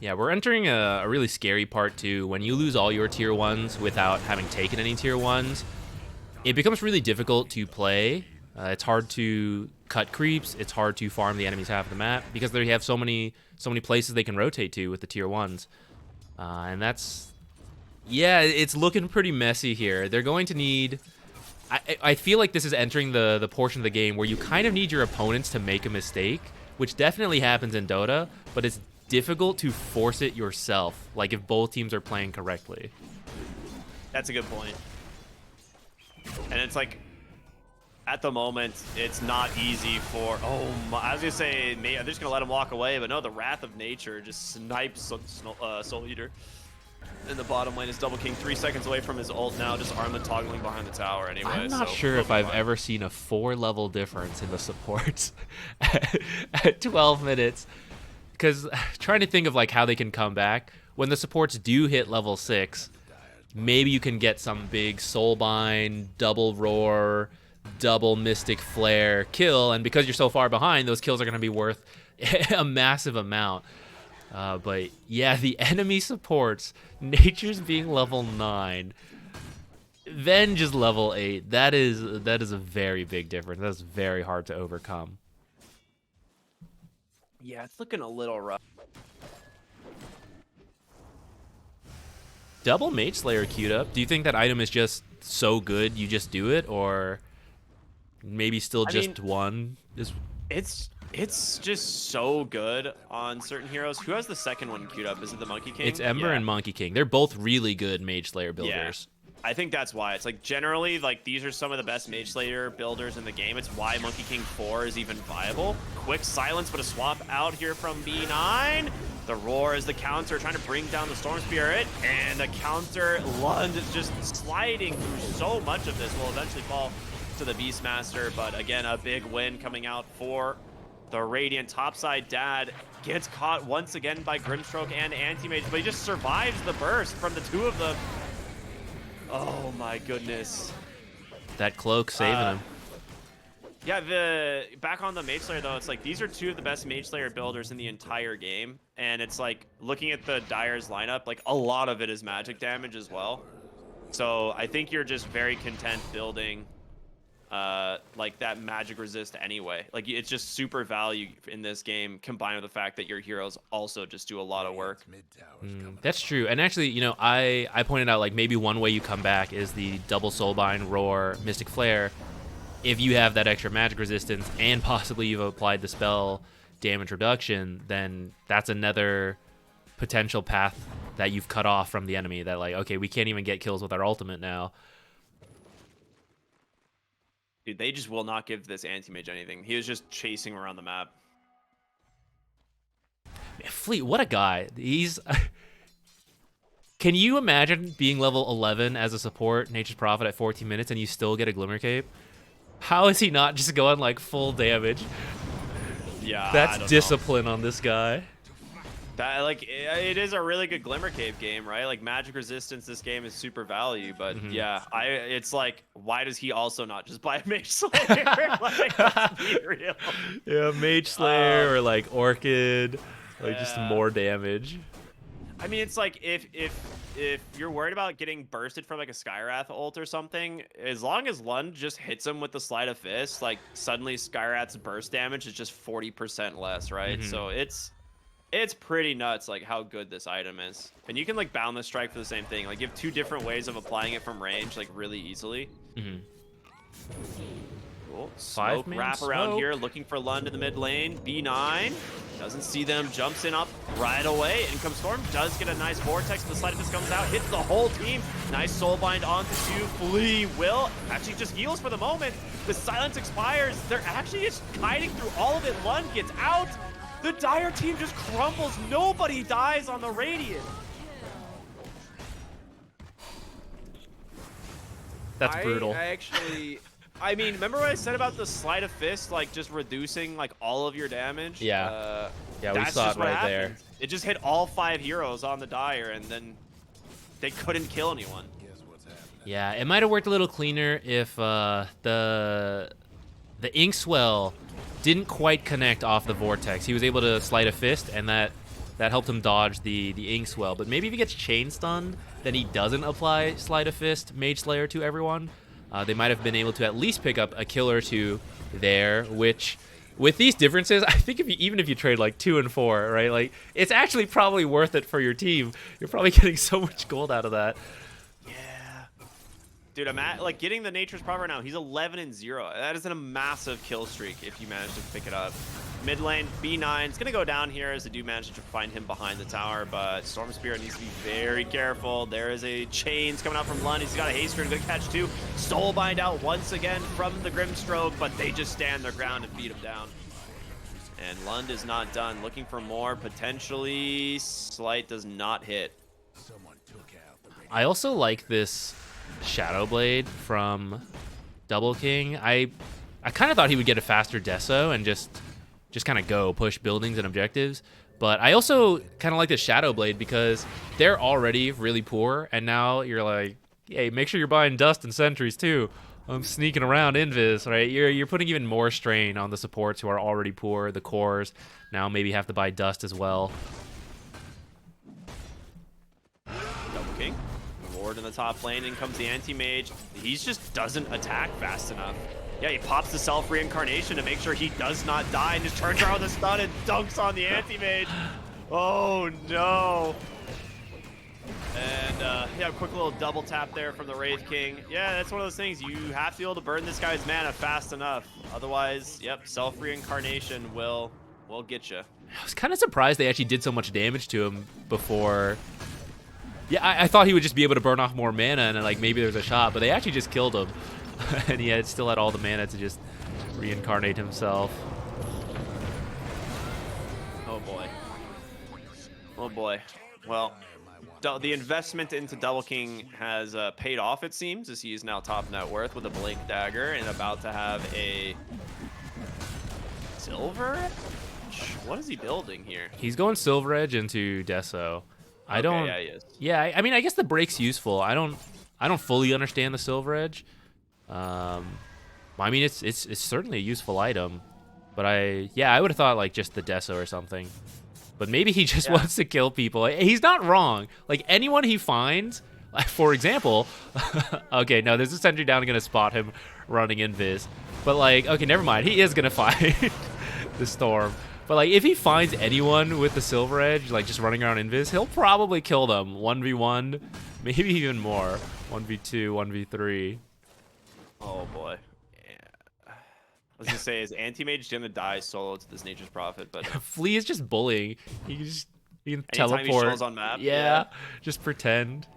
Yeah, we're entering a really scary part too. When you lose all your tier 1s without having taken any tier 1s, it becomes really difficult to play. It's hard to cut creeps. It's hard to farm the enemy's half of the map because they have so many places they can rotate to with the tier 1s. And that's, yeah, it's looking pretty messy here. They're going to need, I feel like this is entering the portion of the game where you kind of need your opponents to make a mistake, which definitely happens in Dota, but it's difficult to force it yourself, like if both teams are playing correctly. That's a good point. And it's like, at the moment, it's not easy for, oh my, I was gonna say, I'm just gonna let him walk away, but no, the Wrath of Nature just snipes Soul Eater. In the bottom lane is Double King 3 seconds away from his ult now, just Armlet toggling behind the tower anyway. I'm not so sure if I've ever seen a 4-level difference in the supports at 12 minutes. Because trying to think of like how they can come back, when the supports do hit level 6, maybe you can get some big Soulbind, double Roar, double Mystic Flare kill, and because you're so far behind, those kills are going to be worth a massive amount. But yeah, the enemy supports, Nature's being level 9, then just level 8. That is a very big difference. That's very hard to overcome. Yeah, it's looking a little rough. Double Mage Slayer queued up. Do you think that item is just so good you just do it, or maybe still just one? It's just so good on certain heroes. Who has the second one queued up? Is it the Monkey King? It's Ember and Monkey King. They're both really good Mage Slayer builders. Yeah. I think that's why. It's like generally like these are some of the best Mage Slayer builders in the game. It's why Monkey King 4 is even viable. Quick silence, but a swap out here from B9. The Roar is the counter, trying to bring down the Storm Spirit, and the counter Lund is just sliding through so much of this. Will eventually fall to the Beastmaster, but again, a big win coming out for the Radiant. Topside Dad gets caught once again by Grimstroke and Anti-Mage, but he just survives the burst from the two of them. Oh my goodness. That cloak saving him. Yeah, back on the Mage Slayer though, it's like these are two of the best Mage Slayer builders in the entire game, and it's like looking at the Dire's lineup, like a lot of it is magic damage as well. So I think you're just very content building like that magic resist anyway. Like it's just super value in this game, combined with the fact that your heroes also just do a lot of work. That's true. And actually, you know, I pointed out like maybe one way you come back is the double Soulbind, Roar, Mystic Flare. If you have that extra magic resistance and possibly you've applied the spell damage reduction, then that's another potential path that you've cut off from the enemy. That like, okay, we can't even get kills with our ultimate now. Dude, they just will not give this Anti-Mage anything. He was just chasing around the map. Man, Fleet, what a guy. He's... Can you imagine being level 11 as a support, Nature's Prophet at 14 minutes, and you still get a Glimmer Cape? How is he not just going like full damage? Yeah, That's discipline on this guy. That like it is a really good Glimmer Cape game, right? Like magic resistance, this game is super value, but yeah, it's like, why does he also not just buy a Mage Slayer? Like, let's be real. Yeah, Mage Slayer or like Orchid, like just more damage. I mean, it's like if you're worried about getting bursted from like a Skywrath ult or something, as long as Lund just hits him with the Sleight of Fist, like suddenly Skywrath's burst damage is just 40% less, right? So it's pretty nuts like how good this item is. And you can like Boundless Strike for the same thing. Like you have two different ways of applying it from range, like really easily. Cool. Smoke wrap around here, looking for Lund in the mid lane. B9 doesn't see them, jumps in up right away. In comes Storm, does get a nice vortex. The Sleight of Fist comes out, hits the whole team. Nice Soulbind onto two. Flea will actually just heals for the moment. The silence expires. They're actually just kiting through all of it. Lund gets out. The Dire team just crumbles. Nobody dies on the Radiant. That's brutal. I mean, remember what I said about the Sleight of Fist, like just reducing like all of your damage? Yeah. Yeah, we that's saw just it what right happened. there. It just hit all 5 heroes on the Dire, and then they couldn't kill anyone. Yeah, it might have worked a little cleaner if the Inkswell didn't quite connect off the vortex. He was able to Sleight of Fist, and that helped him dodge the Inkswell. But maybe if he gets chain stunned, then he doesn't apply Sleight of Fist, Mage Slayer to everyone. They might have been able to at least pick up a kill or two there, which with these differences, I think even if you trade like 2 and 4, right, like it's actually probably worth it for your team. You're probably getting so much gold out of that. Dude, I'm at like getting the Nature's Prophet now. He's 11 and 0. That is a massive kill streak if you manage to pick it up. Mid lane, B9. It's gonna go down here as they do manage to find him behind the tower, but Storm Spirit needs to be very careful. There is a chains coming out from Lund. He's got a haster and good catch too. Soulbind out once again from the Grimstroke, but they just stand their ground and beat him down. And Lund is not done. Looking for more, potentially. Slight does not hit. I also like this Shadow Blade from Double King. I kind of thought he would get a faster deso and just kind of go push buildings and objectives, but I also kind of like the Shadow Blade because they're already really poor, and now you're like, hey, make sure you're buying dust and sentries too. I'm sneaking around Invis, right? You're putting even more strain on the supports who are already poor. The cores now maybe have to buy dust as well. Double King. Ward in the top lane, in comes the Anti-Mage. He just doesn't attack fast enough. Yeah, he pops the self-reincarnation to make sure he does not die and just turns around with a stun and dunks on the Anti-Mage. Oh no. And yeah, a quick little double tap there from the Wraith King. Yeah, that's one of those things. You have to be able to burn this guy's mana fast enough. Otherwise, yep, self-reincarnation will get you. I was kind of surprised they actually did so much damage to him before. Yeah, I thought he would just be able to burn off more mana and like maybe there's a shot, but they actually just killed him. And he still had all the mana to just reincarnate himself. Oh boy. Oh boy. Well, the investment into Double King has paid off, it seems, as he is now top net worth with a Blake Dagger and about to have a Silver Edge? What is he building here? He's going Silver Edge into Deso. I Okay, don't. yeah, he is. Yeah, I mean, I guess the break's useful. I don't fully understand the Silver Edge. I mean, it's certainly a useful item, but I would have thought like just the Deso or something. But maybe he just wants to kill people. He's not wrong. Like anyone he finds, like for example, okay, no, there's a sentry down gonna spot him running invis. But like, okay, never mind. He is gonna fight the storm. But like, if he finds anyone with the Silver Edge, like just running around invis, he'll probably kill them 1v1, maybe even more, 1v2, 1v3. Oh boy. Yeah. I was gonna say, is Anti-Mage gonna die solo to this Nature's Prophet? But Flea is just bullying. He can anytime teleport. he shows on map, Yeah, just pretend.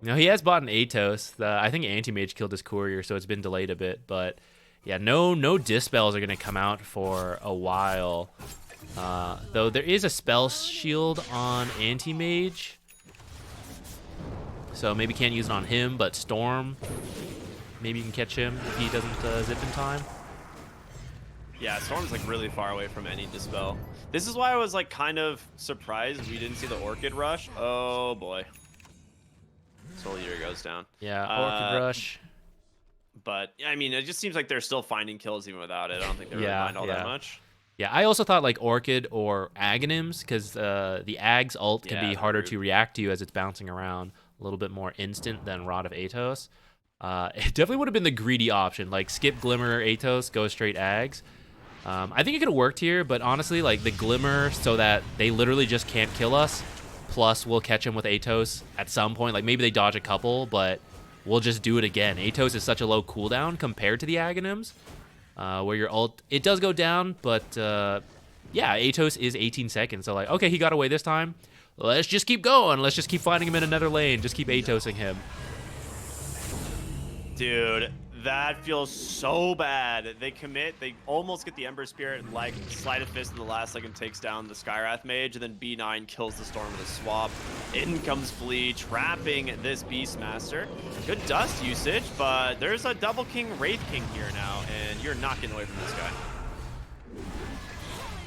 No, he has bought an Atos. I think Anti-Mage killed his courier, so it's been delayed a bit. But yeah, no Dispels are gonna come out for a while. Though there is a spell shield on Anti-Mage, so maybe can't use it on him. But Storm, maybe you can catch him if he doesn't zip in time. Yeah, Storm's like really far away from any Dispel. This is why I was like kind of surprised we didn't see the Orchid Rush. Oh boy. Soul Eater goes down. Yeah, Orchid Rush. But I mean, it just seems like they're still finding kills even without it. I don't think they really Yeah, mind all yeah. that much. Yeah, I also thought like Orchid or Aghanims, because the Ag's ult can be they're harder rude. to react to as it's bouncing around, a little bit more instant than Rod of Atos. It definitely would have been the greedy option, like skip Glimmer Atos, go straight Ags. I think it could have worked here, but honestly, like the Glimmer so that they literally just can't kill us, plus we'll catch him with Atos at some point. Like maybe they dodge a couple, but we'll just do it again. Atos is such a low cooldown compared to the Aghanims, where your ult, it does go down, but yeah, Atos is 18 seconds. So like, okay, he got away this time. Let's just keep going. Let's just keep finding him in another lane. Just keep Atosing him. Dude, that feels so bad. They commit, they almost get the Ember Spirit, and like Sleight of Fist in the last second takes down the Skywrath Mage, and then B9 kills the Storm with a swap. In comes Flea, trapping this Beastmaster. Good dust usage, but there's a Double King Wraith King here now, and you're not getting away from this guy.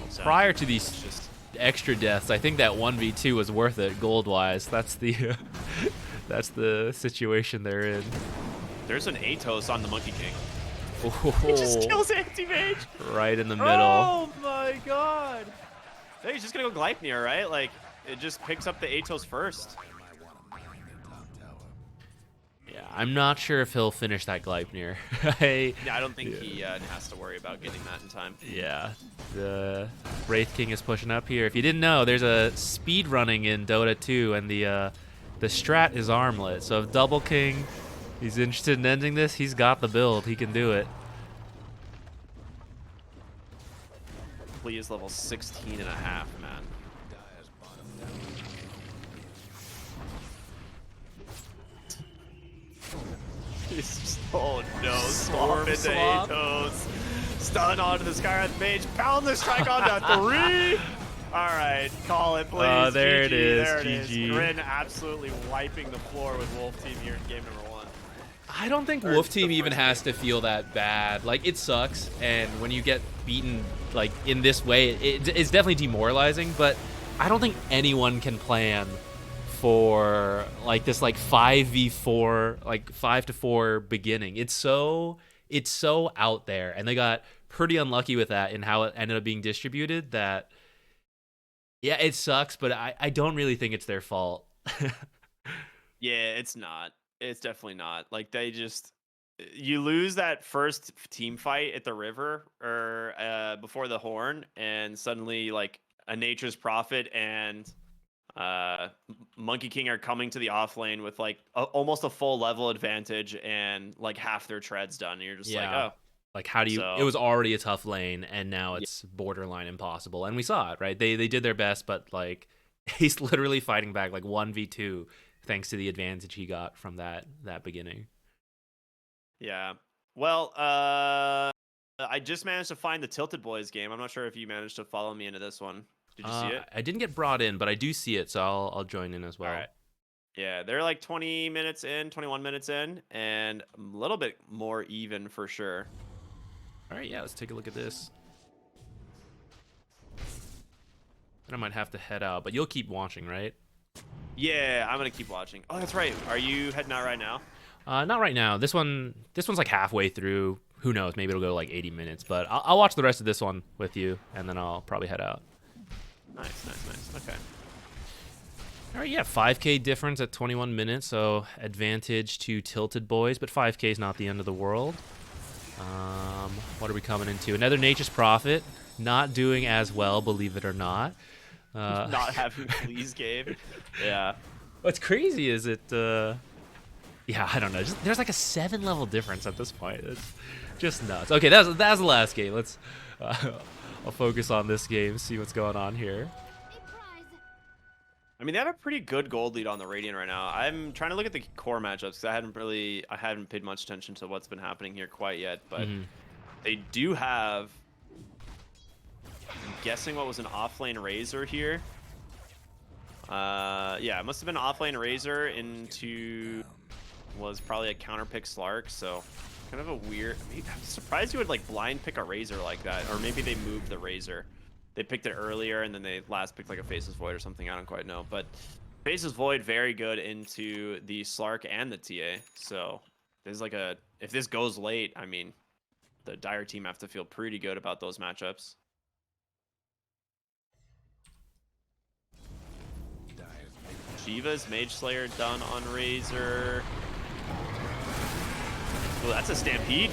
So, Prior to these just extra deaths, I think that 1v2 was worth it gold-wise. That's the that's the situation they're in. there's an Atos on the Monkey King. Oh, He just kills Anti-Mage. right in the middle. Oh my god. Hey, he's just gonna go Gleipnir, right? Like, it just picks up the Atos first. Yeah, I'm not sure if he'll finish that Gleipnir. Yeah, I don't think he has to worry about getting that in time. Yeah, the Wraith King is pushing up here. If you didn't know, there's a speed running in Dota 2, and the strat is Armlet. So if Double King, he's interested in ending this, he's got the build. He can do it. Flea is level 16 and a half, man. He's just, oh no, swap into swap. Atos. Stun onto the Skywrath Mage. Pound the strike onto 3. Alright, call it, please. There it GG, is, there it is. GG. Grin absolutely wiping the floor with Wolf Team here in game number 1. I don't think Or Wolf the Team even first has to feel that bad. Like, it sucks, and when you get beaten like in this way, it's definitely demoralizing, but I don't think anyone can plan for like this like 5v4, like 5-4 beginning. It's so out there, and they got pretty unlucky with that and how it ended up being distributed. That yeah, it sucks, but I don't really think it's their fault. Yeah, it's not. It's definitely not. Like, they just, you lose that first team fight at the river or before the horn, and suddenly like a Nature's Prophet and Monkey King are coming to the off lane with like almost a full level advantage and like half their treads done. And you're just like, Yeah. oh, Like, how do you? So- It was already a tough lane, and now it's borderline impossible. And we saw it, right? They did their best, but like he's literally fighting back like 1v2 thanks to the advantage he got from that beginning. yeah. Well, I just managed to find the Tilted Boys game. I'm not sure if you managed to follow me into this one. Did you see it? I didn't get brought in, but I do see it, so I'll join in as well. All right. Yeah, they're like 20 minutes in, 21 minutes in, and a little bit more even for sure. All right, yeah, let's take a look at this. Then I might have to head out, but you'll keep watching, right? Yeah, I'm gonna keep watching. Oh, that's right. Are you heading out right now? Not right now. This one's like halfway through. Who knows? Maybe it'll go like 80 minutes, but I'll watch the rest of this one with you, and then I'll probably head out. Nice. Okay. All right, yeah, 5K difference at 21 minutes, so advantage to Tilted Boys, but 5K is not the end of the world. What are we coming into? Another Nature's Prophet, not doing as well, believe it or not. Not having please game. Yeah. What's crazy is it, yeah, I don't know. There's like a 7-level difference at this point. It's just nuts. Okay, that's the last game. Let's, I'll focus on this game, see what's going on here. I mean, they have a pretty good gold lead on the Radiant right now. I'm trying to look at the core matchups because I haven't paid much attention to what's been happening here quite yet. But they do have, I'm guessing what was an offlane Razor here. Yeah, it must have been an offlane Razor into was probably a counter pick Slark. So kind of a weird. I'm surprised you would like blind pick a Razor like that, or maybe they moved the Razor. They picked it earlier, and then they last picked like a Faceless Void or something. I don't quite know. But Faceless Void, very good into the Slark and the TA. So there's like a... If this goes late, I mean, the Dire team have to feel pretty good about those matchups. Shiva's Mage Slayer done on Razor. Oh, that's a Stampede.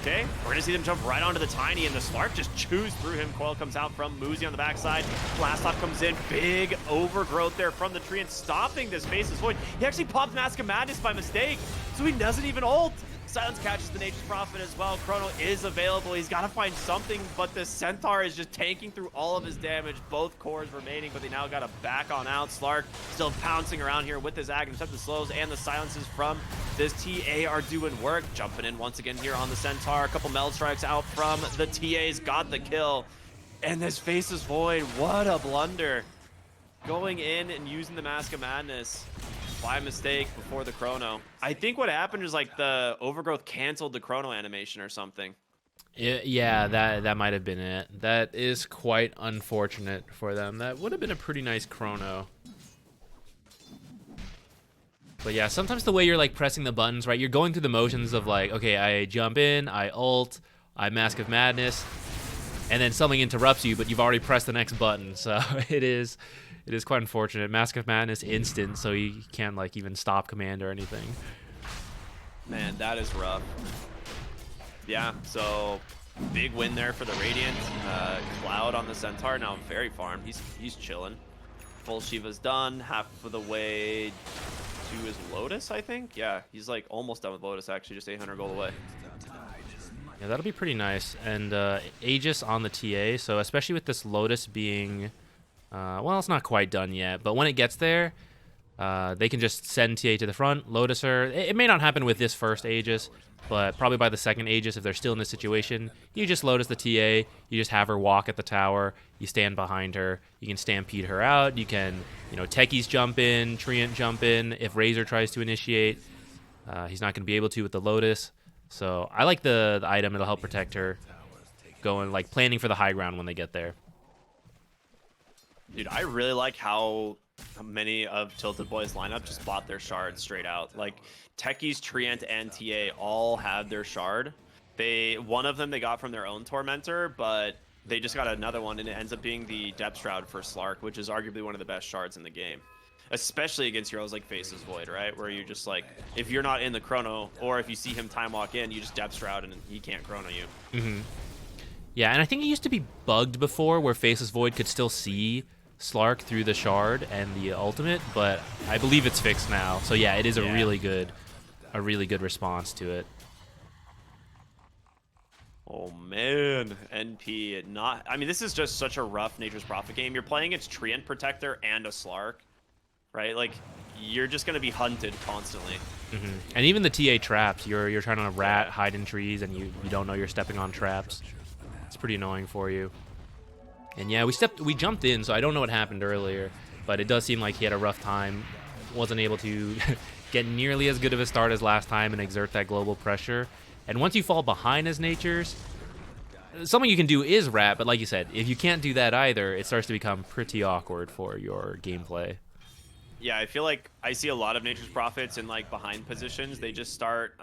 Okay, we're gonna see them jump right onto the Tiny, and the Slark just chews through him. Coil comes out from Muzi on the backside. Blast off comes in. Big overgrowth there from the tree and stopping this Faceless Void. He actually popped Mask of Madness by mistake, so he doesn't even ult. Silence catches the Nature's Prophet as well. Chrono is available. He's got to find something, but the Centaur is just tanking through all of his damage. Both cores remaining, but they now got to back on out. Slark still pouncing around here with his ag, except the slows and the silences from this TA are doing work. Jumping in once again here on the Centaur. A couple meld strikes out from the TAs. Got the kill. And this Faceless Void, what a blunder. Going in and using the Mask of Madness by mistake before the Chrono. I think what happened is like the overgrowth canceled the Chrono animation or something. Yeah, that might have been it. That is quite unfortunate for them. That would have been a pretty nice Chrono. But yeah, sometimes the way you're like pressing the buttons, right? You're going through the motions of like, okay, I jump in, I ult, I Mask of Madness, and then something interrupts you, but you've already pressed the next button. So it is quite unfortunate. Mask of Madness instant, so you can't like even stop command or anything. Man, that is rough. Yeah, so big win there for the Radiant. Cloud on the Centaur, now very farmed. He's chilling. Full Shiva's done, half of the way to his Lotus, I think. Yeah, he's like almost done with Lotus, actually, just 800 gold away. Yeah, that'll be pretty nice. And Aegis on the TA, so especially with this Lotus being... well, it's not quite done yet, but when it gets there, they can just send TA to the front, Lotus her. It may not happen with this first Aegis, but probably by the second Aegis, if they're still in this situation, you just Lotus the TA, you just have her walk at the tower, you stand behind her, you can Stampede her out, you can, Techies jump in, Treant jump in. If Razor tries to initiate, he's not going to be able to with the Lotus. So I like the item, it'll help protect her, like planning for the high ground when they get there. Dude, I really like how many of Tilted Boys lineup just bought their shard straight out. Like Techies, Treant, and TA all had their shard. One of them they got from their own Tormentor, but they just got another one, and it ends up being the Depth Shroud for Slark, which is arguably one of the best shards in the game. Especially against heroes like Faceless Void, right? Where you just like, if you're not in the Chrono, or if you see him time walk in, you just Depth Shroud and he can't Chrono you. Mm-hmm. Yeah, and I think it used to be bugged before where Faceless Void could still see Slark through the shard and the ultimate, but I believe it's fixed now. So yeah, it is a really good response to it. Oh man, NP not. I mean, this is just such a rough Nature's Prophet game. You're playing against Treant Protector and a Slark, right? Like you're just gonna be hunted constantly. Mm-hmm. And even the TA traps, you're trying to rat, hide in trees, and you don't know you're stepping on traps. It's pretty annoying for you. And yeah, we jumped in, so I don't know what happened earlier, but it does seem like he had a rough time. Wasn't able to get nearly as good of a start as last time and exert that global pressure. And once you fall behind as Natures, something you can do is wrap, but like you said, if you can't do that either, it starts to become pretty awkward for your gameplay. Yeah, I feel like I see a lot of Nature's Prophets in like behind positions. They just start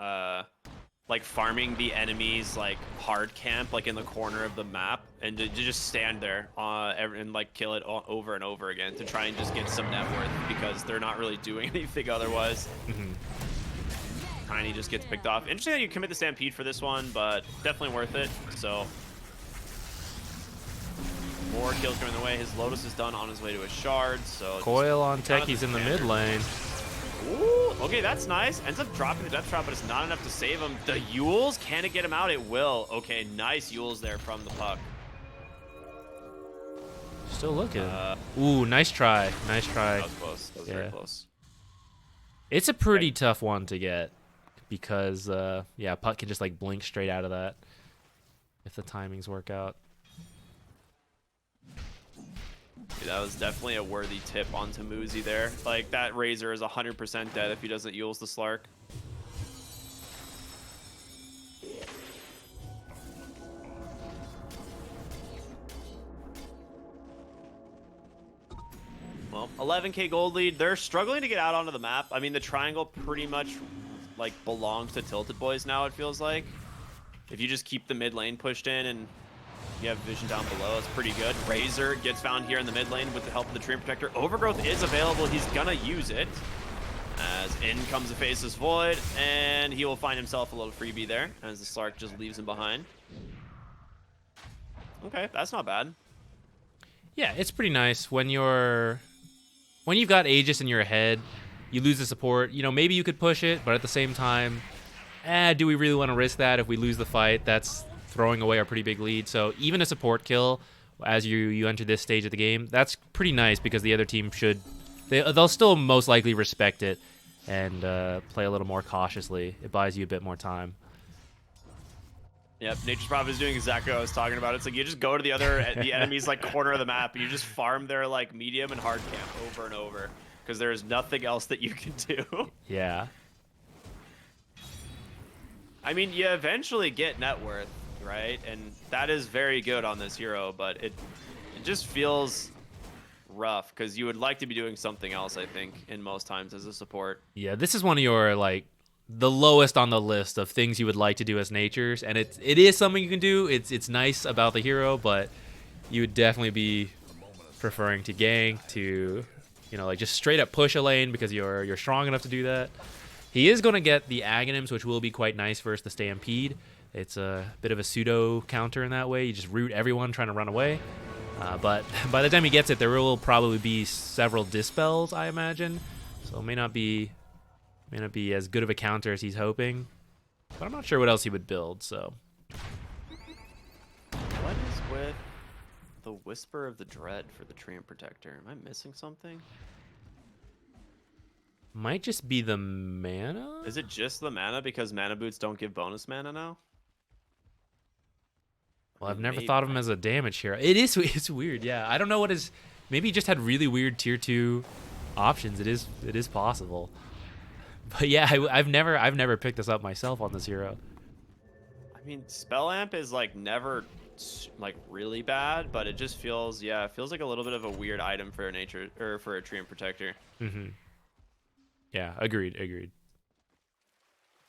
like farming the enemy's like hard camp like in the corner of the map and to just stand there and like kill it over and over again to try and just get some net worth because they're not really doing anything otherwise. Tiny just gets picked off. Interesting that you commit the Stampede for this one, but definitely worth it. So more kills coming the way. His Lotus is done on his way to his shard. So Coil on tech, he's in the mid lane. Ooh, okay, that's nice. Ends up dropping the Death Trap, but it's not enough to save him. The Yules, can it get him out? It will. Okay, nice Yules there from the puck. Still looking. Ooh, nice try. Nice try. That was close. That was very close. It's a pretty tough one to get because, yeah, puck can just like blink straight out of that if the timings work out. That was definitely a worthy tip on Tamuzi there. Like, that Razor is 100% dead if he doesn't Yules the Slark. Well, 11k gold lead. They're struggling to get out onto the map. I mean, the triangle pretty much, like, belongs to Tilted Boys now, it feels like. If you just keep the mid lane pushed in and you have vision down below, it's pretty good. Razor gets found here in the mid lane with the help of the Treant Protector. Overgrowth is available. He's gonna use it. As in comes the Faceless Void, and he will find himself a little freebie there as the Slark just leaves him behind. Okay, that's not bad. Yeah, it's pretty nice when you've got Aegis in your head, you lose the support. You know, maybe you could push it, but at the same time, do we really want to risk that? If we lose the fight, that's throwing away our pretty big lead. So even a support kill as you enter this stage of the game, that's pretty nice because the other team they'll still most likely respect it and play a little more cautiously. It buys you a bit more time. Yep, Nature's Prophet is doing exactly what I was talking about. It's like you just go to the enemy's like corner of the map and you just farm their like medium and hard camp over and over because there's nothing else that you can do. Yeah. I mean, you eventually get net worth, right? And that is very good on this hero, but it just feels rough because you would like to be doing something else, I think, in most times as a support. Yeah, this is one of your like the lowest on the list of things you would like to do as Natures, and it is something you can do. It's nice about the hero, but you would definitely be preferring to gank, to like just straight up push a lane because you're strong enough to do that. He is going to get the Aghanims, which will be quite nice versus the Stampede. It's a bit of a pseudo counter in that way. You just root everyone trying to run away. But by the time he gets it, there will probably be several dispels, I imagine. So it may not be as good of a counter as he's hoping. But I'm not sure what else he would build, so. What is with the Whisper of the Dread for the Treant Protector? Am I missing something? Might just be the mana? Is it just the mana because mana boots don't give bonus mana now? Well, I've never thought of him as a damage hero. It's weird, yeah. I don't know what his... Maybe he just had really weird tier 2 options. It is possible. But yeah, I've never picked this up myself on this hero. I mean, Spell Amp is like never like really bad, but it just feels it feels like a little bit of a weird item for a Treant Protector. Mm-hmm. Yeah, agreed.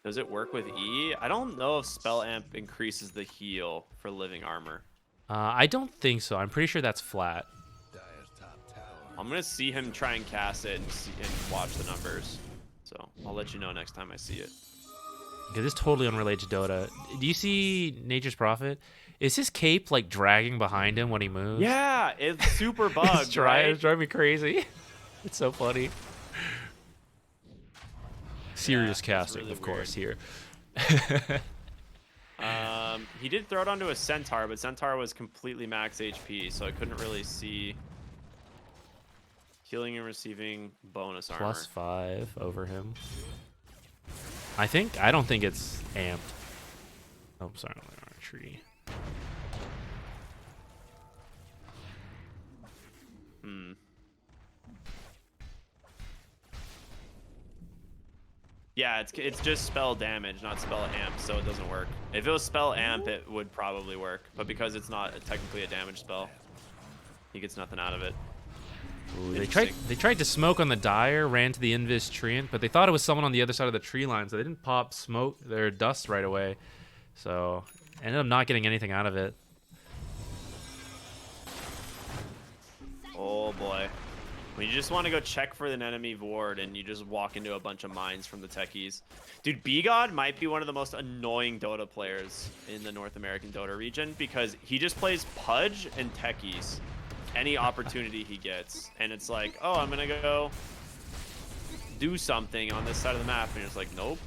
Does it work with E? I don't know if Spell Amp increases the heal for living armor. I don't think so. I'm pretty sure that's flat. Dire's top tower. I'm gonna see him try and cast it and watch the numbers. So I'll let you know next time I see it. Okay, this is totally unrelated to Dota. Do you see Nature's Prophet? Is his cape like dragging behind him when he moves? Yeah, it's super bugged, right? It's driving me crazy. It's so funny. Serious casting, really of course, weird. here. He did throw it onto a Centaur, but Centaur was completely max HP, so I couldn't really see healing and receiving bonus armor. +5 over him. I don't think it's amped. Oh, sorry, archery. Yeah, it's just spell damage, not spell amp, so it doesn't work. If it was spell amp, it would probably work, but because it's not technically a damage spell, he gets nothing out of it. Ooh, they tried to smoke on the Dire, ran to the Invis Treant, but they thought it was someone on the other side of the tree line, so they didn't pop smoke their dust right away. So ended up not getting anything out of it. Oh boy. When you just want to go check for an enemy ward and you just walk into a bunch of mines from the techies. Dude, B-God might be one of the most annoying Dota players in the North American Dota region because he just plays Pudge and techies any opportunity he gets. And it's like, oh, I'm going to go do something on this side of the map. And you're just like, nope.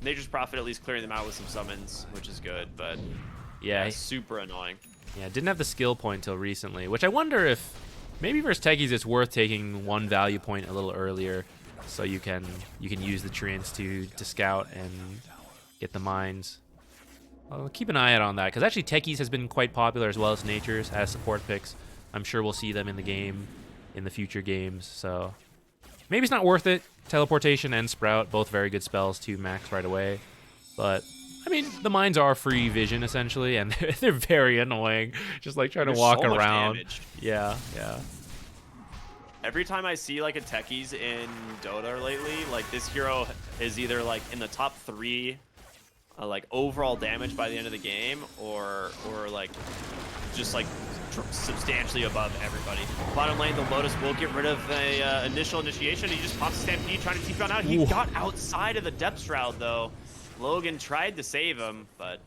Nature's Prophet at least clearing them out with some summons, which is good. But Yeah, it's super annoying. Yeah, didn't have the skill point till recently, which I wonder if maybe versus techies it's worth taking one value point a little earlier, so you can use the treants to scout and get the mines. I'll keep an eye out on that because actually techies has been quite popular as well as Nature's as support picks. I'm sure we'll see them in the game in the future games. So maybe it's not worth it. Teleportation and Sprout, both very good spells to max right away, but I mean, the mines are free vision essentially, and they're very annoying. Just like trying to walk so much around. damage. Yeah, yeah. Every time I see like a techies in Dota lately, like this hero is either like in the top 3 like overall damage by the end of the game, or like just like substantially above everybody. Bottom lane, the Lotus will get rid of the initial initiation. He just pops a Stampede trying to keep on out. He got outside of the Depth Shroud though. Logan tried to save him, but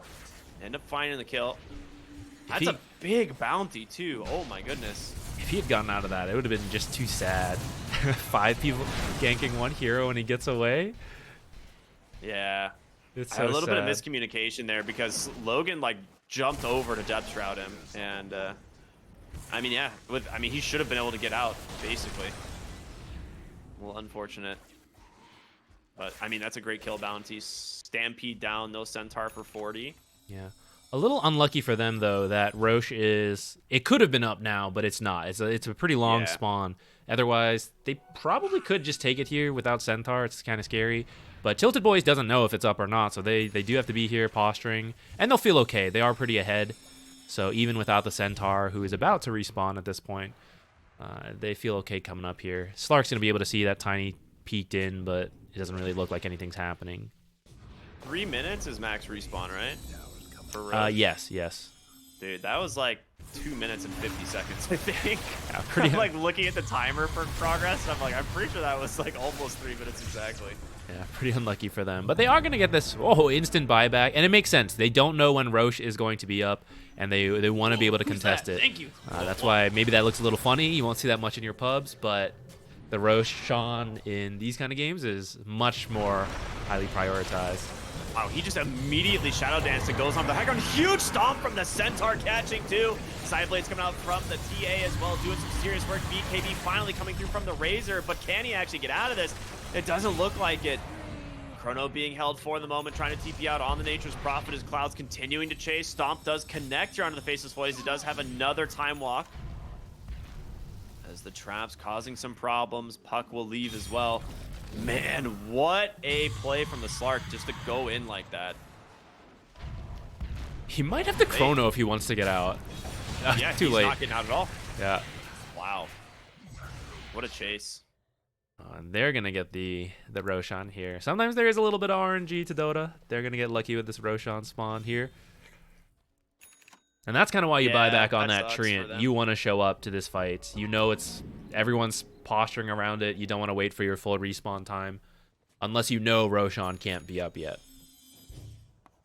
ended up finding the kill. That's a big bounty too. Oh my goodness. If he had gotten out of that, it would have been just too sad. 5 people ganking one hero and he gets away. Yeah. It's I so had a little bit of sad. miscommunication there because Logan like jumped over to Depth Shroud him, and I mean, yeah, he should have been able to get out basically. Well, unfortunate. But I mean, that's a great kill bounty. Stampede down, no Centaur for 40. Yeah. A little unlucky for them though that Roche is. It could have been up now, but it's not. It's a pretty long spawn. Otherwise, they probably could just take it here without Centaur. It's kind of scary. But Tilted Boys doesn't know if it's up or not, so they do have to be here posturing, and they'll feel okay. They are pretty ahead, so even without the Centaur, who is about to respawn at this point, they feel okay coming up here. Slark's gonna be able to see that Tiny peeked in, but it doesn't really look like anything's happening. 3 minutes is max respawn, right? For Roche? Yes. Dude, that was like 2 minutes and 50 seconds, I think. Yeah, pretty I'm like looking at the timer for progress. I'm like, I'm pretty sure that was like almost 3 minutes exactly. Yeah, pretty unlucky for them. But they are going to get this instant buyback, and it makes sense. They don't know when Roche is going to be up, and they want to be able to contest it. Thank you. That's why maybe that looks a little funny. You won't see that much in your pubs, but the Roche Sean in these kind of games is much more highly prioritized. Wow, he just immediately shadow danced and goes on the high ground. Huge stomp from the Centaur catching too. Sideblades coming out from the TA as well, doing some serious work. BKB finally coming through from the Razor, but can he actually get out of this? It doesn't look like it. Chrono being held for the moment, trying to TP out on the Nature's Prophet as Cloud's continuing to chase. Stomp does connect here onto the Faceless Voice. It does have another time walk. As the trap's causing some problems, Puck will leave as well. Man, what a play from the Slark just to go in like that. He might have the Chrono if he wants to get out. Yeah, too he's late. not getting out at all. Yeah. Wow. What a chase. And they're going to get the Roshan here. Sometimes there is a little bit of RNG to Dota. They're going to get lucky with this Roshan spawn here. And that's kind of why you buy back on that sucks for Treant. them. You want to show up to this fight. You know everyone's posturing around it. You don't want to wait for your full respawn time. Unless you know Roshan can't be up yet.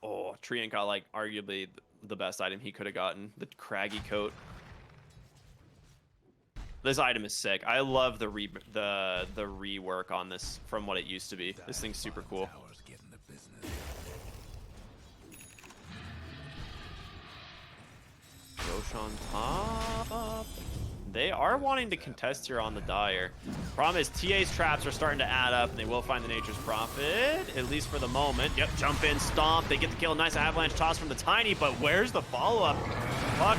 Oh, Treant got like arguably the best item he could have gotten. The craggy coat. This item is sick. I love the rework on this from what it used to be. This thing's super cool. Towers getting the business. Roshan top. They are wanting to contest here on the Dire. Problem is, TA's traps are starting to add up, and they will find the Nature's Prophet, at least for the moment. Yep, jump in, stomp. They get the kill. Nice avalanche toss from the Tiny, but where's the follow-up? Puck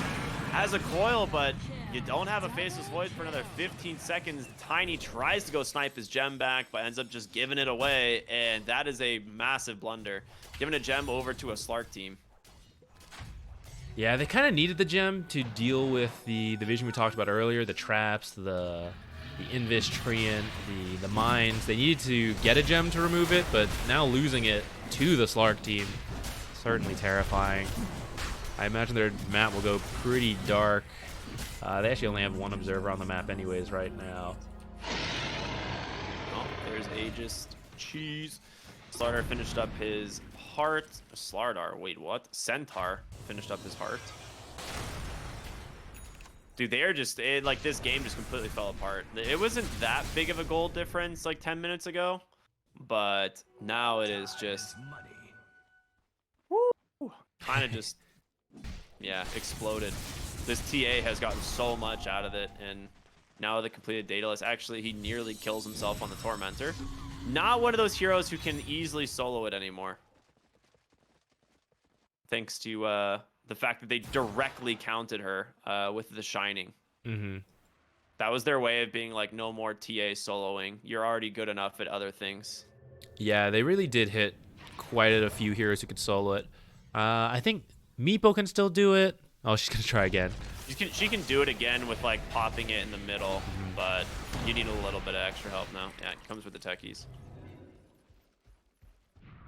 has a coil, but You don't have a Faceless Void for another 15 seconds. Tiny tries to go snipe his gem back, but ends up just giving it away, and that is a massive blunder. Giving a gem over to a Slark team. Yeah, they kind of needed the gem to deal with the vision we talked about earlier, the traps, the Invis Treant, the mines. They needed to get a gem to remove it, but now losing it to the Slark team, certainly terrifying. I imagine their map will go pretty dark. They actually only have one observer on the map anyways right now. Oh, there's Aegis. Cheese. Slardar finished up his heart. Slardar, wait, what? Centaur finished up his heart. Dude, they are just, like, this game just completely fell apart. It wasn't that big of a goal difference like 10 minutes ago, but now it is just, woo, kind of just, yeah, exploded. This TA has gotten so much out of it, and now the completed Daedalus, actually, he nearly kills himself on the Tormentor. Not one of those heroes who can easily solo it anymore. Thanks to the fact that they directly counted her with the Shining. Mm-hmm. That was their way of being like, no more TA soloing. You're already good enough at other things. Yeah, they really did hit quite a few heroes who could solo it. I think Meepo can still do it. Oh, she's going to try again. She can do it again with like popping it in the middle, but you need a little bit of extra help now. Yeah, it comes with the techies.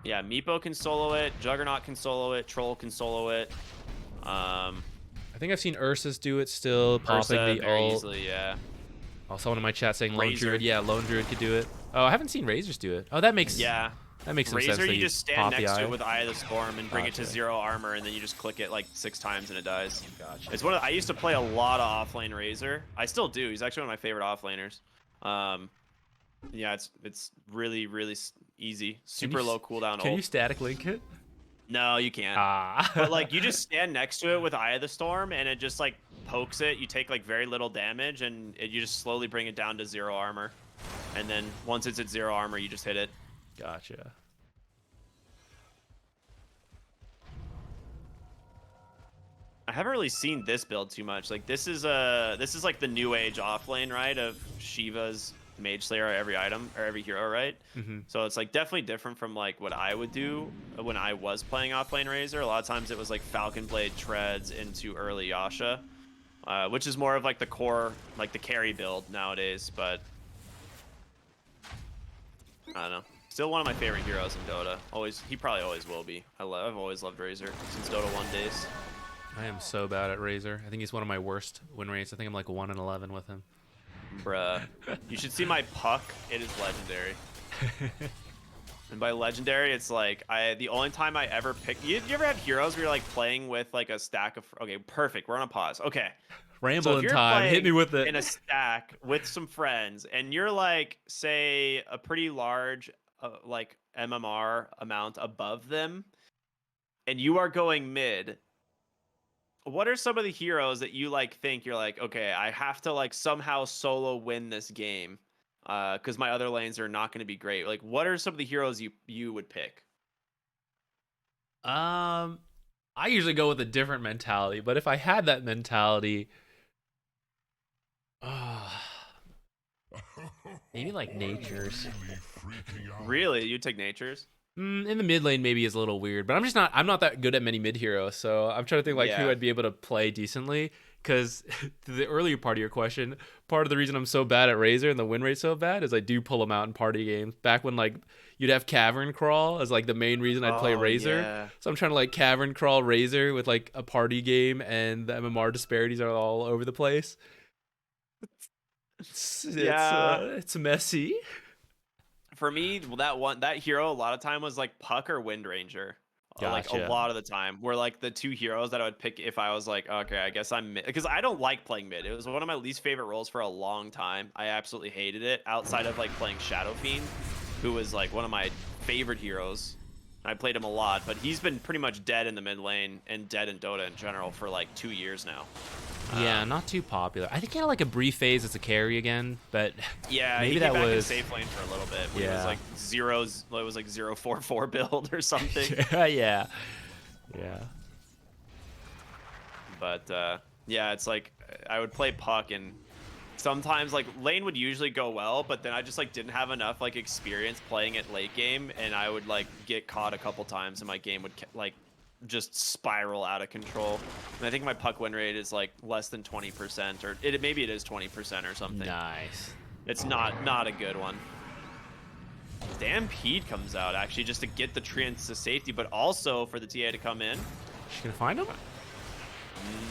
Yeah, Meepo can solo it. Juggernaut can solo it. Troll can solo it. I think I've seen Ursus do it still, popping Ursa the very ult. easily, yeah. Oh, someone in my chat saying Lone Razor. Druid. Yeah, Lone Druid could do it. Oh, I haven't seen Razors do it. Oh, that makes some sense. Razor, that you just stand pop the next to eye. it with Eye of the Storm and bring it to Gotcha. 0 armor, and then you just click it like 6 times and it dies. Gotcha. It's one of I used to play a lot of offlane Razor. I still do. He's actually one of my favorite offlaners. Yeah, it's really easy. Super low cooldown. Can ult. you static link it? No, you can't. Ah. But like you just stand next to it with Eye of the Storm, and it just like pokes it. You take like very little damage, and you just slowly bring it down to 0 armor. And then once it's at 0 armor, you just hit it. Gotcha. I haven't really seen this build too much. Like this is like the new age offlane, right? Of Shiva's Mage Slayer every item or every hero, right? Mm-hmm. So it's like definitely different from like what I would do when I was playing offlane Razor. A lot of times it was like Falcon Blade treads into early Yasha, which is more of like the core, like the carry build nowadays. But I don't know. Still one of my favorite heroes in Dota. He probably always will be. I've always loved Razor since Dota 1 days. I am so bad at Razor. I think he's one of my worst win rates. I think I'm like 1-11 with him. Bruh. You should see my puck. It is legendary. And by legendary, it's like the only time I ever pick. You ever have heroes where you're like playing with like a stack of? Okay, perfect. We're on a pause. Okay. Rambling you're time. Hit playing me with it. in a stack with some friends, and you're like, say, a pretty large like MMR amount above them, and you are going mid. What are some of the heroes that you like think you're like, okay, I have to like somehow solo win this game because my other lanes are not going to be great? Like, what are some of the heroes you would pick? I usually go with a different mentality, but if I had that mentality, maybe like Nature's. Really, you take Nature's? In the mid lane maybe is a little weird, but I'm not that good at many mid heroes, so I'm trying to think like who Yeah. I'd be able to play decently. Because to the earlier part of your question, part of the reason I'm so bad at Razor and the win rate so bad is I do pull them out in party games. Back when like you'd have Cavern Crawl as like the main reason I'd play Oh, Razor. yeah. So I'm trying to like Cavern Crawl Razor with like a party game, and the MMR disparities are all over the place. It's messy. For me, that hero a lot of time was like Puck or Wind Ranger. Like Gotcha. a lot of the time were like the two heroes that I would pick if I was like, okay, I guess I'm mid, because I don't like playing mid. It was one of my least favorite roles for a long time. I absolutely hated it outside of like playing Shadow Fiend, who was like one of my favorite heroes. I played him a lot, but he's been pretty much dead in the mid lane and dead in Dota in general for like 2 years now. Yeah, not too popular. I think he had like a brief phase as a carry again, but Yeah, maybe he that came back in was safe lane for a little bit. When It Yeah. was like it was like 044 build or something. yeah. But yeah, it's like I would play puck, and sometimes like lane would usually go well, but then I just like didn't have enough like experience playing it late game, and I would like get caught a couple times, and my game would like just spiral out of control. And I think my puck win rate is like less than 20%, or maybe it is 20% or something. Nice. It's not a good one. Stampede comes out actually just to get the Treants to safety, but also for the TA to come in. She gonna find him?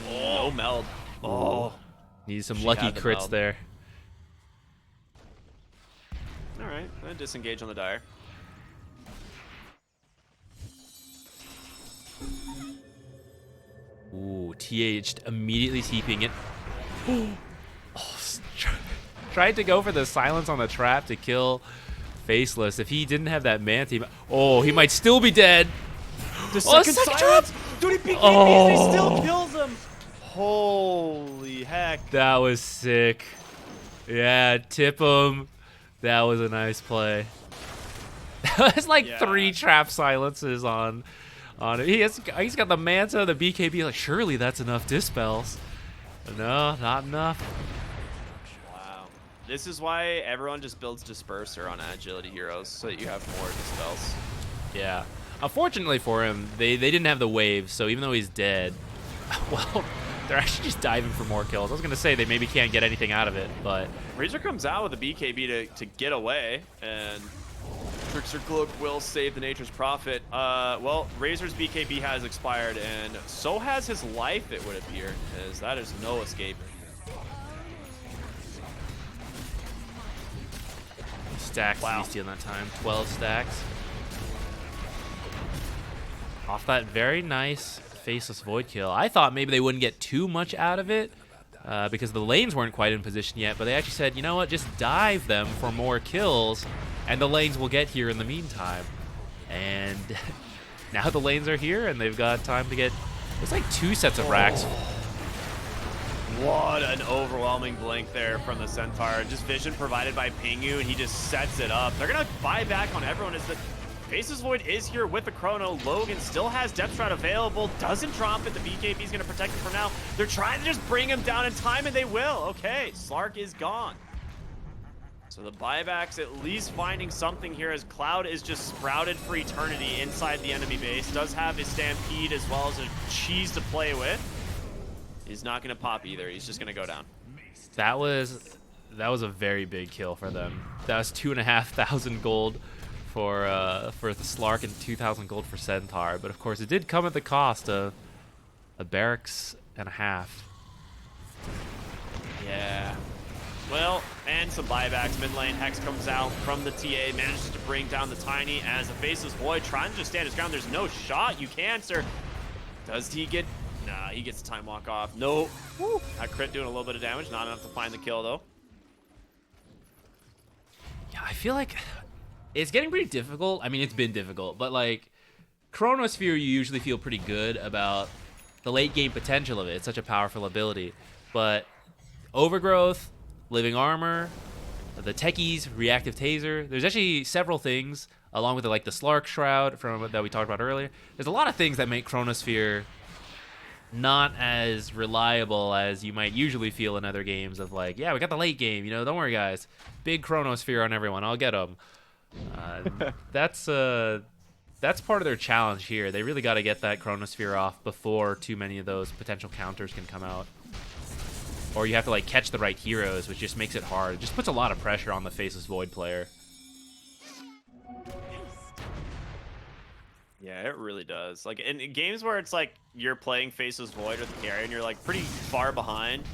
No meld. Oh, Needs some She lucky had the crits meld. there. all right. Disengage on the Dire. Ooh, TH immediately TPing it. Oh, tried to go for the silence on the trap to kill Faceless. If he didn't have that man team, oh, he might still be dead. The Oh, second second silence! trap! Dude, he PKPs, Oh. he still kills him! Holy heck. That was sick. Yeah, tip him. That was a nice play. That was like Yeah. 3 trap silences on it. He's got the Manta, the BKB. Like, surely that's enough dispels. No, not enough. Wow. This is why everyone just builds Disperser on agility heroes, so that you have more dispels. Yeah. Unfortunately for him, they didn't have the wave, so even though he's dead, well, they're actually just diving for more kills. I was going to say they maybe can't get anything out of it, but... Razor comes out with a BKB to get away, and Trickster Glook will save the Nature's Prophet. Well, Razor's BKB has expired, and so has his life, it would appear, as that is no escape. Stacks Wow. wow. Stealing that time. 12 stacks. Off that very nice Faceless Void kill. I thought maybe they wouldn't get too much out of it because the lanes weren't quite in position yet, but they actually said, you know what, just dive them for more kills, and the lanes will get here in the meantime. And now the lanes are here, and they've got time to get, it's like 2 sets of racks. What an overwhelming blink there from the Centaur. Just vision provided by Pingu, and he just sets it up. They're going to buy back on everyone as the Faceless Void is here with the Chrono. Logan still has Depth Shroud available. Doesn't drop it. The BKB is going to protect him for now. They're trying to just bring him down in time, and they will. Okay, Slark is gone. So the buybacks at least finding something here as Cloud is just sprouted for eternity inside the enemy base. Does have his Stampede as well as a cheese to play with. He's not going to pop either. He's just going to go down. That was a very big kill for them. That was 2,500 gold for the Slark and 2,000 gold for Centaur. But of course, it did come at the cost of a barracks and a half. Yeah. Well, and some buybacks. Mid lane Hex comes out from the TA, manages to bring down the Tiny as the Faceless Void trying to just stand his ground. There's no shot. You cancer. Does he get? Nah, he gets a time walk off. Nope. Woo. That crit doing a little bit of damage. Not enough to find the kill though. Yeah, I feel like it's getting pretty difficult. I mean, it's been difficult, but like Chronosphere, you usually feel pretty good about the late game potential of it. It's such a powerful ability. But Overgrowth, Living Armor, the Techies, Reactive Taser, there's actually several things, along with like the Slark Shroud that we talked about earlier. There's a lot of things that make Chronosphere not as reliable as you might usually feel in other games of like, yeah, we got the late game, you know, don't worry guys, big Chronosphere on everyone, I'll get them. That's part of their challenge here. They really got to get that Chronosphere off before too many of those potential counters can come out. Or you have to like catch the right heroes, which just makes it hard. It just puts a lot of pressure on the Faceless Void player. Yeah, it really does. Like in games where it's like you're playing Faceless Void with the carry and you're like pretty far behind,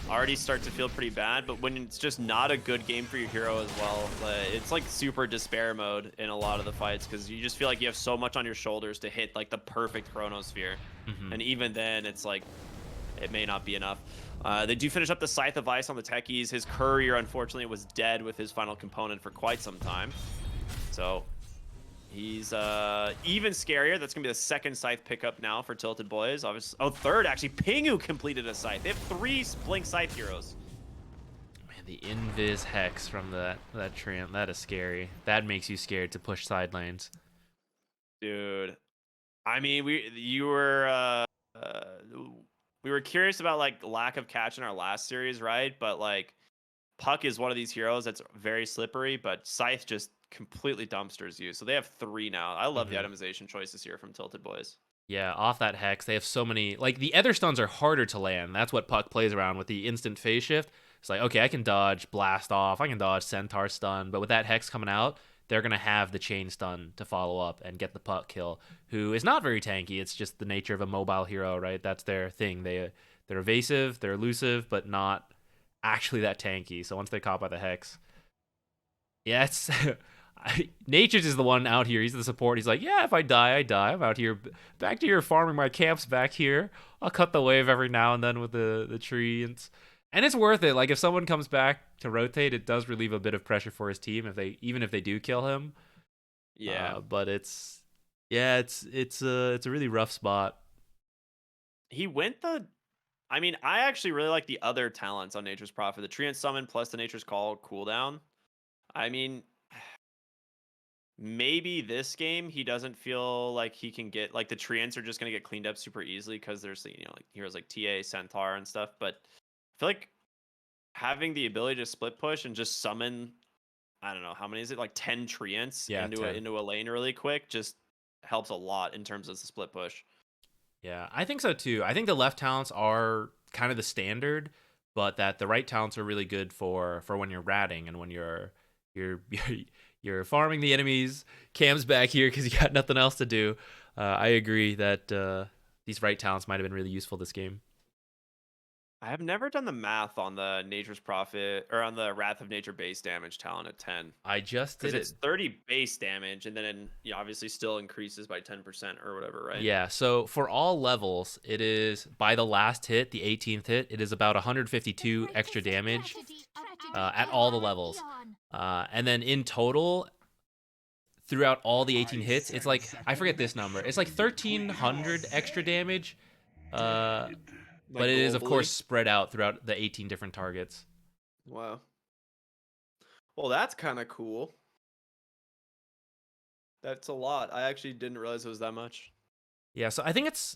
already start to feel pretty bad. But when it's just not a good game for your hero as well, it's like super despair mode in a lot of the fights because you just feel like you have so much on your shoulders to hit like the perfect Chronosphere. And even then, it's like it may not be enough. They do finish up the Scythe of Ice on the Techies. His Courier, unfortunately, was dead with his final component for quite some time. So he's even scarier. That's going to be the second Scythe pickup now for Tilted Boys. Obviously, oh, third, actually. Pingu completed a Scythe. They have 3 Blink Scythe heroes. Man, the Invis Hex from that Treant, that is scary. That makes you scared to push side lanes. Dude. I mean, you were... we were curious about like lack of catch in our last series, right? But like Puck is one of these heroes that's very slippery, but Scythe just completely dumpsters you. So they have 3 now. I love the Mhm. itemization choices here from Tilted Boys. Yeah, off that hex, they have so many. Like the ether stuns are harder to land. That's what Puck plays around with the instant phase shift. It's like, okay, I can dodge blast off, I can dodge centaur stun, but with that hex coming out, they're gonna have the chain stun to follow up and get the Puck kill, who is not very tanky. It's just the nature of a mobile hero, right? That's their thing. They're evasive, they're elusive, but not actually that tanky. So once they're caught by the hex, yeah, it's Nature's is the one out here. He's the support. He's like, yeah, if I die, I die. I'm out here, back to your farming my camps back here. I'll cut the wave every now and then with the tree, and it's worth it. Like if someone comes back to rotate, it does relieve a bit of pressure for his team if they even if they do kill him. Yeah. But it's a really rough spot. He went the I mean, I actually really like the other talents on Nature's Prophet. The Treant Summon plus the Nature's Call cooldown. I mean, maybe this game he doesn't feel like he can get like the Treants are just gonna get cleaned up super easily because there's like heroes like TA, Centaur, and stuff. But I feel like having the ability to split push and just summon, I don't know how many is it, like 10 Treants Yeah, into 10. into a lane really quick, just helps a lot in terms of the split push. Yeah, I think so too. I think the left talents are kind of the standard, but that the right talents are really good for when you're ratting and when you're you're farming the enemies. Cam's back here because you got nothing else to do. I agree that these right talents might have been really useful this game. I have never done the math on the Nature's Prophet or on the Wrath of Nature base damage talent at 10. I just Because did it's it. 30 base damage and then obviously still increases by 10% or whatever, right? Yeah, so for all levels, it is by the last hit, the 18th hit, it is about 152 extra damage at all the levels. And then in total, throughout all the 18 hits, it's like, I forget this number. It's like 1,300 extra damage. Uh, Like but it is, of globally? course, spread out throughout the 18 different targets. Wow. Well, that's kind of cool. That's a lot. I actually didn't realize it was that much. Yeah, so I think it's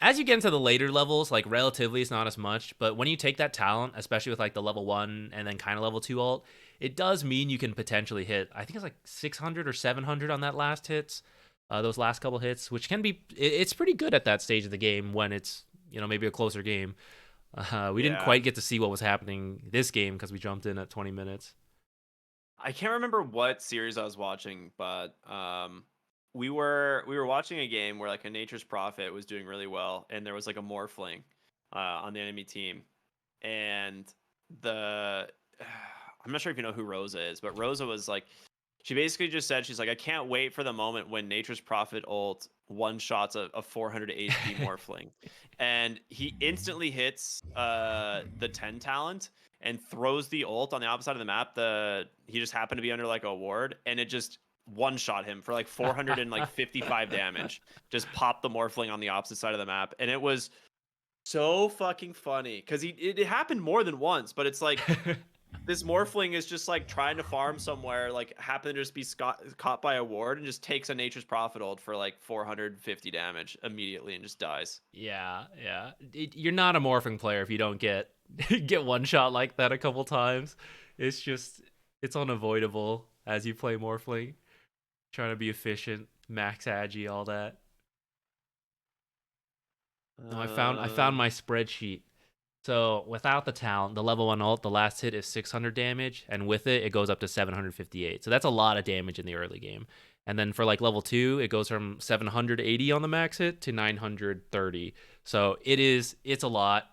as you get into the later levels, like relatively it's not as much, but when you take that talent, especially with like the level 1 and then kind of level 2 alt, it does mean you can potentially hit, I think it's like 600 or 700 on that last hits, those last couple hits, which can be, it's pretty good at that stage of the game when it's, maybe a closer game. We didn't Yeah. quite get to see what was happening this game because we jumped in at 20 minutes. I can't remember what series I was watching, but we were watching a game where like a Nature's Prophet was doing really well, and there was like a Morphling on the enemy team, and the I'm not sure if you know who Rosa is, but Rosa was like, she basically just said she's like, I can't wait for the moment when Nature's Prophet ult one shots a 400 HP Morphling, and he instantly hits the 10 talent and throws the ult on the opposite side of the map. He just happened to be under like a ward, and it just one shot him for like 455 damage. Just popped the Morphling on the opposite side of the map, and it was so fucking funny because it happened more than once. But it's like this Morphling is just like trying to farm somewhere, like happened to just be caught by a ward, and just takes a Nature's Prophet ult for like 450 damage immediately and just dies. Yeah. You're not a morphing player if you don't get get one shot like that a couple times. It's unavoidable as you play morphling, trying to be efficient, max agi, all that. No, I found my spreadsheet. So without the talent, the level 1 ult, the last hit is 600 damage, and with it, it goes up to 758. So that's a lot of damage in the early game. And then for like level 2, it goes from 780 on the max hit to 930. So it's a lot.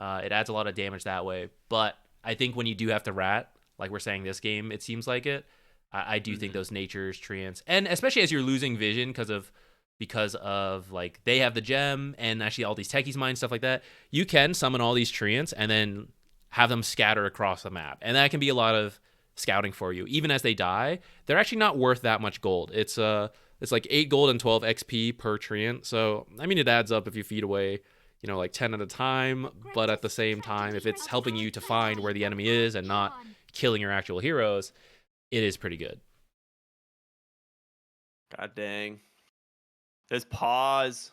It adds a lot of damage that way. But I think when you do have to rat, like we're saying this game, it seems like it. I do think those natures, treants, and especially as you're losing vision because of like they have the gem and actually all these techies mine stuff like that, you can summon all these treants and then have them scatter across the map, and that can be a lot of scouting for you. Even as they die, they're actually not worth that much gold. It's like 8 gold and 12 XP per treant. So I mean, it adds up if you feed away like 10 at a time, but at the same time, if it's helping you to find where the enemy is and not killing your actual heroes, it is pretty good. God dang. This pause.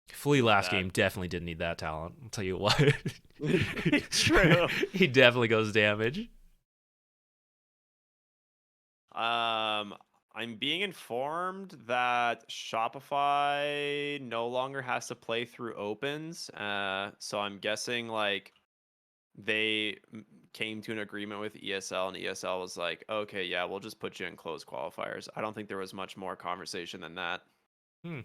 Flea last That- game definitely didn't need that talent. I'll tell you what. True. He definitely goes damage. I'm being informed that Shopify no longer has to play through opens. So I'm guessing like they came to an agreement with ESL, and ESL was like, okay, yeah, we'll just put you in closed qualifiers. I don't think there was much more conversation than that. Hmm.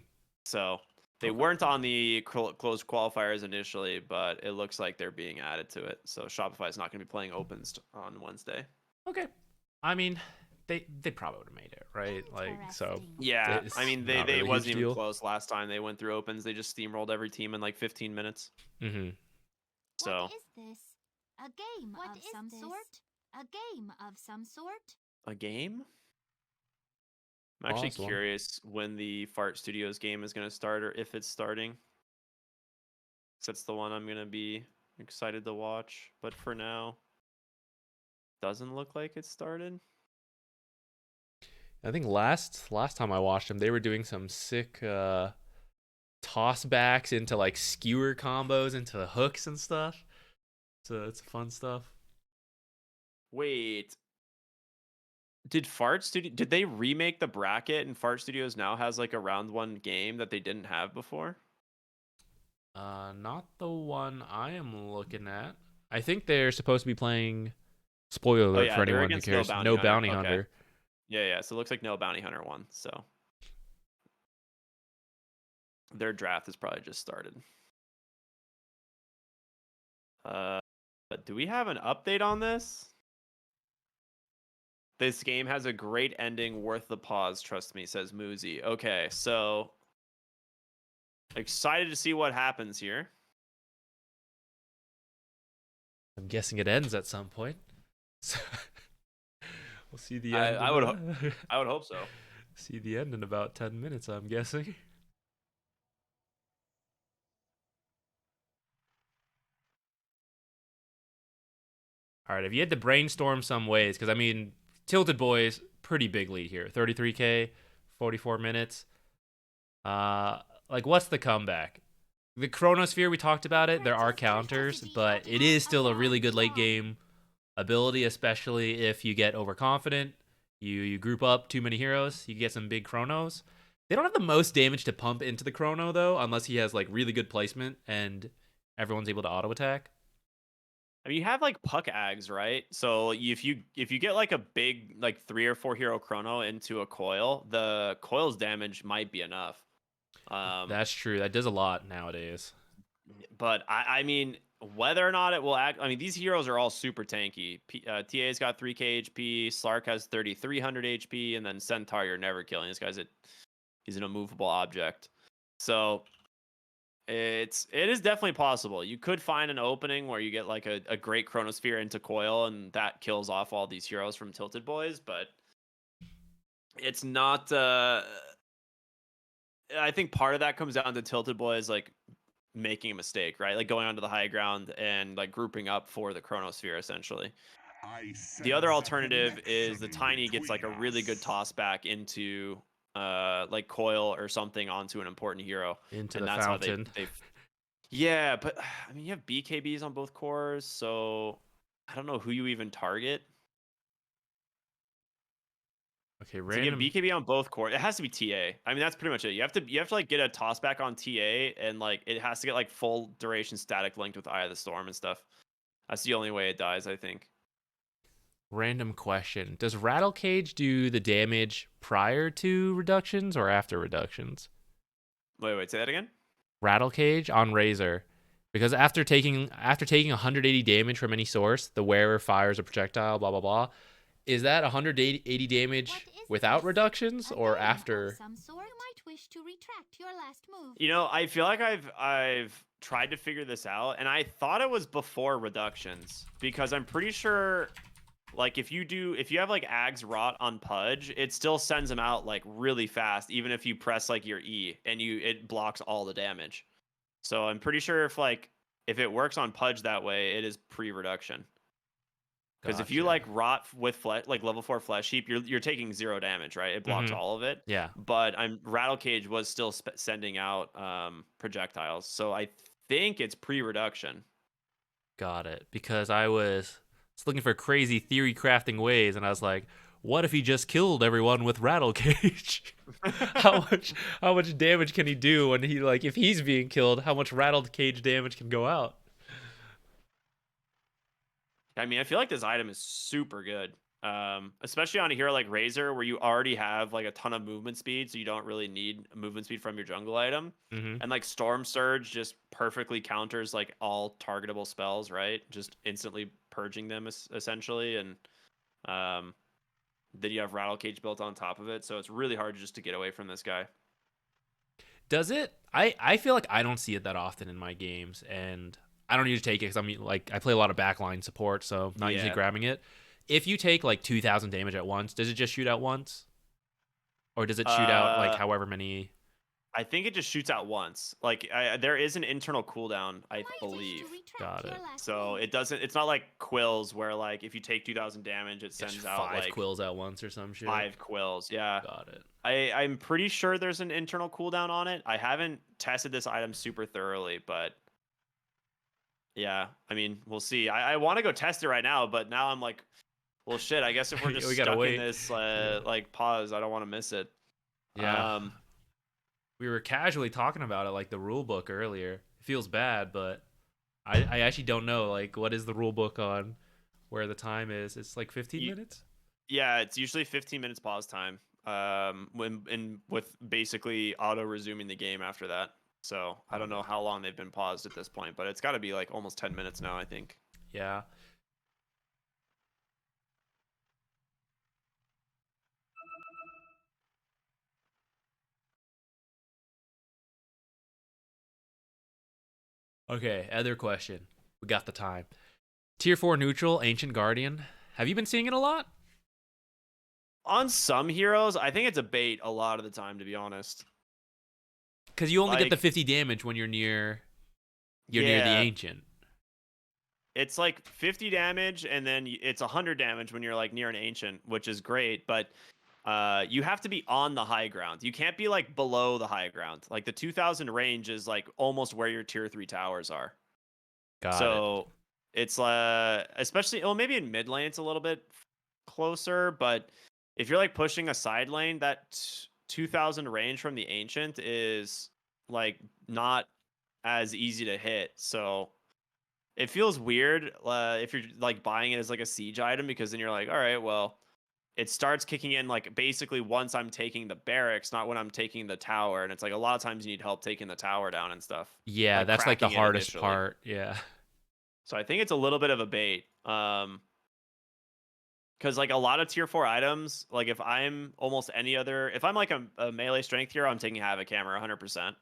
So they Okay. weren't on the closed qualifiers initially, but it looks like they're being added to it. So Shopify is not going to be playing opens on Wednesday. Okay. I mean, they probably would have made it, right? Like, so Interesting. Yeah, it's I mean, not they really a wasn't huge even deal. close last time they went through opens. They just steamrolled every team in like 15 minutes. Mm-hmm. So What is this? A game What of is some this? sort? A game of some sort? a game? I'm actually Awesome. curious when the Fart Studios game is going to start, or if it's starting. 'Cause that's the one I'm going to be excited to watch. But for now, doesn't look like it started. I think last time I watched them, they were doing some sick toss backs into like skewer combos into hooks and stuff. So it's fun stuff. Wait, did they remake the bracket, and Fart Studios now has like a round one game that they didn't have before? Not the one I am looking at. I think they're supposed to be playing. Spoiler alert yeah, for they're anyone who against No cares. Bounty No Hunter. bounty Okay. hunter. Yeah. So it looks like No Bounty Hunter won. So their draft has probably just started. But do we have an update on this? This game has a great ending worth the pause, trust me, says Moozy. Okay, so excited to see what happens here. I'm guessing it ends at some point. So we'll see the end. I would hope so. see the end in about 10 minutes, I'm guessing. All right, if you had to brainstorm some ways, because I mean, Tilted Boys, pretty big lead here. 33K, 44 minutes. Like, what's the comeback? The Chronosphere, we talked about it. There are counters, but it is still a really good late game ability, especially if you get overconfident. You group up too many heroes, you get some big Chronos. They don't have the most damage to pump into the Chrono, though, unless he has, like, really good placement and everyone's able to auto-attack. I mean, you have like puck ags, right? So if you get like a big like 3 or 4 hero chrono into a coil, the coil's damage might be enough. That's true. That does a lot nowadays. But I mean, whether or not it will act, I mean, these heroes are all super tanky. TA's got 3k HP, Slark has 3300 HP, and then Centaur, you're never killing. This guy's he's an immovable object. So it is definitely possible. You could find an opening where you get like a great Chronosphere into coil, and that kills off all these heroes from Tilted Boys, but it's not I think part of that comes down to Tilted Boys like making a mistake, right? Like going onto the high ground and like grouping up for the Chronosphere essentially. The other alternative is the Tiny gets like a really good toss back into like coil or something onto an important hero. Into And the that's fountain. how they Yeah, but I mean you have BKBs on both cores, so I don't know who you even target. Okay, So you have random. BKB on both cores. It has to be TA. I mean that's pretty much it. You have to like get a toss back on TA, and like it has to get like full duration static linked with Eye of the Storm and stuff. That's the only way it dies, I think. Random question. Does Rattle Cage do the damage prior to reductions or after reductions? Wait, say that again? Rattle Cage on Razor. Because after taking 180 damage from any source, the wearer fires a projectile, blah blah blah. Is that 180 damage What is without this? reductions A or game after? of some sort? You might wish to retract your last move. You know, I feel like I've tried to figure this out, and I thought it was before reductions because I'm pretty sure, like if you have like Ags Rot on Pudge, it still sends them out like really fast, even if you press like your E and it blocks all the damage. So I'm pretty sure if it works on Pudge that way, it is pre-reduction. Because if you Gotcha. like rot with like level 4 flesh heap, you're taking 0 damage, right? It blocks Mhm. all of it. Yeah. But I'm Rattle Cage was still sending out projectiles, so I think it's pre-reduction. Got it. Because I was looking for crazy theory crafting ways, and I was like, what if he just killed everyone with Rattle Cage? how much damage can he do when he like if he's being killed? How much Rattled Cage damage can go out? I mean, I feel like this item is super good. Especially on a hero like Razor, where you already have like a ton of movement speed, so you don't really need movement speed from your jungle item. Mm-hmm. And like Storm Surge just perfectly counters like all targetable spells, right? Just instantly purging them essentially, and um, then you have Rattle Cage built on top of it, so it's really hard just to get away from this guy. Does it? I feel like I don't see it that often in my games, and I don't need to take it because I play a lot of backline support, so I'm not usually Yeah. grabbing it. If you take like 2,000 damage at once, does it just shoot out once, or does it shoot out like Uh, however many? I think it just shoots out once. Like there is an internal cooldown, I You might wish believe. to retract Got your it. last So move. it doesn't. It's not like Quills where like if you take 2,000 damage, it Just sends out five like quills at once or some shit. 5 Quills. Yeah, Got it. I'm pretty sure there's an internal cooldown on it. I haven't tested this item super thoroughly, but yeah, I mean we'll see. I want to go test it right now, but now I'm like, well, shit. I guess if we're just We gotta stuck in wait. this Yeah. like pause, I don't want to miss it. Yeah. Um, We were casually talking about it like the rule book earlier. It feels bad, but I actually don't know like what is the rule book on where the time is. It's like 15 you, minutes. Yeah, it's usually 15 minutes pause time. With basically auto resuming the game after that. So I don't know how long they've been paused at this point, but it's got to be like almost 10 minutes now, I think. Yeah. Okay, other question. We got the time. Tier 4 neutral, Ancient Guardian. Have you been seeing it a lot? On some heroes, I think it's a bait a lot of the time, to be honest. Because you only get the Like, 50 damage when you're near the yeah, Ancient. it's like 50 damage, and then it's 100 damage when you're like near an ancient, which is great. But you have to be on the high ground. You can't be like below the high ground. Like the 2,000 range is like almost where your tier 3 towers are. Got it. So it's especially maybe in mid lane it's a little bit closer, but if you're like pushing a side lane, that 2,000 range from the ancient is like not as easy to hit. So it feels weird if you're like buying it as like a siege item, because then you're like, all right, well, it starts kicking in like basically once I'm taking the barracks, not when I'm taking the tower. And it's like a lot of times you need help taking the tower down and stuff. Yeah, Like that's like the cracking it hardest initially. part. Yeah. So I think it's a little bit of a bait. Because like a lot of tier 4 items, like if I'm like a melee strength hero, I'm taking Havoc Hammer 100%.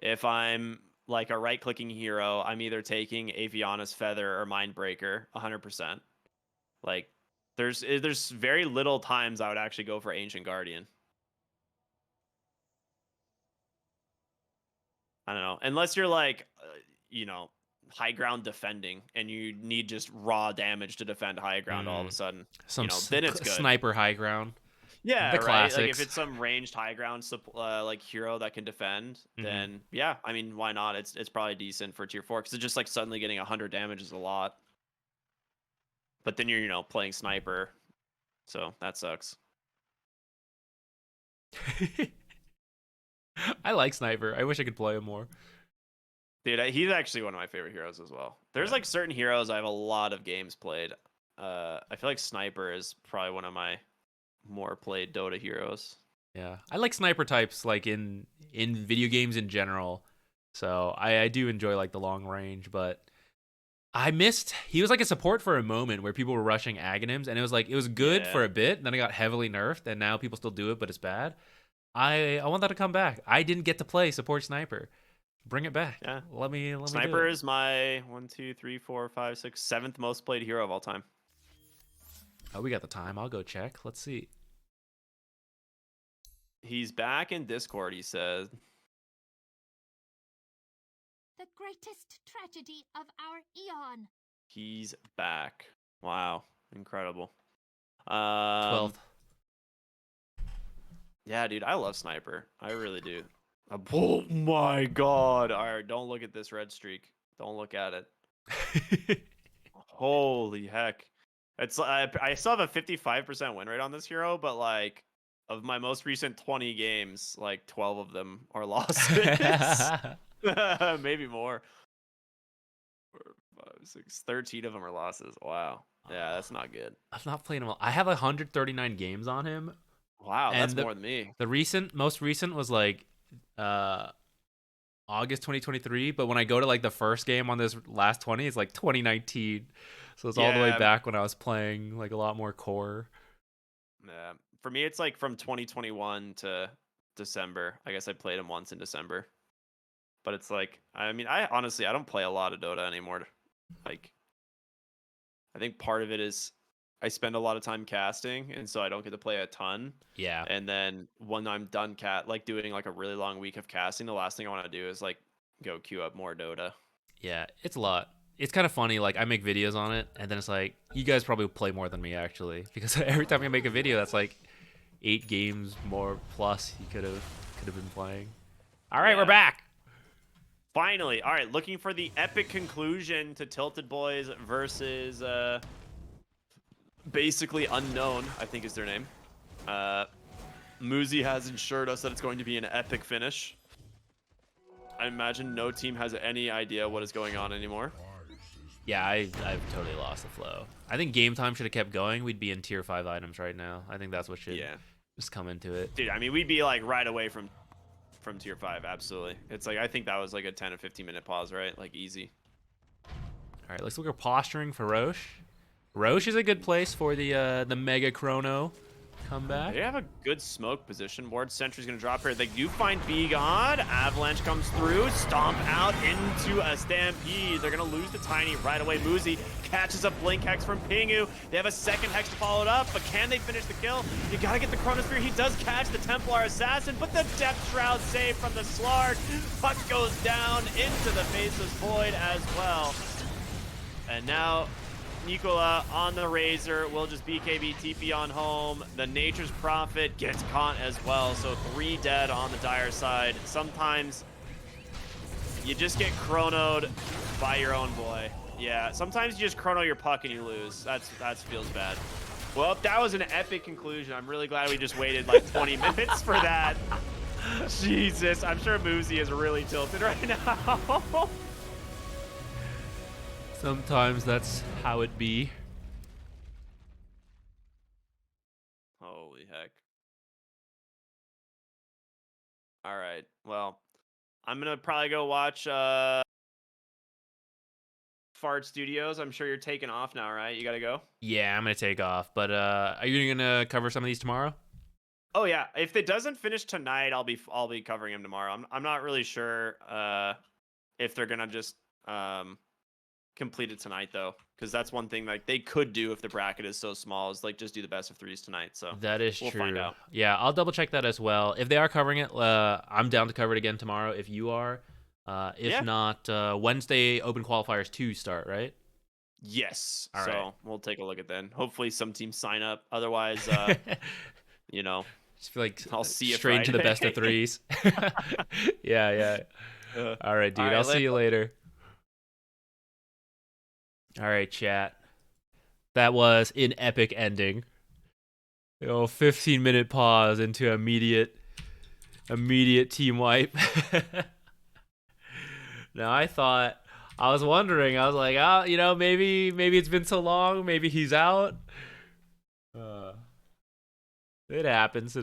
If I'm like a right clicking hero, I'm either taking Aviana's Feather or Mindbreaker 100%. Like there's very little times I would actually go for Ancient Guardian. I don't know, unless you're like, high ground defending and you need just raw damage to defend high ground all of a sudden. Some Then it's good. sniper high ground. Yeah, The right. Like if classics. it's some ranged high ground like hero that can defend, then yeah, I mean, why not? It's probably decent for tier 4 because it's just like suddenly getting 100 damage is a lot. But then you're playing sniper, so that sucks. I like sniper. I wish I could play him more. Dude, he's actually one of my favorite heroes as well. There's Yeah. like certain heroes I have a lot of games played. I feel like sniper is probably one of my more played Dota heroes. Yeah, I like sniper types like in video games in general. So I do enjoy like the long range, but I missed he was like a support for a moment where people were rushing Aghanims, and it was good Yeah. for a bit, then it got heavily nerfed, and now people still do it, but it's bad. I want that to come back. I didn't get to play support sniper. Bring it back. Yeah. Let me do Sniper it. is my 1, 2, 3, 4, 5, 6, 7th most played hero of all time. Oh, we got the time. I'll go check. Let's see. He's back in Discord, he said. The greatest tragedy of our eon. He's back. Wow. Incredible. 12th. Yeah, dude, I love Sniper. I really do. Oh my god. All right, don't look at this red streak. Don't look at it. Holy heck. I still have a 55% win rate on this hero, but like of my most recent 20 games, like 12 of them are losses. Maybe more. 4, 5, 6, 13 of them are losses. Wow. Yeah, that's not good. I'm not playing him. I have 139 games on him. Wow, And that's more than me. The most recent was like August 2023, but when I go to like the first game on this last 20, it's like 2019. So it's all the way Yeah. back when I was playing like a lot more core. Yeah. For me, it's like from 2021 to December. I guess I played him once in December. But it's like, I mean, I honestly, I don't play a lot of Dota anymore. Like, I think part of it is I spend a lot of time casting, and so I don't get to play a ton. Yeah. And then when I'm done doing like a really long week of casting, the last thing I want to do is like go queue up more Dota. Yeah, it's a lot. It's kind of funny. Like I make videos on it, and then it's like you guys probably play more than me actually, because every time I make a video, that's like 8 games more plus you could have been playing. All right, Yeah. we're back. Finally, all right, looking for the epic conclusion to Tilted Boys versus basically Unknown, I think is their name. Muzi has assured us that it's going to be an epic finish. I imagine no team has any idea what is going on anymore. Yeah, I've totally lost the flow. I think game time should have kept going. We'd be in tier 5 items right now. I think that's what should just come into it. Dude, I mean, we'd be like right away from tier 5, absolutely. It's like I think that was like a 10 or 15 minute pause, right? Like easy. All right, let's look at posturing for Roche. Roche is a good place for the Mega Chrono comeback. They have a good smoke position. Ward Sentry's gonna drop here. They do find B-God. Avalanche comes through, stomp out into a stampede. They're gonna lose the Tiny right away. Muzi catches a Blink Hex from Pingu. They have a second Hex to follow it up, but can they finish the kill? You gotta get the Chronosphere. He does catch the Templar Assassin, but the Depth Shroud save from the Slark. Puck goes down into the Faceless Void as well. And now Nicola on the Razor will just BKB TP on home. The Nature's Prophet gets caught as well, so 3 dead on the Dire side. Sometimes you just get chronoed by your own boy. Yeah, sometimes you just chrono your puck and you lose. That feels bad. Well, that was an epic conclusion. I'm really glad we just waited like 20 minutes for that. Jesus, I'm sure Muzi is really tilted right now. Sometimes that's how it be. Holy heck. All right. Well, I'm going to probably go watch Fart Studios. I'm sure you're taking off now, right? You got to go? Yeah, I'm gonna take off. But are you gonna cover some of these tomorrow? Oh yeah. If it doesn't finish tonight, I'll be covering him tomorrow. I'm not really sure if they're going to just complete it tonight though, because that's one thing like they could do if the bracket is so small is like just do the best of 3s tonight. So That is we'll true. find out. Yeah, I'll double check that as well. If they are covering it, I'm down to cover it again tomorrow. If you are, if Yeah. not, Wednesday Open Qualifiers 2 start, right? Yes. All so right. we'll take a look at then. Hopefully some teams sign up. Otherwise, you know, Just feel like I'll see you straight into the best of Friday. 3s. Yeah. All right, dude. All right, I'll see you later. All right, chat. That was an epic ending. 15-minute pause into immediate team wipe. Now I was wondering. I was like, maybe it's been so long. Maybe he's out. It happens.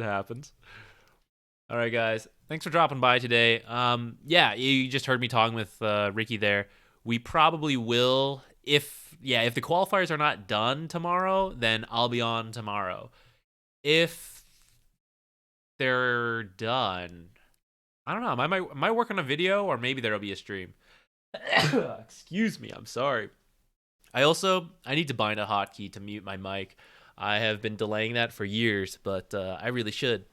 All right, guys. Thanks for dropping by today. Yeah, you just heard me talking with Ricky there. We probably will, if the qualifiers are not done tomorrow, then I'll be on tomorrow. If they're done, I don't know. I might work on a video, or maybe there'll be a stream. Excuse me. I'm sorry. I need to bind a hotkey to mute my mic. I have been delaying that for years, but I really should.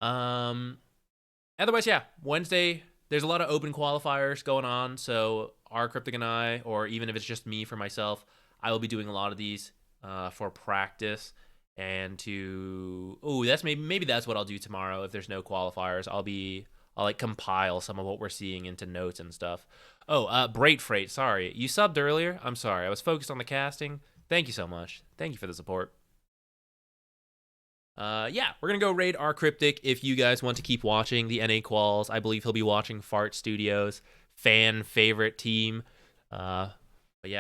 Otherwise, yeah, Wednesday, there's a lot of open qualifiers going on, so our Cryptic and I, or even if it's just me for myself, I will be doing a lot of these. for practice and to that's maybe that's what I'll do tomorrow if there's no qualifiers. I'll like compile some of what we're seeing into notes and stuff. Bright Freight, sorry. You subbed earlier? I'm sorry. I was focused on the casting. Thank you so much. Thank you for the support. Yeah, we're going to go raid our Cryptic if you guys want to keep watching the NA Quals. I believe he'll be watching Fart Studios, fan favorite team. But yeah,